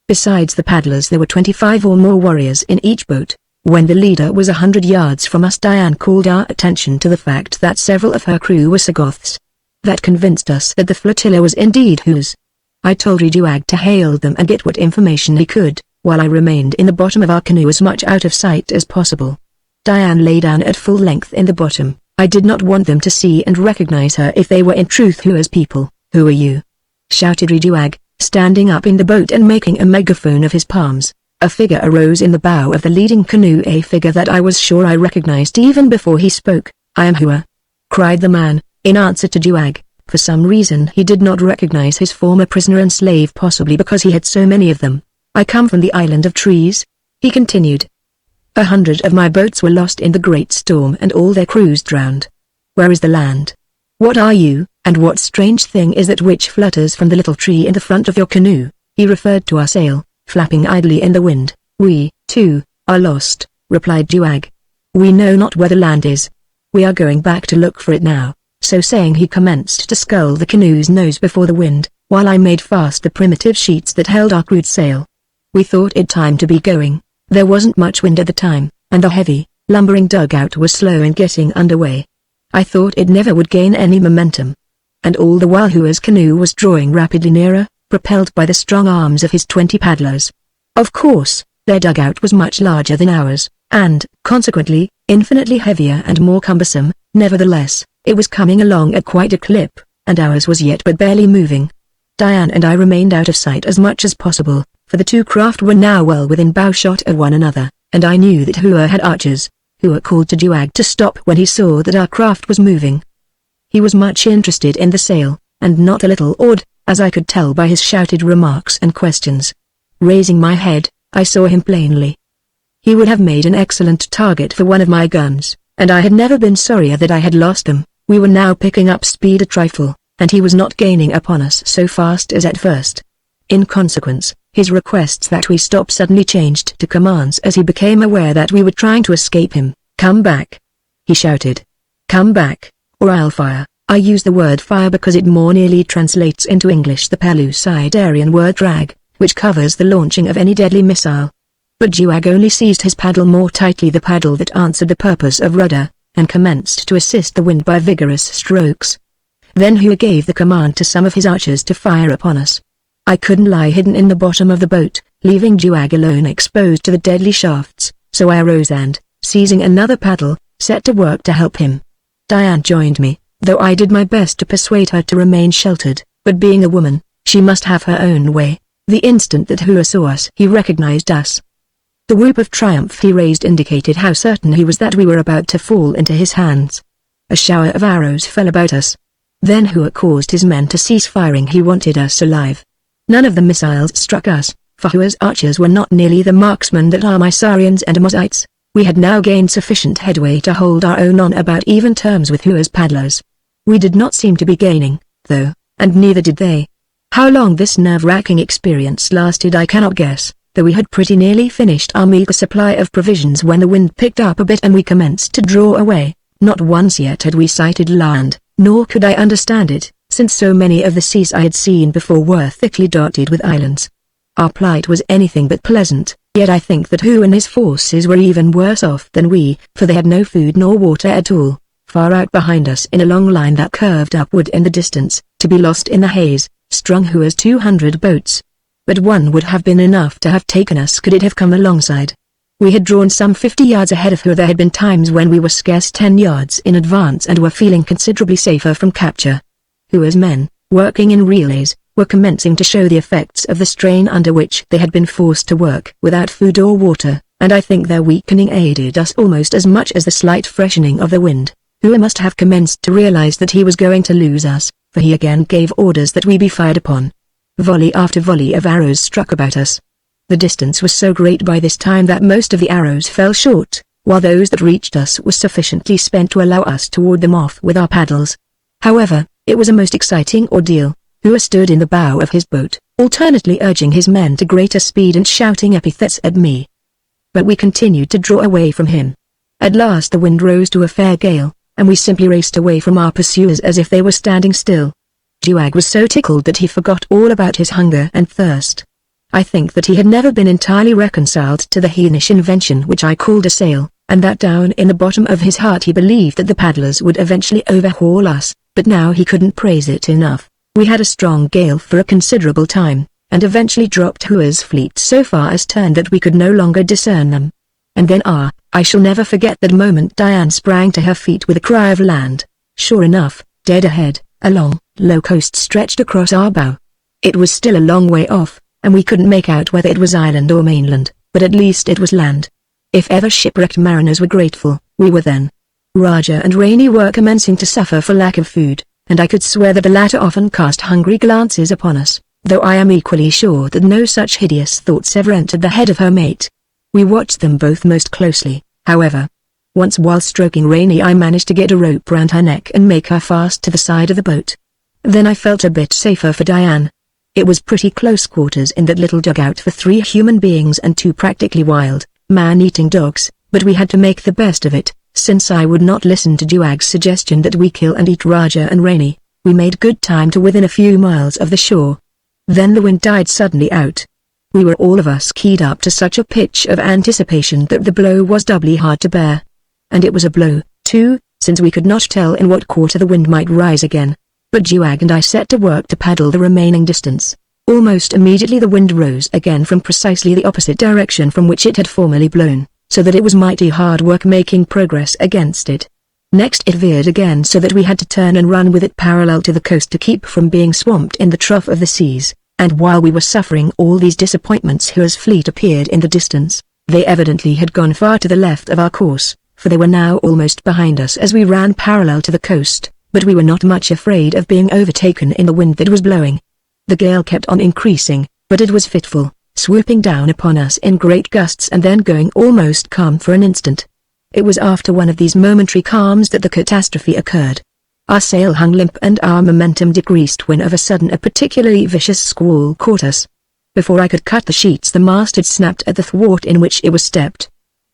Besides the paddlers there were 25 or more warriors in each boat. When the leader was 100 yards from us, Diane called our attention to the fact that several of her crew were Sagoths. That convinced us that the flotilla was indeed Whos. I told Riduag to hail them and get what information he could, while I remained in the bottom of our canoe as much out of sight as possible. Diane lay down at full length in the bottom. I did not want them to see and recognize her if they were in truth Whos people. "Who are you?" shouted Riduag, standing up in the boat and making a megaphone of his palms. A figure arose in the bow of the leading canoe, a figure that I was sure I recognized even before he spoke. "I am Hua," cried the man, in answer to Duag. For some reason he did not recognize his former prisoner and slave, possibly because he had so many of them. "I come from the island of trees," he continued. 100 of my boats were lost in the great storm and all their crews drowned. Where is the land? What are you, and what strange thing is that which flutters from the little tree in the front of your canoe? He referred to our sail, flapping idly in the wind. "We, too, are lost," replied Duag. "We know not where the land is. We are going back to look for it now." So saying he commenced to scull the canoe's nose before the wind, while I made fast the primitive sheets that held our crude sail. We thought it time to be going. There wasn't much wind at the time, and the heavy, lumbering dugout was slow in getting underway. I thought it never would gain any momentum. And all the while Hua's canoe was drawing rapidly nearer, propelled by the strong arms of his 20 paddlers. Of course, their dugout was much larger than ours, and, consequently, infinitely heavier and more cumbersome. Nevertheless, it was coming along at quite a clip, and ours was yet but barely moving. Diane and I remained out of sight as much as possible, for the two craft were now well within bowshot of one another, and I knew that Hua had archers. Hua called to Duag to stop when he saw that our craft was moving. He was much interested in the sail, and not a little awed, as I could tell by his shouted remarks and questions. Raising my head, I saw him plainly. He would have made an excellent target for one of my guns, and I had never been sorrier that I had lost them. We were now picking up speed a trifle, and he was not gaining upon us so fast as at first. In consequence, his requests that we stop suddenly changed to commands as he became aware that we were trying to escape him. "Come back!" he shouted. "Come back, or I'll fire." I use the word fire because it more nearly translates into English the Pellucidarian word drag, which covers the launching of any deadly missile. But Duag only seized his paddle more tightly, the paddle that answered the purpose of rudder, and commenced to assist the wind by vigorous strokes. Then Hua gave the command to some of his archers to fire upon us. I couldn't lie hidden in the bottom of the boat, leaving Duag alone exposed to the deadly shafts, so I arose and, seizing another paddle, set to work to help him. Diane joined me, though I did my best to persuade her to remain sheltered, but being a woman, she must have her own way. The instant that Hua saw us, he recognized us. The whoop of triumph he raised indicated how certain he was that we were about to fall into his hands. A shower of arrows fell about us. Then Hua caused his men to cease firing. He wanted us alive. None of the missiles struck us, for Hua's archers were not nearly the marksmen that are Mysareans and Mozites. We had now gained sufficient headway to hold our own on about even terms with Hua's paddlers. We did not seem to be gaining, though, and neither did they. How long this nerve-wracking experience lasted I cannot guess, though we had pretty nearly finished our meager supply of provisions when the wind picked up a bit and we commenced to draw away. Not once yet had we sighted land, nor could I understand it, since so many of the seas I had seen before were thickly dotted with islands. Our plight was anything but pleasant, yet I think that Hua and his forces were even worse off than we, for they had no food nor water at all. Far out behind us in a long line that curved upward in the distance, to be lost in the haze, strung Hua's 200 boats. But one would have been enough to have taken us could it have come alongside. We had drawn some 50 yards ahead of Hua. There had been times when we were scarce 10 yards in advance and were feeling considerably safer from capture. Hua's men, working in relays, were commencing to show the effects of the strain under which they had been forced to work without food or water, and I think their weakening aided us almost as much as the slight freshening of the wind. Hua must have commenced to realize that he was going to lose us, for he again gave orders that we be fired upon. Volley after volley of arrows struck about us. The distance was so great by this time that most of the arrows fell short, while those that reached us were sufficiently spent to allow us to ward them off with our paddles. However, it was a most exciting ordeal. Hua stood in the bow of his boat, alternately urging his men to greater speed and shouting epithets at me. But we continued to draw away from him. At last the wind rose to a fair gale, and we simply raced away from our pursuers as if they were standing still. Juag was so tickled that he forgot all about his hunger and thirst. I think that he had never been entirely reconciled to the heathenish invention which I called a sail, and that down in the bottom of his heart he believed that the paddlers would eventually overhaul us, but now he couldn't praise it enough. We had a strong gale for a considerable time, and eventually dropped Hua's fleet so far astern that we could no longer discern them. And then I shall never forget that moment. Diane sprang to her feet with a cry of land. Sure enough, dead ahead, a long, low coast stretched across our bow. It was still a long way off, and we couldn't make out whether it was island or mainland, but at least it was land. If ever shipwrecked mariners were grateful, we were then. Raja and Rainey were commencing to suffer for lack of food, and I could swear that the latter often cast hungry glances upon us, though I am equally sure that no such hideous thoughts ever entered the head of her mate. We watched them both most closely, however. Once while stroking Rainey I managed to get a rope round her neck and make her fast to the side of the boat. Then I felt a bit safer for Diane. It was pretty close quarters in that little dugout for 3 human beings and 2 practically wild, man-eating dogs, but we had to make the best of it, since I would not listen to Juag's suggestion that we kill and eat Raja and Rainey. We made good time to within a few miles of the shore. Then the wind died suddenly out. We were all of us keyed up to such a pitch of anticipation that the blow was doubly hard to bear. And it was a blow, too, since we could not tell in what quarter the wind might rise again. But Juag and I set to work to paddle the remaining distance. Almost immediately the wind rose again from precisely the opposite direction from which it had formerly blown, so that it was mighty hard work making progress against it. Next it veered again so that we had to turn and run with it parallel to the coast to keep from being swamped in the trough of the seas, and while we were suffering all these disappointments Hua's fleet appeared in the distance. They evidently had gone far to the left of our course, for they were now almost behind us as we ran parallel to the coast. But we were not much afraid of being overtaken in the wind that was blowing. The gale kept on increasing, but it was fitful, swooping down upon us in great gusts and then going almost calm for an instant. It was after one of these momentary calms that the catastrophe occurred. Our sail hung limp and our momentum decreased when of a sudden a particularly vicious squall caught us. Before I could cut the sheets the mast had snapped at the thwart in which it was stepped.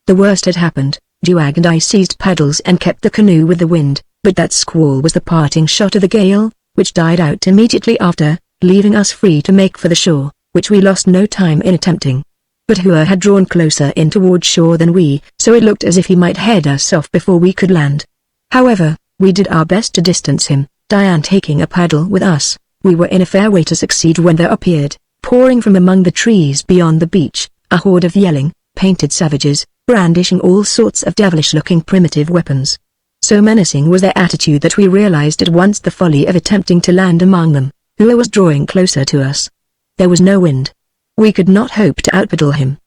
The worst had happened. Juag and I seized paddles and kept the canoe with the wind. But that squall was the parting shot of the gale, which died out immediately after, leaving us free to make for the shore, which we lost no time in attempting. But Hua had drawn closer in toward shore than we, so it looked as if he might head us off before we could land. However, we did our best to distance him, Diane taking a paddle with us. We were in a fair way to succeed when there appeared, pouring from among the trees beyond the beach, a horde of yelling, painted savages, brandishing all sorts of devilish-looking primitive weapons. So menacing was their attitude that we realized at once the folly of attempting to land among them. Hua was drawing closer to us. There was no wind. We could not hope to outpaddle him.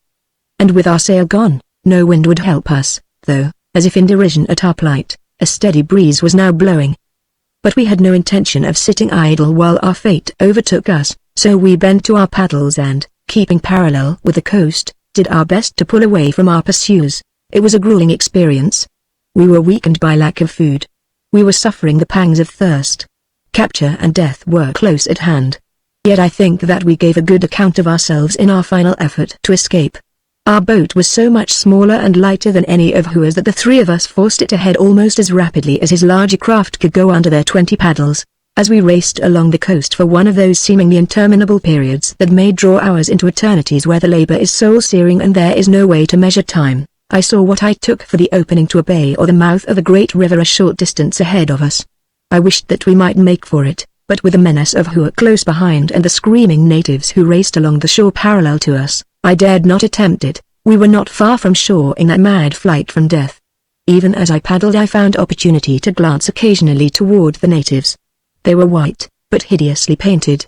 And with our sail gone, no wind would help us, though, as if in derision at our plight, a steady breeze was now blowing. But we had no intention of sitting idle while our fate overtook us, so we bent to our paddles and, keeping parallel with the coast, did our best to pull away from our pursuers. It was a grueling experience. We were weakened by lack of food. We were suffering the pangs of thirst. Capture and death were close at hand. Yet I think that we gave a good account of ourselves in our final effort to escape. Our boat was so much smaller and lighter than any of Hua's that the 3 of us forced it ahead almost as rapidly as his larger craft could go under their 20 paddles. As we raced along the coast for one of those seemingly interminable periods that may draw hours into eternities where the labor is soul-searing and there is no way to measure time, I saw what I took for the opening to a bay or the mouth of a great river a short distance ahead of us. I wished that we might make for it, but with the menace of Hua close behind and the screaming natives who raced along the shore parallel to us, I dared not attempt it. We were not far from shore in that mad flight from death. Even as I paddled I found opportunity to glance occasionally toward the natives. They were white, but hideously painted.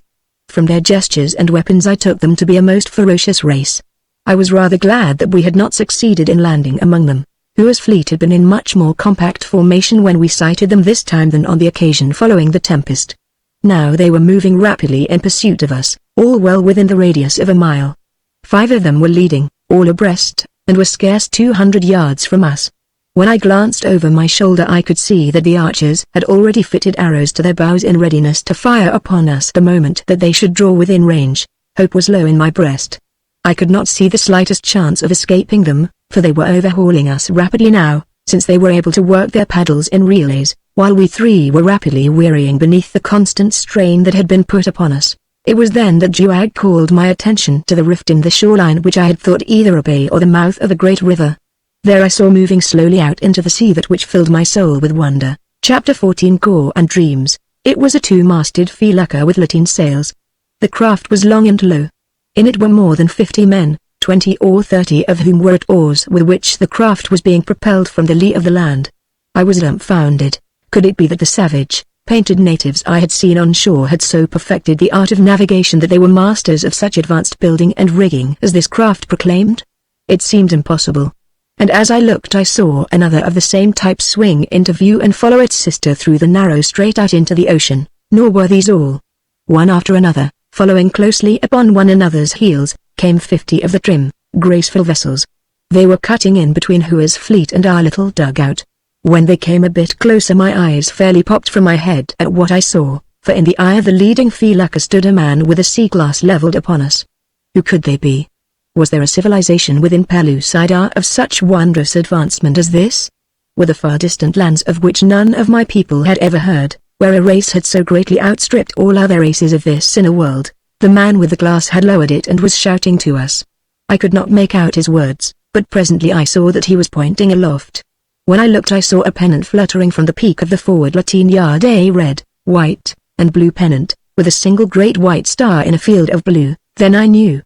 From their gestures and weapons I took them to be a most ferocious race. I was rather glad that we had not succeeded in landing among them. Hua's fleet had been in much more compact formation when we sighted them this time than on the occasion following the tempest. Now they were moving rapidly in pursuit of us, all well within the radius of a mile. 5 of them were leading, all abreast, and were scarce 200 yards from us. When I glanced over my shoulder I could see that the archers had already fitted arrows to their bows in readiness to fire upon us the moment that they should draw within range. Hope was low in my breast. I could not see the slightest chance of escaping them, for they were overhauling us rapidly now, since they were able to work their paddles in relays, while we 3 were rapidly wearying beneath the constant strain that had been put upon us. It was then that Juag called my attention to the rift in the shoreline which I had thought either a bay or the mouth of a great river. There I saw moving slowly out into the sea that which filled my soul with wonder. Chapter 14 Core and Dreams. It was a 2-masted felucca with lateen sails. The craft was long and low. In it were more than 50 men, 20 or 30 of whom were at oars with which the craft was being propelled from the lee of the land. I was dumbfounded. Could it be that the savage, painted natives I had seen on shore had so perfected the art of navigation that they were masters of such advanced building and rigging as this craft proclaimed? It seemed impossible. And as I looked I saw another of the same type swing into view and follow its sister through the narrow strait out into the ocean. Nor were these all. One after another, following closely upon one another's heels, came 50 of the trim, graceful vessels. They were cutting in between Hua's fleet and our little dugout. When they came a bit closer my eyes fairly popped from my head at what I saw, for in the eye of the leading felucca stood a man with a sea glass leveled upon us. Who could they be? Was there a civilization within Pellucidar of such wondrous advancement as this? Were the far distant lands of which none of my people had ever heard, where a race had so greatly outstripped all other races of this inner world? The man with the glass had lowered it and was shouting to us. I could not make out his words, but presently I saw that he was pointing aloft. When I looked I saw a pennant fluttering from the peak of the forward lateen yard, a red, white, and blue pennant, with a single great white star in a field of blue. Then I knew.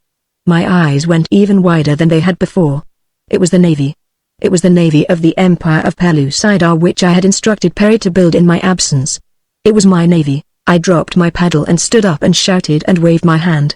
My eyes went even wider than they had before. It was the navy. It was the navy of the Empire of Pellucidar which I had instructed Perry to build in my absence. It was my navy. I dropped my paddle and stood up and shouted and waved my hand.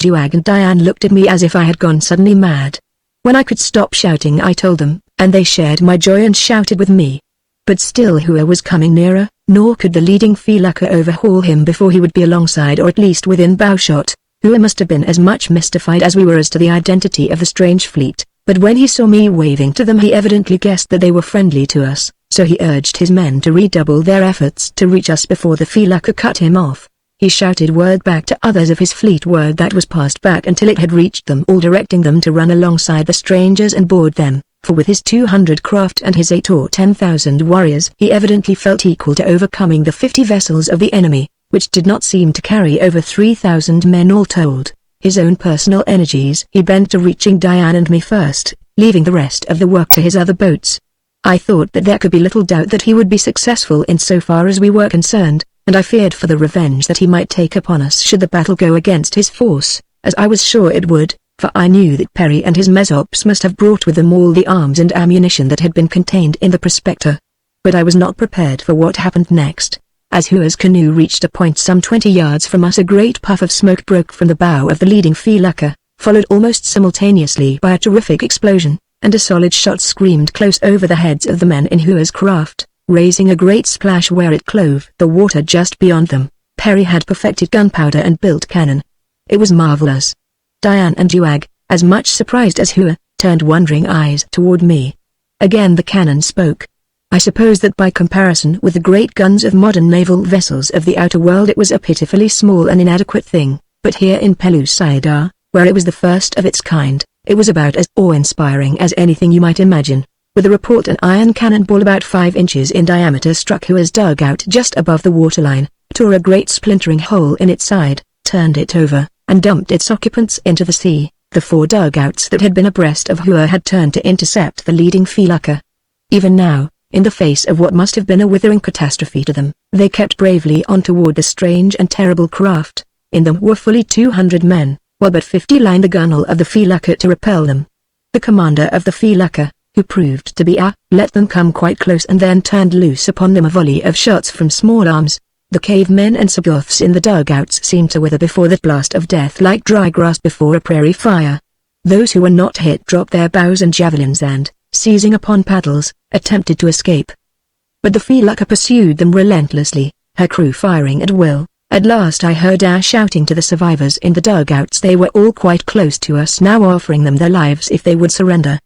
Juag and Diane looked at me as if I had gone suddenly mad. When I could stop shouting I told them, and they shared my joy and shouted with me. But still Hua was coming nearer, nor could the leading felucca overhaul him before he would be alongside or at least within bowshot. Hua must have been as much mystified as we were as to the identity of the strange fleet, but when he saw me waving to them he evidently guessed that they were friendly to us, so he urged his men to redouble their efforts to reach us before the felucca cut him off. He shouted word back to others of his fleet, word that was passed back until it had reached them all, directing them to run alongside the strangers and board them, for with his 200 craft and his 8 or 10,000 warriors he evidently felt equal to overcoming the 50 vessels of the enemy, which did not seem to carry over 3,000 men all told. His own personal energies he bent to reaching Diane and me first, leaving the rest of the work to his other boats. I thought that there could be little doubt that he would be successful in so far as we were concerned, and I feared for the revenge that he might take upon us should the battle go against his force, as I was sure it would, for I knew that Perry and his mesops must have brought with them all the arms and ammunition that had been contained in the prospector. But I was not prepared for what happened next. As Hua's canoe reached a point some 20 yards from us a great puff of smoke broke from the bow of the leading felucca, followed almost simultaneously by a terrific explosion, and a solid shot screamed close over the heads of the men in Hua's craft, raising a great splash where it clove the water just beyond them. Perry had perfected gunpowder and built cannon. It was marvelous. Diane and Juag, as much surprised as Hua, turned wondering eyes toward me. Again the cannon spoke. I suppose that by comparison with the great guns of modern naval vessels of the outer world it was a pitifully small and inadequate thing, but here in Pellucidar, where it was the first of its kind, it was about as awe-inspiring as anything you might imagine. With a report an iron cannonball about 5 inches in diameter struck Hua's dugout just above the waterline, tore a great splintering hole in its side, turned it over, and dumped its occupants into the sea. The 4 dugouts that had been abreast of Hua had turned to intercept the leading felucca. Even now, in the face of what must have been a withering catastrophe to them, they kept bravely on toward the strange and terrible craft. In them were fully 200 men, while but 50 lined the gunwale of the felucca to repel them. The commander of the felucca, who proved to be let them come quite close and then turned loose upon them a volley of shots from small arms. The cavemen and Sagoths in the dugouts seemed to wither before that blast of death like dry grass before a prairie fire. Those who were not hit dropped their bows and javelins and, seizing upon paddles, attempted to escape. But the Felucca pursued them relentlessly, her crew firing at will. At last I heard A shouting to the survivors in the dugouts. They were all quite close to us now, offering them their lives if they would surrender.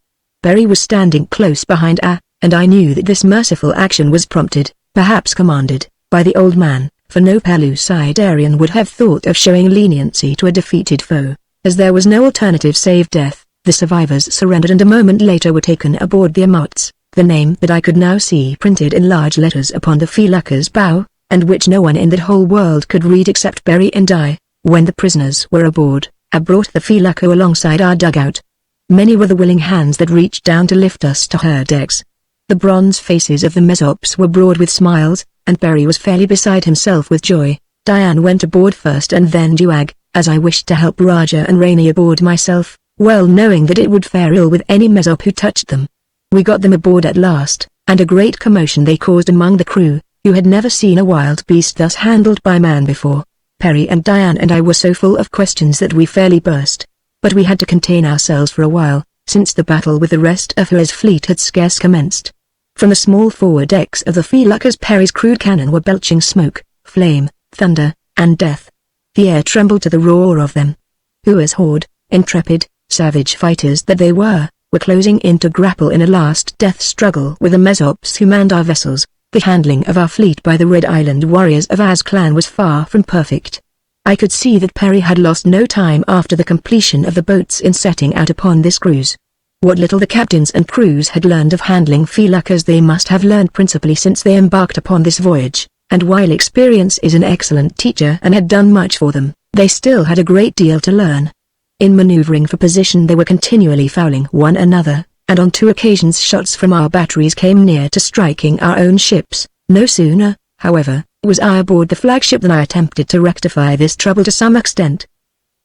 Perry was standing close behind A, and I knew that this merciful action was prompted, perhaps commanded, by the old man, for no Pellucidarian would have thought of showing leniency to a defeated foe. As there was no alternative save death, the survivors surrendered and a moment later were taken aboard the Amots, the name that I could now see printed in large letters upon the Felucca's bow, and which no one in the whole world could read except Perry and I. When the prisoners were aboard, I brought the Felucca alongside our dugout. Many were the willing hands that reached down to lift us to her decks. The bronze faces of the Mesops were broad with smiles, and Perry was fairly beside himself with joy. Diane went aboard first and then Duag, as I wished to help Raja and Rainey aboard myself, well knowing that it would fare ill with any Mesop who touched them. We got them aboard at last, and a great commotion they caused among the crew, who had never seen a wild beast thus handled by man before. Perry and Diane and I were so full of questions that we fairly burst. But we had to contain ourselves for a while, since the battle with the rest of his fleet had scarce commenced. From the small forward decks of the Felucca's Perry's crude cannon were belching smoke, flame, thunder, and death. The air trembled to the roar of them. Who as horde, intrepid, savage fighters that they were closing in to grapple in a last death struggle with the Mesops who manned our vessels. The handling of our fleet by the Red Island warriors of Az's clan was far from perfect. I could see that Perry had lost no time after the completion of the boats in setting out upon this cruise. What little the captains and crews had learned of handling Feluccas they must have learned principally since they embarked upon this voyage, and while experience is an excellent teacher and had done much for them, they still had a great deal to learn. In maneuvering for position they were continually fouling one another, and on 2 occasions shots from our batteries came near to striking our own ships. No sooner, however, was I aboard the flagship than I attempted to rectify this trouble to some extent.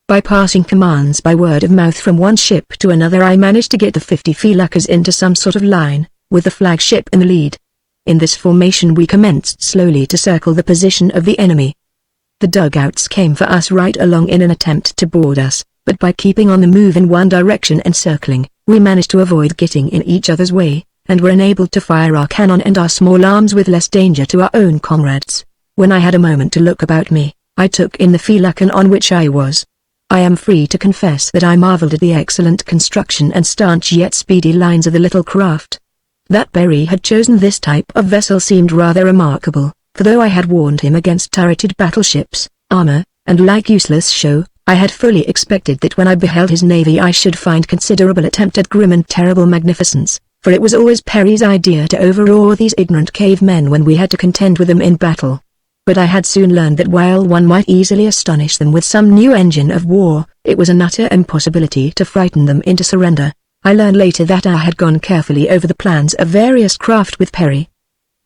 By passing commands by word of mouth from one ship to another I managed to get the 50 Feluccas into some sort of line, with the flagship in the lead. In this formation we commenced slowly to circle the position of the enemy. The dugouts came for us right along in an attempt to board us, but by keeping on the move in one direction and circling, we managed to avoid getting in each other's way, and were enabled to fire our cannon and our small arms with less danger to our own comrades. When I had a moment to look about me, I took in the Feluccan on which I was. I am free to confess that I marveled at the excellent construction and staunch yet speedy lines of the little craft. That Perry had chosen this type of vessel seemed rather remarkable, for though I had warned him against turreted battleships, armor, and like useless show, I had fully expected that when I beheld his navy I should find considerable attempt at grim and terrible magnificence, for it was always Perry's idea to overawe these ignorant cavemen when we had to contend with them in battle. But I had soon learned that while one might easily astonish them with some new engine of war, it was an utter impossibility to frighten them into surrender. I learned later that I had gone carefully over the plans of various craft with Perry.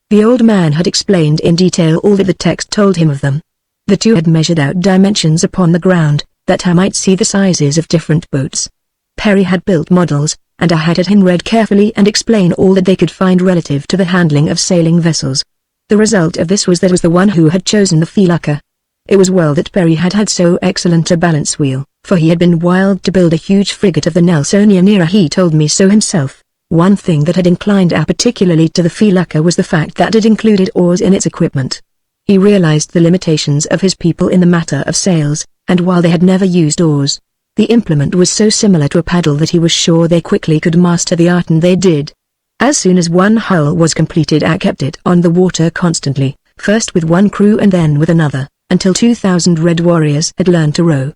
The old man had explained in detail all that the text told him of them. The two had measured out dimensions upon the ground, that I might see the sizes of different boats. Perry had built models, and I had him read carefully and explain all that they could find relative to the handling of sailing vessels. The result of this was that I was the one who had chosen the Felucca. It was well that Perry had had so excellent a balance wheel, for he had been wild to build a huge frigate of the Nelsonian era. He told me so himself. One thing that had inclined particularly to the Felucca was the fact that it included oars in its equipment. He realized the limitations of his people in the matter of sails, and while they had never used oars, the implement was so similar to a paddle that he was sure they quickly could master the art, and they did. As soon as one hull was completed I kept it on the water constantly, first with one crew and then with another, until 2,000 red warriors had learned to row.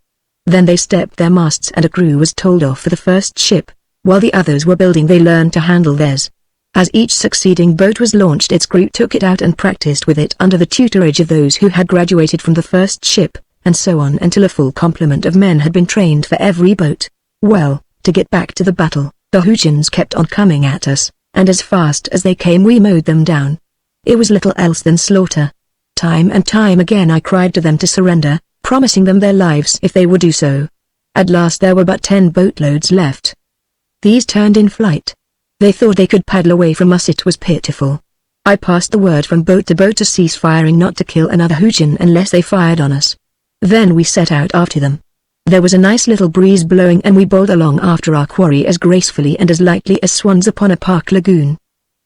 Then they stepped their masts and a crew was told off for the first ship. While the others were building they learned to handle theirs. As each succeeding boat was launched its crew took it out and practiced with it under the tutorage of those who had graduated from the first ship, and so on until a full complement of men had been trained for every boat. Well, to get back to the battle, the Hoojans kept on coming at us, and as fast as they came we mowed them down. It was little else than slaughter. Time and time again I cried to them to surrender, promising them their lives if they would do so. At last there were but 10 boatloads left. These turned in flight. They thought they could paddle away from us. It was pitiful. I passed the word from boat to boat to cease firing, not to kill another Hoojin unless they fired on us. Then we set out after them. There was a nice little breeze blowing and we bowled along after our quarry as gracefully and as lightly as swans upon a park lagoon.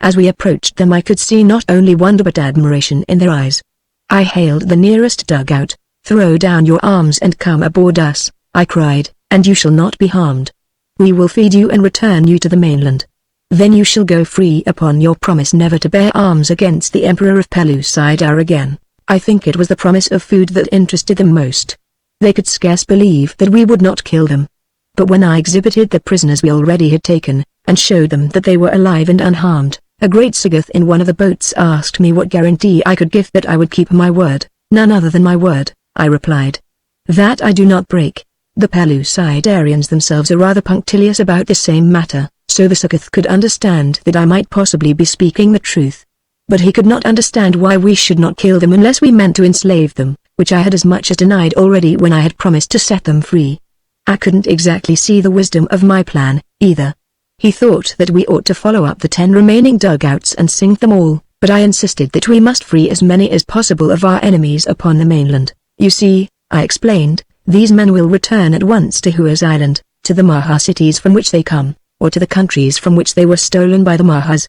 As we approached them I could see not only wonder but admiration in their eyes. I hailed the nearest dugout. "Throw down your arms and come aboard us," I cried, "and you shall not be harmed. We will feed you and return you to the mainland. Then you shall go free upon your promise never to bear arms against the Emperor of Pellucidar again." I think it was the promise of food that interested them most. They could scarce believe that we would not kill them. But when I exhibited the prisoners we already had taken, and showed them that they were alive and unharmed, a great Sagoth in one of the boats asked me what guarantee I could give that I would keep my word. "None other than my word," I replied. "That I do not break." The Pellucidarians themselves are rather punctilious about the same matter, so the Sagoth could understand that I might possibly be speaking the truth. But he could not understand why we should not kill them unless we meant to enslave them, which I had as much as denied already when I had promised to set them free. I couldn't exactly see the wisdom of my plan, either. He thought that we ought to follow up the 10 remaining dugouts and sink them all, but I insisted that we must free as many as possible of our enemies upon the mainland. "You see," I explained, "these men will return at once to Hua's Island, to the Maha cities from which they come, or to the countries from which they were stolen by the Mahas.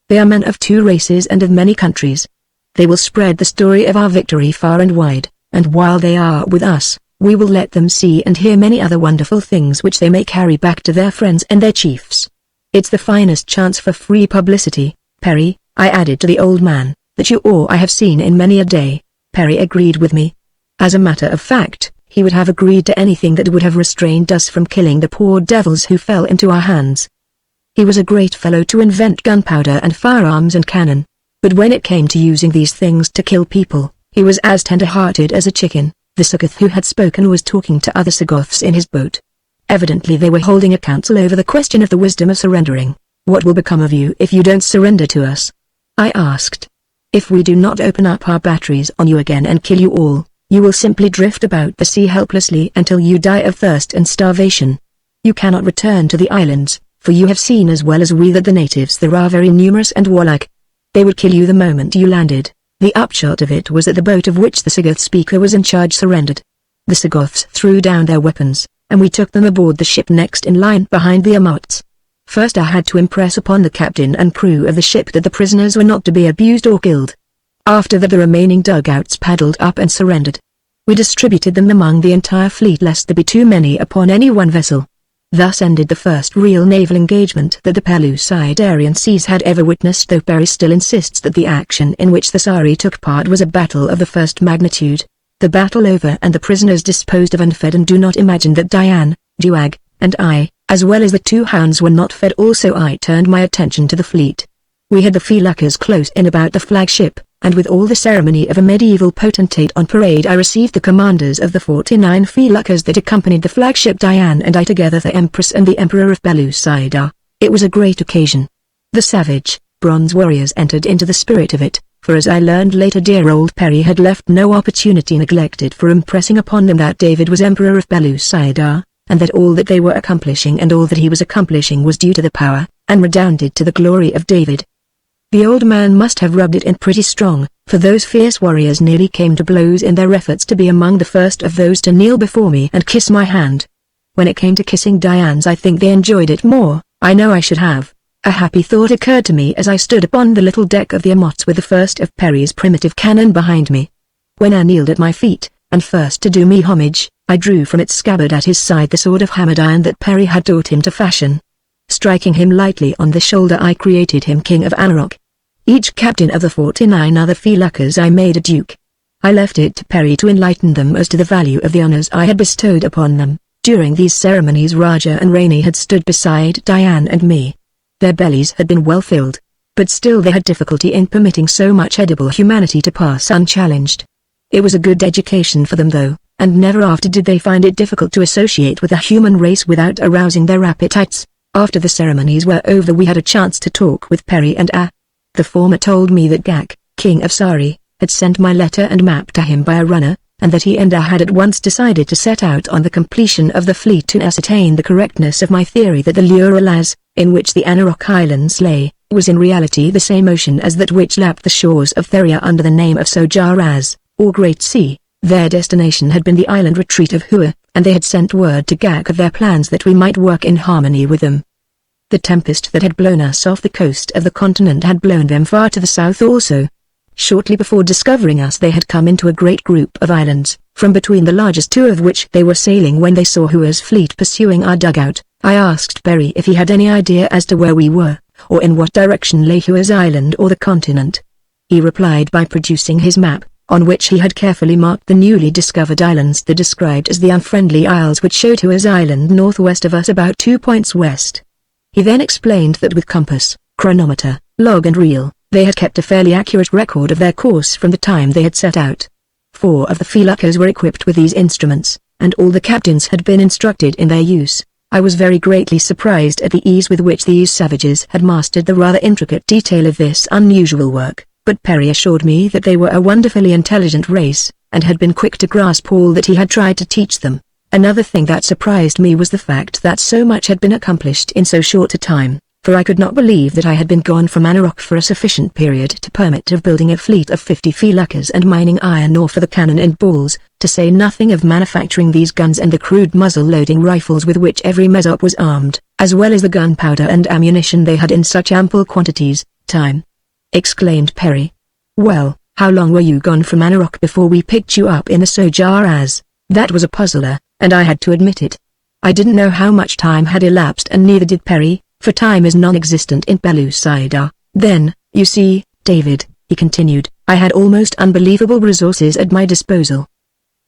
They are men of 2 races and of many countries. They will spread the story of our victory far and wide, and while they are with us, we will let them see and hear many other wonderful things which they may carry back to their friends and their chiefs. It's the finest chance for free publicity, Perry," I added to the old man, "that you or I have seen in many a day." Perry agreed with me. As a matter of fact, he would have agreed to anything that would have restrained us from killing the poor devils who fell into our hands. He was a great fellow to invent gunpowder and firearms and cannon. But when it came to using these things to kill people, he was as tender-hearted as a chicken. The Sagoth who had spoken was talking to other Sagoths in his boat. Evidently they were holding a council over the question of the wisdom of surrendering. "What will become of you if you don't surrender to us?" I asked. "If we do not open up our batteries on you again and kill you all, you will simply drift about the sea helplessly until you die of thirst and starvation. You cannot return to the islands, for you have seen as well as we that the natives there are very numerous and warlike. They would kill you the moment you landed." The upshot of it was that the boat of which the Sagoth speaker was in charge surrendered. The Sagoths threw down their weapons, and we took them aboard the ship next in line behind the Amots. First I had to impress upon the captain and crew of the ship that the prisoners were not to be abused or killed. After that the remaining dugouts paddled up and surrendered. We distributed them among the entire fleet lest there be too many upon any one vessel. Thus ended the first real naval engagement that the Pellucidarian seas had ever witnessed, though Perry still insists that the action in which the Sari took part was a battle of the first magnitude. The battle over and the prisoners disposed of and fed, and do not imagine that Diane, Duag, and I, as well as the 2 hounds, were not fed also. I turned my attention to the fleet. We had the feluccas close in about the flagship, and with all the ceremony of a medieval potentate on parade I received the commanders of the 49 feluccas that accompanied the flagship Diane and I, together the Empress and the Emperor of Pellucidar. It was a great occasion. The savage, bronze warriors entered into the spirit of it, for as I learned later dear old Perry had left no opportunity neglected for impressing upon them that David was Emperor of Pellucidar, and that all that they were accomplishing and all that he was accomplishing was due to the power, and redounded to the glory of David. The old man must have rubbed it in pretty strong, for those fierce warriors nearly came to blows in their efforts to be among the first of those to kneel before me and kiss my hand. When it came to kissing Diane's, I think they enjoyed it more. I know I should have. A happy thought occurred to me as I stood upon the little deck of the Amots with the first of Perry's primitive cannon behind me. When I kneeled at my feet, and first to do me homage, I drew from its scabbard at his side the sword of hammered iron that Perry had taught him to fashion. Striking him lightly on the shoulder I created him King of Anarok. Each captain of the 49 other feluccas I made a duke. I left it to Perry to enlighten them as to the value of the honors I had bestowed upon them. During these ceremonies Raja and Rainey had stood beside Diane and me. Their bellies had been well filled, but still they had difficulty in permitting so much edible humanity to pass unchallenged. It was a good education for them though, and never after did they find it difficult to associate with the human race without arousing their appetites. After the ceremonies were over we had a chance to talk with Perry and A. The former told me that Gak, king of Sari, had sent my letter and map to him by a runner, and that he and A had at once decided to set out on the completion of the fleet to ascertain the correctness of my theory that the Luralaz, in which the Anarok Islands lay, was in reality the same ocean as that which lapped the shores of Theria under the name of Sojaraz, or Great Sea. Their destination had been the island retreat of Hua, and they had sent word to Gak of their plans that we might work in harmony with them. The tempest that had blown us off the coast of the continent had blown them far to the south also. Shortly before discovering us they had come into a great group of islands, from between the largest two of which they were sailing when they saw Hua's fleet pursuing our dugout. I asked Perry if he had any idea as to where we were, or in what direction lay Hua's island or the continent. He replied by producing his map, on which he had carefully marked the newly discovered islands they described as the Unfriendly Isles, which showed Hua's island northwest of us about 2 points west. He then explained that with compass, chronometer, log and reel, they had kept a fairly accurate record of their course from the time they had set out. 4 of the feluccas were equipped with these instruments, and all the captains had been instructed in their use. I was very greatly surprised at the ease with which these savages had mastered the rather intricate detail of this unusual work, but Perry assured me that they were a wonderfully intelligent race, and had been quick to grasp all that he had tried to teach them. Another thing that surprised me was the fact that so much had been accomplished in so short a time, for I could not believe that I had been gone from Anarok for a sufficient period to permit of building a fleet of 50 feluccas and mining iron ore for the cannon and balls, to say nothing of manufacturing these guns and the crude muzzle-loading rifles with which every Mezop was armed, as well as the gunpowder and ammunition they had in such ample quantities. Time! Exclaimed Perry. Well, how long were you gone from Anarok before we picked you up in the Sojaraz? That was a puzzler, and I had to admit it. I didn't know how much time had elapsed, and neither did Perry, for time is non-existent in Pellucidar. Then, you see, David, he continued, I had almost unbelievable resources at my disposal.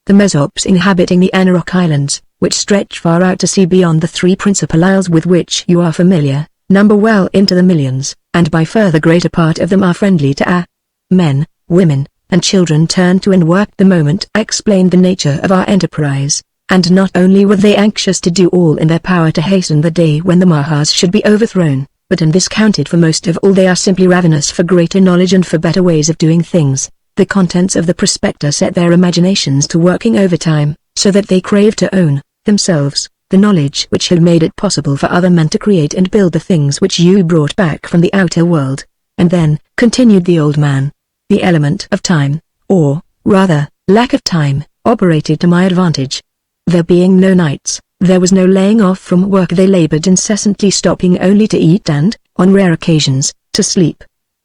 The Mezops inhabiting the Anarok Islands, which stretch far out to sea beyond the 3 principal isles with which you are familiar, number well into the millions, and by far the greater part of them are friendly to our men, women, and children turned to and worked the moment I explained the nature of our enterprise. And not only were they anxious to do all in their power to hasten the day when the Mahas should be overthrown, but and this counted for most of all, they are simply ravenous for greater knowledge and for better ways of doing things. The contents of the prospectus set their imaginations to working overtime, so that they craved to own, themselves, the knowledge which had made it possible for other men to create and build the things which you brought back from the outer world. And then, continued the old man, the element of time, or, rather, lack of time, operated to my advantage. There being no nights, there was no laying off from work. They labored incessantly, stopping only to eat and, on rare occasions, to sleep.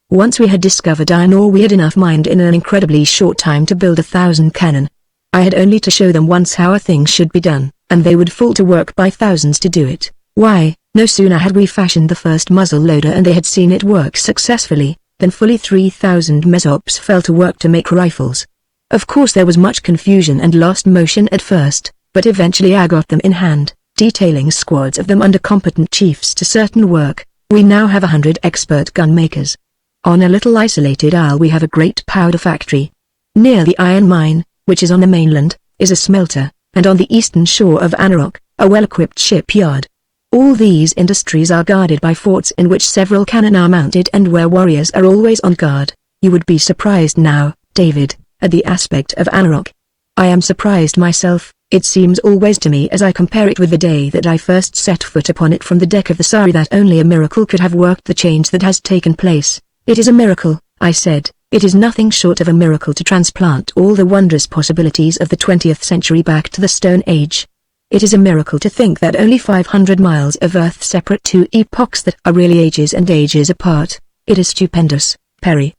Once we had discovered iron ore, we had enough mined in an incredibly short time to build 1,000 cannon. I had only to show them once how a thing should be done, and they would fall to work by thousands to do it. Why, no sooner had we fashioned the first muzzle loader and they had seen it work successfully, than fully 3,000 Mezops fell to work to make rifles. Of course there was much confusion and lost motion at first, but eventually I got them in hand, detailing squads of them under competent chiefs to certain work. We now have 100 expert gun makers. On a little isolated isle we have a great powder factory. Near the iron mine, which is on the mainland, is a smelter, and on the eastern shore of Anarok, a well-equipped shipyard. All these industries are guarded by forts in which several cannon are mounted and where warriors are always on guard. You would be surprised now, David, at the aspect of Anarok. I am surprised myself. It seems always to me as I compare it with the day that I first set foot upon it from the deck of the Sari that only a miracle could have worked the change that has taken place. It is a miracle, I said. It is nothing short of a miracle to transplant all the wondrous possibilities of the 20th century back to the Stone Age. It is a miracle to think that only 500 miles of earth separate 2 epochs that are really ages and ages apart. It is stupendous, Perry.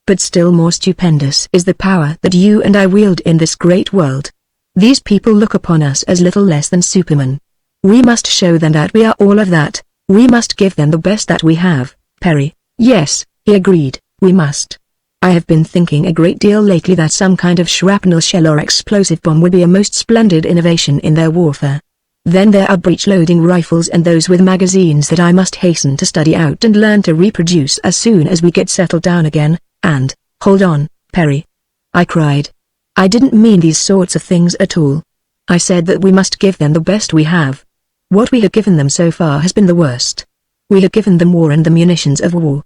But still more stupendous is the power that you and I wield in this great world. These people look upon us as little less than supermen. We must show them that we are all of that. We must give them the best that we have, Perry. Yes, he agreed, we must. I have been thinking a great deal lately that some kind of shrapnel shell or explosive bomb would be a most splendid innovation in their warfare. Then there are breech-loading rifles and those with magazines that I must hasten to study out and learn to reproduce as soon as we get settled down again. And, hold on, Perry, I cried. I didn't mean these sorts of things at all. I said that we must give them the best we have. What we have given them so far has been the worst. We have given them war and the munitions of war.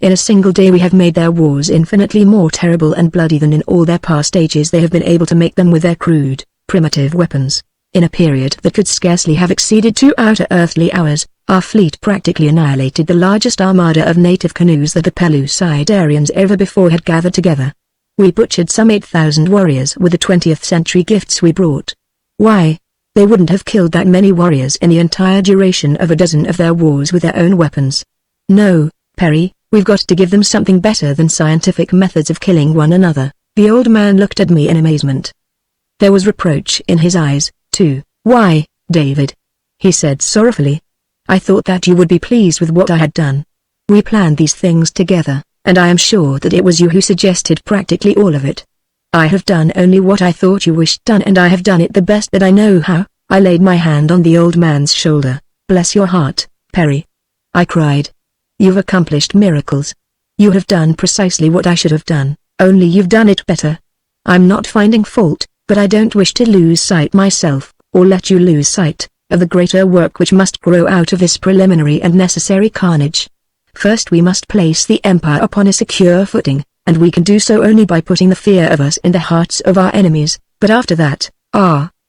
In a single day we have made their wars infinitely more terrible and bloody than in all their past ages they have been able to make them with their crude, primitive weapons. In a period that could scarcely have exceeded 2 outer-earthly hours, our fleet practically annihilated the largest armada of native canoes that the Pellucidarians ever before had gathered together. We butchered some 8,000 warriors with the 20th century gifts we brought. Why? They wouldn't have killed that many warriors in the entire duration of a dozen of their wars with their own weapons. No, Perry, we've got to give them something better than scientific methods of killing one another. The old man looked at me in amazement. There was reproach in his eyes, too. Why, David? He said sorrowfully. I thought that you would be pleased with what I had done. We planned these things together, and I am sure that it was you who suggested practically all of it. I have done only what I thought you wished done, and I have done it the best that I know how. I laid my hand on the old man's shoulder. Bless your heart, Perry. I cried. You've accomplished miracles. You have done precisely what I should have done, only you've done it better. I'm not finding fault, but I don't wish to lose sight myself, or let you lose sight, of the greater work which must grow out of this preliminary and necessary carnage. First we must place the Empire upon a secure footing, and we can do so only by putting the fear of us in the hearts of our enemies, but after that,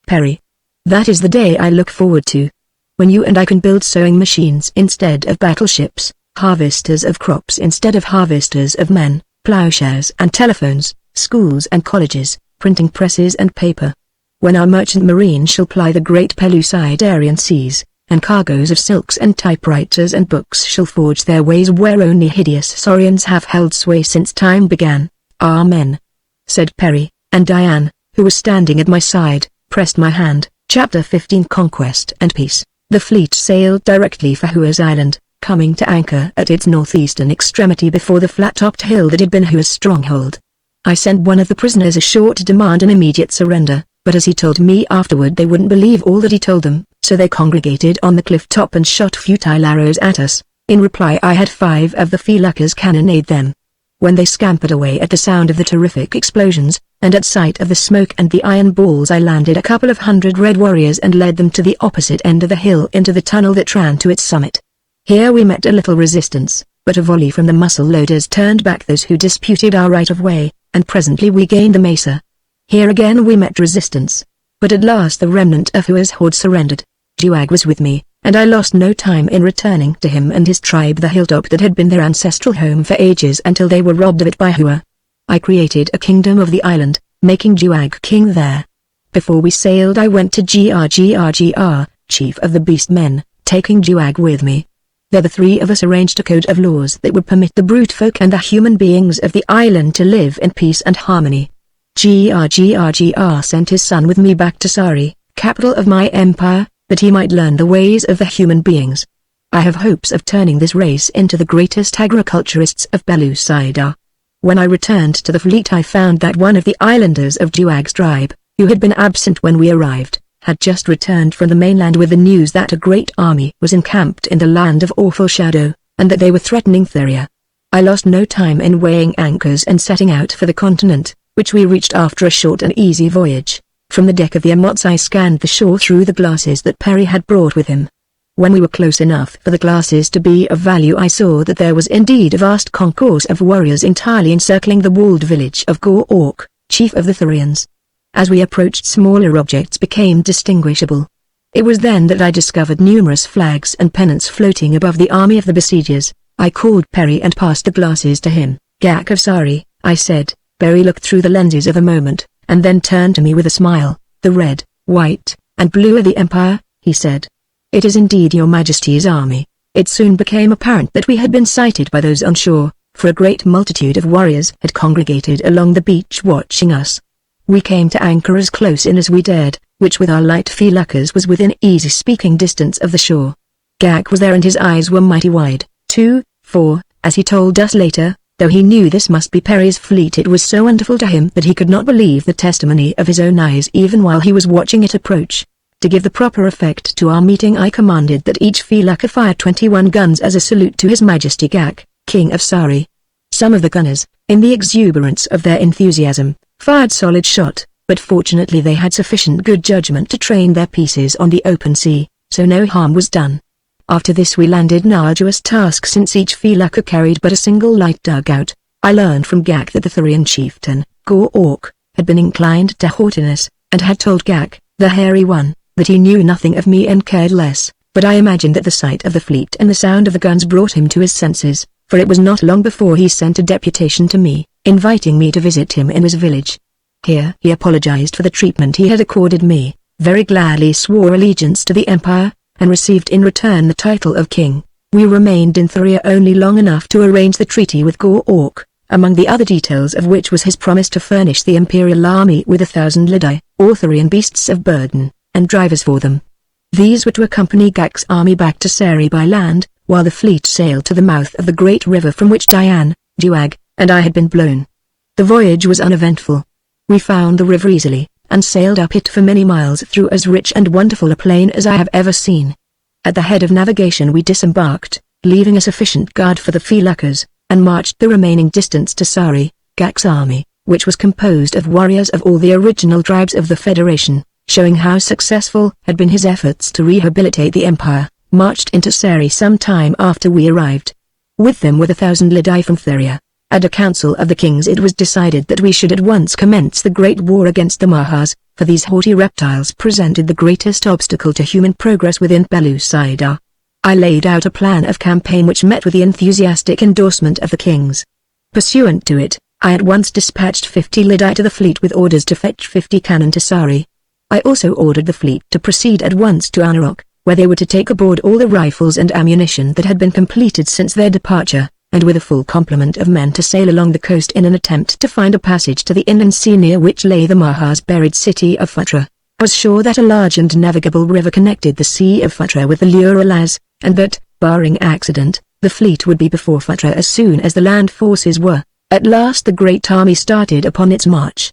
Perry. That is the day I look forward to. When you and I can build sewing machines instead of battleships, harvesters of crops instead of harvesters of men, plowshares and telephones, schools and colleges, printing presses and paper. When our merchant marine shall ply the great Pellucidarian seas, and cargoes of silks and typewriters and books shall forge their ways where only hideous saurians have held sway since time began. Amen. Said Perry, and Diane, who was standing at my side, pressed my hand. Chapter 15 Conquest and Peace. The fleet sailed directly for Hua's Island, coming to anchor at its northeastern extremity before the flat-topped hill that had been Hua's stronghold. I sent one of the prisoners ashore to demand an immediate surrender, but as he told me afterward they wouldn't believe all that he told them, so they congregated on the cliff top and shot futile arrows at us. In reply I had 5 of the feluccas cannonade them. When they scampered away at the sound of the terrific explosions, and at sight of the smoke and the iron balls, I landed a couple of 100 red warriors and led them to the opposite end of the hill into the tunnel that ran to its summit. Here we met a little resistance, but a volley from the muzzle-loaders turned back those who disputed our right of way, and presently we gained the mesa. Here again we met resistance, but at last the remnant of Hua's horde surrendered. Juag was with me, and I lost no time in returning to him and his tribe the hilltop that had been their ancestral home for ages until they were robbed of it by Hua. I created a kingdom of the island, making Juag king there. Before we sailed I went to Grr, chief of the beast men, taking Juag with me. There the 3 of us arranged a code of laws that would permit the brute folk and the human beings of the island to live in peace and harmony. Grr sent his son with me back to Sari, capital of my empire, that he might learn the ways of the human beings. I have hopes of turning this race into the greatest agriculturists of Pellucidar. When I returned to the fleet I found that one of the islanders of Juag's tribe, who had been absent when we arrived, had just returned from the mainland with the news that a great army was encamped in the land of awful shadow, and that they were threatening Theria. I lost no time in weighing anchors and setting out for the continent, which we reached after a short and easy voyage. From the deck of the Amots I scanned the shore through the glasses that Perry had brought with him. When we were close enough for the glasses to be of value I saw that there was indeed a vast concourse of warriors entirely encircling the walled village of Gork, chief of the Therians. As we approached smaller objects became distinguishable. It was then that I discovered numerous flags and pennants floating above the army of the besiegers. I called Perry and passed the glasses to him. Gak of Sari, I said. Perry looked through the lenses of a moment, and then turned to me with a smile. The red, white, and blue of the Empire, he said. It is indeed your Majesty's army. It soon became apparent that we had been sighted by those on shore, for a great multitude of warriors had congregated along the beach watching us. We came to anchor as close in as we dared, which with our light feluccas was within easy speaking distance of the shore. Gak was there and his eyes were mighty wide, too, for, as he told us later, though he knew this must be Perry's fleet, it was so wonderful to him that he could not believe the testimony of his own eyes even while he was watching it approach. To give the proper effect to our meeting I commanded that each felucca fire 21 guns as a salute to His Majesty Gak, King of Sari. Some of the gunners, in the exuberance of their enthusiasm, fired solid shot, but fortunately they had sufficient good judgment to train their pieces on the open sea, so no harm was done. After this we landed an arduous task since each felucca carried but a single light dugout. I learned from Gak that the Therian chieftain, Gork, had been inclined to haughtiness, and had told Gak, the hairy one, that he knew nothing of me and cared less, but I imagined that the sight of the fleet and the sound of the guns brought him to his senses, for it was not long before he sent a deputation to me, inviting me to visit him in his village. Here he apologized for the treatment he had accorded me, very gladly swore allegiance to the Empire, and received in return the title of king. We remained in Thuria only long enough to arrange the treaty with Gork, among the other details of which was his promise to furnish the imperial army with 1,000 Lidai, or Thurian beasts of burden, and drivers for them. These were to accompany Gak's army back to Seri by land, while the fleet sailed to the mouth of the great river from which Diane, Duag, and I had been blown. The voyage was uneventful. We found the river easily, and sailed up it for many miles through as rich and wonderful a plain as I have ever seen. At the head of navigation we disembarked, leaving a sufficient guard for the feluccas, and marched the remaining distance to Sari, Gak's army, which was composed of warriors of all the original tribes of the Federation, showing how successful had been his efforts to rehabilitate the Empire, marched into Seri some time after we arrived. With them were 1,000 Lidai from Thuria. At a council of the kings it was decided that we should at once commence the great war against the Mahas, for these haughty reptiles presented the greatest obstacle to human progress within Pellucidar. I laid out a plan of campaign which met with the enthusiastic endorsement of the kings. Pursuant to it, I at once dispatched 50 Lidai to the fleet with orders to fetch 50 cannon to Sari. I also ordered the fleet to proceed at once to Anarok, where they were to take aboard all the rifles and ammunition that had been completed since their departure, and with a full complement of men to sail along the coast in an attempt to find a passage to the inland sea near which lay the Mahas' buried city of Futra. I was sure that a large and navigable river connected the Sea of Futra with the Luralaz, and that, barring accident, the fleet would be before Futra as soon as the land forces were. At last the great army started upon its march.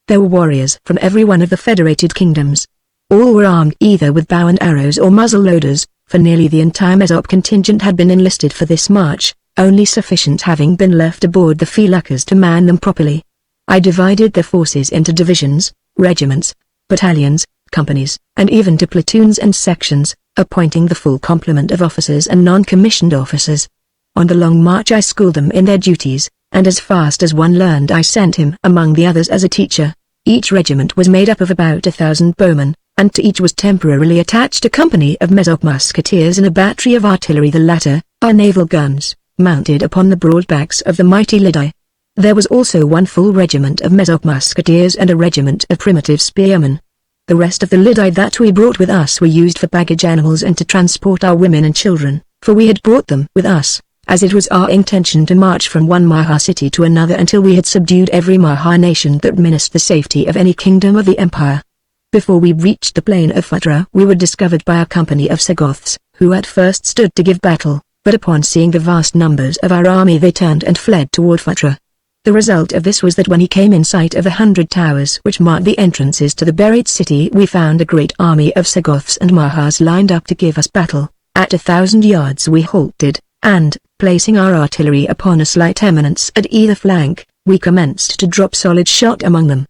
There were warriors from every one of the federated kingdoms. All were armed either with bow and arrows or muzzle loaders, for nearly the entire Mesop contingent had been enlisted for this march, only sufficient having been left aboard the feluccas to man them properly. I divided their forces into divisions, regiments, battalions, companies, and even to platoons and sections, appointing the full complement of officers and non-commissioned officers. On the long march I schooled them in their duties, and as fast as one learned I sent him among the others as a teacher. Each regiment was made up of about 1,000 bowmen, and to each was temporarily attached a company of Mesop musketeers and a battery of artillery, the latter, our naval guns, mounted upon the broad backs of the mighty Lidai. There was also one full regiment of Mesop musketeers and a regiment of primitive spearmen. The rest of the Lidai that we brought with us were used for baggage animals and to transport our women and children, for we had brought them with us, as it was our intention to march from one Maha city to another until we had subdued every Maha nation that menaced the safety of any kingdom of the empire. Before we reached the plain of Futra we were discovered by a company of Sagoths, who at first stood to give battle, but upon seeing the vast numbers of our army they turned and fled toward Futra. The result of this was that when he came in sight of the 100 towers which marked the entrances to the buried city we found a great army of Sagoths and Mahas lined up to give us battle. At 1,000 yards we halted, and, placing our artillery upon a slight eminence at either flank, we commenced to drop solid shot among them.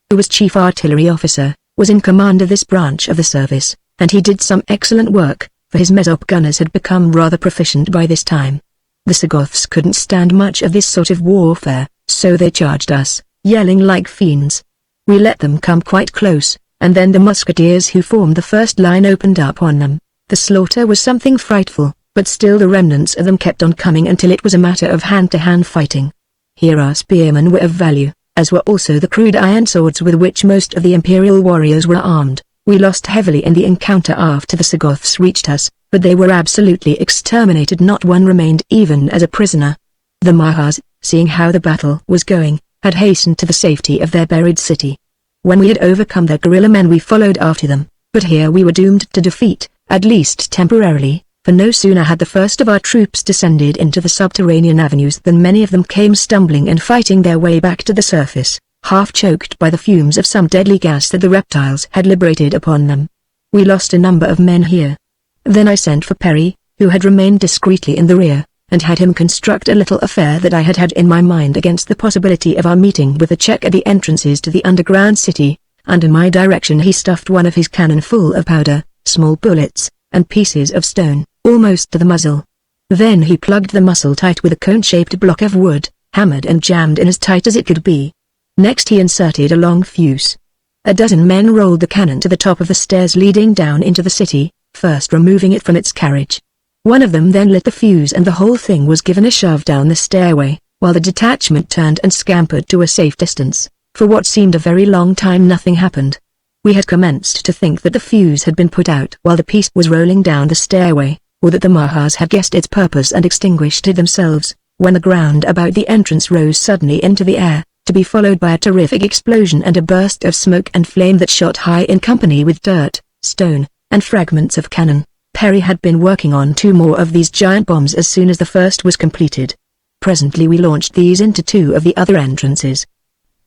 Who was chief artillery officer, was in command of this branch of the service, and he did some excellent work, for his Mesop gunners had become rather proficient by this time. The Sagoths couldn't stand much of this sort of warfare, so they charged us, yelling like fiends. We let them come quite close, and then the musketeers who formed the first line opened up on them. The slaughter was something frightful, but still the remnants of them kept on coming until it was a matter of hand-to-hand fighting. Here our spearmen were of value, as were also the crude iron swords with which most of the imperial warriors were armed. We lost heavily in the encounter after the Sagoths reached us, but they were absolutely exterminated, not one remained even as a prisoner. The Mahas, seeing how the battle was going, had hastened to the safety of their buried city. When we had overcome their guerrilla men we followed after them, but here we were doomed to defeat, at least temporarily, for no sooner had the first of our troops descended into the subterranean avenues than many of them came stumbling and fighting their way back to the surface, half choked by the fumes of some deadly gas that the reptiles had liberated upon them. We lost a number of men here. Then I sent for Perry, who had remained discreetly in the rear, and had him construct a little affair that I had had in my mind against the possibility of our meeting with a check at the entrances to the underground city. Under my direction he stuffed one of his cannon full of powder, small bullets, and pieces of stone, almost to the muzzle. Then he plugged the muzzle tight with a cone-shaped block of wood, hammered and jammed in as tight as it could be. Next he inserted a long fuse. A dozen men rolled the cannon to the top of the stairs leading down into the city, first removing it from its carriage. One of them then lit the fuse and the whole thing was given a shove down the stairway, while the detachment turned and scampered to a safe distance. For what seemed a very long time nothing happened. We had commenced to think that the fuse had been put out while the piece was rolling down the stairway, or that the Mahas had guessed its purpose and extinguished it themselves, when the ground about the entrance rose suddenly into the air, to be followed by a terrific explosion and a burst of smoke and flame that shot high in company with dirt, stone, and fragments of cannon. Perry had been working on 2 more of these giant bombs as soon as the first was completed. Presently we launched these into 2 of the other entrances.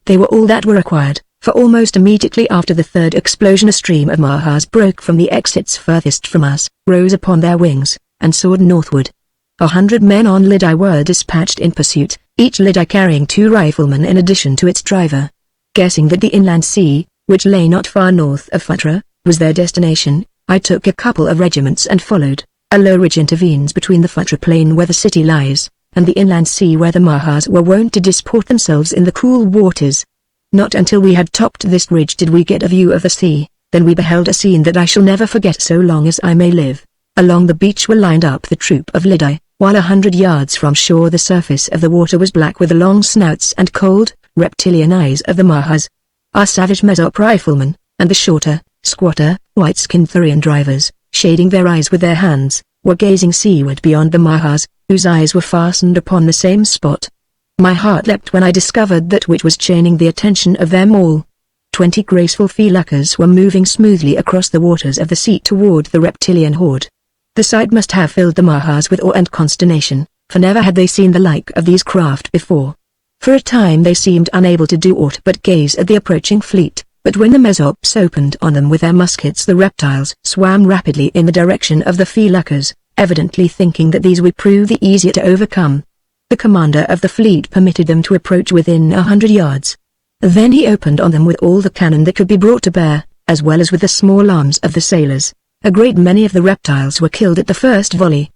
They were all that were required, for almost immediately after the third explosion a stream of Mahas broke from the exits furthest from us, rose upon their wings, and soared northward. 100 men on Lidi were dispatched in pursuit, each Lidi carrying 2 riflemen in addition to its driver. Guessing that the inland sea, which lay not far north of Phutra, was their destination, I took a couple of regiments and followed. A low ridge intervenes between the Phutra plain where the city lies, and the inland sea where the Mahas were wont to disport themselves in the cool waters. Not until we had topped this ridge did we get a view of the sea, then we beheld a scene that I shall never forget so long as I may live. Along the beach were lined up the troop of Lidi, while 100 yards from shore the surface of the water was black with the long snouts and cold, reptilian eyes of the Mahas. Our savage Mezop riflemen, and the shorter, squatter, white-skinned Thurian drivers, shading their eyes with their hands, were gazing seaward beyond the Mahas, whose eyes were fastened upon the same spot. My heart leapt when I discovered that which was chaining the attention of them all. 20 graceful feluccas were moving smoothly across the waters of the sea toward the reptilian horde. The sight must have filled the Mahas with awe and consternation, for never had they seen the like of these craft before. For a time they seemed unable to do aught but gaze at the approaching fleet, but when the Mezops opened on them with their muskets the reptiles swam rapidly in the direction of the feluccas, evidently thinking that these would prove the easier to overcome. The commander of the fleet permitted them to approach within 100 yards. Then he opened on them with all the cannon that could be brought to bear, as well as with the small arms of the sailors. A great many of the reptiles were killed at the first volley.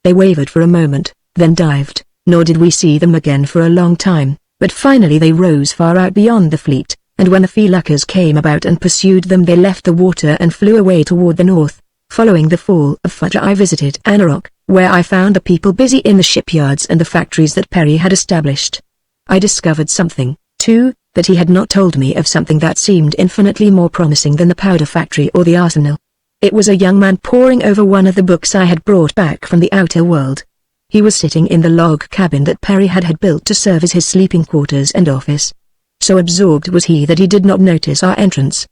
They wavered for a moment, then dived, nor did we see them again for a long time, but finally they rose far out beyond the fleet, and when the feluccas came about and pursued them they left the water and flew away toward the north. Following the fall of Phutra I visited Anarok, where I found the people busy in the shipyards and the factories that Perry had established. I discovered something, too, that he had not told me of, something that seemed infinitely more promising than the powder factory or the arsenal. It was a young man poring over one of the books I had brought back from the outer world. He was sitting in the log cabin that Perry had built to serve as his sleeping quarters and office. So absorbed was he that he did not notice our entrance.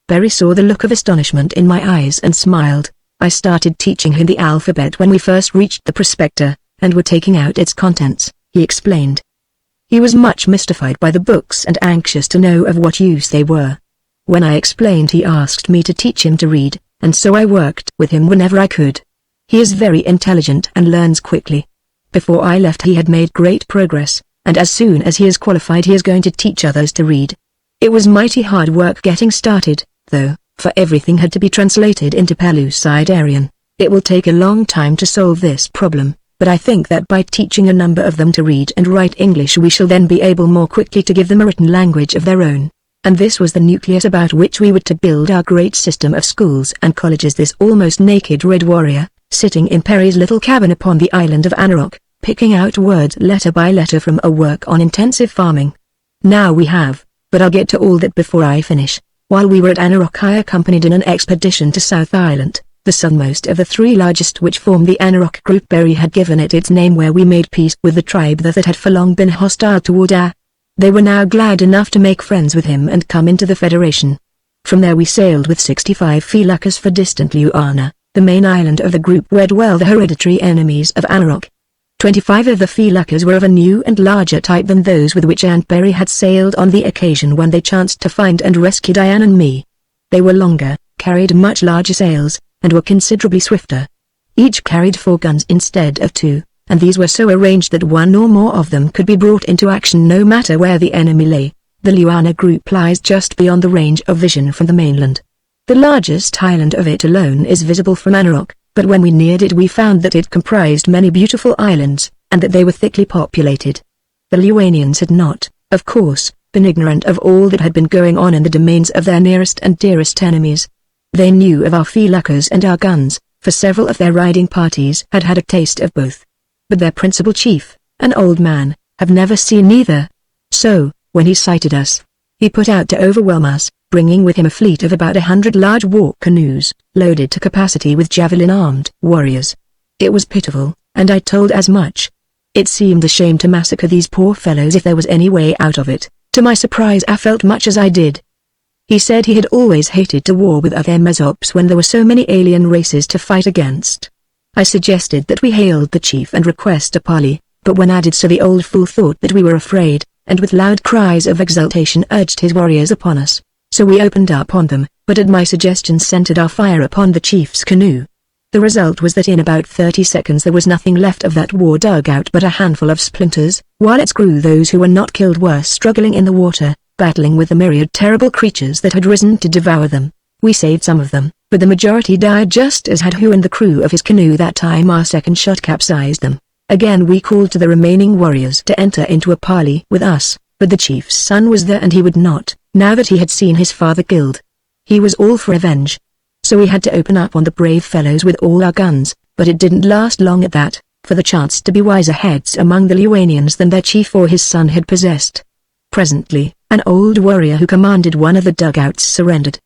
Perry saw the look of astonishment in my eyes and smiled. I started teaching him the alphabet when we first reached the prospector, and were taking out its contents, he explained. He was much mystified by the books and anxious to know of what use they were. When I explained he asked me to teach him to read, and so I worked with him whenever I could. He is very intelligent and learns quickly. Before I left he had made great progress, and as soon as he is qualified he is going to teach others to read. It was mighty hard work getting started, though, for everything had to be translated into Pellucidarian. It will take a long time to solve this problem, but I think that by teaching a number of them to read and write English we shall then be able more quickly to give them a written language of their own. And this was the nucleus about which we were to build our great system of schools and colleges. This almost naked red warrior, sitting in Perry's little cabin upon the island of Anarok, picking out words letter by letter from a work on intensive farming. Now we have, but I'll get to all that before I finish. While we were at Anarok I accompanied in an expedition to South Island, the southernmost of the 3 largest which form the Anarok group. Perry had given it its name where we made peace with the tribe that had for long been hostile toward our. They were now glad enough to make friends with him and come into the Federation. From there we sailed with 65 feluccas for distant Luana, the main island of the group where dwell the hereditary enemies of Anarok. 25 of the feluccas were of a new and larger type than those with which Aunt Perry had sailed on the occasion when they chanced to find and rescue Diane and me. They were longer, carried much larger sails, and were considerably swifter. Each carried 4 guns instead of 2. And these were so arranged that 1 or more of them could be brought into action no matter where the enemy lay. The Luana group lies just beyond the range of vision from the mainland. The largest island of it alone is visible from Anarok, but when we neared it we found that it comprised many beautiful islands, and that they were thickly populated. The Luanians had not, of course, been ignorant of all that had been going on in the domains of their nearest and dearest enemies. They knew of our feluccas and our guns, for several of their riding parties had had a taste of both. But their principal chief, an old man, have never seen either. So, when he sighted us, he put out to overwhelm us, bringing with him a fleet of about 100 large war canoes, loaded to capacity with javelin-armed warriors. It was pitiful, and I told as much. It seemed a shame to massacre these poor fellows if there was any way out of it. To my surprise, I felt much as I did. He said he had always hated to war with other Mesops when there were so many alien races to fight against. I suggested that we hailed the chief and request a parley, but when I did so the old fool thought that we were afraid, and with loud cries of exultation urged his warriors upon us. So we opened up on them, but at my suggestion centered our fire upon the chief's canoe. The result was that in about 30 seconds there was nothing left of that war dugout but a handful of splinters, while its crew, those who were not killed, were struggling in the water, battling with the myriad terrible creatures that had risen to devour them. We saved some of them, but the majority died just as had who and the crew of his canoe. That time our second shot capsized them. Again we called to the remaining warriors to enter into a parley with us, but the chief's son was there and he would not, now that he had seen his father killed. He was all for revenge. So we had to open up on the brave fellows with all our guns, but it didn't last long at that, for there chanced to be wiser heads among the Lithuanians than their chief or his son had possessed. Presently, an old warrior who commanded one of the dugouts surrendered.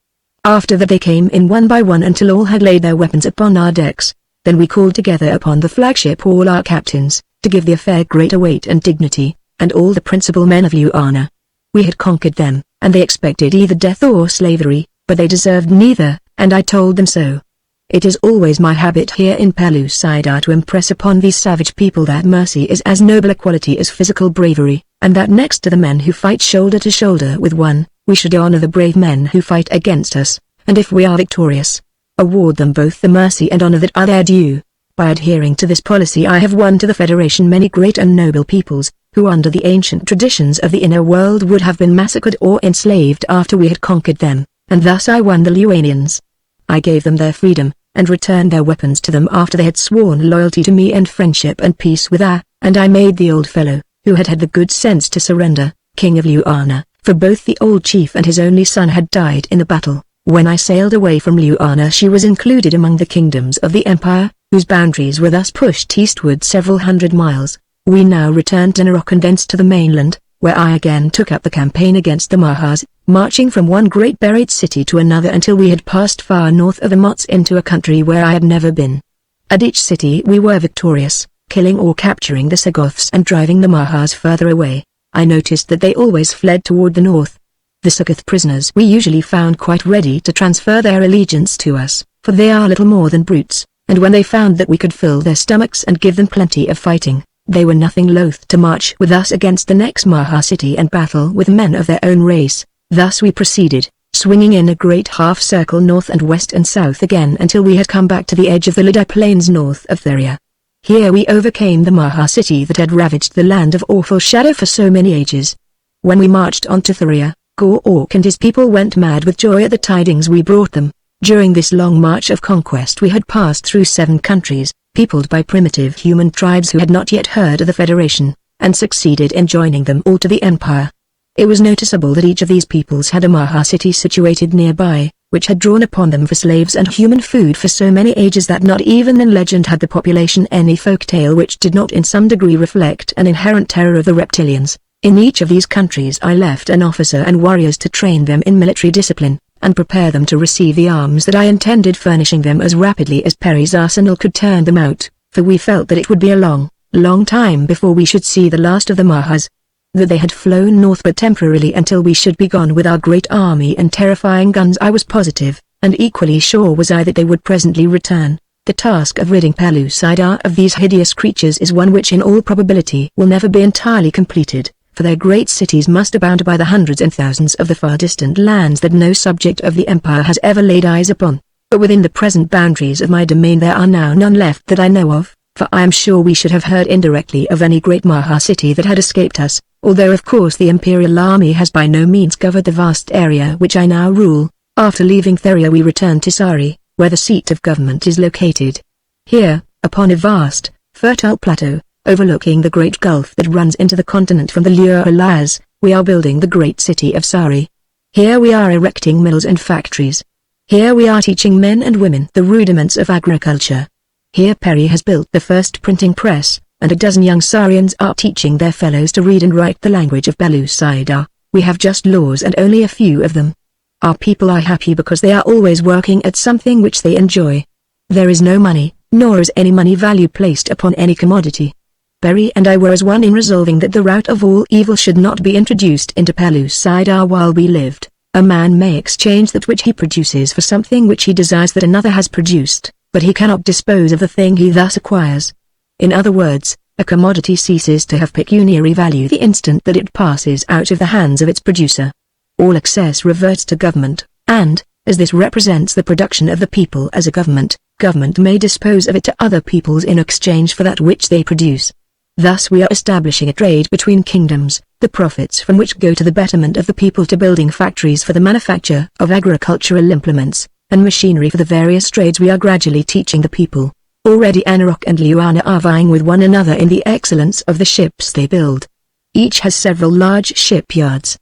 After that they came in one by one until all had laid their weapons upon our decks. Then we called together upon the flagship all our captains, to give the affair greater weight and dignity, and all the principal men of Luana. We had conquered them, and they expected either death or slavery, but they deserved neither, and I told them so. It is always my habit here in Pellucidar to impress upon these savage people that mercy is as noble a quality as physical bravery, and that next to the men who fight shoulder to shoulder with one, we should honor the brave men who fight against us, and if we are victorious, award them both the mercy and honor that are their due. By adhering to this policy I have won to the Federation many great and noble peoples, who under the ancient traditions of the inner world would have been massacred or enslaved after we had conquered them, and thus I won the Lithuanians. I gave them their freedom, and returned their weapons to them after they had sworn loyalty to me and friendship and peace with her, and I made the old fellow, who had had the good sense to surrender, king of Luana, for both the old chief and his only son had died in the battle. When I sailed away from Luana she was included among the kingdoms of the empire, whose boundaries were thus pushed eastward several hundred miles. We now returned to Narok and thence to the mainland, where I again took up the campaign against the Mahas, marching from one great buried city to another until we had passed far north of the Mots into a country where I had never been. At each city we were victorious, killing or capturing the Sagoths and driving the Mahas further away. I noticed that they always fled toward the north. The Sagoth prisoners we usually found quite ready to transfer their allegiance to us, for they are little more than brutes, and when they found that we could fill their stomachs and give them plenty of fighting, they were nothing loath to march with us against the next Maha city and battle with men of their own race. Thus we proceeded, swinging in a great half-circle north and west and south again until we had come back to the edge of the Lidi plains north of Theria. Here we overcame the Maha city that had ravaged the land of awful shadow for so many ages. When we marched on to Theria, Gork and his people went mad with joy at the tidings we brought them. During this long march of conquest we had passed through 7 countries, peopled by primitive human tribes who had not yet heard of the Federation, and succeeded in joining them all to the Empire. It was noticeable that each of these peoples had a Maha city situated nearby, which had drawn upon them for slaves and human food for so many ages that not even in legend had the population any folk tale which did not in some degree reflect an inherent terror of the reptilians. In each of these countries I left an officer and warriors to train them in military discipline, and prepare them to receive the arms that I intended furnishing them as rapidly as Perry's arsenal could turn them out, for we felt that it would be a long, long time before we should see the last of the Mahas. That they had flown north but temporarily until we should be gone with our great army and terrifying guns I was positive, and equally sure was I that they would presently return. The task of ridding Pellucidar of these hideous creatures is one which in all probability will never be entirely completed, for their great cities must abound by the hundreds and thousands of the far distant lands that no subject of the Empire has ever laid eyes upon. But within the present boundaries of my domain there are now none left that I know of, for I am sure we should have heard indirectly of any great Maha city that had escaped us, although of course the Imperial Army has by no means covered the vast area which I now rule. After leaving Theria we returned to Sari, where the seat of government is located. Here, upon a vast, fertile plateau, overlooking the great gulf that runs into the continent from the Himalayas, We are building the great city of Sari. Here we are erecting mills and factories. Here we are teaching men and women the rudiments of agriculture. Here Perry has built the first printing press, and a dozen young Sarians are teaching their fellows to read and write the language of Pellucidar. We have just laws and only a few of them. Our people are happy because they are always working at something which they enjoy. There is no money, nor is any money value placed upon any commodity. Perry and I were as one in resolving that the root of all evil should not be introduced into Pellucidar while we lived. A man may exchange that which he produces for something which he desires that another has produced, but he cannot dispose of the thing he thus acquires. In other words, a commodity ceases to have pecuniary value the instant that it passes out of the hands of its producer. All excess reverts to government, and, as this represents the production of the people as a government, government may dispose of it to other peoples in exchange for that which they produce. Thus we are establishing a trade between kingdoms, the profits from which go to the betterment of the people to building factories for the manufacture of agricultural implements, and machinery for the various trades we are gradually teaching the people. Already Anarok and Liuana are vying with one another in the excellence of the ships they build. Each has several large shipyards.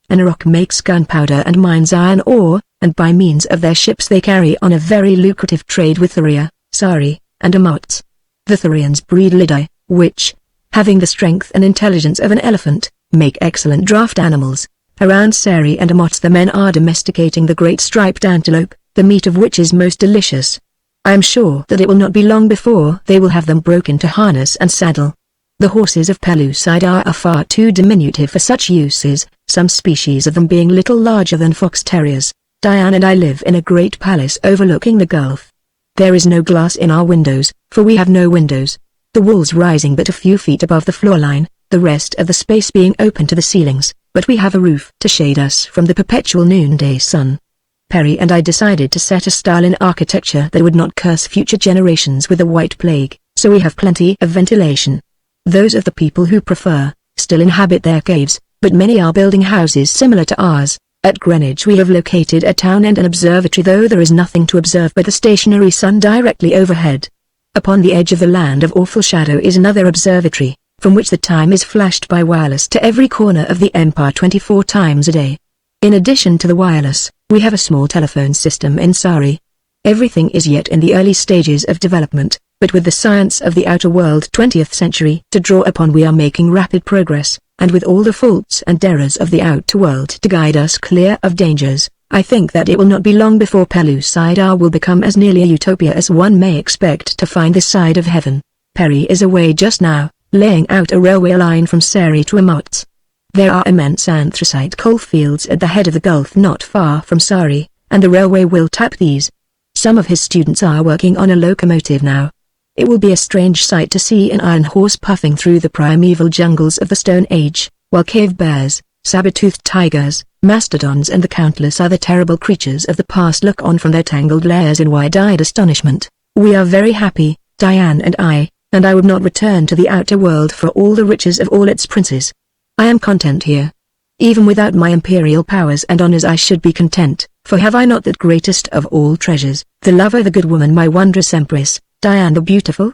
Anarok makes gunpowder and mines iron ore, and by means of their ships they carry on a very lucrative trade with Thuria, Sari, and Amots. The Thurians breed Lidai, which, having the strength and intelligence of an elephant, make excellent draft animals. Around Sari and Amots the men are domesticating the great striped antelope, the meat of which is most delicious. I am sure that it will not be long before they will have them broken to harness and saddle. The horses of Pellucidar are far too diminutive for such uses, some species of them being little larger than fox terriers. Diane and I live in a great palace overlooking the gulf. There is no glass in our windows, for we have no windows. The walls rising but a few feet above the floor line, the rest of the space being open to the ceilings, but we have a roof to shade us from the perpetual noonday sun. Perry and I decided to set a style in architecture that would not curse future generations with the white plague, so we have plenty of ventilation. Those of the people who prefer, still inhabit their caves, but many are building houses similar to ours. At Greenwich we have located a town and an observatory, though there is nothing to observe but the stationary sun directly overhead. Upon the edge of the land of awful shadow is another observatory, from which the time is flashed by wireless to every corner of the empire 24 times a day. In addition to the wireless, we have a small telephone system in Sari. Everything is yet in the early stages of development, but with the science of the outer world 20th century to draw upon we are making rapid progress, and with all the faults and errors of the outer world to guide us clear of dangers, I think that it will not be long before Pellucidar will become as nearly a utopia as one may expect to find this side of heaven. Perry is away just now, laying out a railway line from Sari to Amots. There are immense anthracite coal fields at the head of the gulf not far from Sari, and the railway will tap these. Some of his students are working on a locomotive now. It will be a strange sight to see an iron horse puffing through the primeval jungles of the Stone Age, while cave bears, saber-toothed tigers, mastodons and the countless other terrible creatures of the past look on from their tangled lairs in wide-eyed astonishment. We are very happy, Diane and I would not return to the outer world for all the riches of all its princes. I am content here. Even without my imperial powers and honors I should be content, for have I not that greatest of all treasures, the love of the good woman, my wondrous empress, Diane the beautiful?